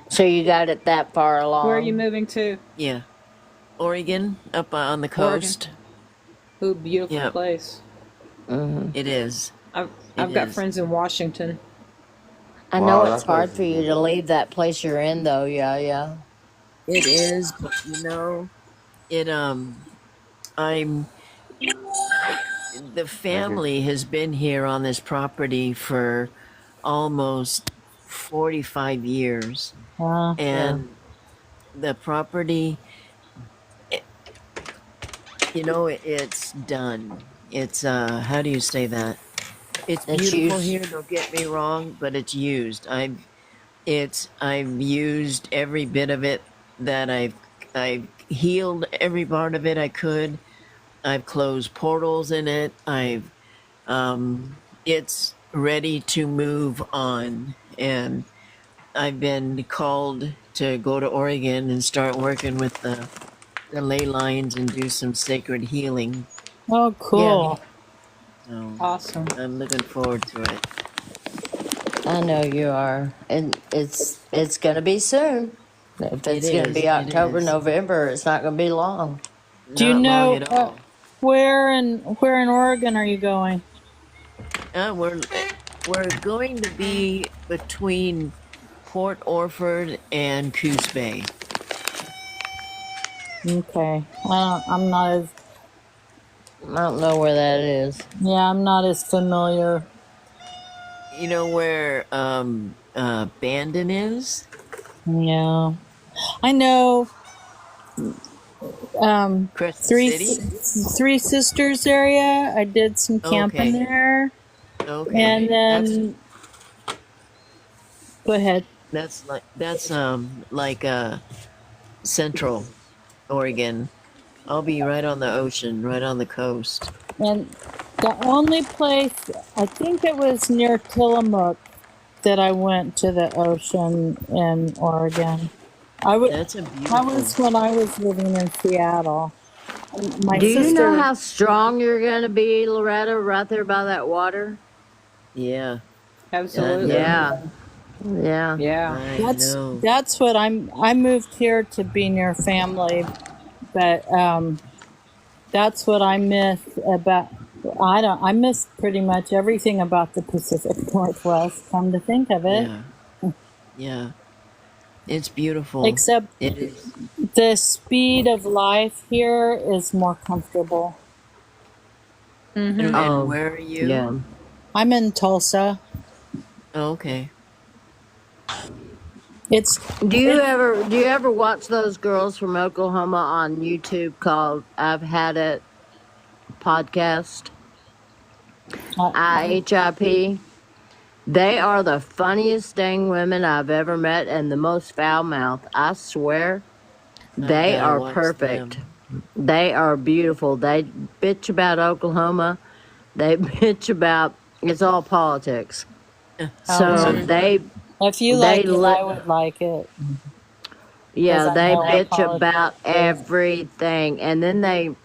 So you got it that far Where are you along. moving to? Yeah, Oregon, up on the Oregon. coast. Ooh, beautiful Yep, place. Hmm. it is. I've It I've got is. friends in Washington. I know Wow, it's that place hard is for you to beautiful. leave that place you're in, though. Yeah, yeah. It is, but it I'm the Thank you. family has been here on this property for almost 45 years, Uh, Yeah. and the property, it, it's done. It's how do you say that? It's It's beautiful used. here, don't get me wrong, but it's used. I've used every bit of it that I've healed every part of it I could. I've closed portals in it. It's ready to move on, and I've been called to go to Oregon and start working with the ley lines and do some sacred healing. oh, Yeah. cool. So Awesome. I'm looking forward to it. I know you are, and it's gonna be soon. If It it's gonna is. be It October, is. November, it's not gonna be long. Do you Not long know at all. where in Oregon are you going? We're going to be between Port Orford and Coos Bay. Okay. I'm not as I don't know where that is. yeah, I'm not as familiar. You know where Bandon is? Yeah. I know Crescent Three City? Three Sisters area. I did some camping Okay. there. And Okay. then go ahead. That's like Central Oregon. I'll be right on the ocean, right on the coast. And the only place I think it was near Tillamook that I went to the ocean in Oregon. That's a That beautiful. was when I was living in Seattle. My Do you know sister, how strong you're gonna be, Loretta, right there by that water? Yeah, I Absolutely. know. Yeah. Yeah. Yeah. I that's know. that's what I moved here to be near family, but that's what I miss about I miss pretty much everything about the Pacific Northwest, come to think of it. Yeah, yeah. It's beautiful. Except It is. the speed of life here is more comfortable. Mm-hmm. And Oh, where are you? yeah. I'm in Tulsa. Oh, okay. It's Do you ever watch those girls from Oklahoma on YouTube called I've Had It podcast? IHIP. They are the funniest dang women I've ever met and the most foul mouthed. I swear. I've They gotta are watch perfect. them. They are beautiful. They bitch about Oklahoma. They bitch about it's all politics. So okay. they If you they like it, li- I would like it because yeah, I they know what bitch politics about is. everything. And then they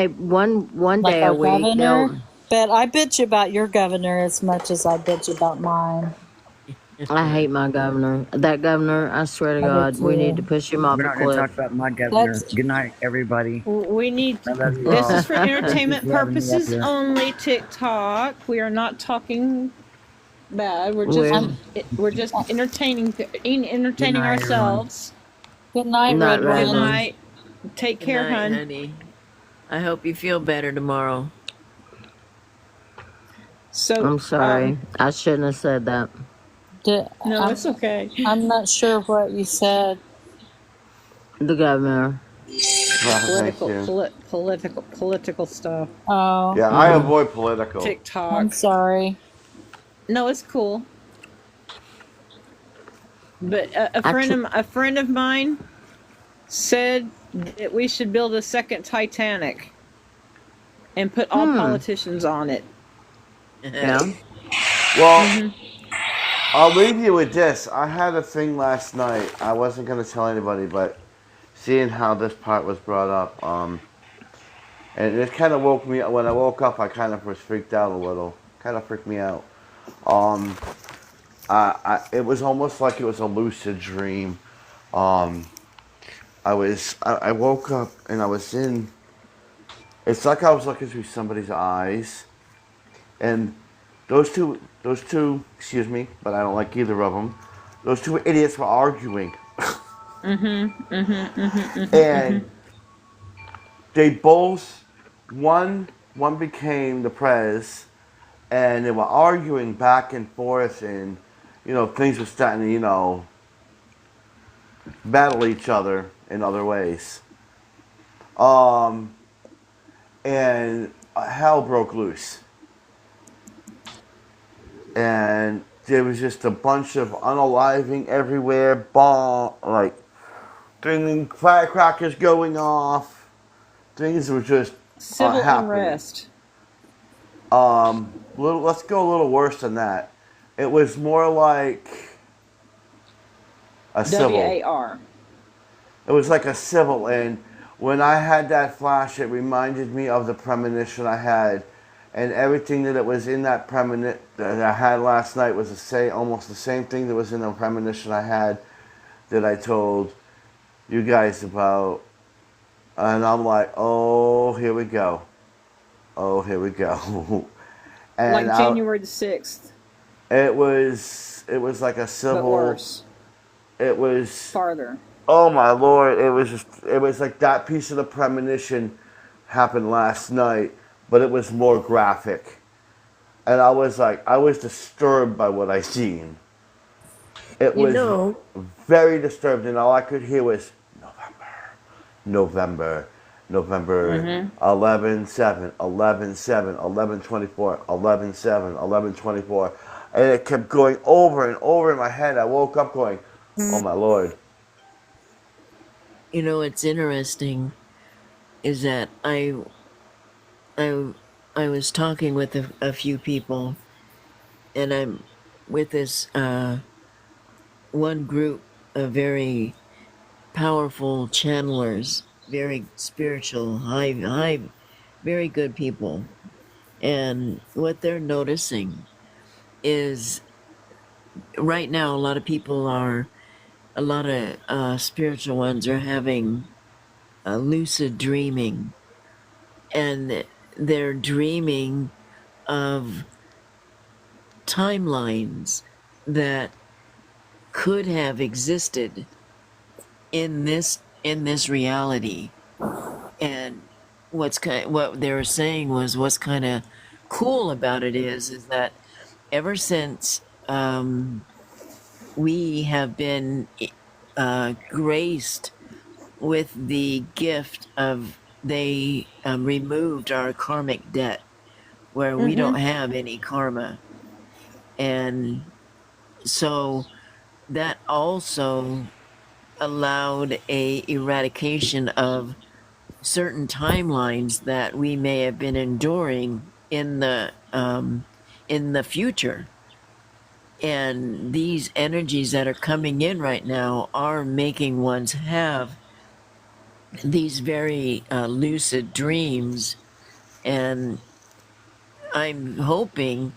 one Like day a our week governor. they'll But I bitch about your governor as much as I bitch about mine. I hate my governor. That governor, I swear to I do God, we need to too. push him off We're a not going to talk cliff. about my governor. Let's Good night, everybody. We need. I love you This all. is for Thank you entertainment for having me up purposes here. only. TikTok. We are not talking bad. We're We're just entertaining Good entertaining night, everyone. ourselves. good night, not Red Good One. Redmond. night. Take Good care, night, hun. honey. I hope you feel better tomorrow. So, I'm sorry. I shouldn't have said that. no, it's okay. I'm not sure what you said. The governor. Thank you. Political stuff. Oh, Yeah, I avoid political. I'm TikTok. sorry. No, it's cool. But Actually, a friend of mine said that we should build a second Titanic and put all politicians on it. yeah. Well, I'll leave you with this. I had a thing last night. I wasn't going to tell anybody, but seeing how this part was brought up, and it kind of woke me up. When I woke up, I kind of was freaked out a little. Kind of freaked me out. it was almost like it was a lucid dream. Um, I woke up and I was in. It's like I was looking through somebody's eyes, and those two, excuse me, but I don't like either of them. Those two idiots were arguing, and they both, one became the prez, and they were arguing back and forth, and things were starting to battle each other in other ways. Um, and hell broke loose, and there was just a bunch of unaliving everywhere, bomb like firecrackers going off. Things were just Civil happening. unrest. Let's go a little worse than that. It was more like a civil. WAR. It was like a civil, and when I had that flash, it reminded me of the premonition I had, and everything that it was in that premonition that I had last night was almost the same thing that was in the premonition I had that I told you guys about, and I'm like, oh, here we go. Oh, here we go. And Like January the 6th, it was like a but civil. worse. It was. Farther. Oh my lord! It was like that piece of the premonition happened last night, but it was more graphic, and I was disturbed by what I seen. It You was know, very disturbed, and all I could hear was November, Mm-hmm. 11/7, 11/7, 11/24, 11/7, 11/24, and it kept going over and over in my head. I woke up going, "Oh my lord!" What's interesting is that I was talking with a few people, and I'm with this one group of very powerful channelers, very spiritual, high, very good people. And what they're noticing is right now, a lot of spiritual ones are having lucid dreaming, and they're dreaming of timelines that could have existed in this reality. And what they were saying was, what's kind of cool about it is that ever since we have been graced with the gift of they removed our karmic debt, where we don't Mm-hmm. have any karma, and so that also allowed a eradication of certain timelines that we may have been enduring in the future. And these energies that are coming in right now are making ones have these very lucid dreams, and I'm hoping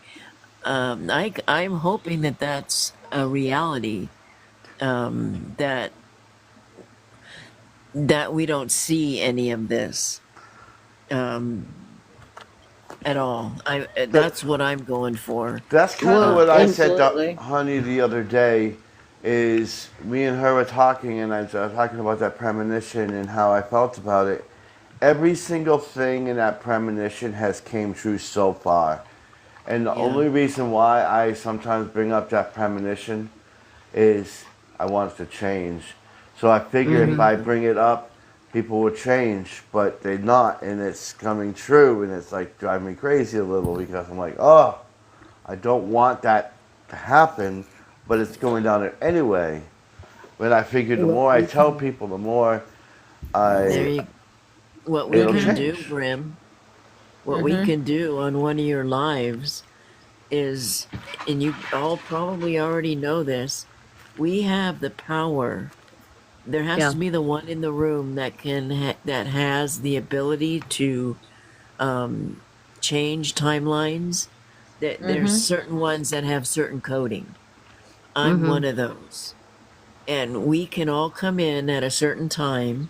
I'm hoping that that's a reality, that we don't see any of this at all. That's what I'm going for. That's kind of well, what I and said to Absolutely. Honey the other day. Is me and her were talking, and I was talking about that premonition and how I felt about it. Every single thing in that premonition has came true so far, and the Yeah. only reason why I sometimes bring up that premonition is I want it to change. So I figure if I bring it up, people will change, but they're not, and it's coming true, and it's like driving me crazy a little because I'm like, oh, I don't want that to happen, but it's going down there anyway. But I figure the more I tell people, the more There I you, what we it'll can do, change. Brim, what we can do on one of your lives is, and you all probably already know this, we have the power. There has yeah. to be the one in the room that that has the ability to change timelines. There's certain ones that have certain coding, I'm Mm-hmm. one of those. And we can all come in at a certain time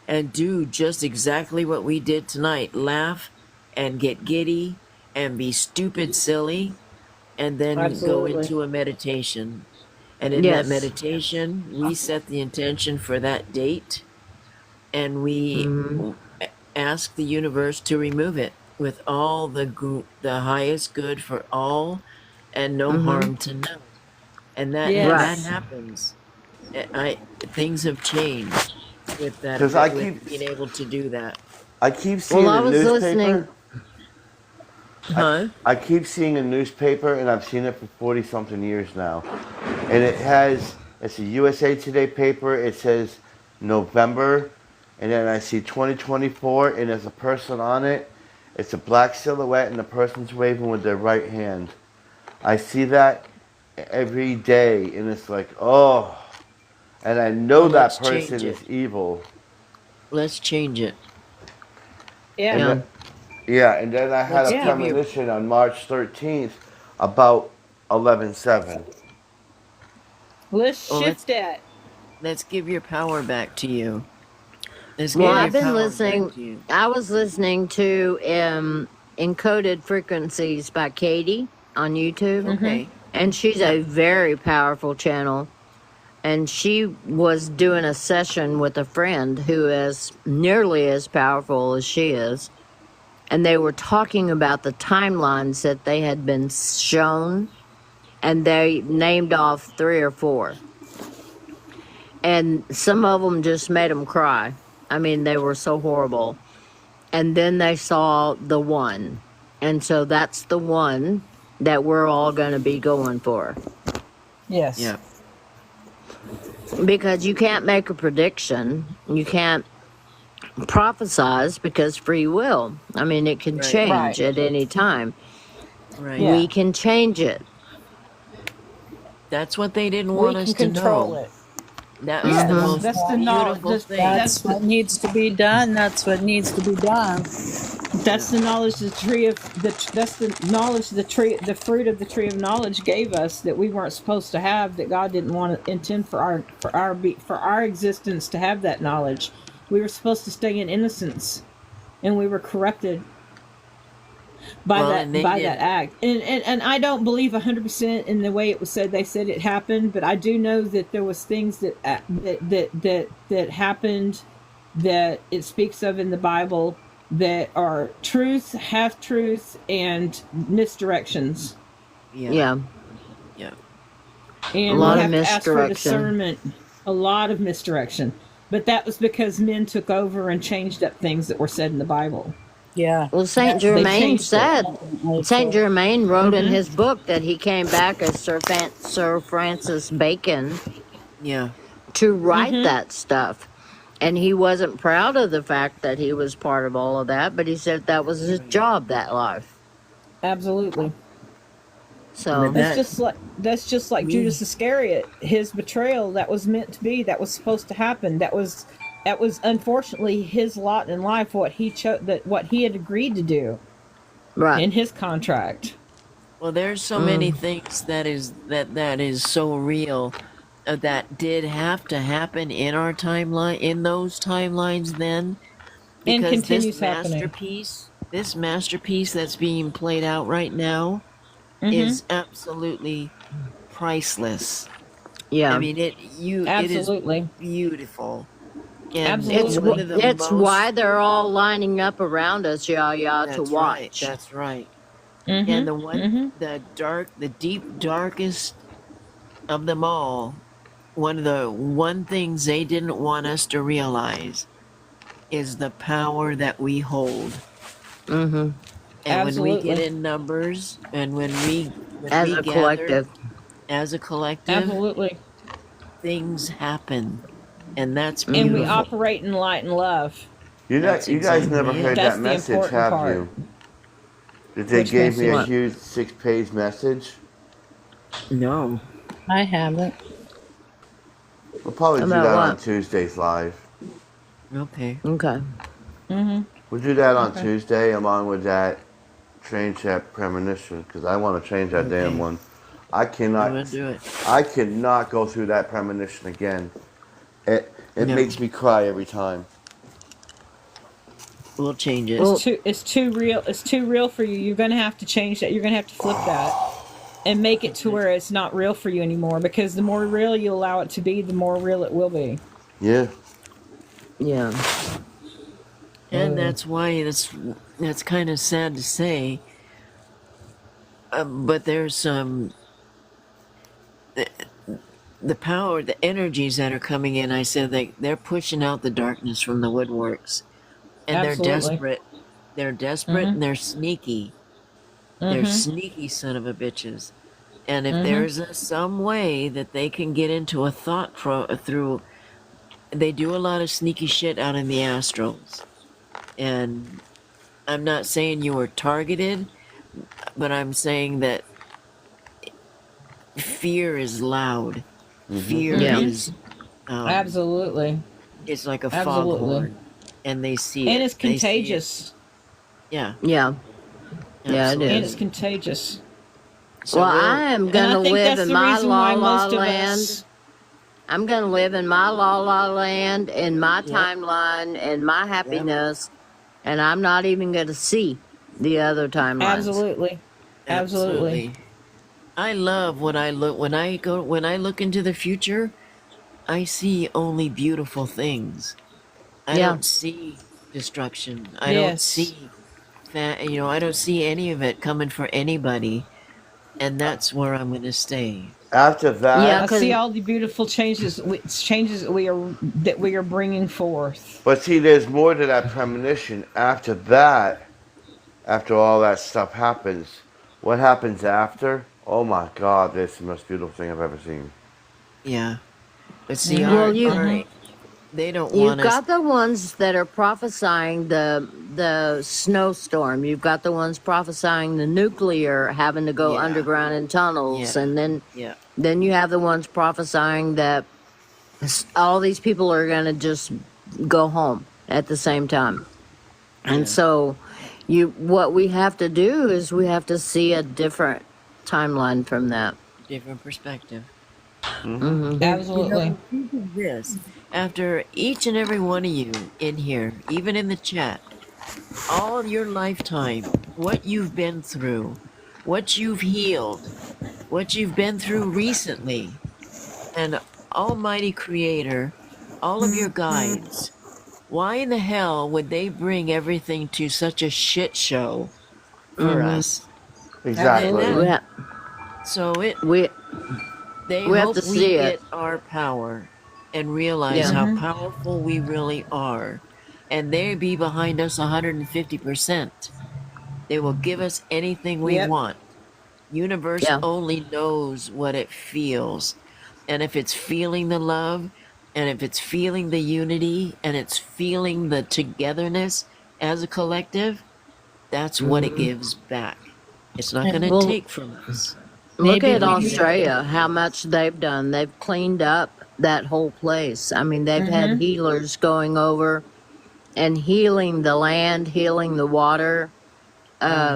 and do just exactly what we did tonight, laugh and get giddy and be stupid silly, and then go Absolutely. into a meditation. And in that Yes. meditation, we set the intention for that date, and we Mm-hmm. ask the universe to remove it with all the highest good for all and no Mm-hmm. harm to none. And Right. that Yes. happens. Things have changed with that, Because I with keep being able to do that. I keep Well, seeing I a was listening. newspaper. Huh? I keep seeing a newspaper, and I've seen it for 40 something years now. And it's a USA Today paper. It says November, and then I see 2024, and there's a person on it. It's a black silhouette, and the person's waving with their right hand. I see that every day, and it's like, oh. And I know Well, that let's person change is it. evil. Let's change it. Yeah. And Yeah. then, yeah, and then I had Let's a Yeah. give you. premonition on March 13th about 11/7. Let's Well, shift that. let's give your power back to you. Let's Well, give Yeah. your I've been power back listening. to you. I was listening to Encoded Frequencies by Katie on YouTube, Okay. and she's a very powerful channel. And she was doing a session with a friend who is nearly as powerful as she is. And they were talking about the timelines that they had been shown, and they named off 3 or 4. And some of them just made them cry. I mean, they were so horrible. And then they saw the one. And so that's the one that we're all going to be going for. Yes. Yeah. Because you can't make a prediction. You can't prophesize because free will. I mean, it can Right. change Right. at any time. Right. Yeah. We can change it. That's what they didn't We want can us to control know. it. That was the Yes. most That's the knowledge. beautiful thing. That's what needs to be done. That's what needs to be done. That's the knowledge the tree of that's the knowledge the fruit of the tree of knowledge gave us that we weren't supposed to have, that God didn't want to intend for our existence to have that knowledge. We were supposed to stay in innocence, and we were corrupted by Well, and they that did. act. And I don't believe 100% in the way it was said. They said it happened, but I do know that there was things that happened that it speaks of in the Bible that are truth, half truth, and misdirections. Yeah. Yeah. Yeah. A And lot we of have to ask for misdirection. discernment. A lot of misdirection. But that was because men took over and changed up things that were said in the Bible. Yeah. Well, Saint They Germain changed it. said, Saint Germain wrote in Mhm. his book that he came back as Sir Francis Bacon Yeah. to write Mhm. that stuff. And he wasn't proud of the fact that he was part of all of that, but he said that was his job, that life. Absolutely. So, That's just like we- Judas Iscariot. His betrayal, that was meant to be, that was supposed to happen. That was unfortunately his lot in life, what he what he had agreed to do right. in his contract. Well, there's so many things that is so real that did have to happen in our timeline, in those timelines then, And because continues happening. this masterpiece that's being played out right now is absolutely priceless. Yeah. I mean, it Absolutely. is beautiful. And Absolutely. It's, one of the it's most- why they're all lining up around us, Yaya, to That's watch. right. That's right. Mhm. And the one, Mhm. the deep darkest of them all, one things they didn't want us to realize is the power that we hold. Mm-hmm. And when we get Absolutely. in numbers, and when we As a gather collective. as a collective, Absolutely. things happen, and that's And beautiful. we operate in light and love. You That's guys never exactly it. heard That's that the message, important have part. you? That they Which gave me a message? huge 6-page message. No. I haven't. We'll probably do About that on what? Tuesdays live. Okay. Okay. Mm-hmm. We'll do that on Okay. Tuesday along with that change that premonition because I want to change that damn Okay. one. I I'm cannot. gonna do it. I cannot go through that premonition again. It No, makes me cry every time. we'll change it. Well, It's too real. It's too real for you. You're gonna have to change that. You're gonna have to flip that and make it to where it's not real for you anymore. Because the more real you allow it to be, the more real it will be. Yeah. yeah. And that's why that's kind of sad to say, but there's the power, the energies that are coming in. I said they're pushing out the darkness from the woodworks, and they're Absolutely. desperate. They're desperate and they're sneaky. They're sneaky son of a bitches. And if there's some way that they can get into a thought through, they do a lot of sneaky shit out in the astrals. And I'm not saying you were targeted, but I'm saying that fear is loud. Fear Yeah. is, Absolutely. it's like a Absolutely. foghorn, and they see And it. it's They see it. contagious. Yeah, Yeah. Yeah, it absolutely. And is. it's contagious. So Well, we'll, I am And going I to think live that's in the my reason la why la most of land. us. I'm going to live in my la la land, in my yep, timeline, in my yep, happiness, and I'm not even going to see the other timelines. Absolutely. Absolutely. absolutely. I love when I look into the future. I see only beautiful things. I Yeah. don't see destruction. I don't Yes. see I don't see any of it coming for anybody, and that's where I'm going to stay. After Yeah, that, I see because all the beautiful changes that we are bringing forth. but see, there's more to that premonition. After that, after all that stuff happens, what happens after? Oh my God, that's the most beautiful thing I've ever seen. Yeah, but see, well, you they don't you've want us. got the ones that are prophesying the snowstorm. You've got the ones prophesying the nuclear having to go Yeah, underground in tunnels, yeah, and yeah, then you have the ones prophesying that all these people are going to just go home at the same time. And yeah. so what we have to do is we have to see a different timeline from that. Different perspective. Mm-hmm. Absolutely. Think of this. After each and every one of you in here, even in the chat, all your lifetime, what you've been through, what you've healed, what you've been through recently, and Almighty Creator, all of your guides, why in the hell would they bring everything to such a shit show for us? Exactly. And We that, have, so we, they we have hope to we see get it. our power and realize Yeah. how powerful we really are. And they be behind us 150%. They will give us anything we Yep. want. Universe Yeah. only knows what it feels. And if it's feeling the love, and if it's feeling the unity, and it's feeling the togetherness as a collective, that's what it gives back. It's not going to Well, take from us. look Maybe at we Australia, how much they've done. They've cleaned up that whole place. I mean, they've had healers going over and healing the land, healing the water,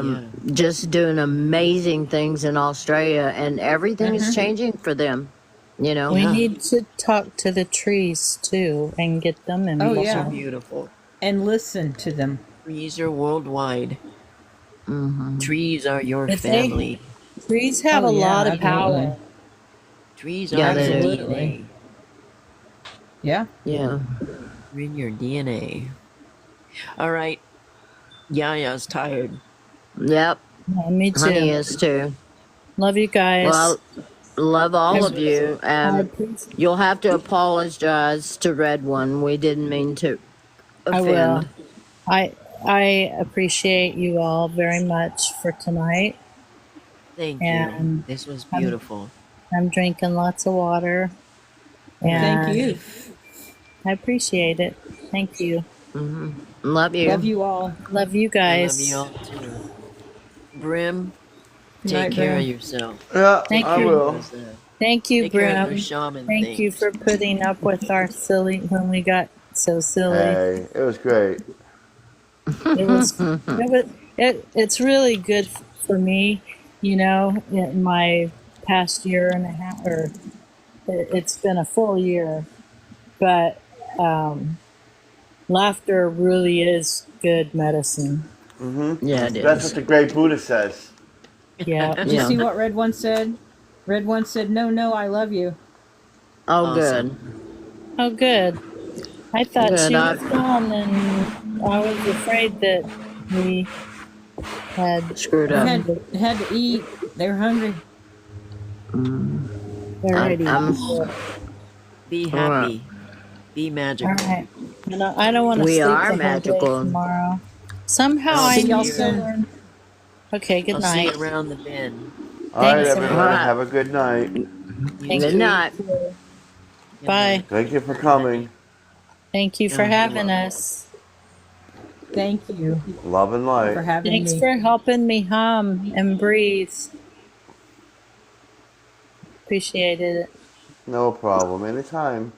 Yeah. just doing amazing things in Australia, and everything is changing for them, you know? We Yeah. need to talk to the trees too and get them Oh involved. Trees are yeah. beautiful. And listen to them. Trees are worldwide. Hmm. Trees are your But they family. trees have Oh a yeah, lot of absolutely. power. Trees Yeah, are they your do. Absolutely. DNA. Yeah. Yeah. They're in your DNA. All right. Yaya's tired. Yep. Yeah, me Honey too. is too. Love you guys. Well, love all of you. I appreciate. You'll have to apologize to Red One. We didn't mean to I will. offend. I appreciate you all very much for tonight, Thank you. and This was I'm beautiful. I'm drinking lots of water, Thank and you. I appreciate it. Thank you. Hmm. Love you. Love you all. Love you I love guys. you all too. Brim, Good take night, care of Brim. yourself. Yeah, Thank I you. will. Because, Thank you, take care of Brim. those shaman Thank you things. for putting up with our silly when we got so silly. Hey, it was great. It's really good for me, you know, in my past year and a half, or it's been a full year, but laughter really is good medicine. Yeah, it That's is. what the great Buddha says. Yeah. Did you see what Red One said? Red One said, "No, no, I love you." Oh, Awesome. good. Oh, good. I thought Good. she was gone, and I was afraid that we had Screwed They up. had to eat. They were hungry. already. I'm Be all right. happy. Be All magical. right. I don't want to We sleep are the whole day magical. tomorrow. Somehow I'll I See see y'all need you. to soon. learn. Okay, good I'll see night. you around the bend. All right, Thanks, All everybody. everybody. right. Have a good night. You Thank Good too. you. night. Good Bye. night. Thank you for Good night. coming. Thank you for Oh, you're having welcome. us. Thank you Love and light. for having Thanks me. for helping me hum and breathe. Appreciated it. No problem. Anytime.